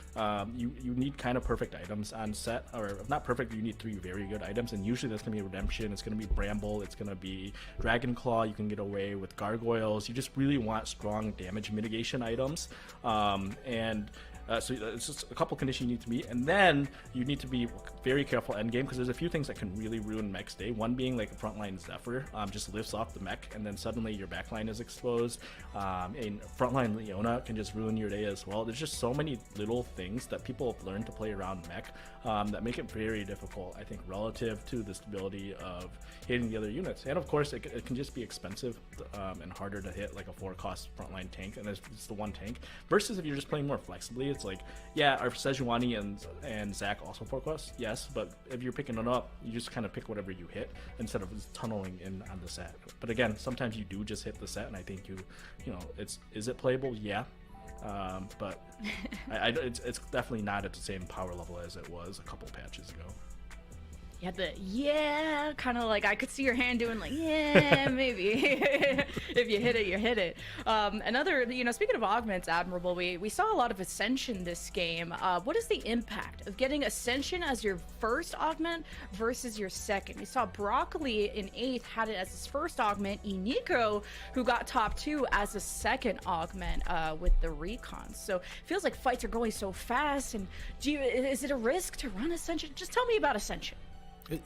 you need kind of perfect items on set, or if not perfect, you need 3 very good items, and usually that's going to be Redemption, it's going to be Bramble, it's going to be Dragon Claw. You can get away with Gargoyles. You just really want strong damage mitigation items, so it's just a couple conditions you need to meet, and then you need to be very careful end game, because there's a few things that can really ruin mech's day. One being like a frontline Zephyr just lifts off the mech, and then suddenly your backline is exposed. And frontline Leona can just ruin your day as well. There's just so many little things that people have learned to play around mech that make it very difficult, I think, relative to the stability of hitting the other units. And of course, it can just be expensive and harder to hit, like a 4-cost frontline tank, and it's the one tank. Versus if you're just playing more flexibly, it's like, yeah, our Sejuani and Zac also 4-cost, yes, but if you're picking it up, you just kind of pick whatever you hit instead of just tunneling in on the set. But again, sometimes you do just hit the set, and I think is it playable? Yeah. But it's definitely not at the same power level as it was a couple patches ago. You had the kind of like, I could see your hand doing like, yeah, maybe. If you hit it, you hit it. Another, speaking of augments, Admirable, we saw a lot of Ascension this game. What is the impact of getting Ascension as your first augment versus your second? We saw Broccoli in 8th had it as his first augment. Nico, who got top 2, as a second augment with the recons. So it feels like fights are going so fast. And is it a risk to run Ascension? Just tell me about Ascension.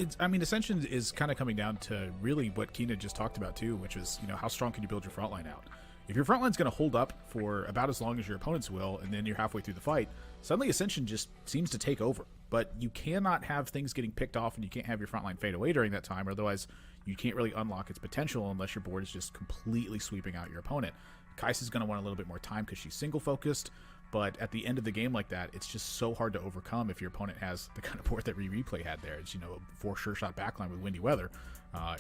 Ascension is kind of coming down to really what Keena just talked about too, which is, how strong can you build your frontline out? If your frontline's going to hold up for about as long as your opponents will, and then you're halfway through the fight, suddenly Ascension just seems to take over. But you cannot have things getting picked off, and you can't have your frontline fade away during that time, or otherwise you can't really unlock its potential unless your board is just completely sweeping out your opponent. Kai'Sa's going to want a little bit more time because she's single focused. But at the end of the game like that, it's just so hard to overcome if your opponent has the kind of board that Replay had there. It's, a 4 sure shot backline with windy weather.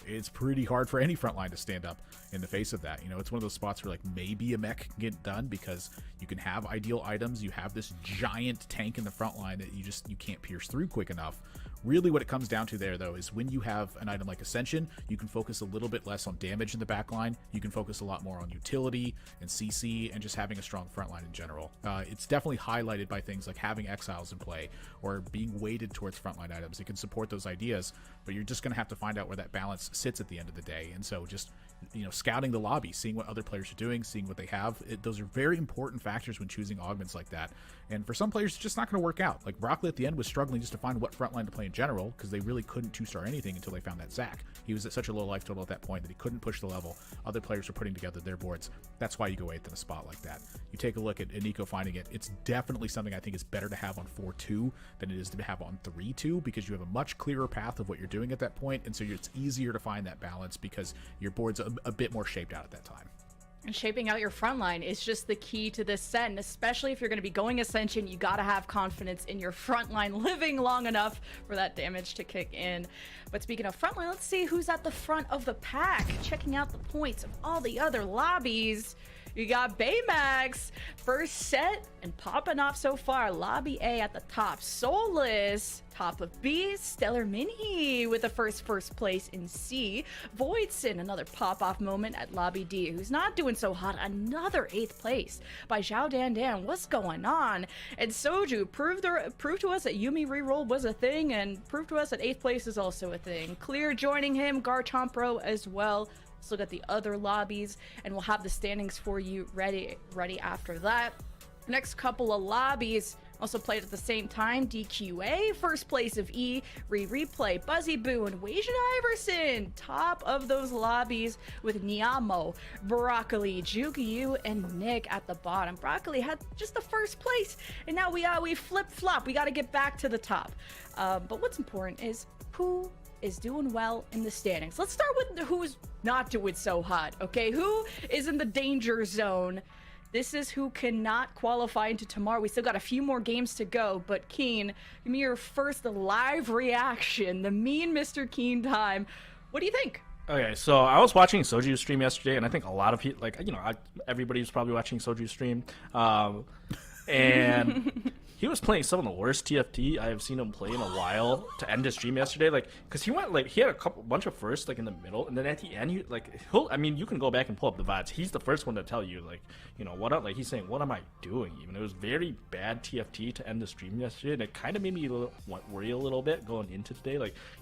It's pretty hard for any front line to stand up in the face of that. It's one of those spots where like maybe a mech can get done because you can have ideal items. You have this giant tank in the front line that you can't pierce through quick enough. Really what it comes down to there, though, is when you have an item like Ascension, you can focus a little bit less on damage in the backline. You can focus a lot more on utility and CC and just having a strong frontline in general. It's definitely highlighted by things like having Exiles in play or being weighted towards frontline items. It can support those ideas, but you're just going to have to find out where that balance sits at the end of the day. And so just scouting the lobby, seeing what other players are doing, seeing what they have, those are very important factors when choosing augments like that. And for some players, it's just not going to work out. Like Broccoli at the end was struggling just to find what frontline to play in general because they really couldn't 2-star anything until they found that Zac. He was at such a low life total at that point that he couldn't push the level. Other players were putting together their boards. That's why you go 8th in a spot like that. You take a look at Nico finding it. It's definitely something I think is better to have on 4-2 than it is to have on 3-2 because you have a much clearer path of what you're doing at that point, and so it's easier to find that balance because your board's a bit more shaped out at that time. And shaping out your front line is just the key to this set, and especially if you're going to be going Ascension, you got to have confidence in your front line living long enough for that damage to kick in. But speaking of front line, let's see who's at the front of the pack. Checking out the points of all the other lobbies. You got Baymax, first set, and popping off so far. Lobby A at the top. Soulless, top of B. Stellar Mini with the first place in C. Voidson, another pop-off moment at Lobby D, who's not doing so hot. Another 8th place by Zhao Dan. What's going on? And Soju proved to us that Yuumi reroll was a thing, and proved to us that 8th place is also a thing. Clear joining him, Garchompro as well. Let's look at the other lobbies, and we'll have the standings for you ready after that. Next couple of lobbies also played at the same time. DQA, first place of E, Replay, Buzzy Boo, and Wajan Iverson, top of those lobbies with Niamo, Broccoli, Jukiyu, and Nick at the bottom. Broccoli had just the first place, and now we flip-flop. We got to get back to the top. But what's important is who is doing well in the standings. Let's start with who's not doing so hot, okay? Who is in the danger zone? This is who cannot qualify into tomorrow. We still got a few more games to go, but Keen, give me your first live reaction, the mean Mr. Keen time. What do you think? Okay, so I was watching Soju's stream yesterday, and I think a lot of people, everybody's probably watching Soju's stream, and he was playing some of the worst TFT I have seen him play in a while to end his stream yesterday. Because he went he had a bunch of firsts in the middle, and then at the end, you can go back and pull up the VODs. He's the first one to tell you what up. He's saying, "What am I doing?" Even it was very bad TFT to end the stream yesterday, and it kind of made me worry a little bit going into today.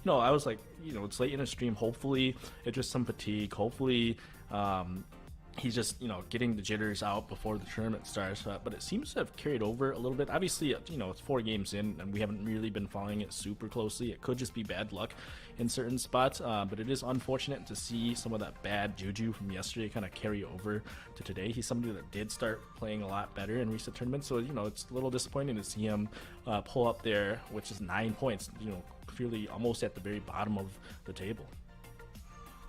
I was it's late in the stream. Hopefully, it's just some fatigue. Hopefully, he's just, getting the jitters out before the tournament starts. But it seems to have carried over a little bit. Obviously, it's 4 games in, and we haven't really been following it super closely. It could just be bad luck in certain spots. But it is unfortunate to see some of that bad juju from yesterday kind of carry over to today. He's somebody that did start playing a lot better in recent tournaments. So, it's a little disappointing to see him pull up there, which is 9 points, clearly almost at the very bottom of the table.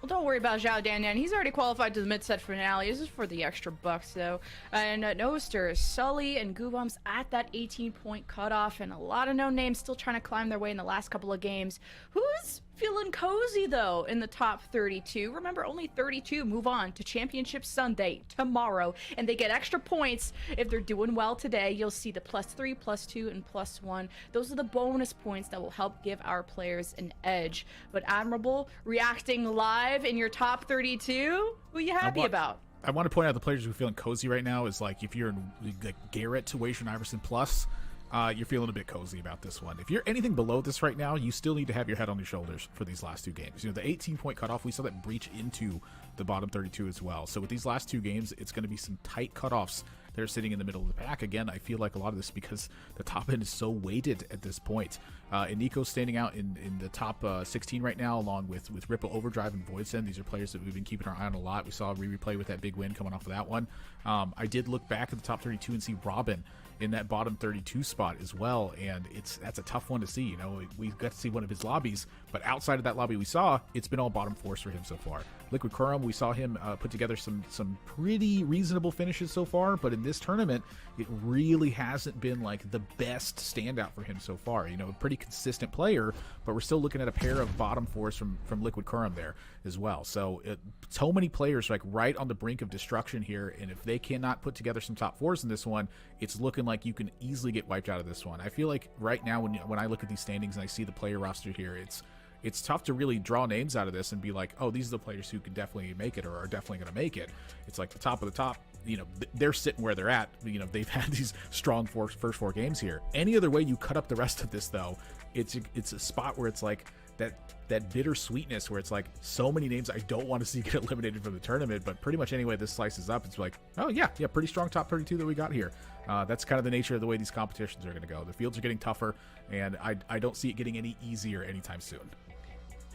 Well, don't worry about Zhao Dan. He's already qualified to the mid-set finale. This is for the extra bucks, though. And Noster, Sully, and Goobums at that 18-point cutoff, and a lot of no names still trying to climb their way in the last couple of games. Who's feeling cozy, though, in the top 32? Remember, only 32 move on to Championship Sunday tomorrow, and they get extra points if they're doing well today. You'll see the +3, +2, and +1. Those are the bonus points that will help give our players an edge. But Admirable, reacting live in your top 32, who are you happy about? I want to point out the players who are feeling cozy right now is if you're in Garrett to Wajan Iverson plus, you're feeling a bit cozy about this one. If you're anything below this right now, you still need to have your head on your shoulders for these last 2 games. The 18-point cutoff, we saw that breach into the bottom 32 as well. So with these last 2 games, it's going to be some tight cutoffs. They're sitting in the middle of the pack. Again, I feel like a lot of this is because the top end is so weighted at this point. Nico standing out in the top 16 right now, along with Ripple Overdrive and Voidsend. These are players that we've been keeping our eye on a lot. We saw Riri play with that big win coming off of that one. I did look back at the top 32 and see Robin in that bottom 32 spot as well, and that's a tough one to see. You know, we got to see one of his lobbies, but outside of that lobby we saw, it's been all bottom fours for him so far. Liquid Kurum, we saw him put together some pretty reasonable finishes so far, but in this tournament, it really hasn't been like the best standout for him so far. You know, a pretty consistent player, but we're still looking at a pair of bottom fours from Liquid Kurum there as well. So so many players like right on the brink of destruction here, and if they cannot put together some top fours in this one, it's looking like you can easily get wiped out of this one. I feel like right now when I look at these standings and I see the player roster here, it's tough to really draw names out of this and be like, oh, these are the players who can definitely make it or are definitely going to make it. It's like the top of the top, you know, they're sitting where they're at. You know, they've had these strong first four games here. Any other way you cut up the rest of this, though, it's a spot where it's like that bitter sweetness where it's like so many names I don't want to see get eliminated from the tournament, but pretty much any way this slices up, it's like, oh yeah, pretty strong top 32 that we got here. That's kind of the nature of the way these competitions are going to go. The fields are getting tougher, and I don't see it getting any easier anytime soon.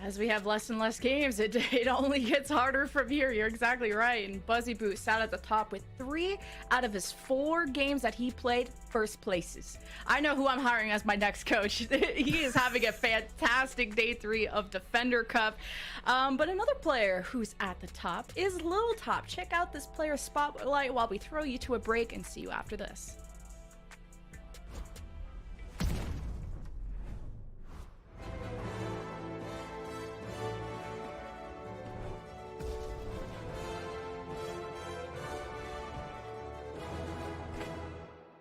As we have less and less games, it only gets harder from here. You're exactly right. And Buzzy Boot sat at the top with 3 out of his 4 games that he played first places. I know who I'm hiring as my next coach. He is having a fantastic day 3 of Defender Cup. But another player who's at the top is Lil Top. Check out this player spotlight while we throw you to a break and see you after this.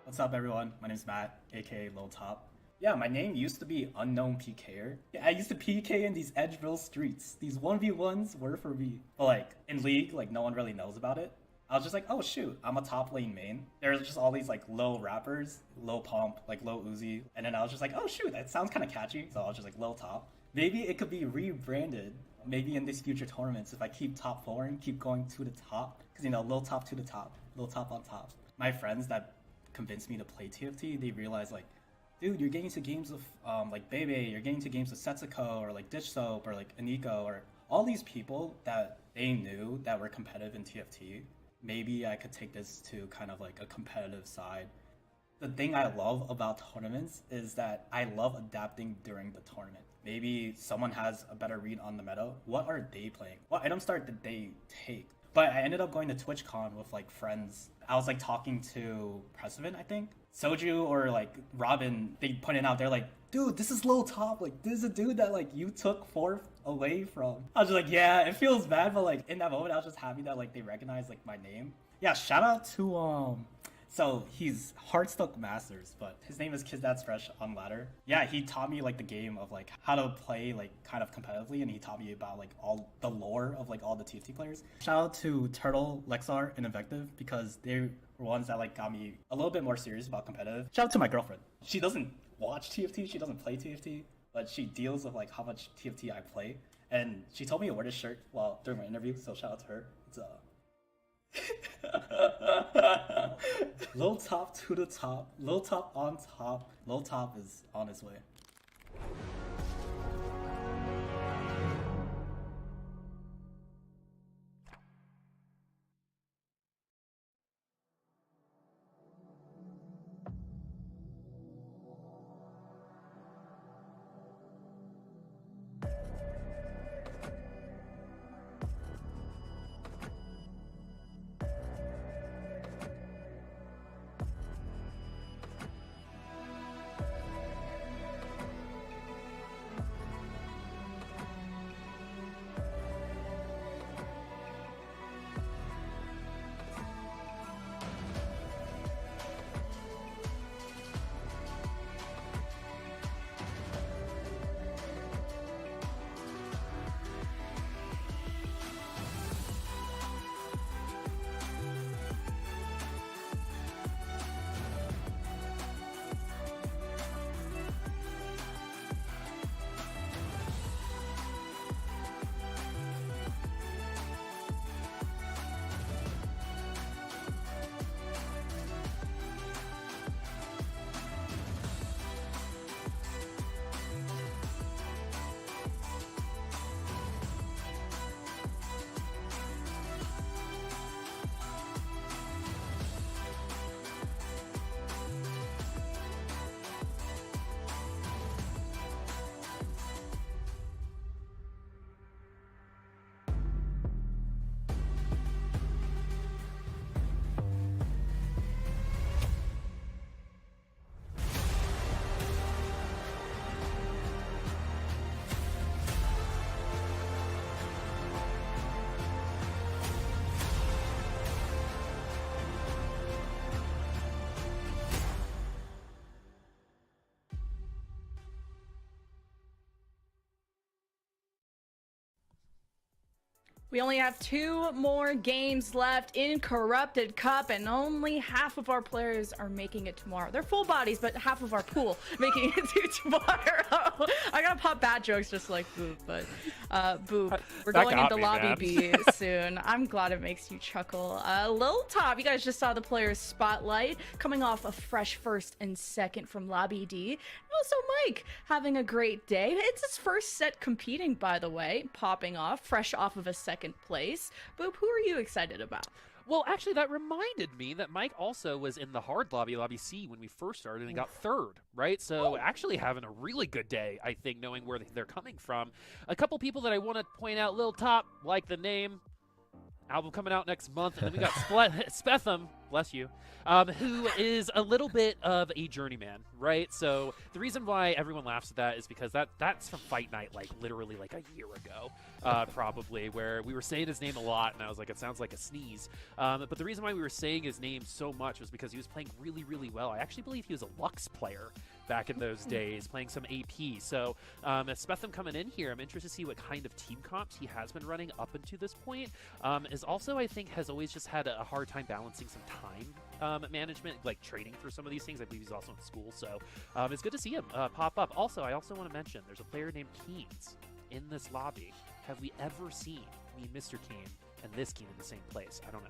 What's up, everyone? My name's Matt, aka Lil Top. Yeah, my name used to be Unknown PKer. Yeah, I used to PK in these Edgeville streets. These 1v1s were for me. But like, in League, like, no one really knows about it. I was just like, oh shoot, I'm a top lane main. There's just all these like low rappers, low pump, like low Uzi. And then I was just like, oh shoot, that sounds kind of catchy. So I was just like, Lil Top. Maybe it could be rebranded. Maybe in these future tournaments, if I keep top 4 and keep going to the top. Because, you know, Lil Top to the top, Lil Top on top. My friends that convinced me to play TFT, they realized like, dude, you're getting to games with like Bebe, you're getting to games with Setsuko or like Dish Soap or like Aniko or all these people that they knew that were competitive in TFT. Maybe I could take this to kind of like a competitive side. The thing I love about tournaments is that I love adapting during the tournament. Maybe someone has a better read on the meta. What are they playing? What item start did they take? But I ended up going to TwitchCon with like friends. I was like talking to Precedent, I think. Soju or like Robin, they pointed out, they're like, dude, this is Lil Top. Like, this is a dude that like you took 4th away from. I was just like, yeah, it feels bad, but like in that moment, I was just happy that like they recognized like my name. Yeah, shout out to so he's Heartstuck Masters, but his name is Kids That's Fresh on Ladder. Yeah, he taught me like the game of like how to play like kind of competitively, and he taught me about like all the lore of like all the TFT players. Shout out to Turtle, Lexar, and Invective because they were ones that like got me a little bit more serious about competitive. Shout out to my girlfriend. She doesn't watch TFT, she doesn't play TFT, but she deals with like how much TFT I play, and she told me to wear this shirt while during my interview. So shout out to her. It's Lil Top to the top. Lil Top on top. Lil Top is on his way. We only have 2 more games left in Corrupted Cup, and only half of our players are making it tomorrow. They're full bodies, but half of our pool making it to tomorrow. I gotta pop bad jokes just like Boop, but Boop, we're That going got into me, Lobby man. B soon. I'm glad it makes you chuckle. Lil Top, you guys just saw the players spotlight, coming off a fresh first and second from Lobby D. And also Mike, having a great day. It's his first set competing, by the way, popping off, fresh off of a second place. Boop, who are you excited about? Well, actually, that reminded me that Mike also was in the hard lobby, Lobby C, when we first started and got third, right? So actually having a really good day, I think, knowing where they're coming from. A couple people that I want to point out, Lil Top, like the name. Album coming out next month. And then we got Spetham, bless you, who is a little bit of a journeyman, right? So the reason why everyone laughs at that is because that's from Fight Night, like literally like a year ago, probably, where we were saying his name a lot, and I was like, it sounds like a sneeze. But the reason why we were saying his name so much was because he was playing really, really well. I actually believe he was a Lux player back in those days, playing some AP. So as Spetham coming in here, I'm interested to see what kind of team comps he has been running up until this point. Is also, I think, has always just had a hard time balancing some time management, like training for some of these things. I believe he's also in school, so it's good to see him pop up. Also, I also want to mention there's a player named Keens in this lobby. Have we ever seen Mr. Keen and this Keen in the same place? I don't know.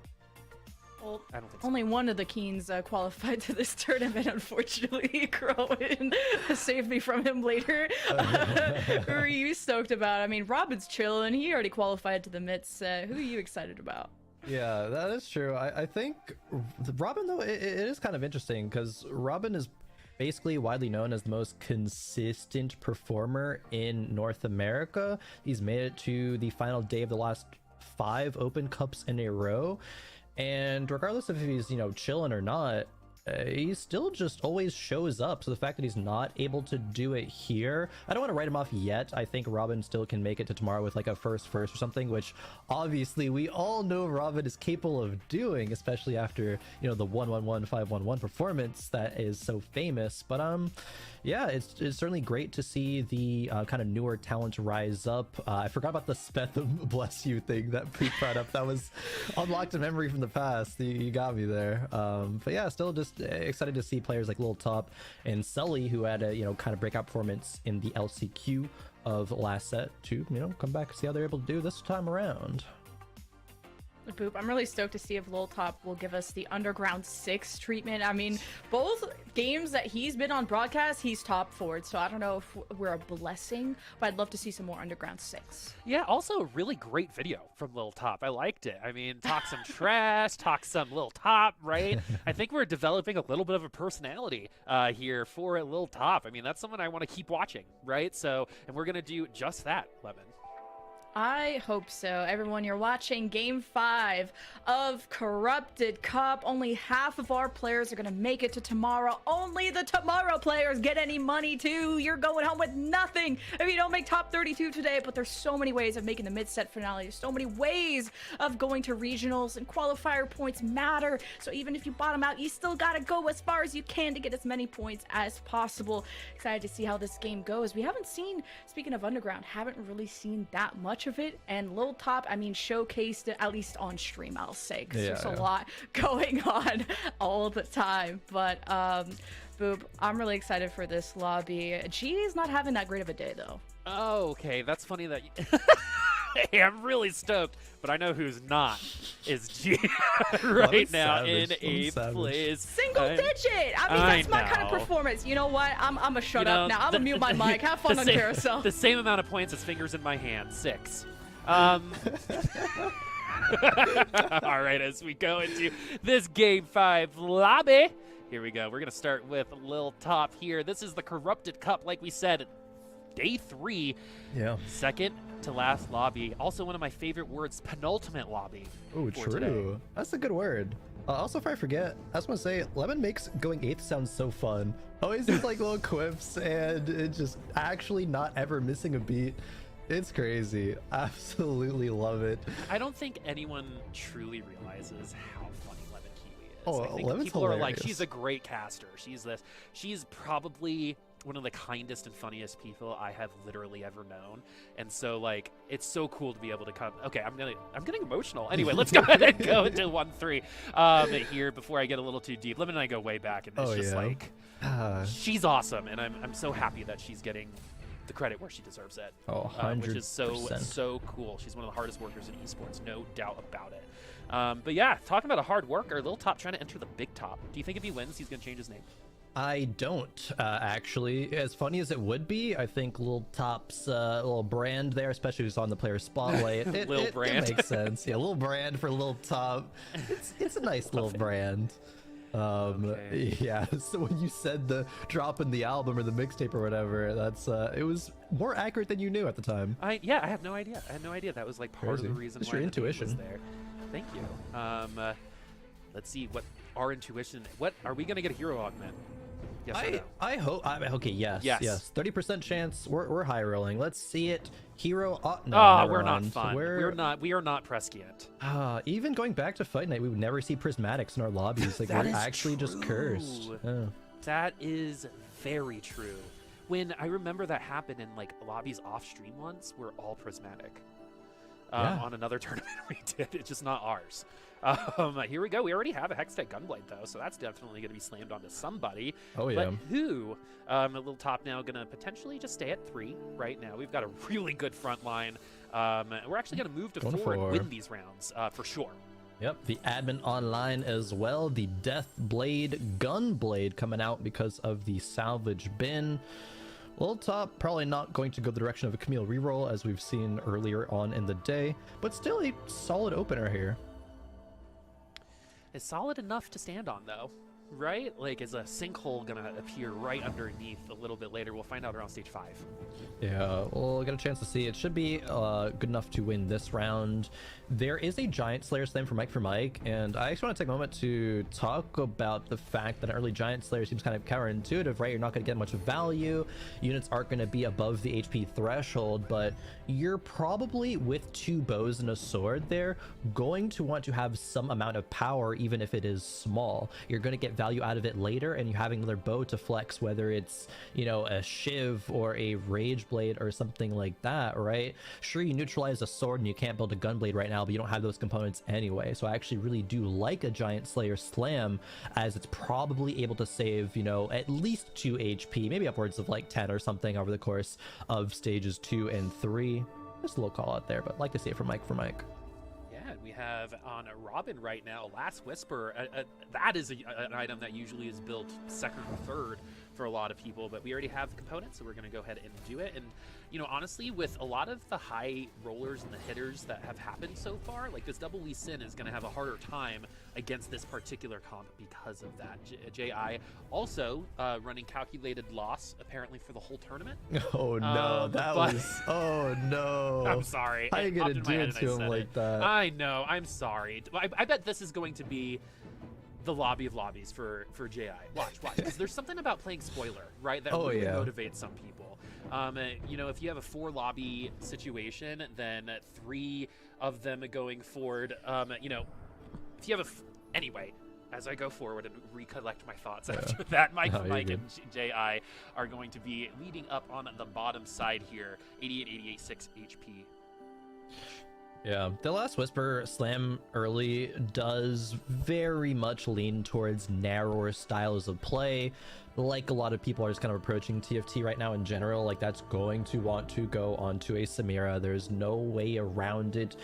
Well, I don't think so. only one of the Keens qualified to this tournament, unfortunately. Crowan saved me from him later. Who are you stoked about? I mean, Robin's chilling. He already qualified to the Mitts. Who are you excited about? Yeah, that is true. I think Robin, though, it is kind of interesting because Robin is basically widely known as the most consistent performer in North America. He's made it to the final day of the last 5 Open Cups in a row. And regardless of if he's, chilling or not, he still just always shows up. So the fact that he's not able to do it here, I don't want to write him off yet. I think Robin still can make it to tomorrow with like a first or something, which obviously we all know Robin is capable of doing, especially after, the 1-1-1-5-1-1 performance that is so famous. But yeah, it's certainly great to see the kind of newer talent rise up. I forgot about the Spetham bless you thing that Pete brought up. That was unlocked a memory from the past. You got me there. But yeah, still just excited to see players like Lil Top and Sully, who had a kind of breakout performance in the LCQ of last set, to come back and see how they're able to do this time around. Boop, I'm really stoked to see if Lil Top will give us the Underground 6 treatment. I mean, both games that he's been on broadcast, he's top forward, so I don't know if we're a blessing, but I'd love to see some more Underground 6. Yeah, also a really great video from Lil Top. I liked it. I mean, talk some trash, talk some Lil Top, right? I think we're developing a little bit of a personality here for Lil Top. I mean, that's someone I want to keep watching, right? So, and we're going to do just that, Lemon. I hope so. Everyone, you're watching Game 5 of Corrupted Cup. Only half of our players are going to make it to tomorrow. Only the tomorrow players get any money, too. You're going home with nothing if you don't make top 32 today. But there's so many ways of making the mid-set finale. There's so many ways of going to regionals, and qualifier points matter. So even if you bottom out, you still got to go as far as you can to get as many points as possible. Excited to see how this game goes. We haven't seen, speaking of Underground, haven't really seen that much of it, and Lil Top, I mean, showcased it, at least on stream, I'll say, because there's a lot going on all the time. But Boop, I'm really excited for this lobby. G is not having that great of a day, though. Oh, okay, that's funny that you... Hey, I'm really stoked, but I know who's not is G right now in 8th place. Single digit! I mean, that's my kind of performance. You know what? I'm gonna shut up now. I'm gonna mute my mic. Have fun on Carousel. The same amount of points as fingers in my hand, 6. All right, as we go into this Game 5 lobby, here we go. We're going to start with Lil Top here. This is the Corrupted Cup, like we said, Day 3. Yeah. Second to last lobby. Also one of my favorite words, penultimate lobby. Oh, true. Today. That's a good word. Also, if I forget, I just want to say, Lemon makes going 8th sound so fun. Always these like little quips, and it's just actually not ever missing a beat. It's crazy. Absolutely love it. I don't think anyone truly realizes how funny Lemon Kiwi is. Oh, I think Lemon's people are like, hilarious. she's a great caster. She's this. She's probably one of the kindest and funniest people I have literally ever known. And so like it's so cool to be able to come. Okay, I'm getting emotional. Anyway, let's go ahead and go into 1-3 here before I get a little too deep. Lemon and I go way back, and it's like she's awesome, and I'm so happy that she's getting the credit where she deserves it. Oh, 100%. Which is so cool. She's one of the hardest workers in esports, no doubt about it. But yeah, talking about a hard worker, Lil Top trying to enter the big top. Do you think if he wins, he's going to change his name? I don't, actually. As funny as it would be, I think Lil Top's little brand there, especially who's on the player spotlight, it makes sense. Yeah, little brand for Lil Top. It's a nice little brand. Yeah, so when you said the drop in the album or the mixtape or whatever, that's it was more accurate than you knew at the time. I have no idea. I had no idea that was like part of the reason Just why your the name intuition was there. Thank you. Let's see what our intuition. What are we gonna get a hero augment? Yes or no? I hope. Okay, yes. 30% chance. We're high rolling. Let's see it. Hero. No, we're not fun. We are not prescient. Even going back to Fight Night, we would never see prismatics in our lobbies. Like we're actually just cursed. That is very true. When I remember that happened in like lobbies off stream once, we're all prismatic. On another tournament we did. It's just not ours. Here we go. We already have a Hextech Gunblade, though, so that's definitely going to be slammed onto somebody. Oh, yeah. But who? A little top now going to potentially just stay at 3 right now. We've got a really good front line. We're actually going to move to 4 and win these rounds for sure. Yep, the admin online as well. The Death Blade Gunblade coming out because of the salvage bin. Lil Top probably not going to go the direction of a Camille reroll as we've seen earlier on in the day, but still a solid opener here. It's solid enough to stand on, though, right? Like, is a sinkhole gonna appear right underneath a little bit later? We'll find out around stage 5. Yeah, we'll get a chance to see. It should be good enough to win this round. There is a Giant Slayer slam for Mike, and I actually want to take a moment to talk about the fact that an early Giant Slayer seems kind of counterintuitive, right? You're not going to get much value. Units aren't going to be above the HP threshold, but you're probably, with 2 bows and a sword there, going to want to have some amount of power, even if it is small. You're going to get value out of it later, and you're having another bow to flex, whether it's, you know, a Shiv or a Rage Blade or something like that, right? Sure, you neutralize a sword and you can't build a Gunblade right now, but you don't have those components anyway. So I actually really do like a Giant Slayer slam, as it's probably able to save, you know, at least 2 HP, maybe upwards of like 10 or something over the course of stages 2 and 3. Just a little call out there, but like to see it from Mike. Yeah, and we have on Robin right now, Last Whisper. That is an item that usually is built 2nd or 3rd for a lot of people, but we already have the components, so we're going to go ahead and do it. And you know, honestly, with a lot of the high rollers and the hitters that have happened so far, like this Double Lee Sin is going to have a harder time against this particular comp because of that. JI also running calculated loss apparently for the whole tournament. Oh no, oh no. I'm sorry. How are you gonna do it to him like that? I know. I'm sorry. I bet this is going to be the lobby of lobbies for JI. Watch, because there's something about playing spoiler, right? That really motivates some people. You know, if you have a 4 lobby situation, then 3 of them going forward, you know, if you have anyway, as I go forward and recollect my thoughts after that, Mike and JI are going to be leading up on the bottom side here, 88-6 HP. Yeah, the Last Whisper slam early does very much lean towards narrower styles of play. Like a lot of people are just kind of approaching TFT right now in general, like that's going to want to go onto a Samira. There's no way around it.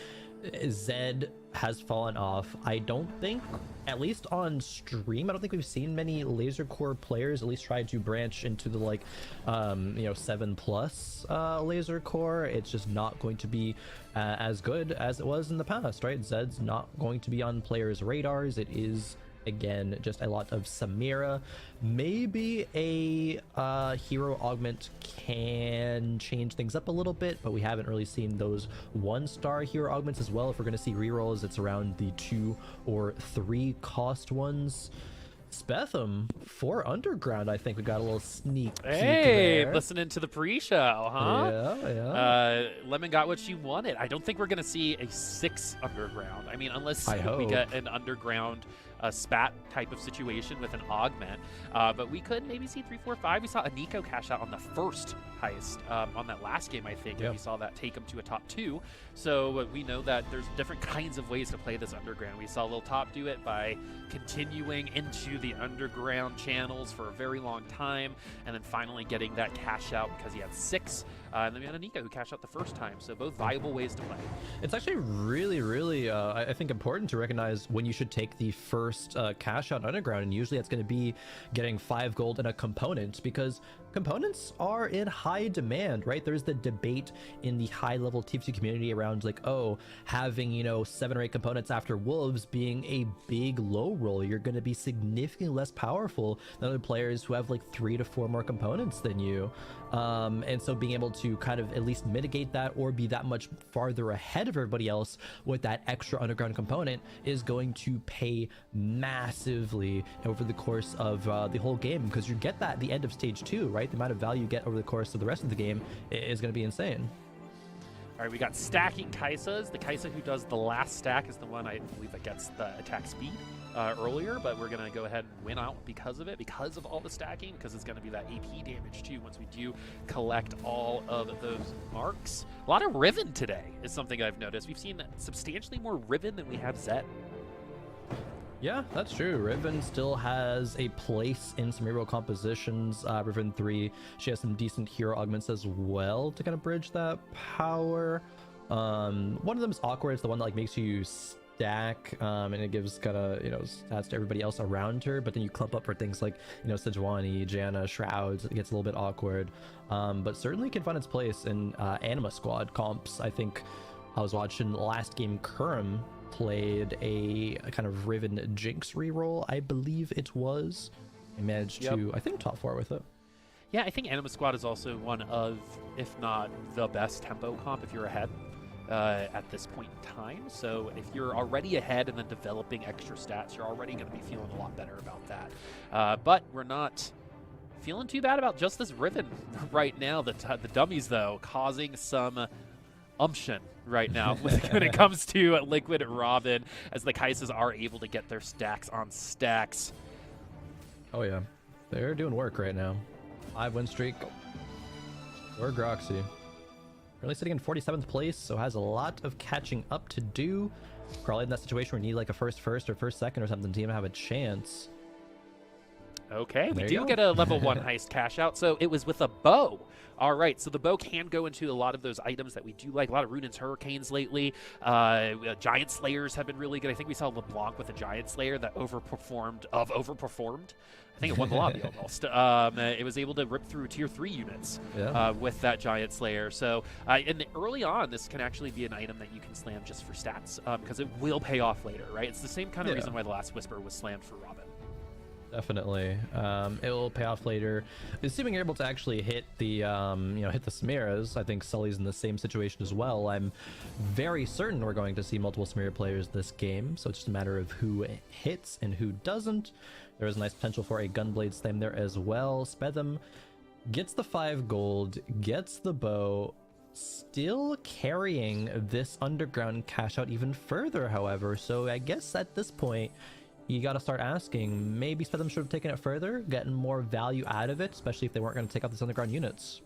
Zed has fallen off. I don't think, at least on stream, I don't think we've seen many laser core players at least try to branch into the like you know, 7+ laser core. It's just not going to be as good as it was in the past, right? Zed's not going to be on players' radars. It is, again, just a lot of Samira. Maybe a hero augment can change things up a little bit, but we haven't really seen those 1-star hero augments as well. If we're going to see rerolls, it's around the 2 or 3 cost ones. Spetham for Underground, I think we got a little sneak peek there. Listening to the pre-show, huh? Yeah. Lemon got what she wanted. I don't think we're going to see a 6 Underground. I mean, unless we get an Underground a spat type of situation with an augment. But we could maybe see 3, 4, 5. We saw a Nico cash out on the first heist on that last game, I think, and we saw that take him to a top 2. So we know that there's different kinds of ways to play this underground. We saw Lil Top do it by continuing into the underground channels for a very long time, and then finally getting that cash out because he had 6. And then we had a Nico who cashed out the first time. So both viable ways to play. It's actually really, I think, important to recognize when you should take the first cash out underground, and usually that's going to be getting 5 gold and a component, because components are in high demand, right? There's the debate in the high level TFT community around like, oh, having, you know, 7 or 8 components after wolves being a big low roll. You're going to be significantly less powerful than other players who have like 3 to 4 more components than you. And so being able to kind of at least mitigate that or be that much farther ahead of everybody else with that extra underground component is going to pay massively over the course of the whole game, because you get that at the end of stage 2, right? The amount of value you get over the course of the rest of the game is going to be insane. All right, we got stacking Kaisas. The Kaisa who does the last stack is the one I believe that gets the attack speed earlier, but we're going to go ahead and win out because of it, because of all the stacking, because it's going to be that AP damage too once we do collect all of those marks. A lot of Riven today is something I've noticed. We've seen substantially more Riven than we have Zed. Yeah, that's true. Riven still has a place in some hero compositions. Riven 3, she has some decent hero augments as well to kind of bridge that power. One of them is awkward. It's the one that like makes you stack, and it gives kind of, you know, stats to everybody else around her, but then you clump up for things like, you know, Sejuani, Janna, Shrouds. It gets a little bit awkward, but certainly can find its place in Anima Squad comps. I think I was watching last game, Kurum played a kind of Riven Jinx reroll, I believe it was. I managed to, I think, top 4 with it. Yeah, I think Anima Squad is also one of, if not the best tempo comp if you're ahead at this point in time. So if you're already ahead and then developing extra stats, you're already going to be feeling a lot better about that. But we're not feeling too bad about just this Riven right now. The dummies, though, causing some umption right now when it comes to Liquid Robin, as the Kaisas are able to get their stacks on stacks. Oh yeah, they're doing work right now. 5 win streak. Or Groxy. Currently sitting in 47th place, so has a lot of catching up to do. Probably in that situation where you need like a first or first second or something to even have a chance. Okay, we There do you go. get a level 1 heist cash out, so it was with a bow. All right, so the bow can go into a lot of those items that we do like. A lot of Ruden's Hurricanes lately. Giant Slayers have been really good. I think we saw LeBlanc with a Giant Slayer that overperformed. I think it won the lobby almost. It was able to rip through tier 3 units with that Giant Slayer. So and early on, this can actually be an item that you can slam just for stats, because it will pay off later, right? It's the same kind of reason why the Last Whisper was slammed for Robin. Definitely. It will pay off later, assuming you're able to actually hit the hit the Samiras. I think Sully's in the same situation as well. I'm very certain we're going to see multiple Samira players this game, so it's just a matter of who hits and who doesn't. There is a nice potential for a Gunblade slam there as well. Spetham gets the 5 gold, gets the bow, still carrying this underground cash out even further, however. So I guess at this point, you got to start asking, maybe Spetham should have taken it further, getting more value out of it, especially if they weren't going to take out these underground units.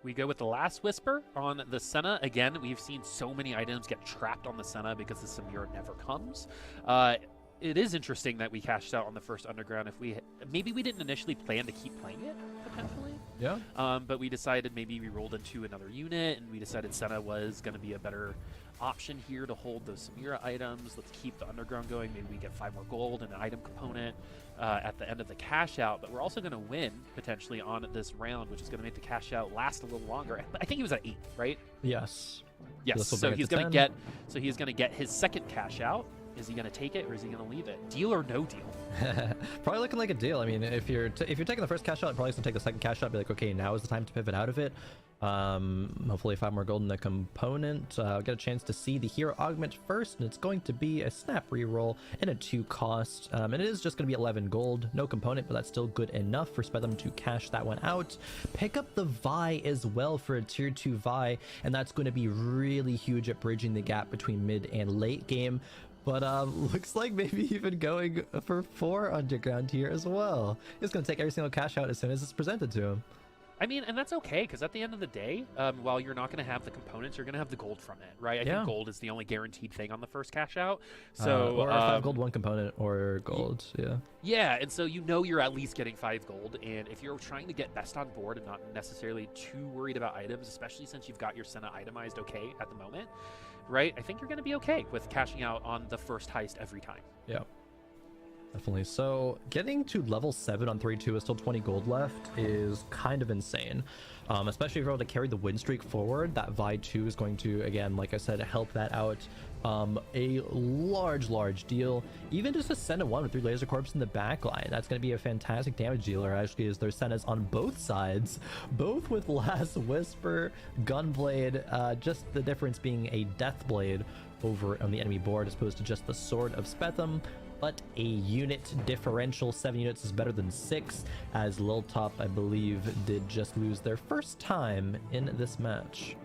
We go with the Last Whisper on the Senna. Again, we've seen so many items get trapped on the Senna because the Samira never comes. It is interesting that we cashed out on the first underground. Maybe we didn't initially plan to keep playing it, potentially. Yeah. But we decided maybe we rolled into another unit, and we decided Senna was going to be a better option here to hold those Samira items. Let's keep the underground going. Maybe we get 5 more gold and an item component at the end of the cash out. But we're also going to win potentially on this round, which is going to make the cash out last a little longer. I think he was at 8, right? Yes. Yes. So he's going to get his second cash out. Is he going to take it, or is he going to leave it? Deal or no deal? Probably looking like a deal. I mean, if you're taking the first cash out, probably going to take the second cash out. Be like, okay, now is the time to pivot out of it. Hopefully 5 more gold in the component. Get a chance to see the hero augment first, and it's going to be a snap reroll and a 2 cost. And it is just going to be 11 gold, no component, but that's still good enough for Spetham to cash that one out. Pick up the Vi as well for a tier 2 Vi, and that's going to be really huge at bridging the gap between mid and late game. But looks like maybe even going for 4 underground here as well. He's going to take every single cash out as soon as it's presented to him. I mean, and that's okay, because at the end of the day, while you're not going to have the components, you're going to have the gold from it, right? I think gold is the only guaranteed thing on the first cash out. So, or 5 gold, 1 component, or gold, yeah. Yeah, and so you know you're at least getting 5 gold, and if you're trying to get best on board and not necessarily too worried about items, especially since you've got your Senna itemized okay at the moment, right? I think you're going to be okay with cashing out on the first heist every time. Yeah. Definitely. So getting to level 7 on 3-2 with still 20 gold left is kind of insane. Especially if you're able to carry the win streak forward. That Vi 2 is going to, again, like I said, help that out a large deal. Even just a Senna 1 with 3 laser corps in the back line, that's going to be a fantastic damage dealer. Actually, as there's Sennas on both sides, both with Last Whisper, Gunblade, just the difference being a Death Blade over on the enemy board as opposed to just the Sword of Spetham. But a unit differential, 7 units is better than 6, as Lil Top, I believe, did just lose their first time in this match.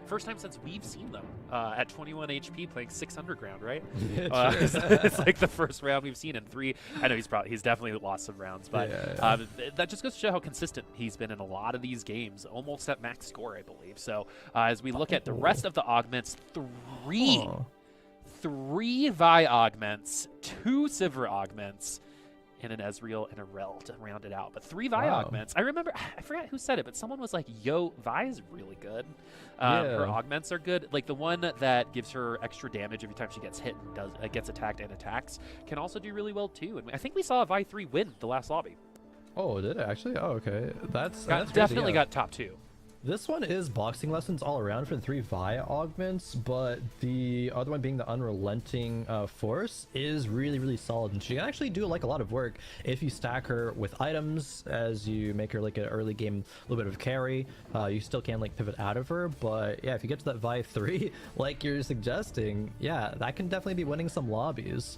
First time since we've seen them at 21 HP playing 6 underground, right? Yeah, it's like the first round we've seen in 3. I know he's definitely lost some rounds, but that just goes to show how consistent he's been in a lot of these games, almost at max score, I believe. So as we look at the rest of the augments, 3 Vi augments, 2 Sivir augments, and an Ezreal and a Rel to round it out. But 3 Vi augments. I remember, I forgot who said it, but someone was like, yo, Vi's really good. Her augments are good. Like the one that gives her extra damage every time she gets hit and gets attacked and attacks can also do really well too. And I think we saw a Vi 3 win the last lobby. Oh, did it actually? Oh, okay. That's definitely got top 2. This one is boxing lessons all around for the 3 Vi augments, but the other one being the unrelenting force is really solid, and she can actually do like a lot of work if you stack her with items as you make her like an early game a little bit of carry. You still can like pivot out of her, but yeah, if you get to that Vi 3 like you're suggesting, yeah, that can definitely be winning some lobbies.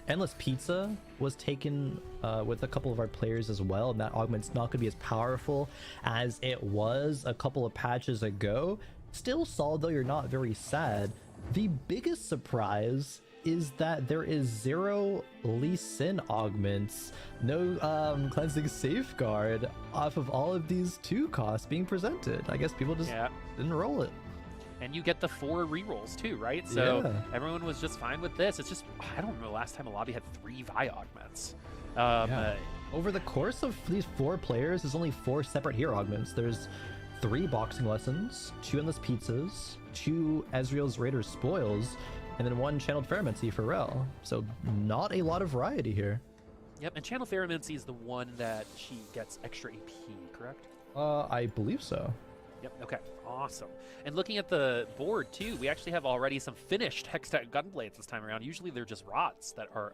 Endless Pizza was taken with a couple of our players as well, and that augment's not going to be as powerful as it was a couple of patches ago. Still solid though, you're not very sad. The biggest surprise is that there is 0 Lee Sin augments, no cleansing safeguard off of all of these 2 costs being presented. I guess people just didn't roll it. And you get the 4 rerolls too, right? So everyone was just fine with this. It's just, I don't remember the last time a lobby had 3 Vi augments. Over the course of these 4 players, there's only 4 separate hero augments. There's 3 boxing lessons, 2 endless pizzas, 2 Ezreal's Raider spoils, and then 1 channeled Fermency for Rel. So not a lot of variety here. Yep, and channeled Fermency is the one that she gets extra AP, correct? I believe so. Yep, okay, awesome. And looking at the board too, we actually have already some finished Hextech Gunblades this time around. Usually they're just rods that are,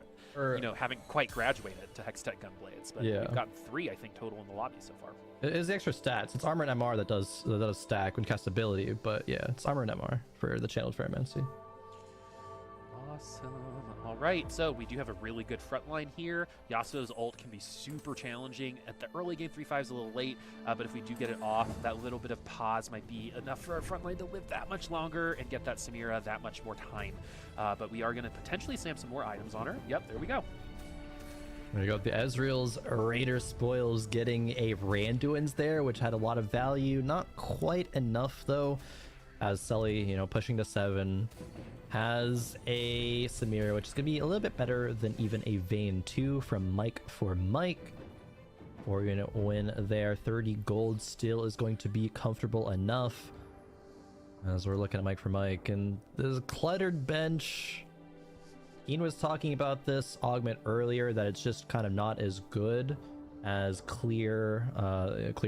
haven't quite graduated to Hextech Gunblades, but we've gotten 3, I think, total in the lobby so far. It is the extra stats. It's armor and MR that does stack when cast ability, but yeah, it's armor and MR for the channeled Fermency. Awesome. All right, so we do have a really good front line here. Yasuo's ult can be super challenging. At the early game, 3-5 is a little late, but if we do get it off, that little bit of pause might be enough for our front line to live that much longer and get that Samira that much more time. But we are going to potentially slam some more items on her. Yep, there we go. There you go. The Ezreal's Raider spoils getting a Randuin's there, which had a lot of value. Not quite enough, though, as Sully, pushing to 7. Has a Samira, which is going to be a little bit better than even a Vayne 2 from Mike for Mike. 4-unit win there. 30 gold still is going to be comfortable enough. As we're looking at Mike for Mike. And this cluttered bench. Ian was talking about this augment earlier, that it's just kind of not as good as clear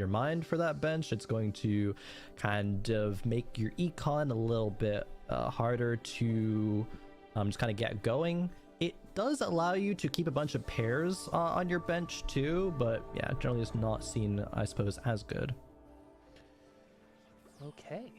mind for that bench. It's going to kind of make your econ a little bit harder to just kind of get going. It does allow you to keep a bunch of pairs on your bench too, but yeah, generally it's not seen, I suppose, as good. Okay.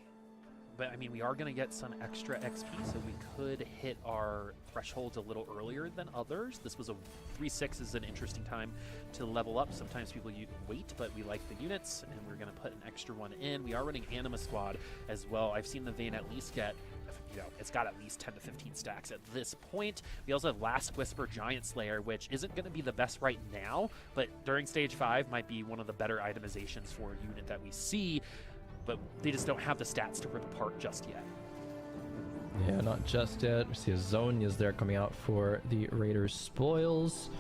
But I mean, we are going to get some extra XP, so we could hit our thresholds a little earlier than others. This was a 3-6 is an interesting time to level up. Sometimes people wait, but we like the units, and we're going to put an extra one in. We are running Anima Squad as well. I've seen the Vayne at least get it's got at least 10 to 15 stacks at this point. We also have Last Whisper Giant Slayer, which isn't going to be the best right now, but during Stage 5 might be one of the better itemizations for a unit that we see, but they just don't have the stats to rip apart just yet. Yeah, not just yet. We see Azonia's there coming out for the Raiders spoils.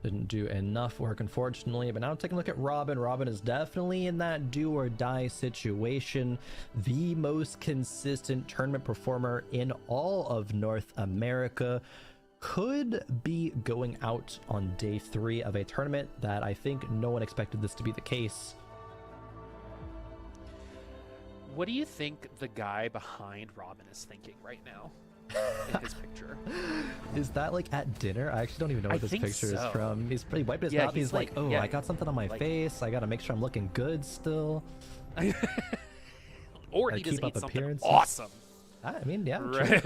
Didn't do enough work, unfortunately. But now taking a look at Robin. Robin is definitely in that do or die situation. The most consistent tournament performer in all of North America. Could be going out on day 3 of a tournament that I think no one expected this to be the case. What do you think the guy behind Robin is thinking right now in his picture? Is that like at dinner? I actually don't even know what this picture is from. He's pretty wiping his mouth. He's like, oh, I got something on my face. I gotta make sure I'm looking good still. Or he just ate something awesome. I mean, yeah. Right.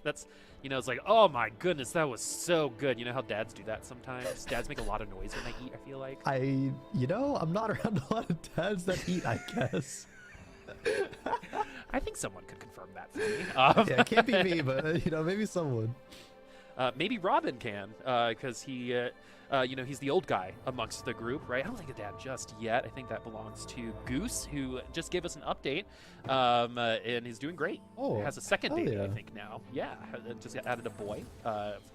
That's, it's like, oh my goodness, that was so good. You know how dads do that sometimes? Dads make a lot of noise when they eat, I feel like. I'm not around a lot of dads that eat, I guess. I think someone could confirm that for me. Yeah, it can't be me, but maybe someone. Maybe Robin can, because he's the old guy amongst the group, right? I don't think a dad just yet. I think that belongs to Goose, who just gave us an update, and he's doing great. Oh, has a second baby, yeah. I think now. Yeah, just added a boy.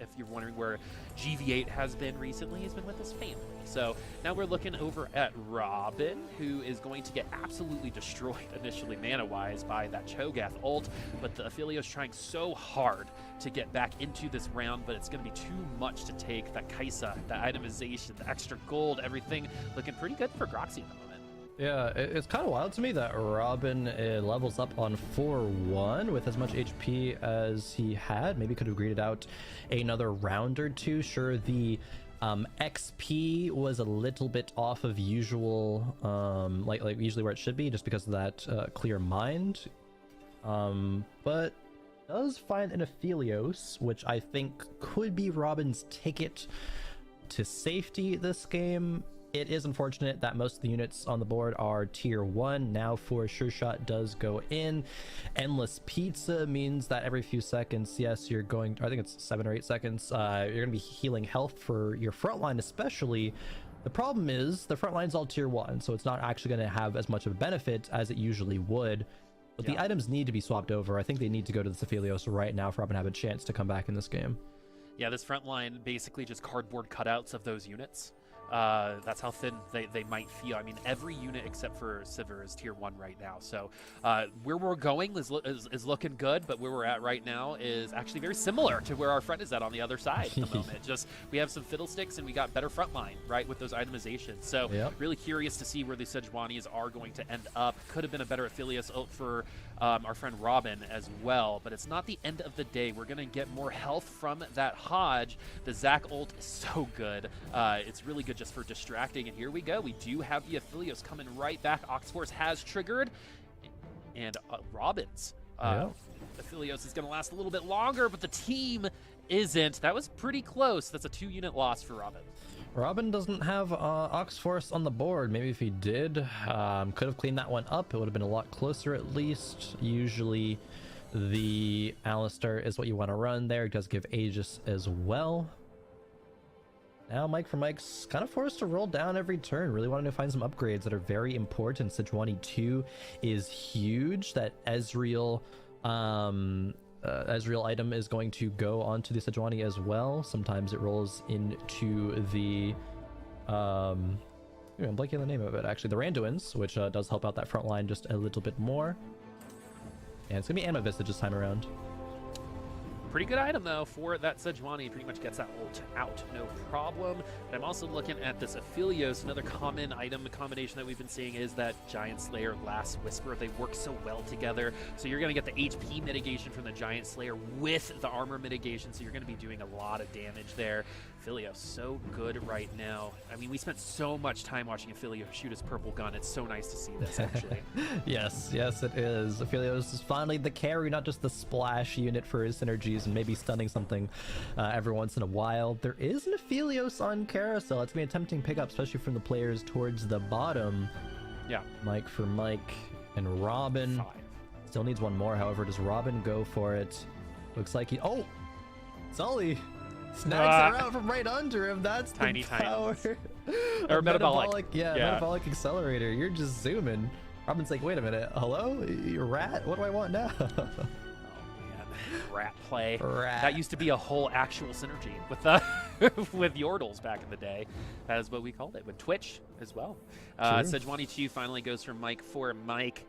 If you're wondering where GV8 has been recently, he's been with his family. So now we're looking over at Robin, who is going to get absolutely destroyed initially mana-wise by that Cho'Gath ult, but the Aphelios trying so hard to get back into this round, but it's going to be too much to take. That Kaisa, that itemization, the extra gold, everything looking pretty good for Groxy at the moment. Yeah, it's kind of wild to me that Robin levels up on 4-1 with as much HP as he had. Maybe could have greeted out another round or two. Sure, the XP was a little bit off of usual, like usually where it should be, just because of that clear mind. But does find an Aphelios, which I think could be Robin's ticket to safety this game. It is unfortunate that most of the units on the board are tier 1. Now for Sure Shot does go in. Endless Pizza means that every few seconds, yes, you're going, I think it's 7 or 8 seconds, you're going to be healing health for your front line especially. The problem is the front line's all tier 1, so it's not actually going to have as much of a benefit as it usually would. But the items need to be swapped over. I think they need to go to the Aphelios right now for Robin to have a chance to come back in this game. Yeah, this front line basically just cardboard cutouts of those units. That's how thin they might feel. I mean, every unit except for Sivir is tier 1 right now. So where we're going is looking good, but where we're at right now is actually very similar to where our front is at on the other side at the moment. Just we have some fiddlesticks and we got better front line, right, with those itemizations. So really curious to see where the Sejuani's are going to end up. Could have been a better Aphelios ult for our friend Robin as well, but it's not the end of the day. We're going to get more health from that Hodge. The Zac ult is so good. It's really good just for distracting, and here we go. We do have the Aphelios coming right back. Oxforce has triggered, and Robin's Aphelios is going to last a little bit longer, but the team isn't. That was pretty close. That's a 2-unit loss for Robin. Robin doesn't have Oxforce on the board. Maybe if he did, could have cleaned that one up. It would have been a lot closer at least. Usually the Alistar is what you want to run there. It does give Aegis as well. Now Mike for Mike's kind of forced to roll down every turn, really wanting to find some upgrades that are very important. Sejuani 2 is huge. That Ezreal item is going to go onto the Sejuani as well. Sometimes it rolls into the I'm blanking on the name of it actually, the Randuins, which does help out that front line just a little bit more. And it's gonna be Anima Visage this time around. Pretty good item, though, for that Sejuani. Pretty much gets that ult out, no problem. But I'm also looking at this Aphelios. Another common item combination that we've been seeing is that Giant Slayer, Last Whisper. They work so well together. So you're going to get the HP mitigation from the Giant Slayer with the armor mitigation, so you're going to be doing a lot of damage there. Aphelios, so good right now. I mean, we spent so much time watching Aphelios shoot his purple gun. It's so nice to see this, actually. Yes, it is. Aphelios is finally the carry, not just the splash unit for his synergies and maybe stunning something every once in a while. There is an Aphelios on Carousel. It's going to be a tempting pickup, especially from the players towards the bottom. Yeah. Mike for Mike and Robin. Still needs one more. However, does Robin go for it? Looks like he... Oh! Sully snags her out from right under him. That's Tiny, the tiny power. Or metabolic. Yeah, metabolic accelerator. You're just zooming. Robin's like, wait a minute. Hello? You rat? What do I want now? Rat play. Rat. That used to be a whole actual synergy with with Yordles back in the day. That is what we called it. With Twitch as well. Sejuani2 finally goes for Mike for Mike.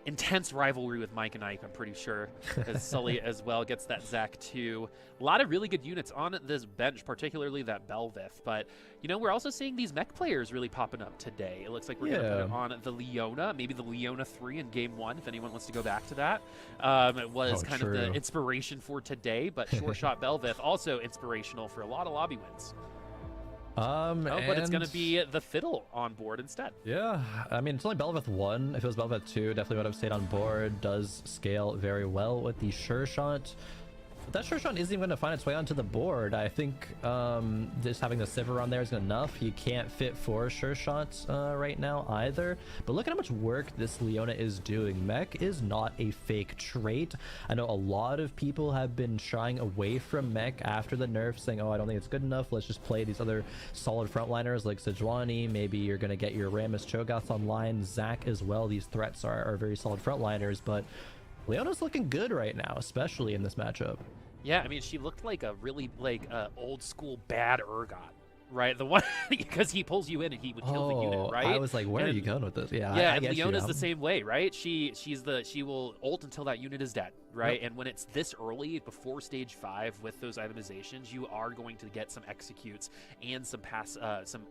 Intense rivalry with Mike and Ike, I'm pretty sure. As Sully as well gets that Zac too. A lot of really good units on this bench, particularly that Belvith. But, you know, we're also seeing these mech players really popping up today. It looks like we're going to put it on the Leona, maybe the Leona 3 in Game 1, if anyone wants to go back to that. It was kind of the inspiration for today, but Short Shot Belvith also inspirational for a lot of lobby wins. But it's going to be the Fiddle on board instead. Yeah, I mean, it's only Belvith 1. If it was Belvith 2, definitely would have stayed on board. Does scale very well with the Sure Shot. But that Sure Shot isn't even going to find its way onto the board. I think just having the Sivir on there is enough. You can't fit 4 Sure Shots right now either. But look at how much work this Leona is doing. Mech is not a fake trait. I know a lot of people have been shying away from Mech after the nerf, saying, oh, I don't think it's good enough. Let's just play these other solid frontliners like Sejuani. Maybe you're going to get your Rammus Cho'Gath online. Zac as well. These threats are very solid frontliners, but Leona's looking good right now, especially in this matchup. Yeah, I mean, she looked like a really old school bad Urgot, right? The one because he pulls you in and he would kill the unit, right? I was like, where are you going with this? Yeah, I get Leona's you. the same way, right? She will ult until that unit is dead, right? Yep. And when it's this early before stage 5 with those itemizations, you are going to get some executes and some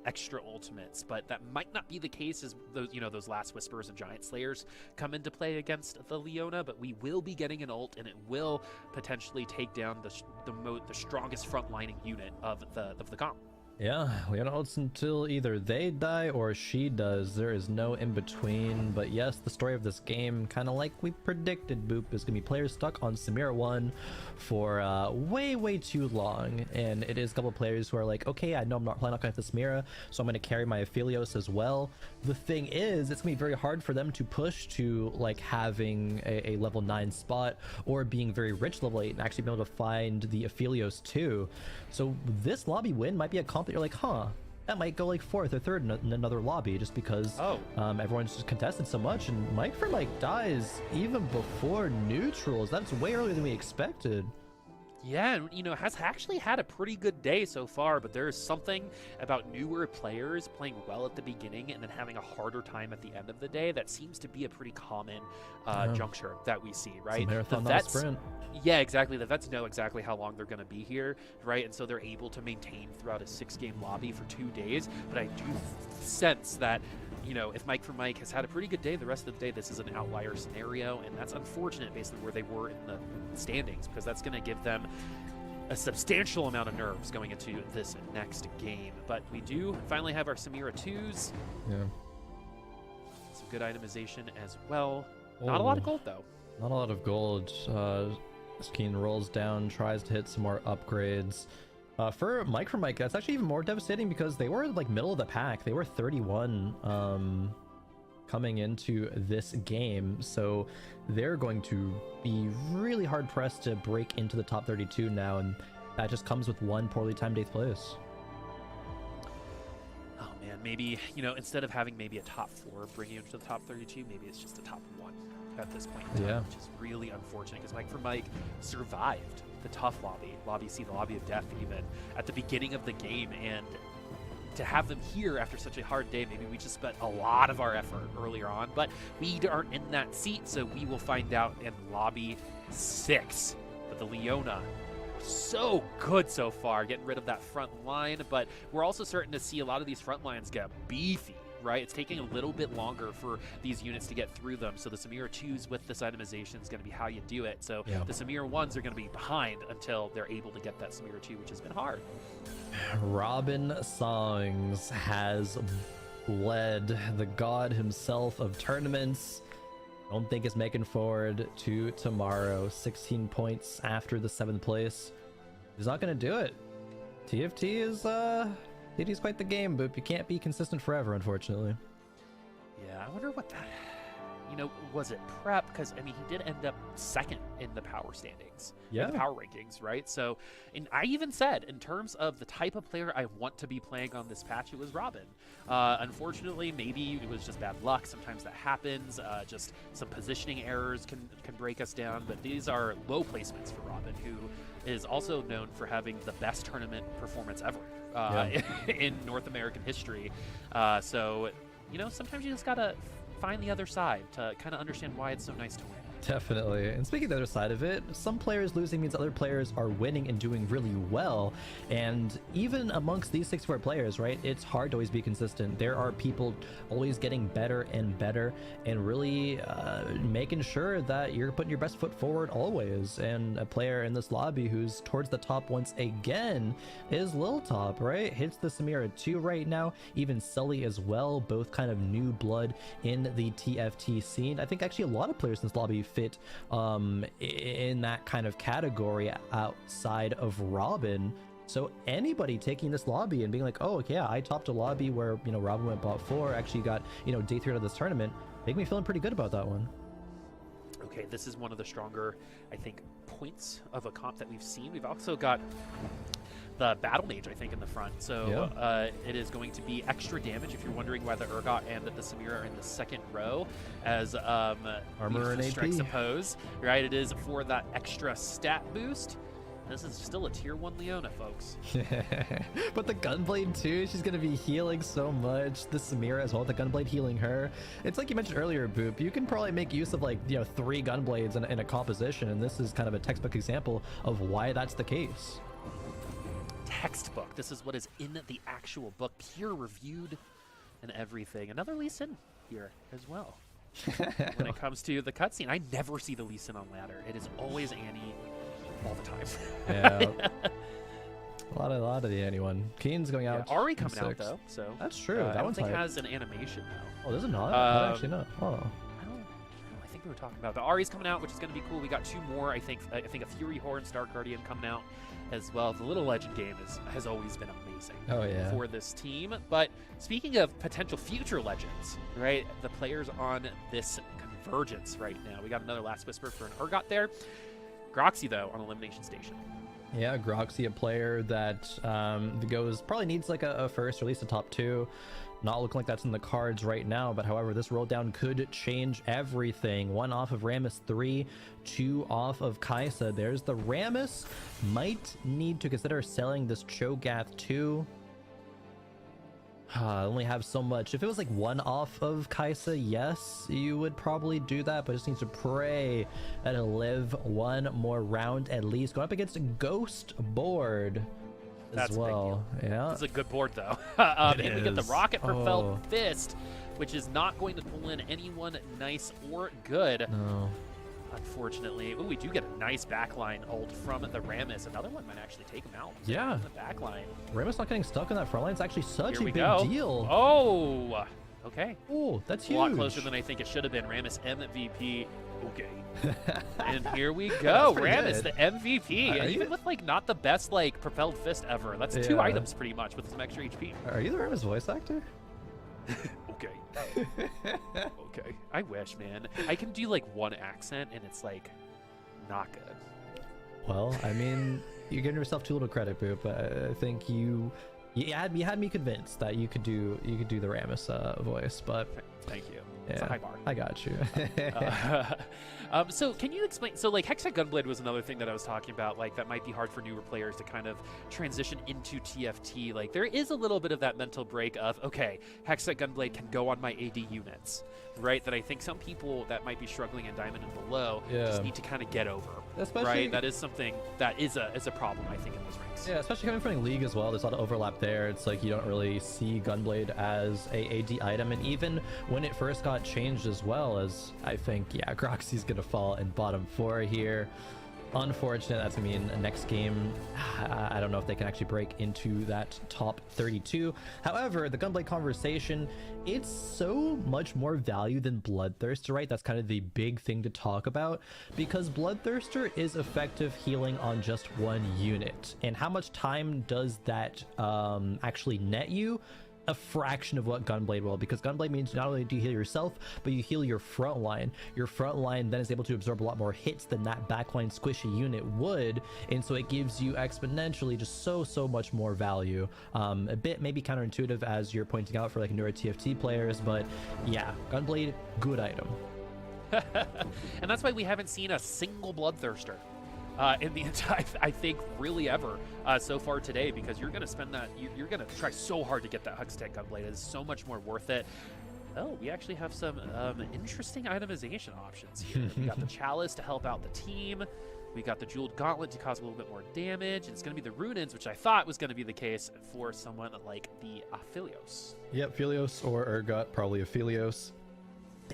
extra ultimates, but that might not be the case as those last whispers and giant slayers come into play against the Leona. But we will be getting an ult, and it will potentially take down the strongest frontlining unit of the comp. Yeah, Leona ults until either they die or she does. There is no in between. But yes, the story of this game, kind of like we predicted, Boop, is going to be players stuck on Samira 1 for way too long. And it is a couple of players who are like, okay, I know I'm not going to have the Samira, so I'm going to carry my Aphelios as well. The thing is, it's going to be very hard for them to push to like having a level 9 spot or being very rich level 8 and actually be able to find the Aphelios too. So this lobby win might be a comp that you're like, huh, that might go like 4th or 3rd in another lobby, just because everyone's just contested so much. And Mike for Mike dies even before neutrals. That's way earlier than we expected. Yeah, and has actually had a pretty good day so far, but there is something about newer players playing well at the beginning and then having a harder time at the end of the day that seems to be a pretty common juncture that we see, right? It's a marathon, not a sprint. Yeah, exactly. The vets know exactly how long they're going to be here, right? And so they're able to maintain throughout a 6-game lobby for 2 days. But I do sense that if Mike for Mike has had a pretty good day, the rest of the day, this is an outlier scenario, and that's unfortunate based on where they were in the standings, because that's going to give them a substantial amount of nerves going into this next game. But we do finally have our Samira 2s. Yeah. Some good itemization as well. Not a lot of gold, though. Not a lot of gold. Skeen rolls down, tries to hit some more upgrades. For Mike, that's actually even more devastating because they were like middle of the pack. They were 31 coming into this game, so they're going to be really hard pressed to break into the top 32 now, and that just comes with one poorly timed 8th place. Oh man, maybe instead of having maybe a top 4 bringing you into the top 32, maybe it's just a top 1 at this point in time, which is really unfortunate because Mike for Mike survived the tough lobby C, the lobby of death, even at the beginning of the game, and to have them here after such a hard day, maybe we just spent a lot of our effort earlier on, but we aren't in that seat, so we will find out in lobby 6. But the Leona, so good so far, getting rid of that front line, but we're also starting to see a lot of these front lines get beefy, right? It's taking a little bit longer for these units to get through them. So the Samira 2s with this itemization is going to be how you do it. So the Samira 1s are going to be behind until they're able to get that Samira 2, which has been hard. Robin Songs has led the god himself of tournaments. Don't think is making forward to tomorrow. 16 points after the 7th place. He's not going to do it. TFT is TFT's quite the game, but you can't be consistent forever, unfortunately. Yeah, I wonder what you know, was it prep? Because, I mean, he did end up second in the power standings, Yeah. the power rankings, right? So, and I even said, in terms of the type of player I want to be playing on this patch, it was Robin. Unfortunately, maybe it was just bad luck. Sometimes that happens. Just some positioning errors can break us down. But these are low placements for Robin, who is also known for having the best tournament performance ever in North American history. So, you know, sometimes you just gotta find the other side to kind of understand why it's so nice to win. Definitely. And speaking of the other side of it, some players losing means other players are winning and doing really well. And even amongst these 64 players, right, it's hard to always be consistent. There are people always getting better and better and really making sure that you're putting your best foot forward always. And a player in this lobby who's towards the top once again is Lil Top, right? Hits the Samira 2 right now. Even Sully as well, both kind of new blood in the TFT scene. I think actually a lot of players in this lobby fit in that kind of category outside of Robin. So anybody taking this lobby and being like, oh yeah, I topped a lobby where, you know, Robin went bot 4, actually got, you know, day 3 out of this tournament, make me feeling pretty good about that one. Okay, this is one of the stronger, I think, points of a comp that we've seen. We've also got the Battle Mage, I think, in the front. So it is going to be extra damage if you're wondering why the Urgot and the Samira are in the second row as Armor and strikes AP. oppose, right? It is for that extra stat boost. This is still a tier 1 Leona, folks. But the Gunblade too, she's gonna be healing so much. The Samira as well, the Gunblade healing her. It's like you mentioned earlier, Boop, you can probably make use of, like, you know, 3 Gunblades in a composition, and this is kind of a textbook example of why that's the case. Textbook. This is what is in the actual book, peer reviewed and everything. Another Lee Sin here as well. When it comes to the cutscene, I never see the Lee Sin on ladder. It is always Annie all the time. Yeah. a lot of the Annie one. Keen's going out. Ari coming out 6. though, so That's true. I That don't one's think hype. has an animation though. Oh, does it not? Actually not. Oh. I think we were talking about, but Ari's coming out, which is going to be cool. We got 2 more. I think a Fury Horn, Stark Guardian coming out as well. The Little Legend game has always been amazing for this team. But speaking of potential future legends, right? The players on this convergence right now. We got another Last Whisper for an Urgot there. Groxy though on Elimination Station. Yeah, Groxy, a player that probably needs like a first or at least a top 2. Not looking like that's in the cards right now, but however, this roll down could change everything. 1 off of Rammus 3, 2 off of Kaisa. There's the Rammus. Might need to consider selling this Cho'Gath 2. I only have so much. If it was like 1 off of Kaisa, yes, you would probably do that, but just need to pray that it'll live 1 more round at least. Going up against a Ghost board as well. Yeah, It's a good board though. And we get the Rocket Propelled Oh. Fist, which is not going to pull in anyone nice or good. No. Unfortunately. Ooh, we do get a nice backline ult from the Rammus. Another one might actually take him out. Yeah. In the backline. Rammus not getting stuck on that front line is actually such Here a we big go. deal. Oh, okay. Oh, that's A huge. lot closer than I think it should have been. Rammus MVP. Okay. And here we go. pretty Rammus, good. the MVP. Are Even you- with like not the best like propelled fist ever. That's 2 Yeah. items pretty much with some extra HP. Are you the Rammus voice actor? Okay. Okay. I wish, man. I can do like 1 accent and it's like not good. Well, I mean, you're giving yourself too little credit, Boop. I think you had me convinced that you could do the Rammus voice, but Thank you. It's a high bar. I got you. So can you explain, so like Hextech Gunblade was another thing that I was talking about, like that might be hard for newer players to kind of transition into TFT. Like there is a little bit of that mental break of, okay, Hextech Gunblade can go on my AD units, right? That I think some people that might be struggling in Diamond and below just need to kind of get over, Especially- right? That is something that is a problem, I think, in those ranks. Yeah, especially coming from League as well. There's a lot of overlap there. It's like you don't really see Gunblade as a AD item, and even when it first got changed as well, as I think, yeah, Groxy's gonna fall in bottom 4 here. Unfortunate. That's gonna mean next game, I don't know if they can actually break into that top 32. However, the Gunblade conversation, it's so much more value than Bloodthirster, right? That's kind of the big thing to talk about, because Bloodthirster is effective healing on just 1 unit. And how much time does that actually net you? a fraction of what Gunblade will, because Gunblade means not only do you heal yourself, but you heal your front line. Your front line then is able to absorb a lot more hits than that backline squishy unit would, and so it gives you exponentially just so much more value. A bit maybe counterintuitive, as you're pointing out, for like newer TFT players, but yeah, Gunblade, good item. And that's why we haven't seen a single Bloodthirster in the entire, I think, really ever so far today, because you're going to spend that, you're going to try so hard to get that Hextech Gunblade. It is so much more worth it. Oh, we actually have some interesting itemization options here. We got the Chalice to help out the team. We got the Jeweled Gauntlet to cause a little bit more damage. And it's going to be the Runins, which I thought was going to be the case for someone like the Aphelios. Yep, Philios or Urgot, probably Aphelios.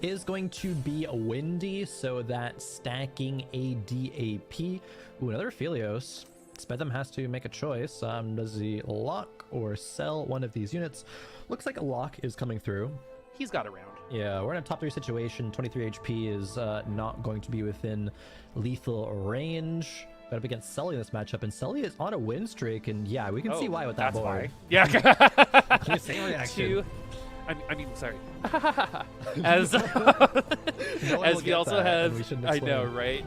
Is going to be windy, so that stacking ADAP. Ooh, another Aphelios. Spetham has to make a choice. Does he lock or sell one of these units? Looks like a lock is coming through. He's got around. Yeah, we're in a top 3 situation. 23 HP is not going to be within lethal range. But up against Sully in this matchup, and Sully is on a win streak, and yeah, we can see why with that that's board. Why. Yeah. Same reaction. I mean, sorry. As we also have, I know, right?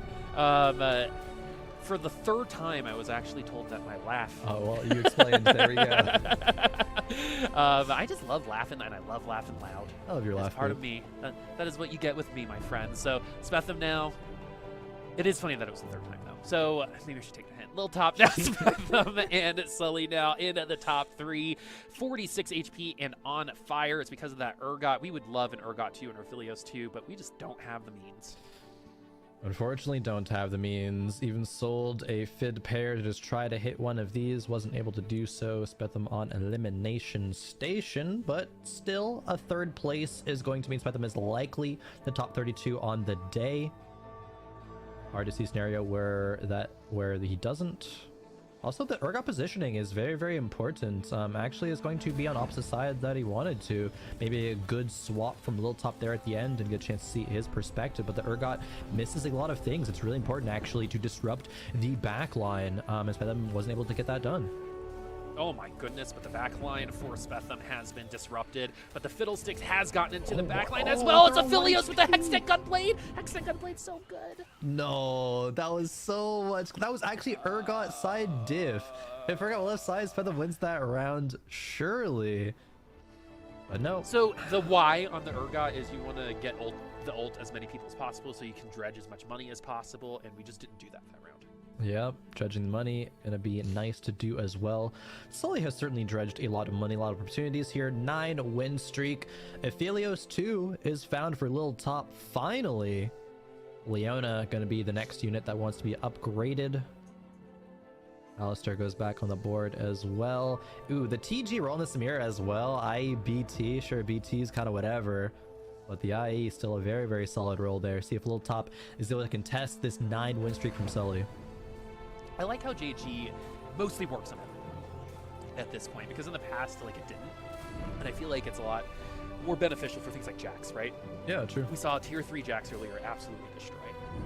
For the third time, I was actually told that my laugh. Oh well, you explained. There we go. I just love laughing, and I love laughing loud. I love your laugh. It's part of me. That is what you get with me, my friend. So Spetham now. It is funny that it was the third time, though. So maybe I should take the hint. Little top now, Spetham and Sully now in the top 3. 46 HP and on fire. It's because of that Urgot. We would love an Urgot 2 and Aphelios 2, but we just don't have the means. Unfortunately, don't have the means. Even sold a Fid pair to just try to hit one of these. Wasn't able to do so. Spetham on elimination station, but still a 3rd place is going to mean Spetham is likely the top 32 on the day. Hard to see a scenario where he doesn't. Also, the Urgot positioning is very important. Actually is going to be on opposite side that he wanted to. Maybe a good swap from Lil Top there at the end and get a chance to see his perspective, but the Urgot misses a lot of things. It's really important actually to disrupt the back line, as Spetham wasn't able to get that done. Oh my goodness, but the backline for Spetham has been disrupted, but the Fiddlesticks has gotten into the backline as well. It's Aphelios with the Hextech Gunblade. Hextech Gunblade's so good. No, that was so much. That was actually Urgot side diff. If Urgot left side, Spetham wins that round, surely. But no. So the why on the Urgot is you want to get the ult as many people as possible so you can dredge as much money as possible, and we just didn't do that round. Yep, dredging the money, gonna be nice to do as well. Sully has certainly dredged a lot of money, a lot of opportunities here. 9 win streak. Aphelios 2 is found for Lil Top finally. Leona gonna be the next unit that wants to be upgraded. Alistair goes back on the board as well. Ooh, the TG roll in the Samira as well. IE BT, sure, BT's kind of whatever. But the IE is still a very solid roll there. See if Lil Top is able to contest this 9 win streak from Sully. I like how JG mostly works on it at this point, because in the past, like, it didn't. And I feel like it's a lot more beneficial for things like Jax, right? Yeah, true. We saw tier 3 Jax earlier absolutely destroyed.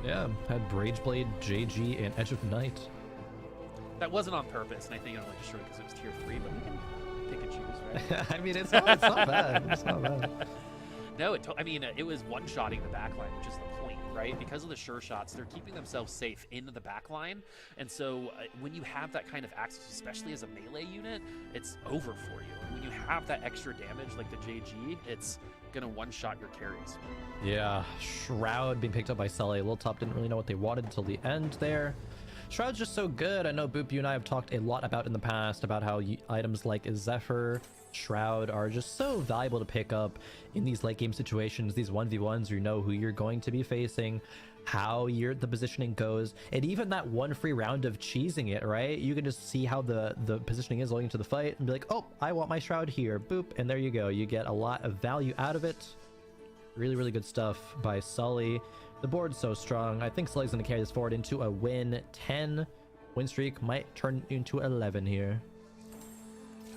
Yeah, had Rageblade, JG, and Edge of Night. That wasn't on purpose, and I think it only destroyed because it was tier 3, but we can pick and choose, right? I mean, it's not bad. It's not bad. No, it was one-shotting the backline, which is the point, right? Because of the sure shots, they're keeping themselves safe in the backline, and so when you have that kind of access, especially as a melee unit, it's over for you. And when you have that extra damage like the JG, it's gonna one-shot your carries. Yeah, Shroud being picked up by Sully. Lil Top didn't really know what they wanted until the end there. Shroud's just so good. I know, Boop, you and I have talked a lot about in the past about how items like Zephyr, Shroud are just so valuable to pick up in these late game situations, these 1v1s where you know who you're going to be facing, how the positioning goes, and even that one free round of cheesing it, right? You can just see how the positioning is going into the fight and be like, oh, I want my Shroud here, boop, and there you go. You get a lot of value out of it. Really good stuff by Sully. The board's so strong. I think Sully's going to carry this forward into a win. 10 win streak might turn into 11 here.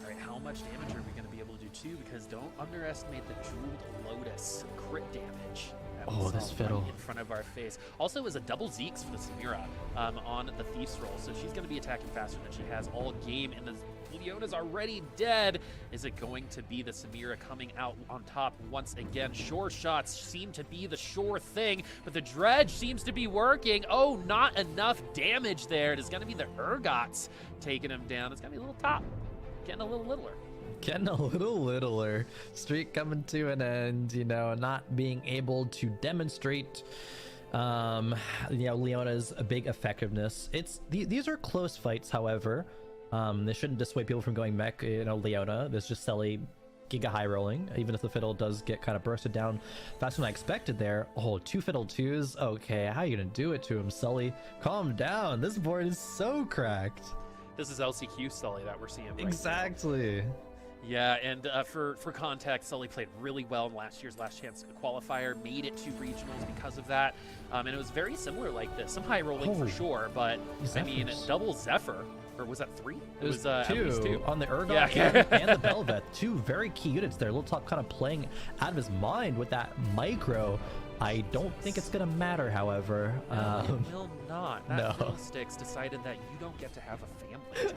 All right, how much damage are we going to be able to do too? Because don't underestimate the Jeweled Lotus crit damage. Oh, this fiddle in front of our face. Also, is a double Zeeks for the Samira on the Thief's roll, so she's going to be attacking faster than she has all game in the Leona's already dead. Is it going to be the Samira coming out on top once again? Sure shots seem to be the sure thing, but the dredge seems to be working. Oh, not enough damage there. It is going to be the Urgots taking him down. It's going to be a little top, getting a little littler. Getting a little littler. Streak coming to an end, you know, not being able to demonstrate Leona's big effectiveness. These are close fights, however. They shouldn't dissuade people from going mech, Leona. There's just Selly giga high rolling, even if the fiddle does get kind of bursted down faster than I expected there. Oh, 2 fiddle 2s. Okay, how are you gonna do it to him, Sully? Calm down. This board is so cracked. This is LCQ Sully that we're seeing right Exactly. now. Yeah, and for context, Sully played really well in last year's Last Chance qualifier, made it to regionals because of that, and it was very similar like this. Some high rolling for sure, but I mean, double Zephyr, or was that 3? It was at least 2 on the Urgot and the Belvet. 2 very key units there. Little Top kind of playing out of his mind with that micro. I don't think it's gonna matter, however. It will not. That No. Fiddlesticks decided that you don't get to have a family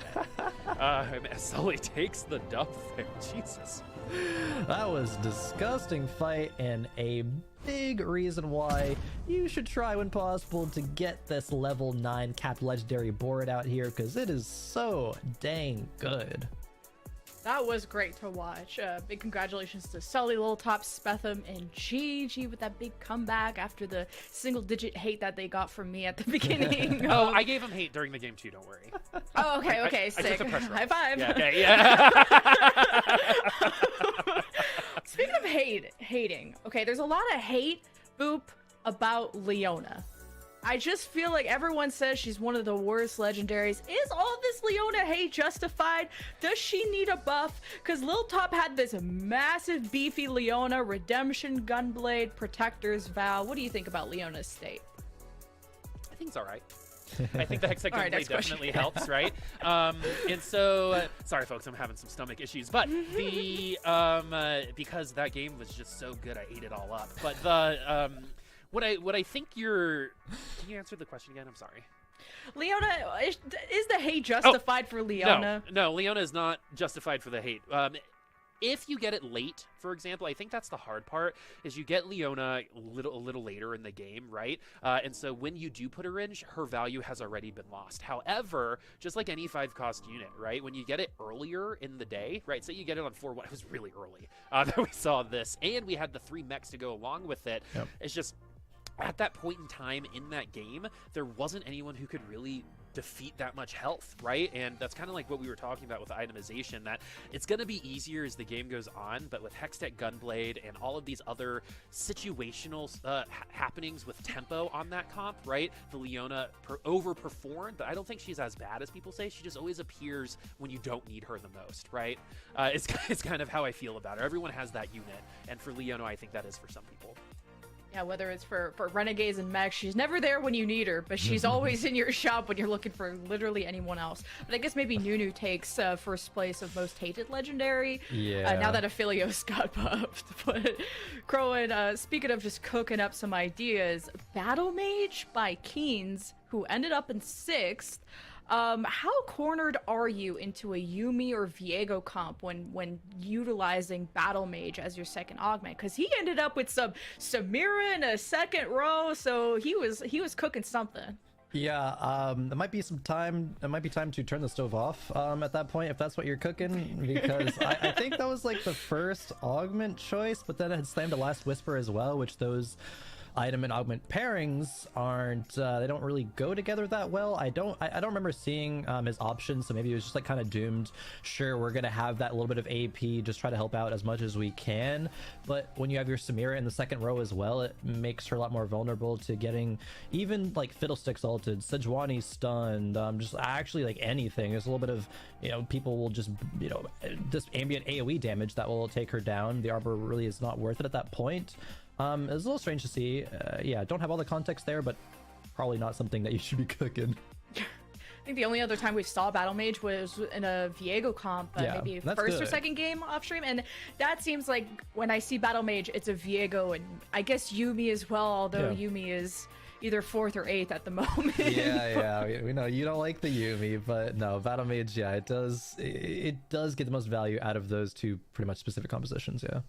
today. Sully takes the dub there. Jesus. That was a disgusting fight, and a big reason why you should try when possible to get this level 9 capped legendary board out here, because it is so dang good. That was great to watch. Big congratulations to Sully, Little Top, Spetham, and Gigi with that big comeback after the single-digit hate that they got from me at the beginning. Oh, I gave him hate during the game too, don't worry. Oh, okay, okay, I sick. took the pressure High off. five. Yeah, okay, yeah. Speaking of hating, okay, there's a lot of hate, Boop, about Leona. I just feel like everyone says she's one of the worst legendaries. Is all this Leona hate justified? Does she need a buff? Because Lil Top had this massive beefy Leona, Redemption, Gunblade, Protector's Vow. What do you think about Leona's state? I think it's all right. I think the Hextech All right, gameplay next question. definitely helps, right? And so, sorry folks, I'm having some stomach issues, but the because that game was just so good, I ate it all up. But the what I think you're, can you answer the question again? I'm sorry. Leona, is the hate justified for Leona? No, Leona is not justified for the hate. If you get it late, for example, I think that's the hard part, is you get Leona a little later in the game, right? And so when you do put her in, her value has already been lost. However, just like any 5-cost unit, right? When you get it earlier in the day, right? So you get it on 4-1, it was really early that we saw this, and we had the 3 mechs to go along with it. Yep. It's just, at that point in time in that game, there wasn't anyone who could really defeat that much health, right? And that's kind of like what we were talking about with itemization, that it's going to be easier as the game goes on, but with Hextech Gunblade and all of these other situational happenings with tempo on that comp, right? The Leona overperformed, but I don't think she's as bad as people say. She just always appears when you don't need her the most, right? It's kind of how I feel about her. Everyone has that unit, and for Leona, I think that is for some people. Yeah, whether it's for Renegades and Mechs, she's never there when you need her, but she's always in your shop when you're looking for literally anyone else. But I guess maybe Nunu takes first place of most hated legendary. Yeah. Now that Aphelios got buffed. But Crowan, speaking of just cooking up some ideas, Battle Mage by Keynes, who ended up in 6th. How cornered are you into a Yuumi or Viego comp when utilizing Battle Mage as your second augment? Because he ended up with some Samira in a second row, so he was cooking something. Yeah, it might be time to turn the stove off at that point, if that's what you're cooking, because I think that was like the first augment choice, but then it had slammed the Last Whisper as well, which those item and augment pairings aren't they don't really go together that well. I don't remember seeing his options, so maybe it was just like kind of doomed. Sure, we're gonna have that little bit of AP, just try to help out as much as we can, but when you have your Samira in the second row as well, it makes her a lot more vulnerable to getting even like Fiddlesticks ulted, Sejuani stunned, just actually like anything. There's a little bit of, people will just ambient AoE damage that will take her down. The Arbor really is not worth it at that point. It was a little strange to see. Yeah, don't have all the context there, but probably not something that you should be cooking. I think the only other time we saw Battle Mage was in a Viego comp, maybe first or second game off stream, and that seems like when I see Battle Mage, it's a Viego, and I guess Yuumi as well, although Yuumi is either 4th or 8th at the moment. Yeah, we know you don't like the Yumi, but no, Battle Mage, yeah, it does get the most value out of those two pretty much specific compositions, yeah.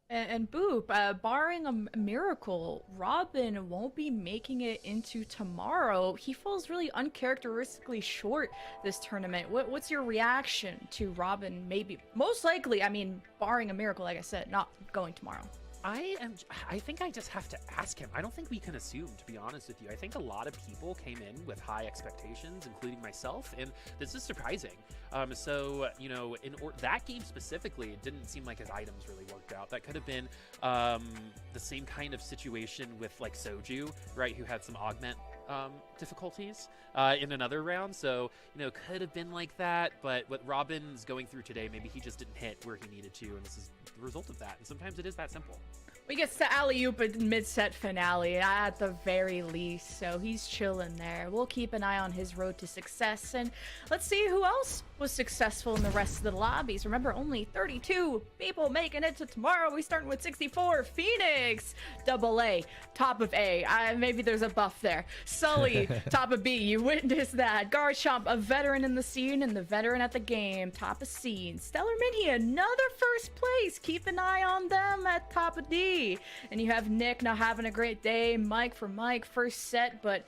And Boop, barring a miracle, Robin won't be making it into tomorrow. He falls really uncharacteristically short this tournament. What's your reaction to Robin? Maybe, most likely, I mean, barring a miracle, like I said, not going tomorrow. I think I just have to ask him. I don't think we can assume, to be honest with you. I think a lot of people came in with high expectations, including myself, and this is surprising. So, you know, that game specifically, it didn't seem like his items really worked out. That could have been the same kind of situation with like Soju, right, who had some augment difficulties in another round. So, you know, could have been like that, but what Robin's going through today, maybe he just didn't hit where he needed to, and this is the result of that. And sometimes it is that simple. We get to alley-oop a mid-set finale at the very least, so he's chilling there. We'll keep an eye on his road to success, and let's see who else was successful in the rest of the lobbies. Remember, only 32 people making it to tomorrow. We starting with 64. Phoenix, AA, top of A. Maybe there's a buff there. Sully, top of B. You witnessed that. Garchomp, a veteran in the scene and the veteran at the game, top of C. Stellar Mini, another first place. Keep an eye on them at top of D. And you have Nick now having a great day. Mike for Mike, first set, but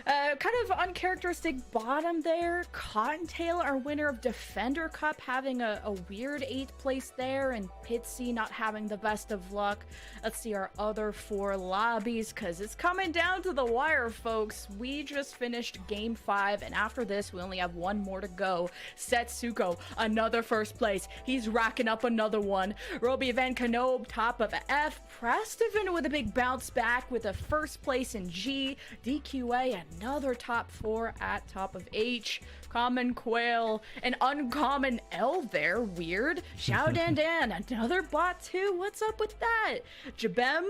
kind of uncharacteristic bottom there. Cottontail, our winner of Defender Cup, having a weird 8th place there, and Pitsy not having the best of luck. Let's see our other 4 lobbies, because it's coming down to the wire, folks. We just finished game 5, and after this, we only have 1 more to go. Setsuko, another first place. He's racking up another one. Roby Van Knob, top of F. Prestivan with a big bounce back with a first place in G. DQA, another top 4 at top of H. Common Quail, an uncommon L there, weird. Xiao Dan Dan, another bot too. What's up with that? Jabem,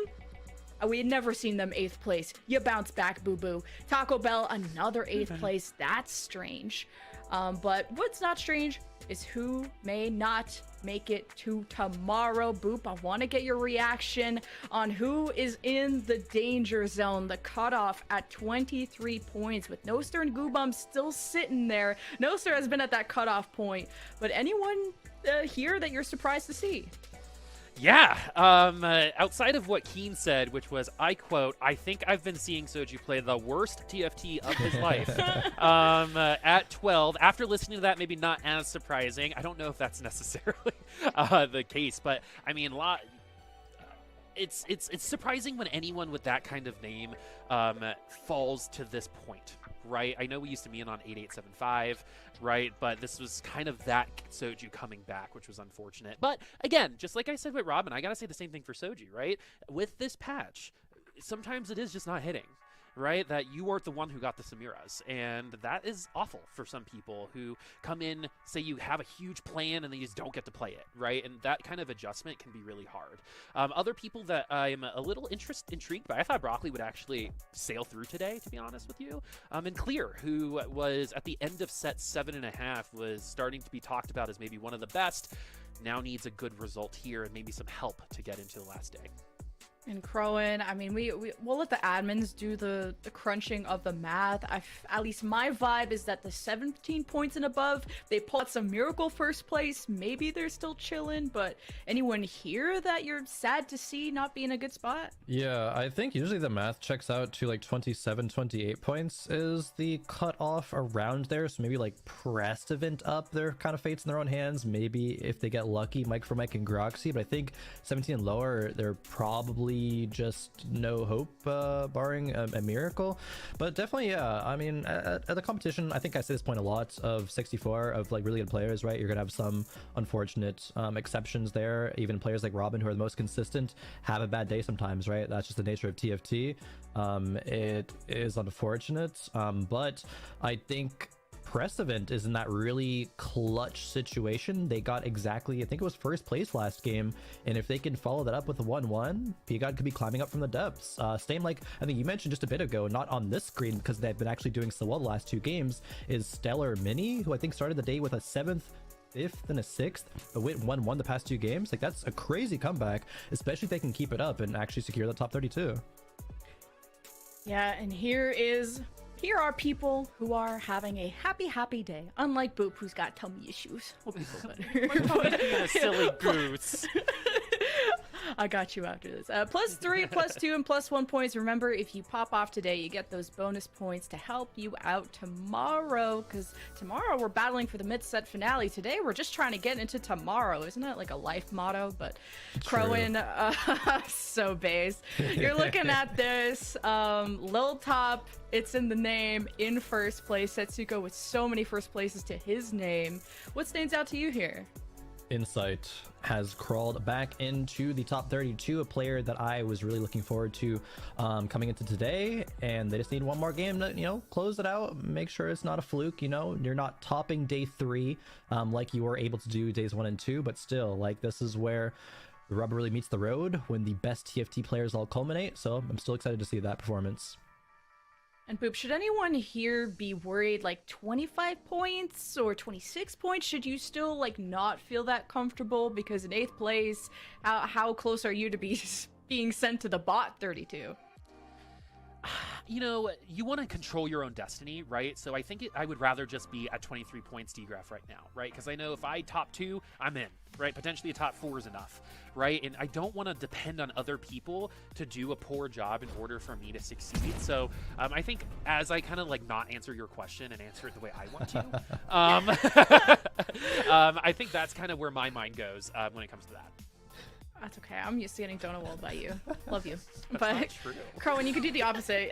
we had never seen them 8th place. You bounce back, boo boo. Taco Bell, another 8th place. That's strange. But what's not strange is who may not make it to tomorrow. Boop, I want to get your reaction on who is in the danger zone. The cutoff at 23 points with Noster and Goobum still sitting there. Noster has been at that cutoff point, but anyone here that you're surprised to see? Yeah, outside of what Keen said, which was, I quote, "I think I've been seeing Soju play the worst TFT of his life." At 12, after listening to that, maybe not as surprising. I don't know if that's necessarily the case, but I mean, it's surprising when anyone with that kind of name falls to this point, right? I know we used to meet on 8875, right? But this was kind of that Soju coming back, which was unfortunate. But again, just like I said with Robin, I gotta say the same thing for Soju, right? With this patch, sometimes it is just not hitting, right? That you weren't the one who got the Samiras, and that is awful for some people who come in, say you have a huge plan and then you just don't get to play it, right? And that kind of adjustment can be really hard. Other people that I'm a little intrigued by, I thought Broccoli would actually sail through today, to be honest with you. And Clear, who was at the end of set 7.5, was starting to be talked about as maybe one of the best, now needs a good result here and maybe some help to get into the last day. And Crowan, I mean, we'll let the admins do the crunching of the math. At least my vibe is that the 17 points and above, they pull out some miracle first place. Maybe they're still chilling, but anyone here that you're sad to see not be in a good spot? Yeah, I think usually the math checks out to like 27, 28 points is the cutoff around there. So maybe like Prestivan up their kind of fates in their own hands. Maybe if they get lucky, Mike for Mike and Groxy. But I think 17 and lower, they're probably just no hope, barring a miracle. But definitely, yeah, I mean, at the competition, I think I say this point a lot, of 64 of like really good players, right? You're gonna have some unfortunate exceptions there. Even players like Robin, who are the most consistent, have a bad day sometimes, right? That's just the nature of TFT. It is unfortunate, but I think Prestivan is in that really clutch situation. They got exactly, I think it was first place last game, and if they can follow that up with a 1-1, P-God could be climbing up from the depths. Same like I think you mentioned just a bit ago, not on this screen because they've been actually doing so well the last 2 games, is Stellar Mini, who I think started the day with a 7th, 5th, and a 6th, but went 1-1 the past 2 games. Like, that's a crazy comeback, especially if they can keep it up and actually secure the top 32. Yeah, and here are people who are having a happy day. Unlike Boop, who's got tummy issues. Hope you feel better. Being a silly goose. I got you after this. +3, +2, and +1 points. Remember, if you pop off today, you get those bonus points to help you out tomorrow. Because tomorrow we're battling for the mid-set finale. Today we're just trying to get into tomorrow. Isn't that like a life motto? But Crowan, so base. You're looking at this. Lil Top, it's in the name, in first place. Setsuko with so many first places to his name. What stands out to you here? Insight has crawled back into the top 32, a player that I was really looking forward to coming into today, and they just need one more game to, close it out, make sure it's not a fluke. You're not topping day 3 like you were able to do days 1 and 2, but still, like, this is where the rubber really meets the road when the best TFT players all culminate, so I'm still excited to see that performance. And Boop, should anyone here be worried, like 25 points or 26 points? Should you still not feel that comfortable? Because in 8th place, how close are you to being sent to the bot 32? You want to control your own destiny, right? So I think I would rather just be at 23 points DGraph right now, right? Because I know if I top 2, I'm in, right? Potentially a top 4 is enough, right? And I don't want to depend on other people to do a poor job in order for me to succeed. So I think as I kind of not answer your question and answer it the way I want to, I think that's kind of where my mind goes when it comes to that. That's okay. I'm used to getting donut walled by you. Love you. But Crowan, you could do the opposite.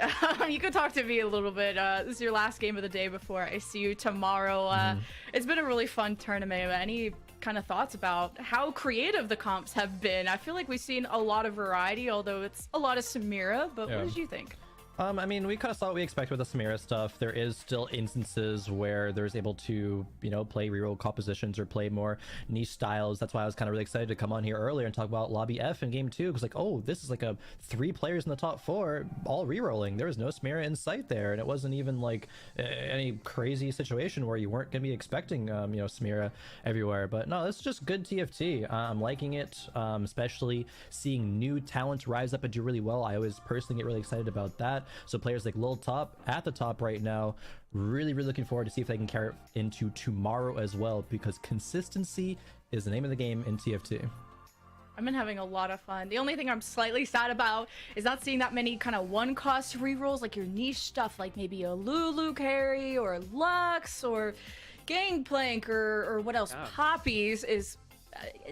You could talk to me a little bit. This is your last game of the day before I see you tomorrow. It's been a really fun tournament. Any kind of thoughts about how creative the comps have been? I feel like we've seen a lot of variety, although it's a lot of Samira. But what did you think? I mean, we kind of saw what we expected with the Samira stuff. There is still instances where there's able to, play reroll compositions or play more niche styles. That's why I was kind of really excited to come on here earlier and talk about Lobby F in game 2. Because this is a 3 players in the top 4 all rerolling. There was no Samira in sight there, and it wasn't even any crazy situation where you weren't going to be expecting, Samira everywhere. But no, this is just good TFT. I'm liking it, especially seeing new talents rise up and do really well. I always personally get really excited about that. So players like Lil Top at the top right now, really looking forward to see if they can carry it into tomorrow as well, because consistency is the name of the game in TFT. I've been having a lot of fun. The only thing I'm slightly sad about is not seeing that many kind of one-cost rerolls, like your niche stuff, like maybe a Lulu carry or Lux or Gangplank or what else? Yeah. Poppies is...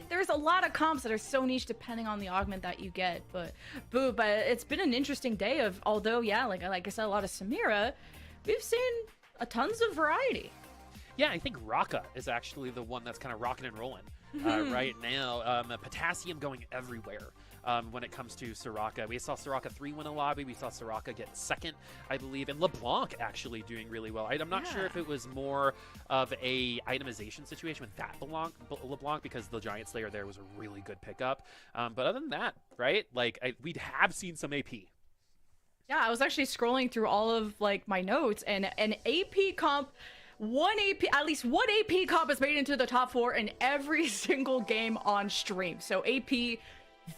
there's a lot of comps that are so niche depending on the augment that you get, but it's been an interesting day of, although like I said, a lot of Samira, we've seen a tons of variety. Yeah, I think Raka is actually the one that's kind of rocking and rolling right now. Potassium going everywhere when it comes to Soraka. We saw Soraka 3 win a lobby. We saw Soraka get 2nd, I believe, and LeBlanc actually doing really well. I'm not sure if it was more of a itemization situation with that LeBlanc, because the Giant Slayer there was a really good pickup. But other than that, right, we have seen some AP. Yeah, I was actually scrolling through all of my notes, and an AP comp, at least one AP comp has made it into the top 4 in every single game on stream. So AP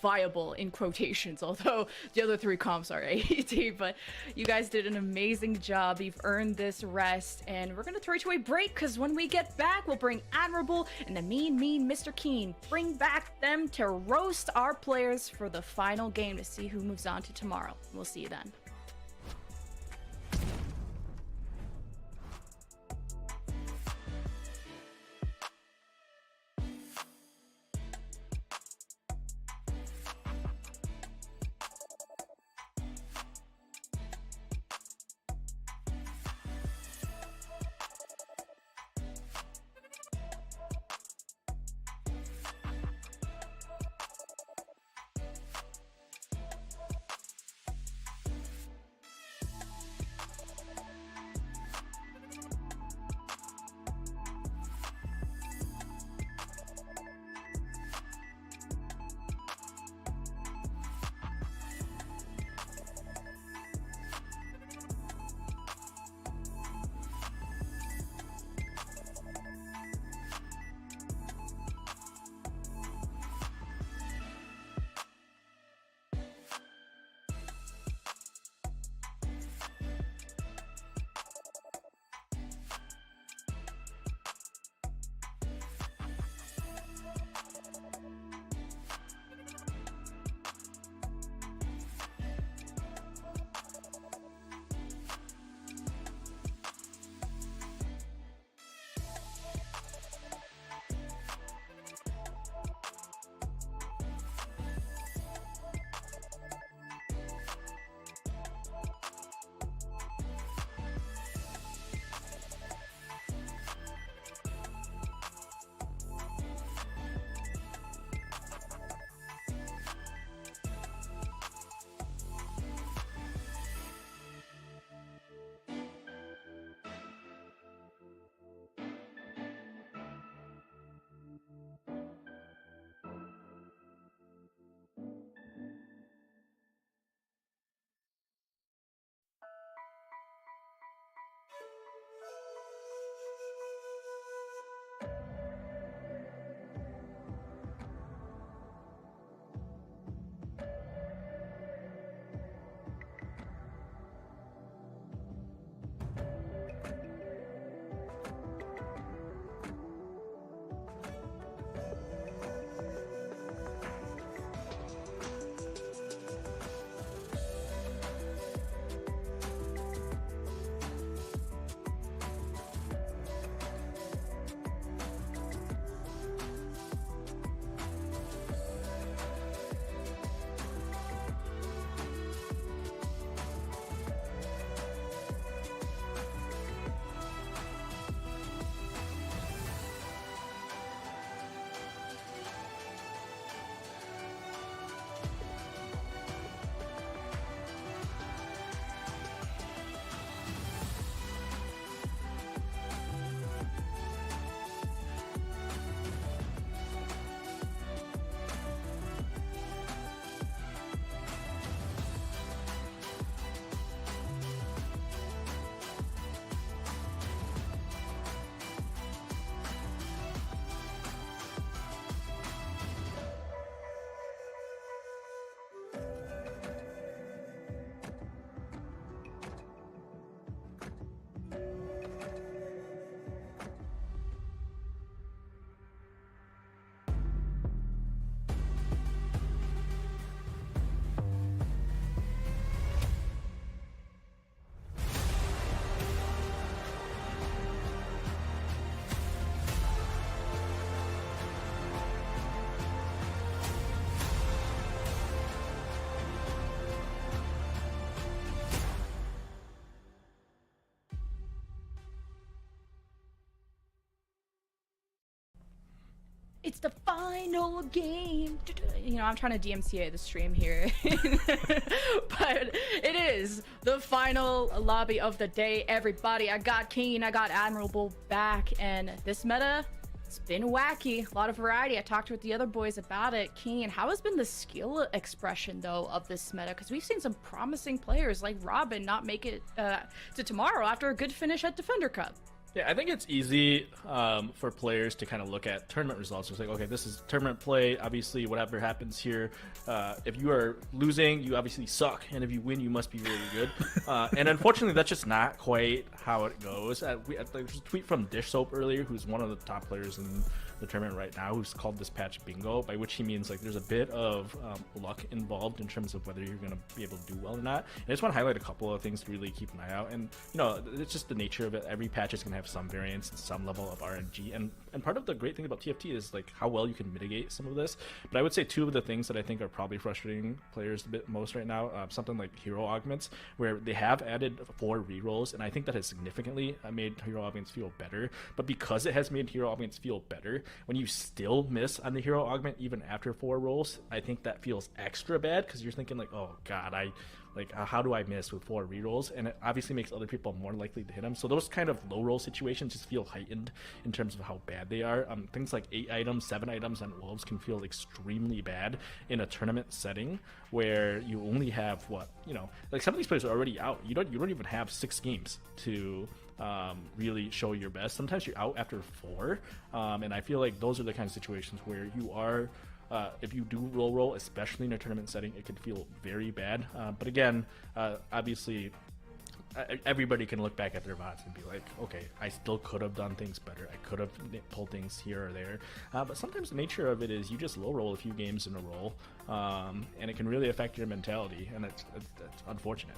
viable in quotations, although the other 3 comps are AET. But you guys did an amazing job. You've earned this rest, and we're gonna throw you to a break, because when we get back, we'll bring Admirable and the mean Mr. Keen, bring back them to roast our players for the final game to see who moves on to tomorrow. We'll see you then. It's the final game. You know, I'm trying to DMCA the stream here. But it is the final lobby of the day, everybody. I got Keen, I got Admirable back, and this meta, it's been wacky. A lot of variety. I talked with the other boys about it. Keen, how has been the skill expression, though, of this meta? Because we've seen some promising players like Robin not make it to tomorrow after a good finish at Defender Cup. Yeah, I think it's easy for players to kind of look at tournament results. It's like, okay, this is tournament play. Obviously, whatever happens here, if you are losing, you obviously suck. And if you win, you must be really good. And unfortunately, that's just not quite how it goes. There's a tweet from Dish Soap earlier, who's one of the top players in the tournament right now, who's called this patch bingo, by which he means like there's a bit of luck involved in terms of whether you're going to be able to do well or not. And I just want to highlight a couple of things to really keep an eye out. And you know, it's just the nature of it. Every patch is going to have some variance and some level of RNG, and part of the great thing about TFT is like how well you can mitigate some of this. But I would say two of the things that I think are probably frustrating players a bit most right now, something like hero augments, where they have added 4 rerolls, and I think that has significantly made hero augments feel better. But because it has made hero augments feel better, when you still miss on the hero augment even after 4 rolls, I think that feels extra bad, because you're thinking like, oh god, how do I miss with 4 rerolls? And it obviously makes other people more likely to hit them. So those kind of low roll situations just feel heightened in terms of how bad they are. Things like 8 items, 7 items on Wolves can feel extremely bad in a tournament setting where you only have like some of these players are already out. You don't even have 6 games to really show your best. Sometimes you're out after 4, and I feel like those are the kind of situations where you are. If you do roll, especially in a tournament setting, it can feel very bad. But again, obviously, everybody can look back at their VODs and be like, okay, I still could have done things better. I could have pulled things here or there. But sometimes the nature of it is you just low roll a few games in a row, and it can really affect your mentality, and it's unfortunate.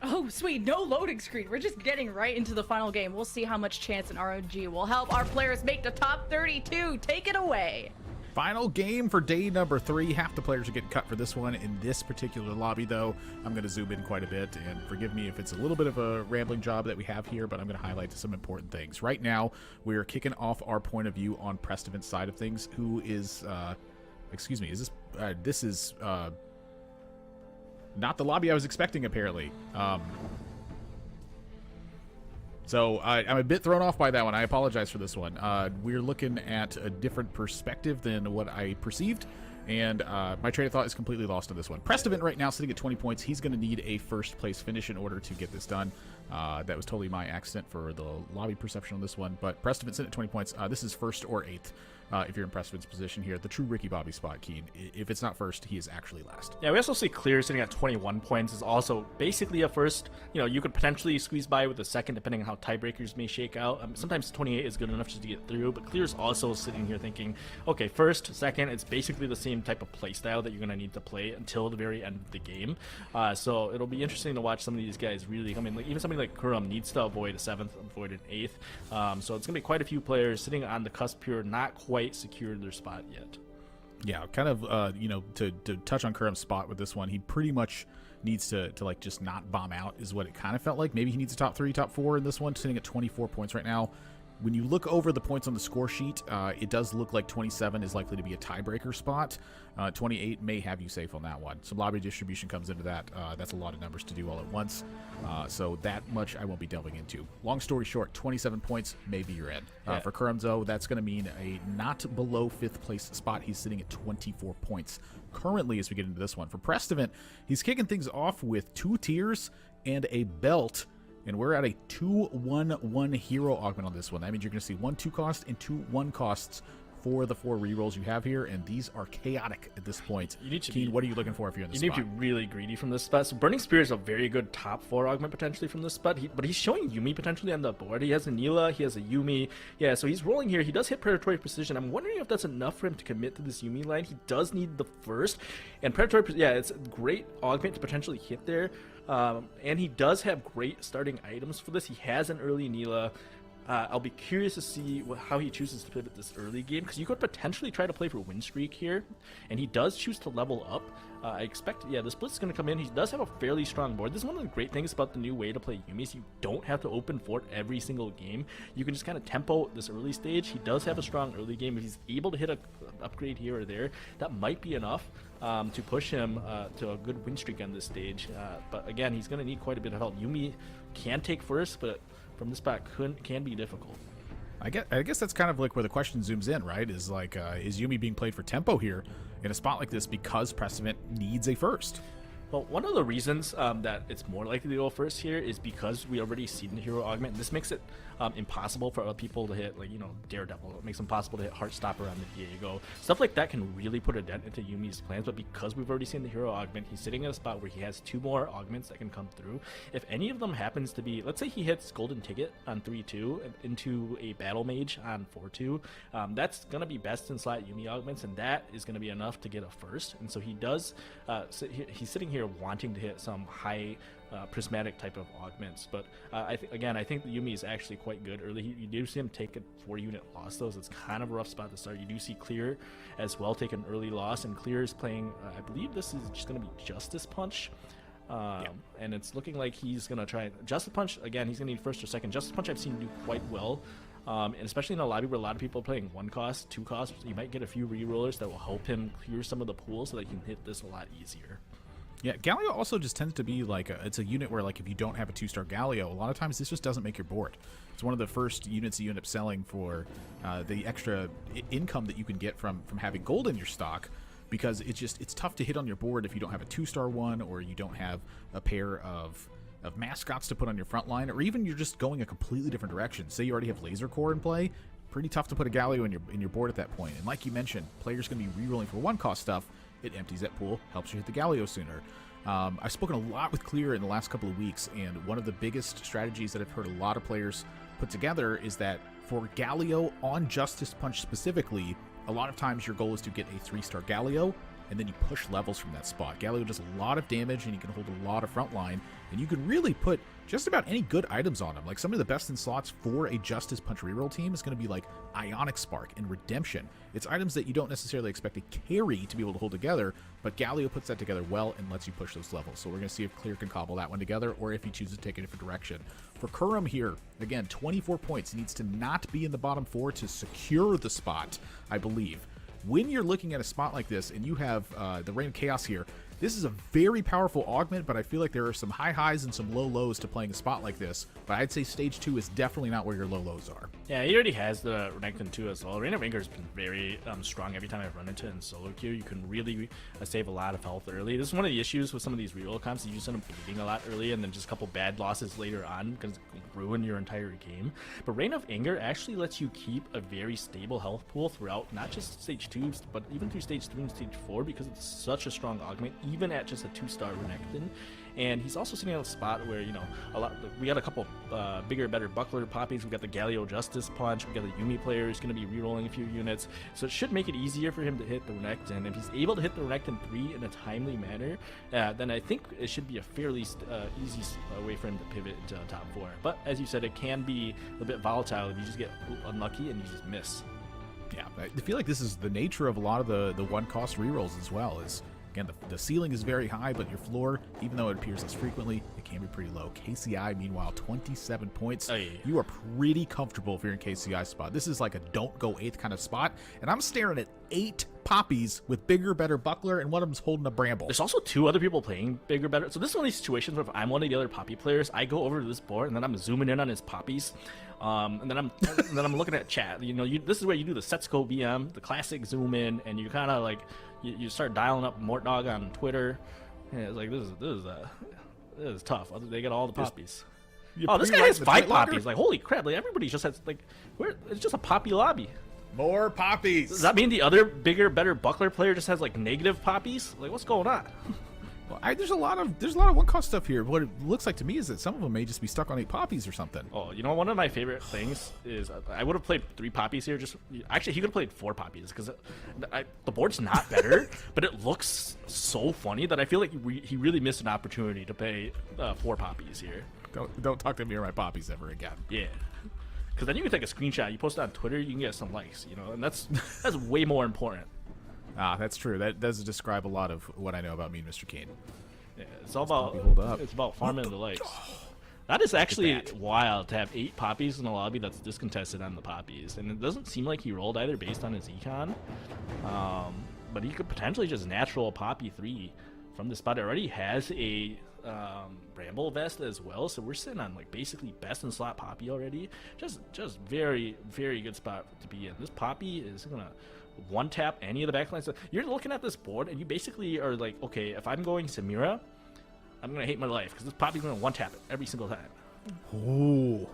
Oh, sweet. No loading screen. We're just getting right into the final game. We'll see how much chance and RNG will help our players make the top 32. Take it away. Final game for day number 3. Half the players are getting cut for this one. In this particular lobby, though, I'm going to zoom in quite a bit, and forgive me if it's a little bit of a rambling job that we have here, but I'm going to highlight some important things. Right now, we are kicking off our point of view on Prestivant's side of things, who is, excuse me, this is not the lobby I was expecting, apparently. So I'm a bit thrown off by that one. I apologize for this one. We're looking at a different perspective than what I perceived, and my train of thought is completely lost on this one. Prestivant right now sitting at 20 points. He's going to need a first place finish in order to get this done. That was totally my accident for the lobby perception on this one, but Prestivant sitting at 20 points. This is first or 8th. If you're in Prestivant's position here, the true Ricky Bobby spot, Keen. If it's not first, he is actually last. Yeah, we also see Clear sitting at 21 points is also basically a first. You know, you could potentially squeeze by with a second depending on how tiebreakers may shake out. Sometimes 28 is good enough just to get through, but Clear's also sitting here thinking, okay, first, second, it's basically the same type of play style that you're going to need to play until the very end of the game. So it'll be interesting to watch some of these guys really come in. Like, even somebody like Kurum needs to avoid a 7th, avoid an 8th. So it's going to be quite a few players sitting on the cusp here, not quite secured their spot yet. Yeah, kind of, to touch on Kurum's spot with this one, he pretty much needs to like just not bomb out is what it kind of felt like. Maybe he needs a top 3, top 4 in this one, sitting at 24 points right now. When you look over the points on the score sheet, it does look like 27 is likely to be a tiebreaker spot. 28 may have you safe on that one. Some lobby distribution comes into that. That's a lot of numbers to do all at once. So that much I won't be delving into. Long story short, 27 points, maybe you're in. For Kurumzo, that's going to mean a not below 5th place spot. He's sitting at 24 points currently as we get into this one. For Prestivant, he's kicking things off with 2 tiers and a belt. And we're at a 2-1-1 hero augment on this one. That means you're going to see 1 2 cost and 2 1 costs for the 4 rerolls you have here, and these are chaotic at this point. Keen, what are you looking for if you're in this spot? You need to be really greedy from this spot. So Burning Spear is a very good top 4 augment potentially from this spot, but he's showing Yuumi potentially on the board. He has a Neela, he has a Yuumi. Yeah, so he's rolling here. He does hit Predatory Precision. I'm wondering if that's enough for him to commit to this Yuumi line. He does need the first, and Predatory Precision, yeah, it's a great augment to potentially hit there. And he does have great starting items for this. He has an early Neela. I'll be curious to see how he chooses to pivot this early game, because you could potentially try to play for win streak here, and he does choose to level up. I expect, yeah, the split's going to come in. He does have a fairly strong board. This is one of the great things about the new way to play Yuumi, is you don't have to open fort every single game. You can just kind of tempo this early stage. He does have a strong early game. If he's able to hit a upgrade here or there, that might be enough to push him to a good win streak on this stage. But again, he's going to need quite a bit of help. Yuumi can take first, but from this spot can be difficult. I guess that's kind of like where the question zooms in, right? Is like, is Yuumi being played for tempo here in a spot like this because Precedent needs a first? Well, one of the reasons that it's more likely to go first here is because we already seen the hero augment. This makes it impossible for other people to hit, like, you know, Daredevil. It makes it impossible to hit Heartstopper on the Diego. Stuff like that can really put a dent into Yuumi's plans, but because we've already seen the hero augment, he's sitting in a spot where he has 2 more augments that can come through. If any of them happens to be, let's say he hits Golden Ticket on 3-2 into a Battle Mage on 4-2, that's going to be best in slot Yuumi augments, and that is going to be enough to get a first. And so he does, he's sitting here wanting to hit some high prismatic type of augments, but I think the Yuumi is actually quite good early. You do see him take a 4-unit loss, though, so it's kind of a rough spot to start. You do see Clear as well take an early loss, and Clear is playing, I believe this is just going to be Justice Punch, and it's looking like he's going to try Justice Punch. Again, he's going to need first or second. Justice Punch I've seen do quite well, and especially in a lobby where a lot of people are playing 1 cost, 2 cost, you might get a few rerollers that will help him clear some of the pools so that he can hit this a lot easier. Yeah, Galio also just tends to be like it's a unit where, like, if you don't have a 2-star Galio, a lot of times this just doesn't make your board. It's one of the first units you end up selling for the extra income that you can get from having gold in your stock, because it's tough to hit on your board if you don't have a 2-star one, or you don't have a pair of mascots to put on your front line, or even you're just going a completely different direction. Say you already have Laser Core in play, pretty tough to put a Galio in your board at that point. And like you mentioned, players going to be rerolling for 1 cost stuff. It empties that pool, helps you hit the Galio sooner. I've spoken a lot with Clear in the last couple of weeks, and one of the biggest strategies that I've heard a lot of players put together is that for Galio on Justice Punch specifically, a lot of times your goal is to get a 3-star Galio, and then you push levels from that spot. Galio does a lot of damage, and you can hold a lot of front line, and you can really put just about any good items on him. Like, some of the best in slots for a Justice Punch reroll team is going to be like Ionic Spark and Redemption. It's items that you don't necessarily expect a carry to be able to hold together, but Galio puts that together well and lets you push those levels. So we're going to see if Clear can cobble that one together, or if he chooses to take a different direction. For Kurum here, again, 24 points. He needs to not be in the bottom 4 to secure the spot, I believe. When you're looking at a spot like this and you have the Reign of Chaos here, this is a very powerful augment, but I feel like there are some high highs and some low lows to playing a spot like this. But I'd say stage 2 is definitely not where your low lows are. Yeah, he already has the Renekton 2 as well. Reign of Anger has been very strong every time I've run into it in solo queue. You can really save a lot of health early. This is one of the issues with some of these reroll comps. You just end up bleeding a lot early, and then just a couple bad losses later on can ruin your entire game. But Reign of Anger actually lets you keep a very stable health pool throughout, not just stage 2, but even through stage 3 and stage 4, because it's such a strong augment, even at just a 2-star Renekton. And he's also sitting on a spot where, you know, we got a couple bigger, better buckler poppies. We got the Galio Justice Punch. We got the Yuumi player who's going to be rerolling a few units. So it should make it easier for him to hit the Renekton. If he's able to hit the Renekton 3 in a timely manner, then I think it should be a fairly easy way for him to pivot into top 4. But as you said, it can be a bit volatile if you just get unlucky and you just miss. Yeah, I feel like this is the nature of a lot of the 1-cost rerolls as well. Is again, the ceiling is very high, but your floor, even though it appears less frequently, it can be pretty low. KCI, meanwhile, 27 points. Oh, yeah. You are pretty comfortable if you're in KCI spot. This is like a don't go 8th kind of spot, and I'm staring at 8 poppies with bigger, better buckler, and one of them's holding a bramble. There's also 2 other people playing bigger, better. So this is one of these situations where if I'm one of the other poppy players, I go over to this board, and then I'm zooming in on his poppies. And then I'm looking at chat. You know, this is where you do the Setsuko BM, the classic zoom in, and you kind of like you start dialing up Mortdog on Twitter. And it's like this is tough. They get all the poppies. Oh, this guy has 5 poppies. Like, holy crap! Like, everybody just has like it's just a poppy lobby. More poppies. Does that mean the other bigger, better buckler player just has like negative poppies? Like, what's going on? Well, there's a lot of 1-cost stuff here. What it looks like to me is that some of them may just be stuck on 8 poppies or something. Oh, you know, one of my favorite things is I would have played 3 poppies here. Actually, he could have played 4 poppies because the board's not better, but it looks so funny that I feel like he really missed an opportunity to play 4 poppies here. Don't talk to me or my poppies ever again. Yeah. Because then you can take a screenshot, you post it on Twitter, you can get some likes, you know, and that's way more important. That's true. That does describe a lot of what I know about me and Mr. Kane. Yeah, it's all about farming the likes. That is actually wild to have 8 poppies in a lobby that's discontested on the poppies, and it doesn't seem like he rolled either based on his econ. But he could potentially just natural poppy 3 from the spot. It already has a Bramble vest as well, so we're sitting on like basically best in slot poppy already. Just very, very good spot to be in. This poppy is gonna one tap any of the backlines. So you're looking at this board and you basically are like, okay, if I'm going Samira, I'm gonna hate my life because this poppy's gonna one tap it every single time. Oh,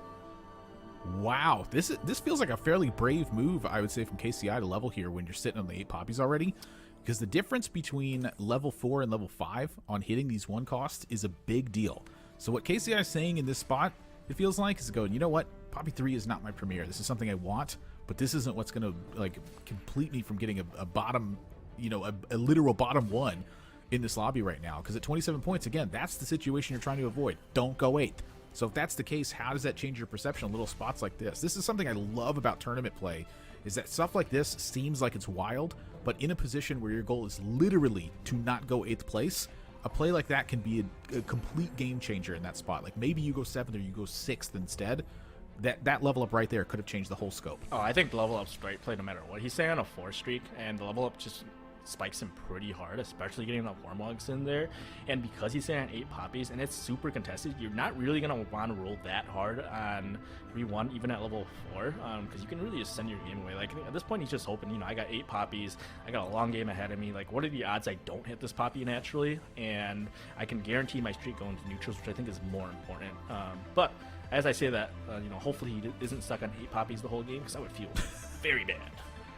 wow! This feels like a fairly brave move, I would say, from KCI to level here when you're sitting on the 8 poppies already. Because the difference between level 4 and level 5 on hitting these 1 cost is a big deal. So what KCI is saying in this spot, it feels like, is going, you know what? Poppy 3 is not my premier. This is something I want, but this isn't what's going to like complete me from getting a bottom, you know, a literal bottom 1 in this lobby right now. Because at 27 points, again, that's the situation you're trying to avoid. Don't go 8th. So if that's the case, how does that change your perception on little spots like this? This is something I love about tournament play, is that stuff like this seems like it's wild, but in a position where your goal is literally to not go 8th place, a play like that can be a complete game changer in that spot. Like maybe you go 7th or you go 6th instead. That level up right there could have changed the whole scope. Oh, I think the level up's straight play no matter what. He's staying on a 4 streak, and the level up just spikes him pretty hard, especially getting the Warmogs in there. And because he's staying on 8 poppies and it's super contested, you're not really going to want to roll that hard on 3-1, even at level 4, because you can really just send your game away. Like, at this point, he's just hoping, you know, I got 8 poppies, I got a long game ahead of me. Like, what are the odds I don't hit this poppy naturally? And I can guarantee my streak going to neutrals, which I think is more important. But as I say that, you know, hopefully he isn't stuck on 8 poppies the whole game, because I would feel very bad.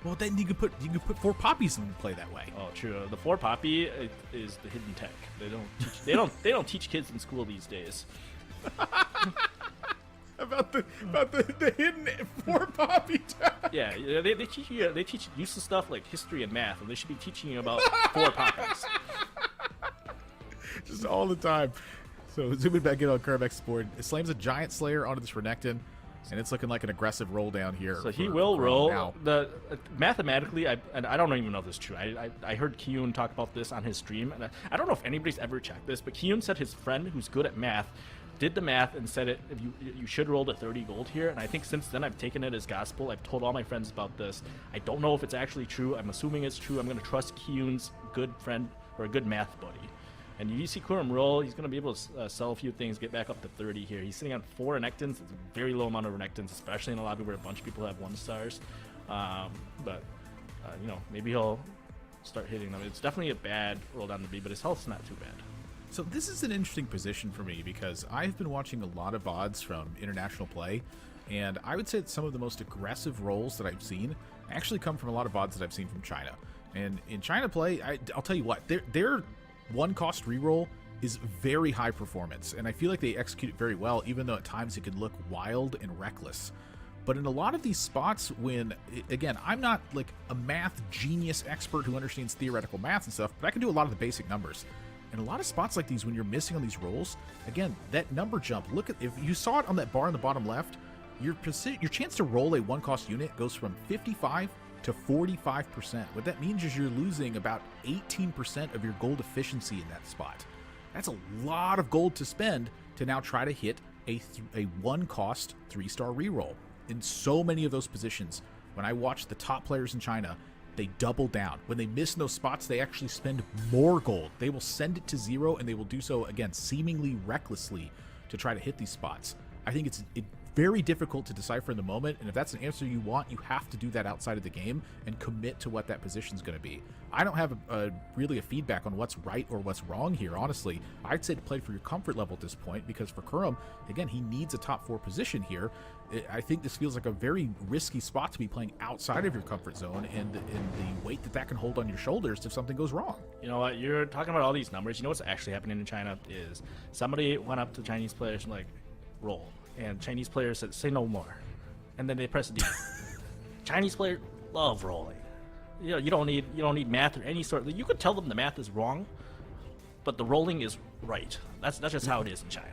Well, then you could put 4 poppies in play that way. Oh, true. The 4 poppy is the hidden tech. They don't teach kids in school these days. about the hidden 4 poppy tech. Yeah, they teach useless stuff like history and math, and they should be teaching you about 4 poppies. Just all the time. So zooming back in on Carvex's board, it slams a giant slayer onto this Renekton. And it's looking like an aggressive roll down here. So he will roll. Mathematically, and I don't even know if this is true. I heard Kiyun talk about this on his stream, and I don't know if anybody's ever checked this, but Kiyun said his friend who's good at math did the math and said if you should roll to 30 gold here. And I think since then I've taken it as gospel. I've told all my friends about this. I don't know if it's actually true. I'm assuming it's true. I'm going to trust Kiyun's good friend or a good math buddy. And you see Kurum roll, he's going to be able to sell a few things, get back up to 30 here. He's sitting on 4 Renektons. It's a very low amount of Renektons, especially in a lobby where a bunch of people have 1 stars. You know, maybe he'll start hitting them. It's definitely a bad roll down the B, but his health's not too bad. So this is an interesting position for me because I've been watching a lot of VODs from international play, and I would say that some of the most aggressive rolls that I've seen actually come from a lot of VODs that I've seen from China. And in China play, I'll tell you what, they're 1 cost reroll is very high performance, and I feel like they execute it very well, even though at times it can look wild and reckless. But in a lot of these spots when, again, I'm not like a math genius expert who understands theoretical math and stuff, but I can do a lot of the basic numbers. In a lot of spots like these, when you're missing on these rolls, again, that number jump, look at, if you saw it on that bar in the bottom left, your chance to roll a 1 cost unit goes from 55 to 45%. What that means is you're losing about 18% of your gold efficiency in that spot. That's a lot of gold to spend to now try to hit a 1 cost 3-star reroll. In so many of those positions, when I watch the top players in China, they double down. When they miss in those spots, they actually spend more gold. They will send it to 0, and they will do so, again, seemingly recklessly to try to hit these spots. I think it's very difficult to decipher in the moment, and if that's an answer you want, you have to do that outside of the game and commit to what that position is going to be. I don't have really a feedback on what's right or what's wrong here, honestly. I'd say to play for your comfort level at this point, because for Kurum, again, he needs a top 4 position here. I think this feels like a very risky spot to be playing outside of your comfort zone and the weight that can hold on your shoulders if something goes wrong. You know what, you're talking about all these numbers. You know what's actually happening in China is somebody went up to Chinese players and like, roll. And Chinese players said, say no more. And then they press D. Chinese players love rolling. You know, you don't need math or any sort. You could tell them the math is wrong, but the rolling is right. That's just how it is in China.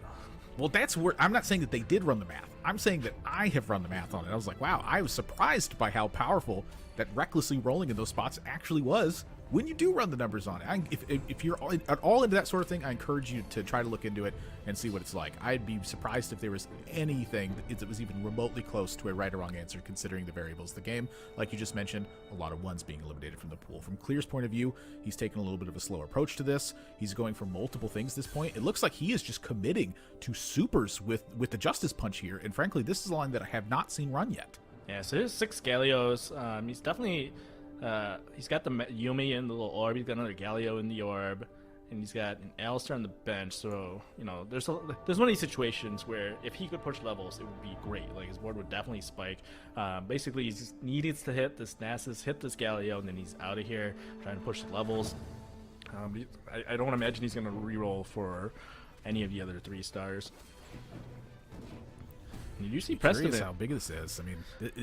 Well, that's where I'm not saying that they did run the math. I'm saying that I have run the math on it. I was like, wow, I was surprised by how powerful that recklessly rolling in those spots actually was when you do run the numbers on it. If you're at all into that sort of thing, I encourage you to try to look into it and see what it's like. I'd be surprised if there was anything that was even remotely close to a right or wrong answer considering the variables of the game. Like you just mentioned, a lot of ones being eliminated from the pool. From Clear's point of view, he's taken a little bit of a slower approach to this. He's going for multiple things at this point. It looks like he is just committing to supers with the Justice Punch here, and frankly, this is a line that I have not seen run yet. Yeah, so there's 6 Gallios. He's definitely... he's got the Yumi in the little orb, he's got another Galio in the orb, and he's got an Alistar on the bench, so, you know, there's one of these situations where if he could push levels, it would be great. Like, his board would definitely spike. Basically, he just needs to hit this Nasus, hit this Galio, and then he's out of here trying to push the levels. I don't imagine he's going to reroll for any of the other 3 stars. You see precedent. How big this is. I mean,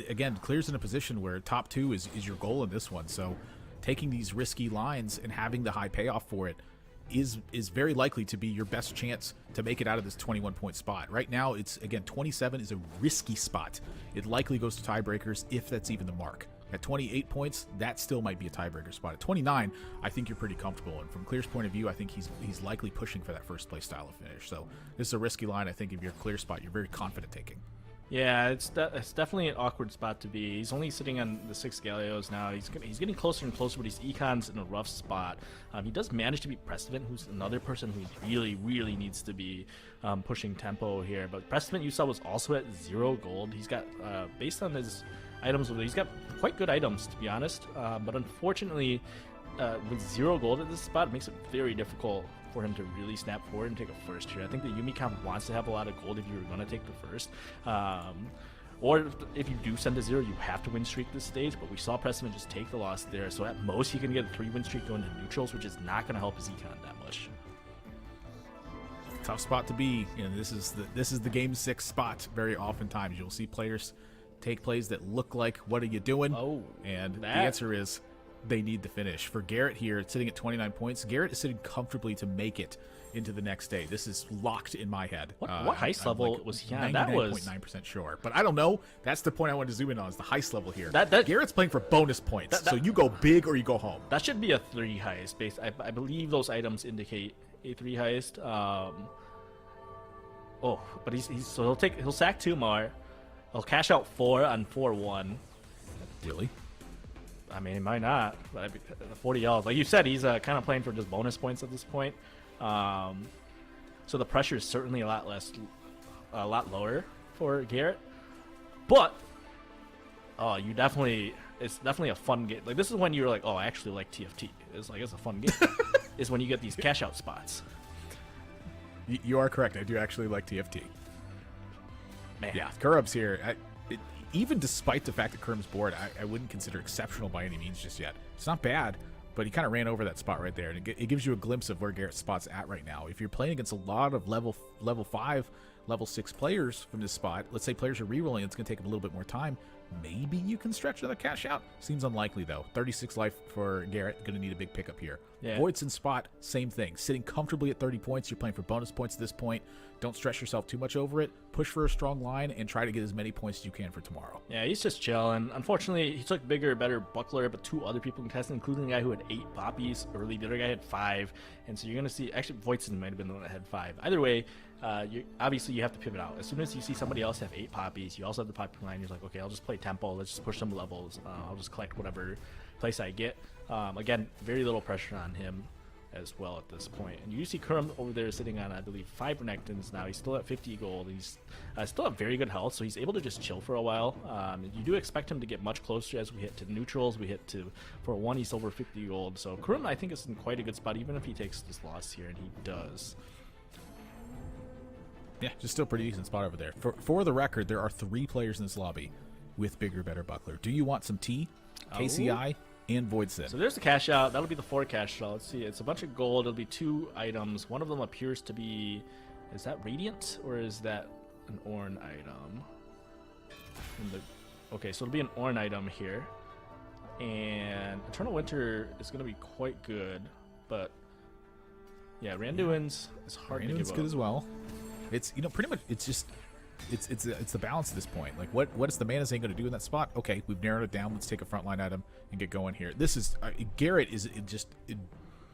again, Clear's in a position where top 2 is your goal in this one. So taking these risky lines and having the high payoff for it is very likely to be your best chance to make it out of this 21-point spot. Right now, it's, again, 27 is a risky spot. It likely goes to tiebreakers if that's even the mark. At 28 points, that still might be a tiebreaker spot. At 29, I think you're pretty comfortable. And from Clear's point of view, I think he's likely pushing for that first place style of finish. So this is a risky line. I think if you're Clear spot, you're very confident taking. Yeah, it's definitely an awkward spot to be. He's only sitting on the 6 Gallios now. He's getting closer and closer, but his Econ's in a rough spot. He does manage to beat Precedent, who's another person who really needs to be pushing tempo here. But Precedent, you saw, was also at 0 gold. He's got, based on his items, he's got quite good items, to be honest. But unfortunately, with 0 gold at this spot, it makes it very difficult for him to really snap forward and take a first here. I think the Yumi comp wants to have a lot of gold if you're going to take the first. Or if you do send to 0, you have to win streak this stage, but we saw Precedent just take the loss there, so at most he can get a 3-win streak going to neutrals, which is not going to help his econ that much. Tough spot to be. You know, this is the game 6 spot. Very oftentimes you'll see players take plays that look like, what are you doing? Oh, and the answer is they need the finish. For Garrett here, sitting at 29 points, Garrett is sitting comfortably to make it into the next day. This is locked in my head. What heist level like was he on? That was 99.9% sure, but I don't know. That's the point I wanted to zoom in on, is the heist level here. That Garrett's playing for bonus points, so you go big or you go home. That should be a 3 heist. Based, I believe those items indicate a 3 heist. But so he'll sack 2 more. He'll cash out 4 on 4-1. Really? I mean, he might not, but 40 Ls. Like you said, he's kind of playing for just bonus points at this point. So the pressure is certainly a lot lower for Garrett. But it's definitely a fun game. Like, this is when you're like, oh, I actually like TFT. It's a fun game. Is when you get these cash out spots. You are correct. I do actually like TFT. Man. Yeah, Kurub's here. Even despite the fact that Kerm's board, I wouldn't consider exceptional by any means just yet. It's not bad, but he kind of ran over that spot right there, and it gives you a glimpse of where Garrett's spot's at right now. If you're playing against a lot of level 5, level 6 players from this spot, let's say players are rerolling, it's going to take them a little bit more time. Maybe you can stretch another cash out. Seems unlikely, though. 36 life for Garrett. Going to need a big pickup here. Yeah. Voidson spot, same thing. Sitting comfortably at 30 points. You're playing for bonus points at this point. Don't stress yourself too much over it. Push for a strong line and try to get as many points as you can for tomorrow. Yeah, he's just chilling. Unfortunately, he took bigger, better Buckler, but 2 other people contested, including the guy who had 8 poppies early. The other guy had 5. And so you're going to see... Actually, Voidson might have been the one that had 5. Either way, obviously you have to pivot out. As soon as you see somebody else have 8 poppies, you also have the poppy line. You're like, okay, I'll just play tempo. Let's just push some levels. I'll just collect whatever place I get. Again, very little pressure on him as well at this point. And you see Kurum over there sitting on, I believe, 5 Renekton's now. He's still at 50 gold. He's still at very good health, so he's able to just chill for a while. You do expect him to get much closer as we hit to neutrals. We hit to, for 1, he's over 50 gold. So Kurum, I think, is in quite a good spot, even if he takes this loss here, and he does. Yeah, just still pretty decent spot over there. For the record, there are 3 players in this lobby with bigger, better Buckler. Do you want some T, KCI, and Voidson? So there's the cash out. That'll be the 4 cash out. Let's see. It's a bunch of gold. It'll be 2 items. One of them appears to be... Is that Radiant, or is that an Ornn item? Okay, so it'll be an Ornn item here. And Eternal Winter is going to be quite good, but... Yeah, Randuin's is hard to give up. good as well. It's pretty much it's just it's the balance at this point. Like what is the Mana Zane going to do in that spot? Okay, we've narrowed it down. Let's take a frontline item and get going here. This is Garrett is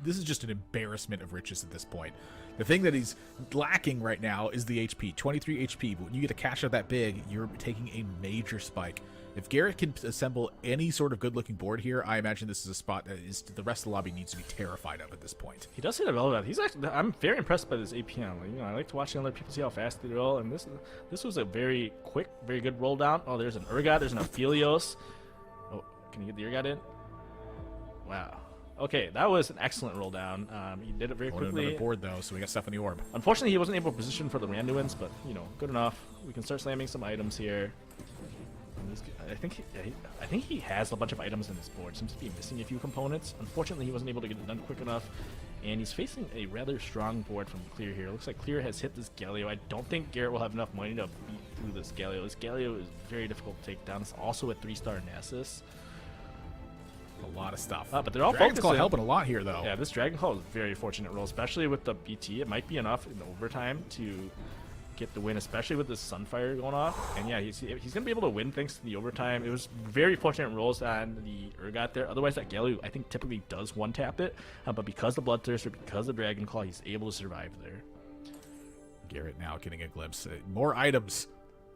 this is just an embarrassment of riches at this point. The thing that he's lacking right now is the HP, 23 HP. But when you get a cash out that big, you're taking a major spike. If Garrett can assemble any sort of good-looking board here, I imagine this is a spot that the rest of the lobby needs to be terrified of at this point. He does hit a Velvet. He's actually, I'm very impressed by this APM. Like, I like to watch other people see how fast they roll, and this was a very quick, very good roll down. Oh, there's an Urgot, there's an Aphelios. Oh, can you get the Urgot in? Wow. Okay, that was an excellent roll down. He did it very quickly. Another board though, so we got stuff in the orb. Unfortunately, he wasn't able to position for the Randuins, but good enough. We can start slamming some items here. I think he has a bunch of items in his board. Seems to be missing a few components. Unfortunately, he wasn't able to get it done quick enough, and he's facing a rather strong board from Clear here. Looks like Clear has hit this Galio. I don't think Garrett will have enough money to beat through this Galio. This Galio is very difficult to take down. It's also a 3-star Nasus. A lot of stuff. But they're all Dragon's Claw focusing. helping a lot here, though. Yeah, this Dragon Claw is a very fortunate roll, especially with the BT. It might be enough in the overtime to get the win, especially with this Sunfire going off. And yeah, he's going to be able to win thanks to the overtime. It was very fortunate rolls on the Urgot there. Otherwise, that Galio, I think, typically does one-tap it. But because the Bloodthirster, because the Dragon Claw, he's able to survive there. Garrett now getting a glimpse. More items.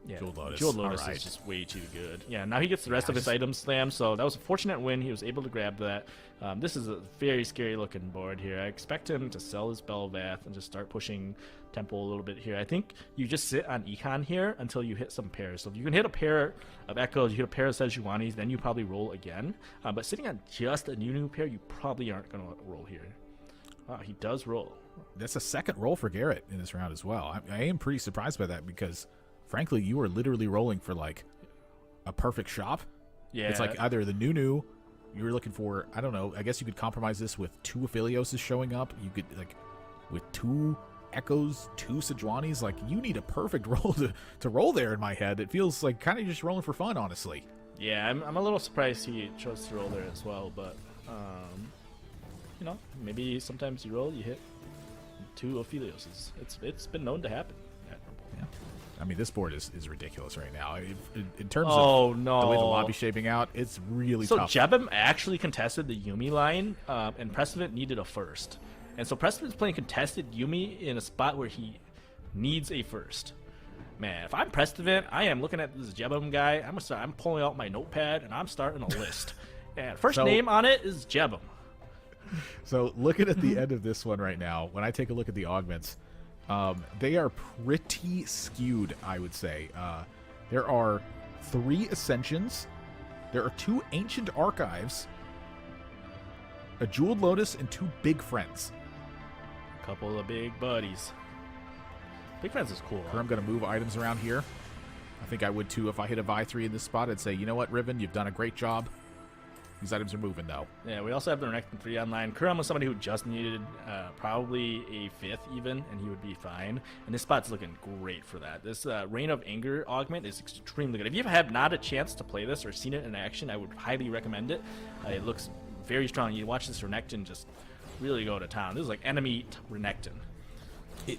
Yeah, Jeweled Lotus is just way too good. Yeah, now he gets the rest of his items slammed, so that was a fortunate win. He was able to grab that. This is a very scary looking board here. I expect him to sell his Belvath and just start pushing Temple a little bit here. I think you just sit on Econ here until you hit some pairs. So if you can hit a pair of Echoes, you hit a pair of Sejuanis, then you probably roll again. But sitting on just a new pair, you probably aren't going to roll here. Wow, he does roll. That's a second roll for Garrett in this round as well. I am pretty surprised by that because frankly, you are literally rolling for like a perfect shop. Yeah. It's like either the new you were looking for, I don't know, I guess you could compromise this with 2 Aphelios showing up. You could, like, with 2 Echoes, 2 Sejuanis, like, you need a perfect roll to roll there in my head. It feels like kind of just rolling for fun, honestly. Yeah, I'm a little surprised he chose to roll there as well, but, maybe sometimes you roll, you hit 2 Aphelios. It's been known to happen. Yeah. I mean, this board is ridiculous right now. In terms of the way the lobby's shaping out, it's really tough. So Jebim actually contested the Yuumi line, and Precedent needed a first. And so Precedent's playing contested Yuumi in a spot where he needs a first. Man, if I'm Precedent, I am looking at this Jebim guy. I'm pulling out my notepad, and I'm starting a list. And first name on it is Jebim. So looking at the end of this one right now, when I take a look at the augments, they are pretty skewed, I would say. There are 3 Ascensions, there are 2 Ancient Archives, a Jeweled Lotus, and 2 Big Friends. A couple of big buddies. Big Friends is cool. I'm going to move items around here. I think I would too if I hit a Vi 3 in this spot. I'd say, you know what, Riven, you've done a great job. These items are moving, though. Yeah, we also have the Renekton 3 online. Kuram was somebody who just needed probably a 5th even, and he would be fine. And this spot's looking great for that. This Reign of Anger augment is extremely good. If you have not a chance to play this or seen it in action, I would highly recommend it. It looks very strong. You watch this Renekton just really go to town. This is like enemy Renekton.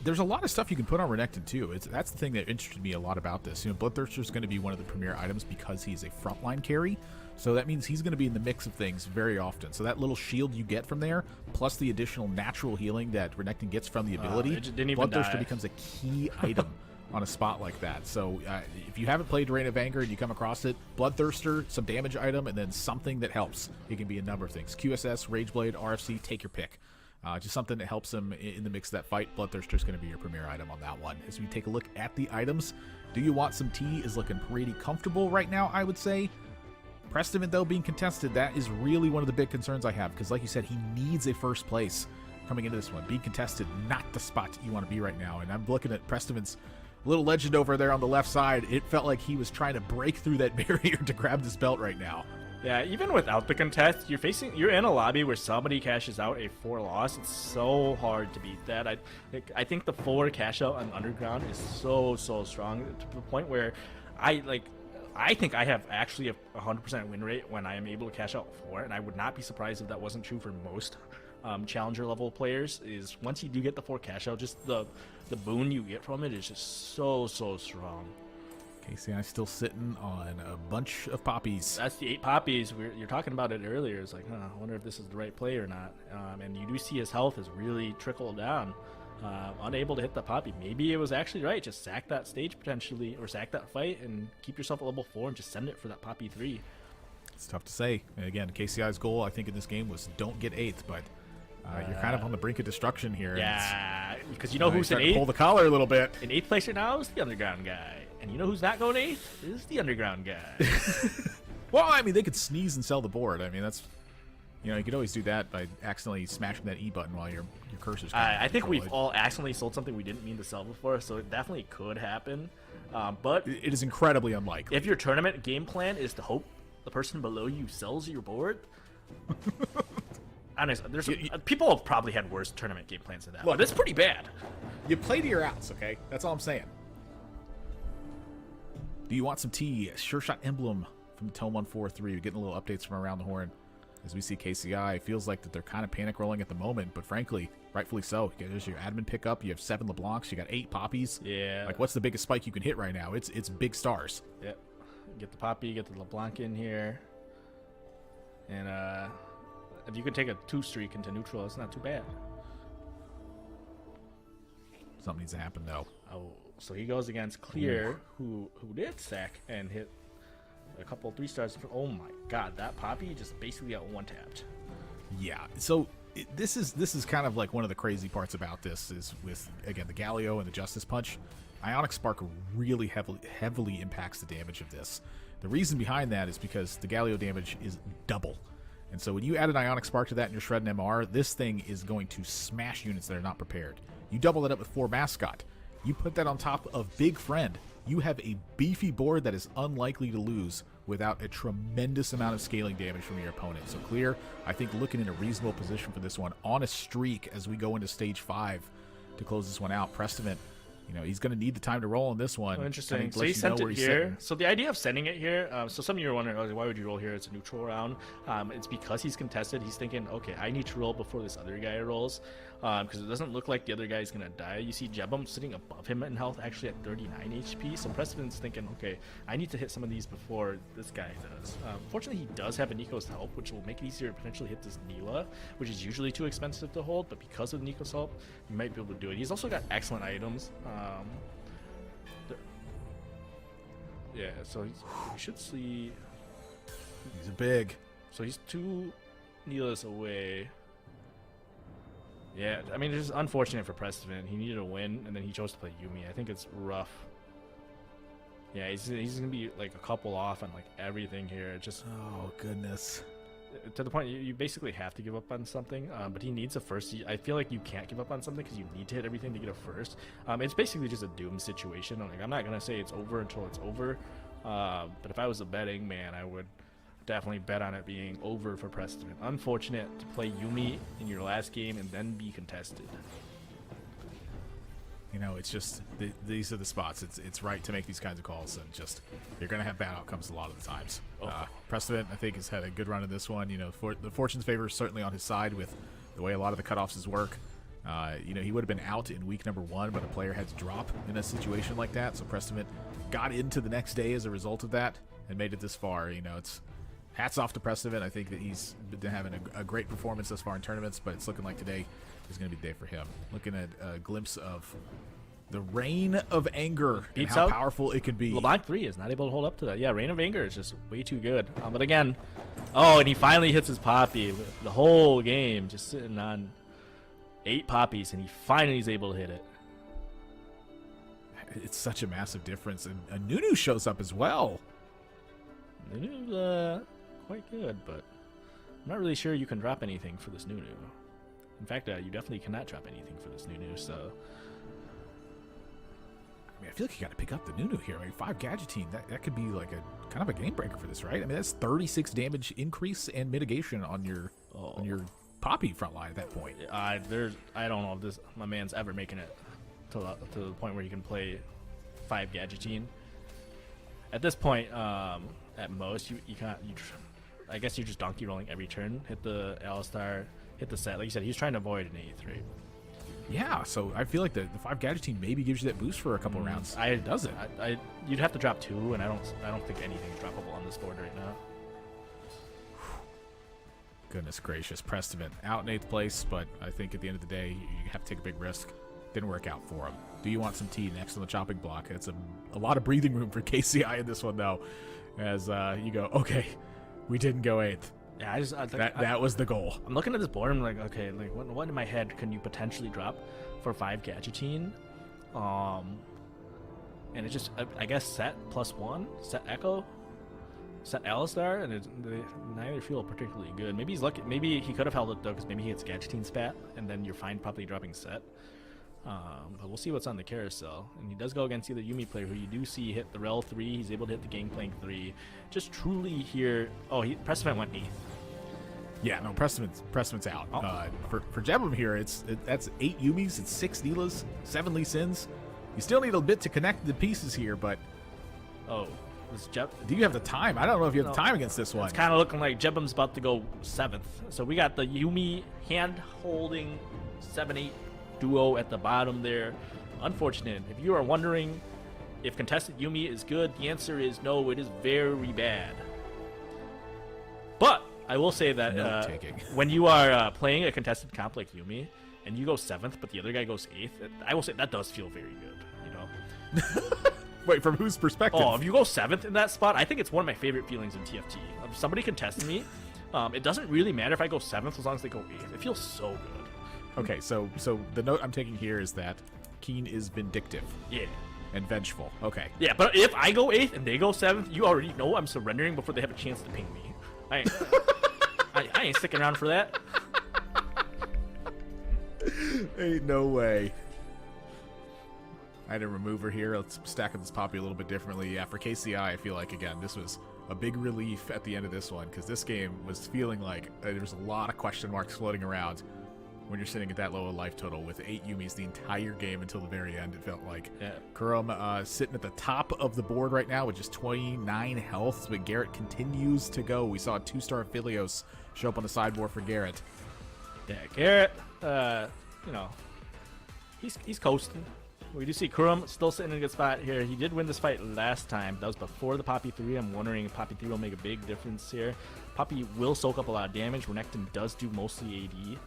There's a lot of stuff you can put on Renekton, too. That's the thing that interested me a lot about this. Bloodthirster is going to be one of the premier items because he's a frontline carry. So that means he's going to be in the mix of things very often. So that little shield you get from there, plus the additional natural healing that Renekton gets from the ability, Bloodthirster becomes a key item on a spot like that. So if you haven't played Reign of Anger and you come across it, Bloodthirster, some damage item, and then something that helps. It can be a number of things. QSS, Rageblade, RFC, take your pick. Just something that helps him in the mix of that fight. Bloodthirster is going to be your premier item on that one. As we take a look at the items, Do You Want Some Tea is looking pretty comfortable right now, I would say. Preston, though, being contested, that is really one of the big concerns I have, because like you said, he needs a first place coming into this one. Being contested, not the spot you want to be right now. And I'm looking at Preston's little legend over there on the left side. It felt like he was trying to break through that barrier to grab this belt right now. Yeah, even without the contest, you're in a lobby where somebody cashes out a 4 loss. It's so hard to beat that. I think the 4 cash out on Underground is so strong to the point where I think I have actually a 100% win rate when I am able to cash out 4, and I would not be surprised if that wasn't true for most challenger level players is once you do get the 4 cash out, just the boon you get from it is just so strong. KCI still sitting on a bunch of poppies. That's the 8 poppies. You're talking about it earlier. It's like, I wonder if this is the right play or not. And you do see his health has really trickled down. Unable to hit the poppy. Maybe it was actually right. Just sack that stage potentially, or sack that fight and keep yourself at level 4 and just send it for that poppy 3. It's tough to say. And again, KCI's goal, I think, in this game was don't get 8th, but you're kind of on the brink of destruction here. Yeah, because you know who's in 8th? Pull the collar a little bit. In 8th place right now is the underground guy. And you know who's not going 8th? Is the underground guy. Well, I mean, they could sneeze and sell the board. I mean, that's, you could always do that by accidentally smashing that E button while your cursor's I think we've all accidentally sold something we didn't mean to sell before, so it definitely could happen. But it is incredibly unlikely. If your tournament game plan is to hope the person below you sells your board, honestly, people have probably had worse tournament game plans than that. Look, but it's pretty bad. You play to your outs, okay? That's all I'm saying. Do you want some tea? Sure Shot Emblem from Tome 143. We're getting a little updates from around the horn. As we see KCI, it feels like that they're kind of panic rolling at the moment, but frankly, rightfully so. There's your admin pickup. You have 7 LeBlancs. You got 8 poppies. Yeah. Like, what's the biggest spike you can hit right now? It's big stars. Yep. Get the poppy, get the LeBlanc in here. And if you can take a 2 streak into neutral, it's not too bad. Something needs to happen, though. Oh, so he goes against Clear, who did sack and hit a couple 3 stars. Oh my god, that poppy just basically got 1-tapped. Yeah, so this is kind of like one of the crazy parts about this is with, again, the Galio and the Justice Punch. Ionic Spark really heavily impacts the damage of this. The reason behind that is because the Galio damage is double. And so when you add an Ionic Spark to that in your Shred and MR, this thing is going to smash units that are not prepared. You double that up with 4 Mascot. You put that on top of Big Friend. You have a beefy board that is unlikely to lose without a tremendous amount of scaling damage from your opponent. So Clear, I think, looking in a reasonable position for this one, on a streak as we go into stage 5 to close this one out. Prestivant, he's going to need the time to roll on this one. Oh, interesting. So he sent it here. So the idea of sending it here, so some of you are wondering, why would you roll here? It's a neutral round. It's because he's contested. He's thinking, okay, I need to roll before this other guy rolls, because it doesn't look like the other guy's going to die. You see Jebum sitting above him in health, actually at 39 HP. So Preston's thinking, okay, I need to hit some of these before this guy does. Fortunately, he does have a Nico's help, which will make it easier to potentially hit this Neela, which is usually too expensive to hold, but because of Nico's help, you might be able to do it. He's also got excellent items. Yeah, so you should see. He's big. So he's 2 Neelas away. Yeah, I mean, it's just unfortunate for Preston. He needed a win, and then he chose to play Yuumi. I think it's rough. Yeah, he's gonna be like a couple off on like everything here. Just oh goodness. To the point you basically have to give up on something, but he needs a first. I feel like you can't give up on something because you need to hit everything to get a first. It's basically just a doom situation. Like, I'm not gonna say it's over until it's over, but if I was a betting man, I would definitely bet on it being over for Preston. Unfortunate to play Yuumi in your last game and then be contested. It's just these are the spots. It's right to make these kinds of calls, and just you're going to have bad outcomes a lot of the times. Preston, I think, has had a good run in this one. The fortune's favor is certainly on his side with the way a lot of the cutoffs work. He would have been out in week number 1, but a player had to drop in a situation like that. So Preston got into the next day as a result of that and made it this far. It's hats off to Preston. I think that he's been having a great performance thus far in tournaments, but it's looking like today is going to be the day for him. Looking at a glimpse of the Reign of Anger and how powerful it can be. LeBlanc 3 is not able to hold up to that. Yeah, Reign of Anger is just way too good. But again, and he finally hits his poppy. The whole game just sitting on 8 poppies, and he finally is able to hit it. It's such a massive difference. And a Nunu shows up as well. Nunu's quite good, but I'm not really sure you can drop anything for this Nunu. In fact, you definitely cannot drop anything for this Nunu, so... I feel like you got to pick up the Nunu here. 5 Gadgetine, that could be like a kind of a game breaker for this, right? that's 36 damage increase and mitigation on your Poppy front line at that point. I don't know if my man's ever making it to the point where he can play 5 Gadgetine. At this point, at most, I guess you're just donkey rolling every turn. Hit the Alistar, hit the set. Like you said, he's trying to avoid an E3. Yeah, so I feel like the 5 gadgeting maybe gives you that boost for a couple rounds. It doesn't. You'd have to drop 2, and I don't think anything's droppable on this board right now. Goodness gracious, Preston out in 8th place, but I think at the end of the day, you have to take a big risk. Didn't work out for him. Do you want some tea next on the chopping block? It's a lot of breathing room for KCI in this one, though, as you go, okay, we didn't go 8th. Yeah, that was the goal. I'm looking at this board. I'm like, okay, like what in my head can you potentially drop for 5 gadgeting? And it just, I guess, set +1, set Echo, set Alistar, and they neither feel particularly good. Maybe he's lucky. Maybe he could have held it though, because maybe he hits gadgeting spat, and then you're fine probably dropping set. But we'll see what's on the carousel. And he does go against either Yuumi player, who you do see hit the Rel 3. He's able to hit the Gangplank 3. Just truly here. Oh, Preston went 8th. Yeah, no, Prestiment's out. Oh. For Jebum here, that's 8 Yumis, it's 6 Neelas, 7 Lee Sins. You still need a bit to connect the pieces here, but do you have the time? I don't know if you have the time against this one. It's kind of looking like Jebum's about to go 7th. So we got the Yuumi hand-holding 7-8 duo at the bottom there. Unfortunate. If you are wondering if contested Yuumi is good, the answer is no, it is very bad. But I will say that when you are playing a contested comp like Yuumi, and you go 7th, but the other guy goes 8th, I will say that does feel very good, you know? Wait, from whose perspective? Oh, if you go 7th in that spot, I think it's one of my favorite feelings in TFT. If somebody contesting me, it doesn't really matter if I go 7th as long as they go 8th. It feels so good. Okay, so the note I'm taking here is that Keen is vindictive. Yeah. And vengeful. Okay. Yeah, but if I go 8th and they go 7th, you already know I'm surrendering before they have a chance to ping me. I ain't sticking around for that. Ain't no way. I had a remover here. Let's stack this poppy a little bit differently. Yeah, for KCI, I feel like, again, this was a big relief at the end of this one, because this game was feeling like there was a lot of question marks floating around when you're sitting at that low of life total with 8 Yumis the entire game until the very end, it felt like. Yeah. Kurum sitting at the top of the board right now with just 29 health, but Garrett continues to go. We saw a 2-star Philios show up on the sideboard for Garrett. Yeah, Garrett, you know, he's coasting. We do see Kurum still sitting in a good spot here. He did win this fight last time. That was before the Poppy 3. I'm wondering if Poppy 3 will make a big difference here. Poppy will soak up a lot of damage. Renekton does do mostly AD.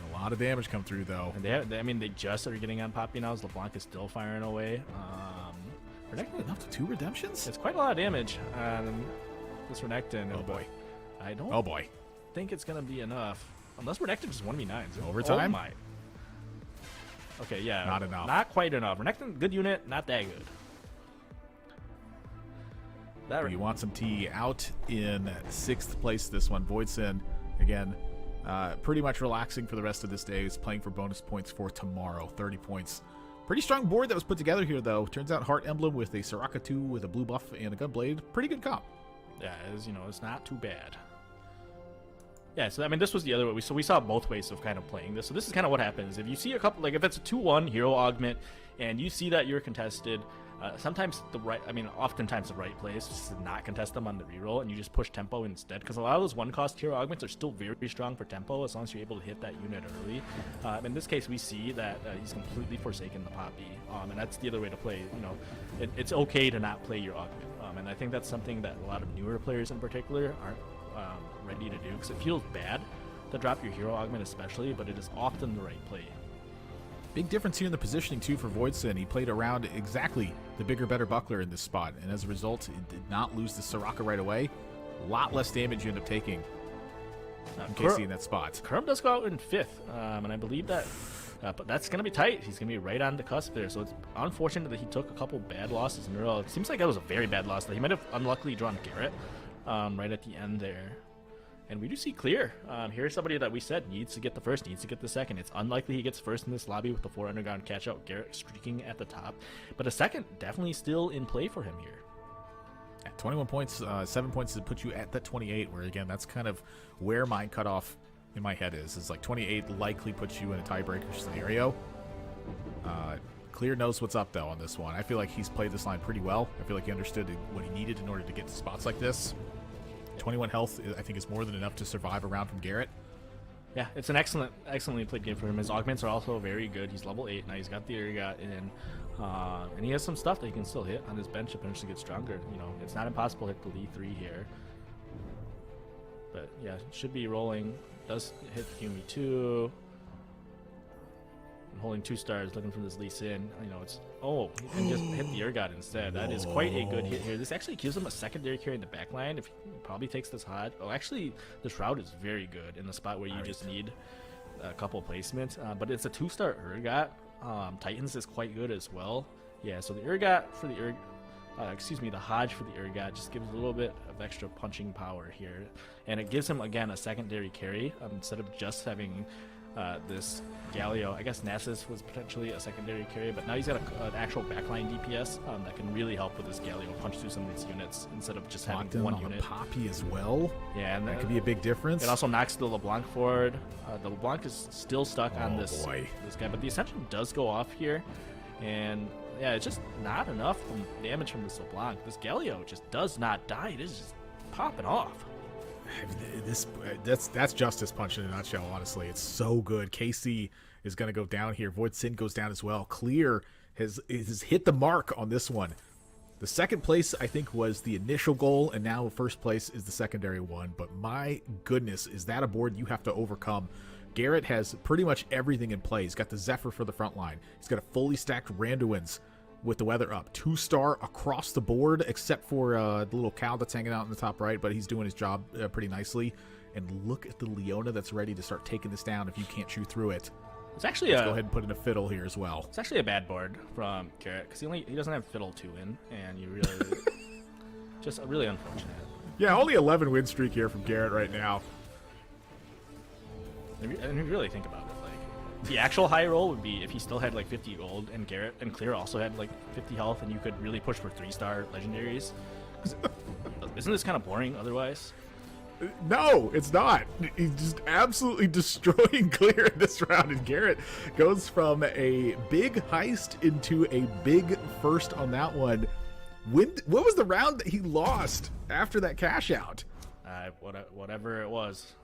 A lot of damage come through, though. And they just are getting on Poppy now as LeBlanc is still firing away. Renekton enough to 2 redemptions? It's quite a lot of damage on this Renekton. Oh, boy. I don't think it's going to be enough. Unless Renekton just 1v9s. Overtime? Oh my. Okay, yeah. Not enough. Not quite enough. Renekton, good unit, not that good. You want some tea out in 6th place this one. Voidson, again, pretty much relaxing for the rest of this day. He's playing for bonus points for tomorrow. 30 points. Pretty strong board that was put together here, though. Turns out Heart Emblem with a Soraka 2 with a blue buff and a Gunblade. Pretty good comp. Yeah, it's not too bad. Yeah, so I mean, this was the other way. So we saw both ways of kind of playing this. So this is kind of what happens. If you see a couple, like if it's a 2-1 hero augment, and you see that you're contested, oftentimes the right play is just to not contest them on the reroll, and you just push tempo instead. Because a lot of those 1-cost hero augments are still very strong for tempo as long as you're able to hit that unit early. In this case, we see that he's completely forsaken the Poppy, and that's the other way to play. You know, it's okay to not play your augment, and I think that's something that a lot of newer players in particular aren't ready to do, because it feels bad to drop your hero augment especially, but it is often the right play. Big difference here in the positioning too for Voidson. He played around exactly the bigger, better buckler in this spot, and as a result, it did not lose the Soraka right away. A lot less damage you end up taking in KC in that spot. Kurum does go out in 5th, and I believe that, but that's going to be tight. He's going to be right on the cusp there, so it's unfortunate that he took a couple bad losses in a row. It seems like that was a very bad loss. He might have unluckily drawn Garrett right at the end there. And we do see clear. Here's somebody that we said needs to get the first, needs to get the second. It's unlikely he gets first in this lobby with the 4 underground catch out. Garrett streaking at the top. But a second definitely still in play for him here. At 21 points, 7 points to put you at that 28, where again, that's kind of where my cutoff in my head is. It's like 28 likely puts you in a tiebreaker scenario. Clear knows what's up though on this one. I feel like he's played this line pretty well. I feel like he understood what he needed in order to get to spots like this. 21 health, I think, is more than enough to survive a round from Garrett. Yeah, it's an excellently played game for him. His augments are also very good. He's level 8 now. He's got the Ergot in, and he has some stuff that he can still hit on his bench to potentially get stronger. You know, it's not impossible to hit the Lee 3 here. But yeah, should be rolling. Does hit Yumi 2. I'm holding 2 stars, looking for this Lee Sin. You know, it's and just hit the Ergot instead. That is quite a good hit here. This actually gives him a secondary carry in the back line. If he probably takes this hot. Oh, actually, the Shroud is very good in the spot where you just need a couple placements. But it's a 2-star Ergot. Titans is quite good as well. Yeah, so the Ergot for the the Hodge for the Ergot just gives a little bit of extra punching power here, and it gives him again a secondary carry instead of just having this Galio. I guess Nasus was potentially a secondary carry, but now he's got an actual backline DPS that can really help with this Galio punch through some of these units instead of just having one unit. Poppy as well. Yeah, and that could be a big difference. It also knocks the LeBlanc forward. The LeBlanc is still stuck on this guy, but the Ascension does go off here, and yeah, it's just not enough damage from this LeBlanc. This Galio just does not die. It is just popping off. That's Justice Punch in a nutshell, honestly. It's so good. KC is going to go down here. Void Sin goes down as well. Clear has hit the mark on this one. The second place, I think, was the initial goal, and now first place is the secondary one. But my goodness, is that a board you have to overcome? Garrett has pretty much everything in play. He's got the Zephyr for the front line. He's got a fully stacked Randuin's with the weather up. 2-star across the board, except for the little cow that's hanging out in the top right, but he's doing his job pretty nicely. And look at the Leona that's ready to start taking this down if you can't chew through it. It's actually Let's go ahead and put in a Fiddle here as well. It's actually a bad board from Garrett because he doesn't have Fiddle 2 in, and you really just really unfortunate. Yeah, only 11 win streak here from Garrett right now. And if you really think about it, like the actual high roll would be if he still had like 50 gold and Garrett and Clear also had like 50 health, and you could really push for 3-star legendaries. Isn't this kind of boring otherwise? No, it's not. He's just absolutely destroying Clear in this round, and Garrett goes from a big heist into a big first on that one. What was the round that he lost after that cash out? Whatever it was.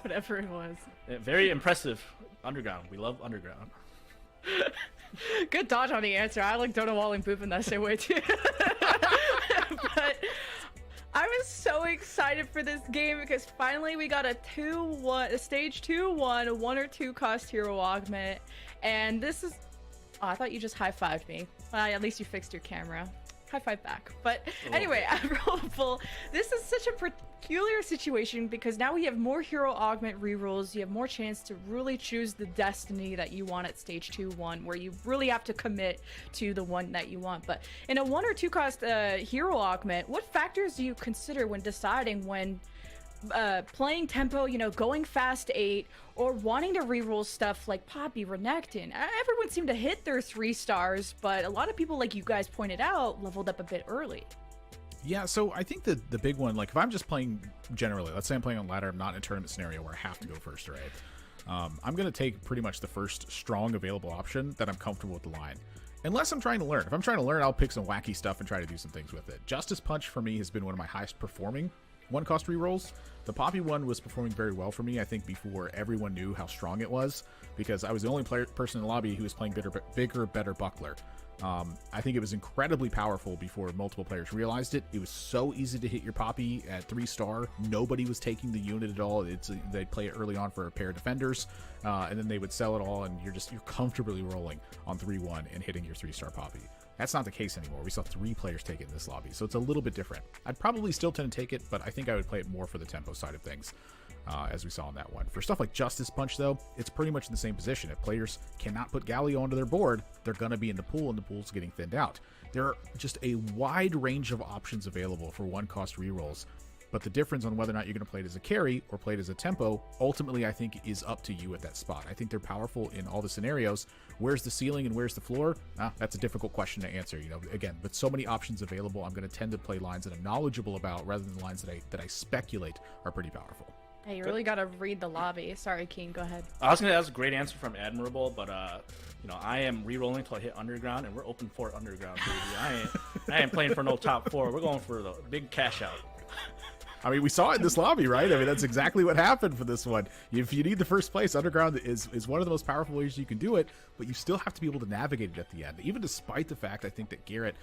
Whatever it was. Very impressive. Underground. We love Underground. Good dodge on the answer. I like Dona Wall and Boop in that same way too. But I was so excited for this game because finally we got a stage 2-1, 1 or 2 cost hero augment, and this is. Oh, I thought you just high-fived me. At least you fixed your camera. High five back. But anyway, Admirable, this is such a peculiar situation because now we have more hero augment rerolls. You have more chance to really choose the destiny that you want at stage 2-1, where you really have to commit to the one that you want. But in a 1 or 2 cost hero augment, what factors do you consider when deciding when playing tempo, you know, going fast 8, or wanting to reroll stuff like Poppy, Renekton? Everyone seemed to hit their 3 stars, but a lot of people, like you guys pointed out, leveled up a bit early. Yeah, so I think the big one, like if I'm just playing generally, let's say I'm playing on ladder, I'm not in a tournament scenario where I have to go first, right? I'm going to take pretty much the first strong available option that I'm comfortable with the line. Unless I'm trying to learn. If I'm trying to learn, I'll pick some wacky stuff and try to do some things with it. Justice Punch for me has been one of my highest performing 1-cost rerolls. The Poppy one was performing very well for me, I think, before everyone knew how strong it was, because I was the only person in the lobby who was playing bigger, better Buckler. I think it was incredibly powerful before multiple players realized it. It was so easy to hit your Poppy at 3-star. Nobody was taking the unit at all. They'd play it early on for a pair of defenders, and then they would sell it all, and you're comfortably rolling on 3-1 and hitting your 3-star Poppy. That's not the case anymore. We saw 3 players take it in this lobby, so it's a little bit different. I'd probably still tend to take it, but I think I would play it more for the tempo side of things, as we saw in that one. For stuff like Justice Punch, though, it's pretty much in the same position. If players cannot put Galio onto their board, they're going to be in the pool, and the pool's getting thinned out. There are just a wide range of options available for 1-cost rerolls, but the difference on whether or not you're going to play it as a carry or play it as a tempo, ultimately, I think, is up to you at that spot. I think they're powerful in all the scenarios. Where's the ceiling and where's the floor? That's a difficult question to answer. You know, again, with so many options available, I'm going to tend to play lines that I'm knowledgeable about rather than lines that I speculate are pretty powerful. Hey, you really got to read the lobby. Sorry, Keen, go ahead. I was going to that was a great answer from Admirable, but you know, I am re-rolling until I hit Underground, and we're open for Underground, baby. I ain't playing for no top 4. We're going for the big cash out. I mean, we saw it in this lobby, right? I mean, that's exactly what happened for this one. If you need the first place, Underground is one of the most powerful ways you can do it, but you still have to be able to navigate it at the end. Even despite the fact, I think, that Garrett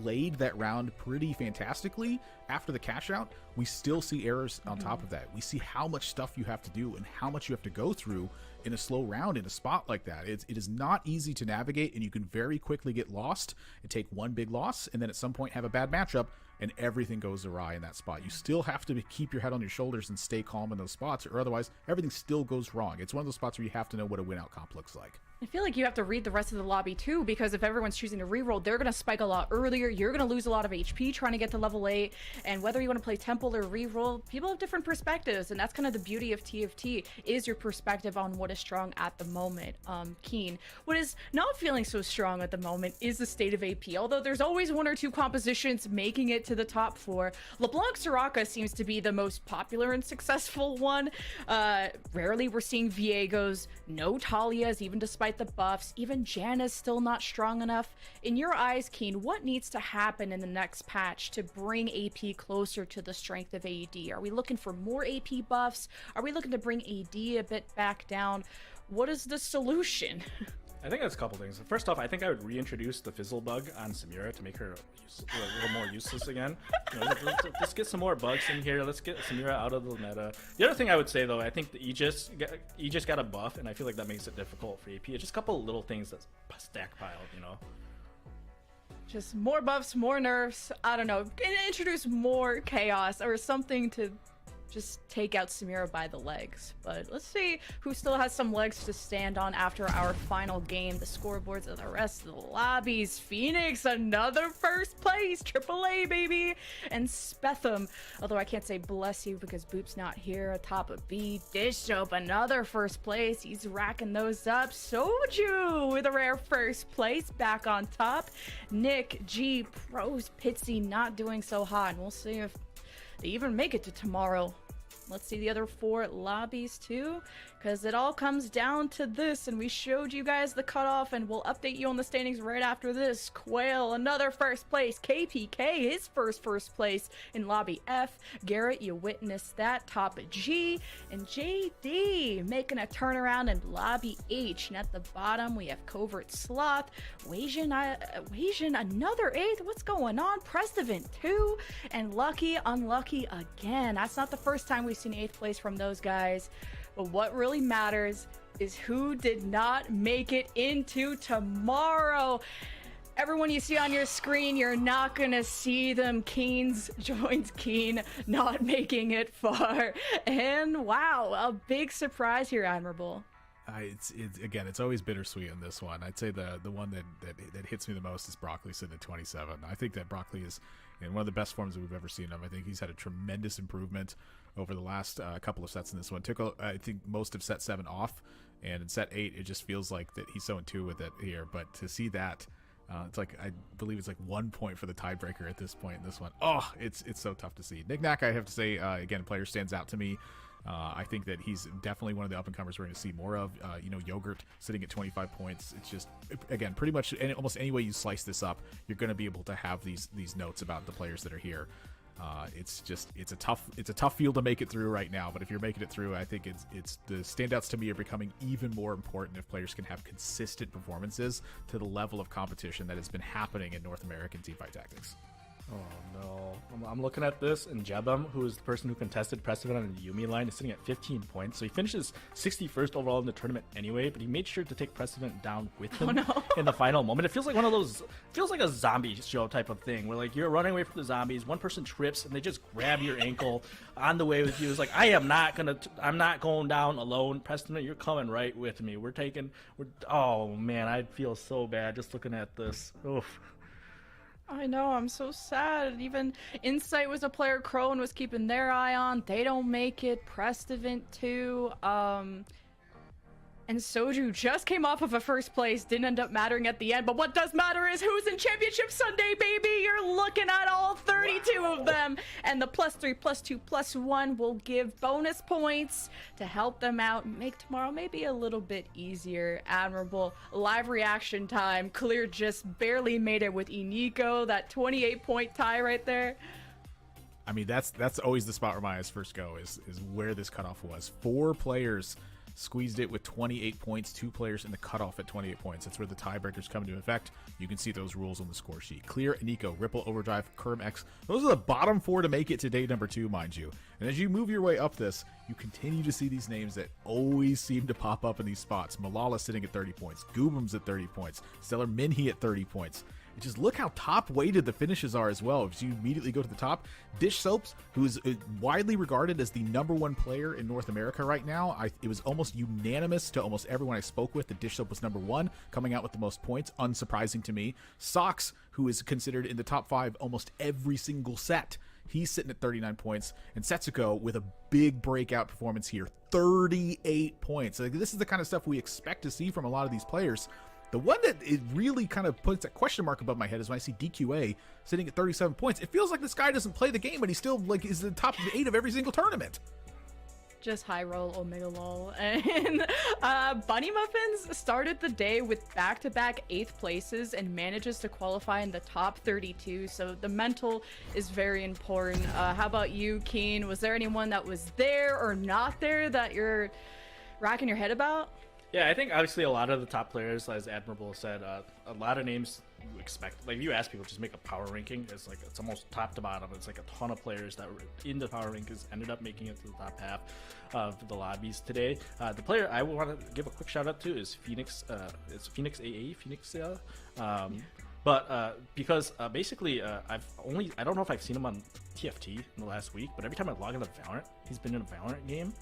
played that round pretty fantastically after the cash out, we still see errors on top of that. We see how much stuff you have to do and how much you have to go through in a slow round in a spot like that. It is not easy to navigate, and you can very quickly get lost and take one big loss, and then at some point have a bad matchup and everything goes awry in that spot. You still have to keep your head on your shoulders and stay calm in those spots, or otherwise everything still goes wrong. It's one of those spots where you have to know what a win out comp looks like. I feel like you have to read the rest of the lobby too, because if everyone's choosing to reroll, they're going to spike a lot earlier. You're going to lose a lot of HP trying to get to level 8. And whether you want to play Temple or reroll, people have different perspectives. And that's kind of the beauty of TFT, is your perspective on what is strong at the moment. Keen, what is not feeling so strong at the moment is the state of AP. Although there's always one or two compositions making it to the top 4. LeBlanc Soraka seems to be the most popular and successful one. Rarely we're seeing Viegos, no Talias, even despite the buffs. Even Janna's still not strong enough. In your eyes, Keen, what needs to happen in the next patch to bring AP closer to the strength of AD? Are we looking for more AP buffs? Are we looking to bring AD a bit back down? What is the solution? I think that's a couple things. First off, I think I would reintroduce the fizzle bug on Samira to make her a little more useless again. You know, let's get some more bugs in here. Let's get Samira out of the meta. The other thing I would say, though, I think the Aegis got a buff, and I feel like that makes it difficult for AP. It's just a couple of little things that's stackpiled, you know? Just more buffs, more nerfs. I don't know. Introduce more chaos or something to just take out Samira by the legs. But let's see who still has some legs to stand on after our final game. The scoreboards of the rest of the lobbies. Phoenix, another first place. AAA, baby. And Spetham, although I can't say bless you because Boop's not here. Atop of B. Dish Soap, another first place. He's racking those up. Soju with a rare first place, back on top. Nick, G, Pros, Pitsy not doing so hot. And we'll see if they even make it to tomorrow. Let's see the other 4 lobbies too, because it all comes down to this, and we showed you guys the cutoff, and we'll update you on the standings right after this. Quail, another first place. KPK, his first place in lobby F. Garrett, you witnessed that. Top G. And JD making a turnaround in lobby H. And at the bottom, we have Covert Sloth. Wasian, another 8th. What's going on? Prestevant 2. And Lucky, unlucky again. That's not the first time we've seen 8th place from those guys. But what really matters is who did not make it into tomorrow. Everyone you see on your screen, you're not gonna see them. Keens joins Keen, not making it far. And wow, a big surprise here, Admirable. It's always bittersweet on this one. I'd say the one that hits me the most is Broccoli sitting at 27. I think that Broccoli is in one of the best forms that we've ever seen him. I think he's had a tremendous improvement over the last couple of sets in this one. Took, I think, most of set 7 off, and in set 8, it just feels like that he's so in tune with it here. But to see that, it's like, I believe it's like 1 point for the tiebreaker at this point in this one. Oh, it's so tough to see. Knick-Knack, I have to say, again, player stands out to me. I think that he's definitely one of the up-and-comers we're going to see more of. Yogurt sitting at 25 points. It's just, again, pretty much almost any way you slice this up, you're going to be able to have these notes about the players that are here. It's a tough field to make it through right now. But if you're making it through, I think it's the standouts to me are becoming even more important if players can have consistent performances to the level of competition that has been happening in North American teamfight tactics. Oh no. I'm looking at this, and Jebam, who is the person who contested Prestevant on the Yumi line, is sitting at 15 points. So he finishes 61st overall in the tournament anyway, but he made sure to take Prestevant down with him in the final moment. It feels like one of those, feels like a zombie show type of thing, where like you're running away from the zombies, one person trips, and they just grab your ankle on the way with you. It's like, I'm not going down alone. Prestevant, you're coming right with me. Oh man, I feel so bad just looking at this. Oof. I know, I'm so sad. Even Insight was a player Crone was keeping their eye on. They don't make it. Prestevant too. And Soju just came off of a first place. Didn't end up mattering at the end. But what does matter is who's in Championship Sunday, baby. You're looking at all 32 of them. And the +3, +2, +1 will give bonus points to help them out. Make tomorrow maybe a little bit easier. Admirable. Live reaction time. Clear just barely made it with Iniko. That 28-point tie right there. I mean, that's always the spot where my eyes first go is where this cutoff was. 4 players squeezed it with 28 points, 2 players in the cutoff at 28 points. That's where the tiebreakers come into effect. You can see those rules on the score sheet. Clear, Nico, Ripple, Overdrive, Kerm X. Those are the bottom 4 to make it to day number 2, mind you. And as you move your way up this, you continue to see these names that always seem to pop up in these spots. Malala sitting at 30 points, Goobum's at 30 points, Stellar Minhee at 30 points. And just look how top weighted the finishes are as well. If you immediately go to the top, Dish Soaps, who is widely regarded as the #1 player in North America right now. It was almost unanimous to almost everyone I spoke with that Dish Soap was #1, coming out with the most points, unsurprising to me. Socks, who is considered in the top 5 almost every single set. He's sitting at 39 points. And Setsuko with a big breakout performance here, 38 points. Like, this is the kind of stuff we expect to see from a lot of these players. The one that it really kind of puts a question mark above my head is when I see DQA sitting at 37 points. It feels like this guy doesn't play the game, but he still is the top 8 of every single tournament. Just high roll Omega lol. And Bunny Muffins started the day with back-to-back 8th places and manages to qualify in the top 32. So the mental is very important. How about you, Keen? Was there anyone that was there or not there that you're racking your head about? Yeah, I think obviously a lot of the top players, as Admirable said, a lot of names you expect. Like, if you ask people, just make a power ranking. It's almost top to bottom. It's like a ton of players that were in the power rankings ended up making it to the top half of the lobbies today. The player I want to give a quick shout out to is Phoenix. It's Phoenix AA, Phoenix. But because basically I don't know if I've seen him on TFT in the last week, but every time I log into Valorant, he's been in a Valorant game.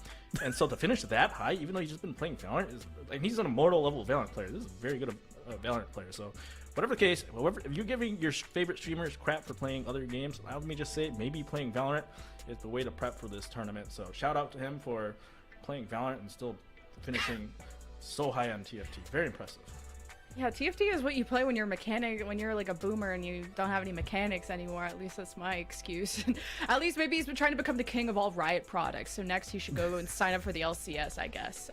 And so to finish that high, even though he's just been playing Valorant, and he's an immortal level Valorant player. This is a very good Valorant player. So whatever the case, if you're giving your favorite streamers crap for playing other games, let me just say maybe playing Valorant is the way to prep for this tournament. So shout out to him for playing Valorant and still finishing so high on TFT. Very impressive. Yeah, TFT is what you play when you're a mechanic, when you're like a boomer and you don't have any mechanics anymore. At least that's my excuse. At least maybe he's been trying to become the king of all Riot products. So next he should go and sign up for the LCS, I guess.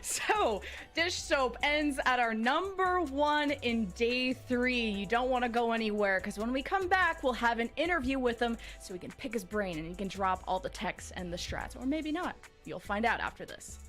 So Dish Soap ends at our #1 in day 3. You don't want to go anywhere because when we come back, we'll have an interview with him so we can pick his brain and he can drop all the techs and the strats. Or maybe not. You'll find out after this.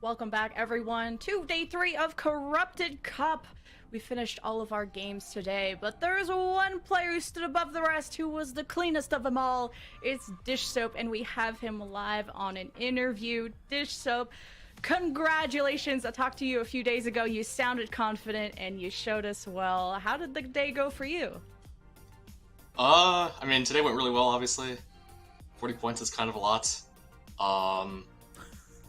Welcome back, everyone, to day 3 of Corrupted Cup. We finished all of our games today, but there's one player who stood above the rest, who was the cleanest of them all. It's Dish Soap, and we have him live on an interview. Dish Soap, congratulations. I talked to you a few days ago. You sounded confident, and you showed us well. How did the day go for you? I mean, today went really well, obviously. 40 points is kind of a lot.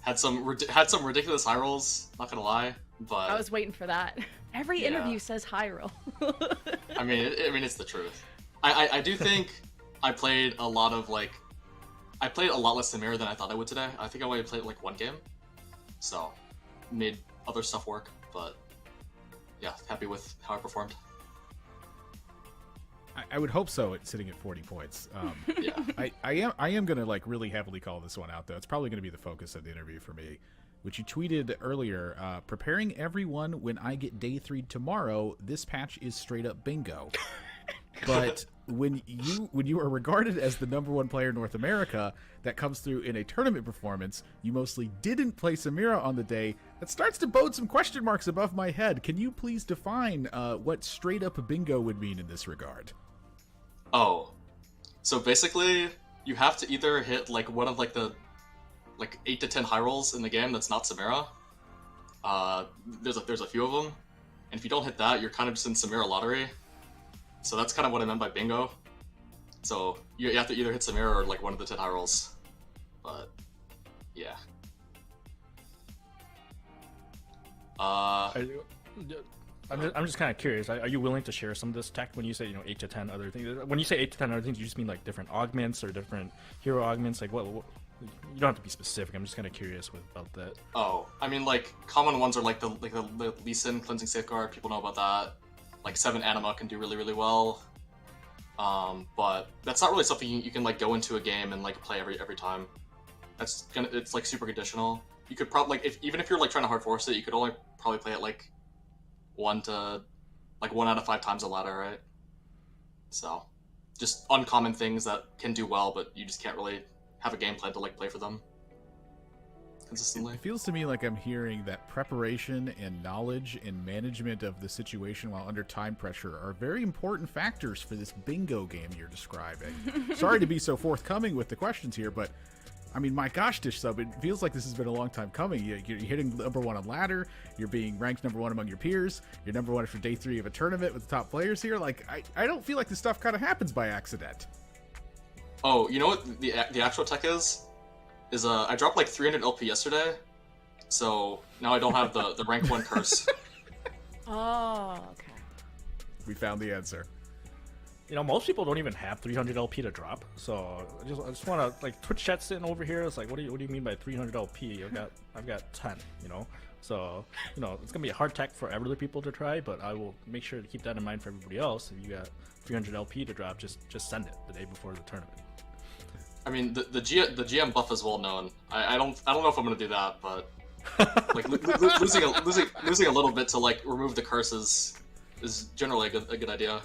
Had some ridiculous high rolls, not gonna lie, but I was waiting for that. Every interview says high roll. I mean, it's the truth. I do think I played a lot less Samira than I thought I would today. I think I only played like one game, so made other stuff work. But yeah, happy with how I performed. I would hope so. It's sitting at 40 points. Yeah, I am gonna like really heavily call this one out though. It's probably gonna be the focus of the interview for me, which you tweeted earlier. Preparing everyone when I get day 3 tomorrow. This patch is straight up bingo. But when you are regarded as the #1 player in North America that comes through in a tournament performance, you mostly didn't play Samira on the day. That starts to bode some question marks above my head. Can you please define what straight up bingo would mean in this regard? Oh, so basically, you have to either hit like one of like the 8 to 10 high rolls in the game that's not Samira. There's a few of them, and if you don't hit that, you're kind of just in Samira lottery. So that's kind of what I meant by bingo. So you have to either hit Samira or like one of the 10 high rolls. But yeah. I'm just kind of curious. Are you willing to share some of this tech when you say 8 to 10 other things? When you say 8 to 10 other things, you just mean like different augments or different hero augments? Like what you don't have to be specific. I'm just kind of curious about that. Oh, I mean like common ones are like the Lee Sin cleansing safeguard. People know about that. Like 7 anima can do really well. But that's not really something you can like go into a game and like play every time. It's like super conditional. You could probably even if you're like trying to hard force it, you could only probably play it like 1 out of 5 times a ladder, right? So, just uncommon things that can do well, but you just can't really have a game plan to like play for them consistently. It feels to me like I'm hearing that preparation and knowledge and management of the situation while under time pressure are very important factors for this bingo game you're describing. Sorry to be so forthcoming with the questions here, but I mean, my gosh, Dish Sub, it feels like this has been a long time coming. You're hitting #1 on ladder, you're being ranked #1 among your peers, you're #1 for day 3 of a tournament with the top players here. Like, I don't feel like this stuff kind of happens by accident. Oh, you know what the actual tech is I dropped like 300 LP yesterday, so now I don't have the rank 1 curse. Oh, okay. We found the answer. Most people don't even have 300 LP to drop. So I just want to like Twitch chat sitting over here. It's like, what do you mean by 300 LP? I've got 10. So it's gonna be a hard tech for other people to try, but I will make sure to keep that in mind for everybody else. If you got 300 LP to drop, just send it the day before the tournament. I mean, the GM buff is well known. I don't know if I'm gonna do that, but like losing a little bit to like remove the curses is generally a good idea.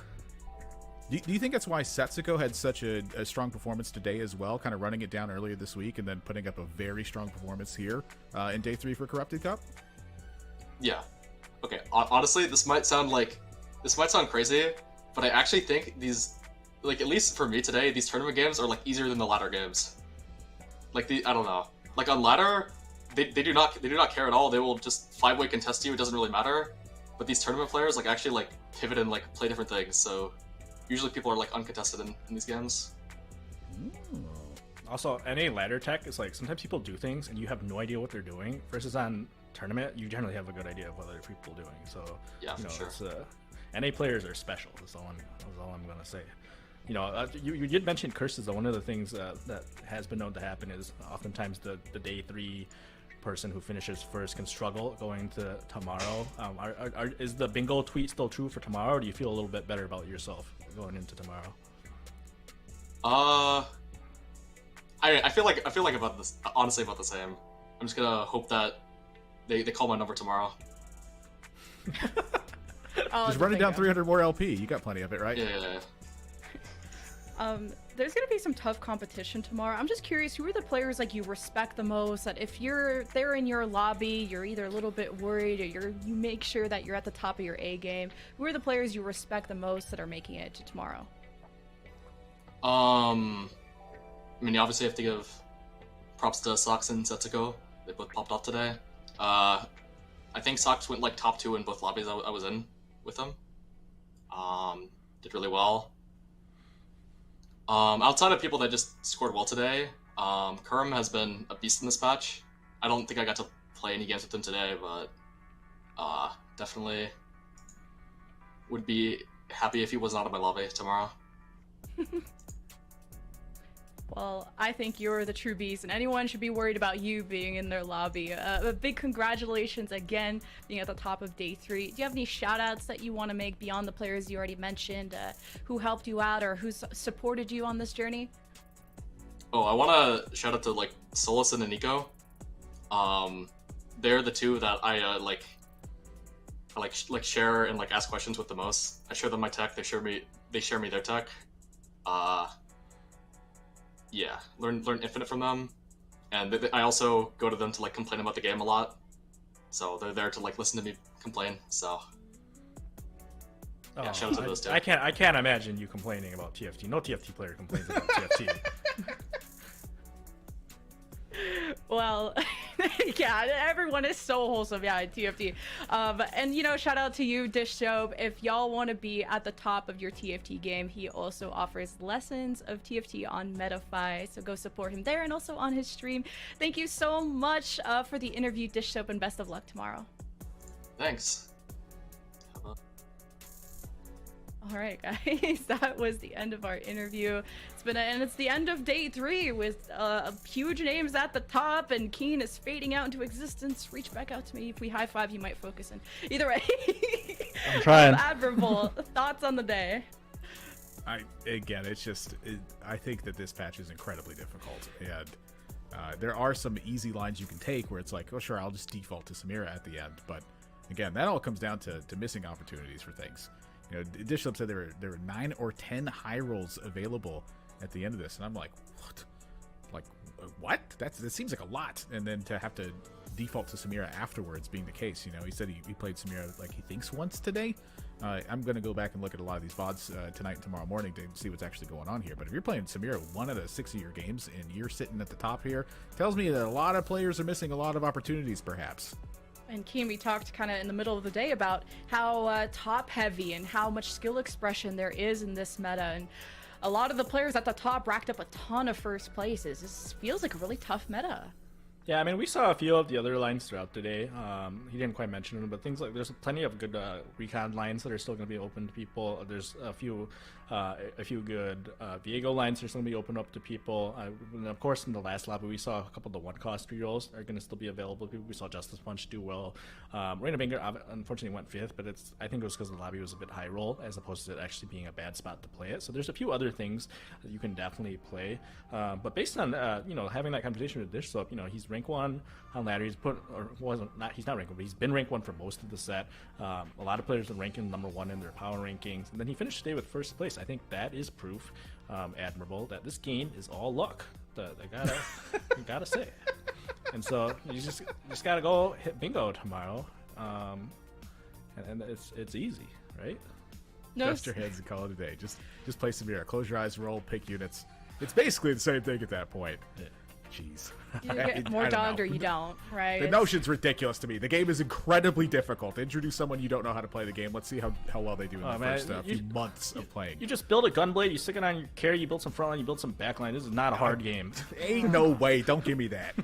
Do you think that's why Setsuko had such a strong performance today as well, kind of running it down earlier this week and then putting up a very strong performance here in day 3 for Corrupted Cup? Yeah. Okay. Honestly, this might sound crazy, but I actually think these, like at least for me today, these tournament games are like easier than the ladder games. Like I don't know. Like on ladder, they do not care at all. They will just 5-way contest you. It doesn't really matter. But these tournament players like actually like pivot and like play different things. So usually people are like uncontested in these games. Also, NA ladder tech is like sometimes people do things and you have no idea what they're doing. Versus on tournament, you generally have a good idea of what other people are doing. So yeah, for sure. It's, NA players are special. That's all I'm gonna say. You did mention curses. Though. One of the things that has been known to happen is oftentimes the day 3 person who finishes first can struggle going to tomorrow. Is the bingo tweet still true for tomorrow, or do you feel a little bit better about yourself going into tomorrow? I feel like about this honestly about the same. I'm just gonna hope that they call my number tomorrow. Just running down 300 more LP. You got plenty of it, right? Yeah. There's gonna be some tough competition tomorrow. I'm just curious, who are the players like you respect the most? That if they're in your lobby, you're either a little bit worried or you make sure that you're at the top of your A game. Who are the players you respect the most that are making it to tomorrow? I mean, you obviously have to give props to Sox and Setsuko. They both popped off today. I think Sox went like top 2 in both lobbies I was in with them. Did really well. Outside of people that just scored well today, Kerm has been a beast in this patch. I don't think I got to play any games with him today, but definitely would be happy if he was not in my lobby tomorrow. Well, I think you're the true beast, and anyone should be worried about you being in their lobby. A big congratulations again, being at the top of day 3. Do you have any shout-outs that you want to make beyond the players you already mentioned, who helped you out or who supported you on this journey? Oh, I want to shout out to like Solus and Nico. They're the two that I share and like ask questions with the most. I share them my tech. They share me their tech. Yeah, learn Infinite from them, and I also go to them to like complain about the game a lot. So they're there to like listen to me complain. So yeah, shout out to those two. I can't imagine you complaining about TFT. No TFT player complains about TFT. Well, yeah, everyone is so wholesome, yeah, at TFT. And, you know, shout out to you, Dish Soap. If y'all want to be at the top of your TFT game, he also offers lessons of TFT on Metafy, so go support him there and also on his stream. Thank you so much for the interview, Dish Soap, and best of luck tomorrow. Thanks. All right, guys, that was the end of our interview. It's the end of day 3 with huge names at the top, and Keen is fading out into existence. Reach back out to me. If we high five, you might focus in. Either way, I'm trying. Admirable. Thoughts on the day? I think that this patch is incredibly difficult, and there are some easy lines you can take where it's like, oh sure, I'll just default to Samira at the end, but again, that all comes down to missing opportunities for things. You know, Dishlub said there were 9 or 10 high rolls available at the end of this, and I'm like, what? Like, what? That seems like a lot. And then to have to default to Samira afterwards being the case, you know, he said he played Samira like he thinks once today. I'm going to go back and look at a lot of these VODs tonight and tomorrow morning to see what's actually going on here. But if you're playing Samira 1 out of 6 of your games and you're sitting at the top here, tells me that a lot of players are missing a lot of opportunities, perhaps. And Keen, we talked kind of in the middle of the day about how top heavy and how much skill expression there is in this meta, and a lot of the players at the top racked up a ton of first places. This feels like a really tough meta. Yeah, I mean, we saw a few of the other lines throughout the day. He didn't quite mention them, but things like there's plenty of good recon lines that are still going to be open to people. There's a few good Viego lines that are still going to be open up to people. And of course, in the last lobby, we saw a couple of the one-cost rerolls are going to still be available to people. We saw Justice Punch do well. Reina Banger unfortunately went 5th, but I think it was because the lobby was a bit high roll as opposed to it actually being a bad spot to play it. So there's a few other things that you can definitely play. But based on having that competition with Dish Soap, he's rank 1 on ladder. He's not rank 1, but he's been rank 1 for most of the set. A lot of players are ranking number 1 in their power rankings, and then he finished the day with 1st place. I think that is proof, admirable, that this game is all luck. I gotta say. And so you just gotta go hit bingo tomorrow, and it's easy, right? No, Dust your heads and call it a day. Just play Samira. Close your eyes, roll, pick units. It's basically the same thing at that point. Yeah. Jeez. You get more dogged or you don't, right? The notion's ridiculous to me. The game is incredibly difficult. Introduce someone you don't know how to play the game. Let's see how well they do in the first few months of playing. You just build a gunblade, you stick it on your carry, you build some front line, you build some back line. This is not a hard game. Ain't no way. Don't give me that.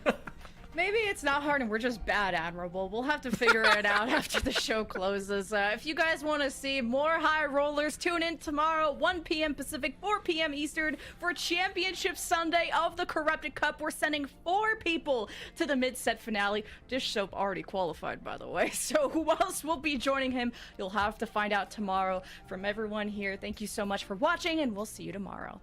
Maybe it's not hard and we're just bad, Admirable. We'll have to figure it out after the show closes. If you guys want to see more high rollers, tune in tomorrow, 1 p.m. Pacific, 4 p.m. Eastern, for Championship Sunday of the Corrupted Cup. We're sending 4 people to the mid-set finale. Dish Soap already qualified, by the way. So who else will be joining him? You'll have to find out tomorrow. From everyone here, thank you so much for watching, and we'll see you tomorrow.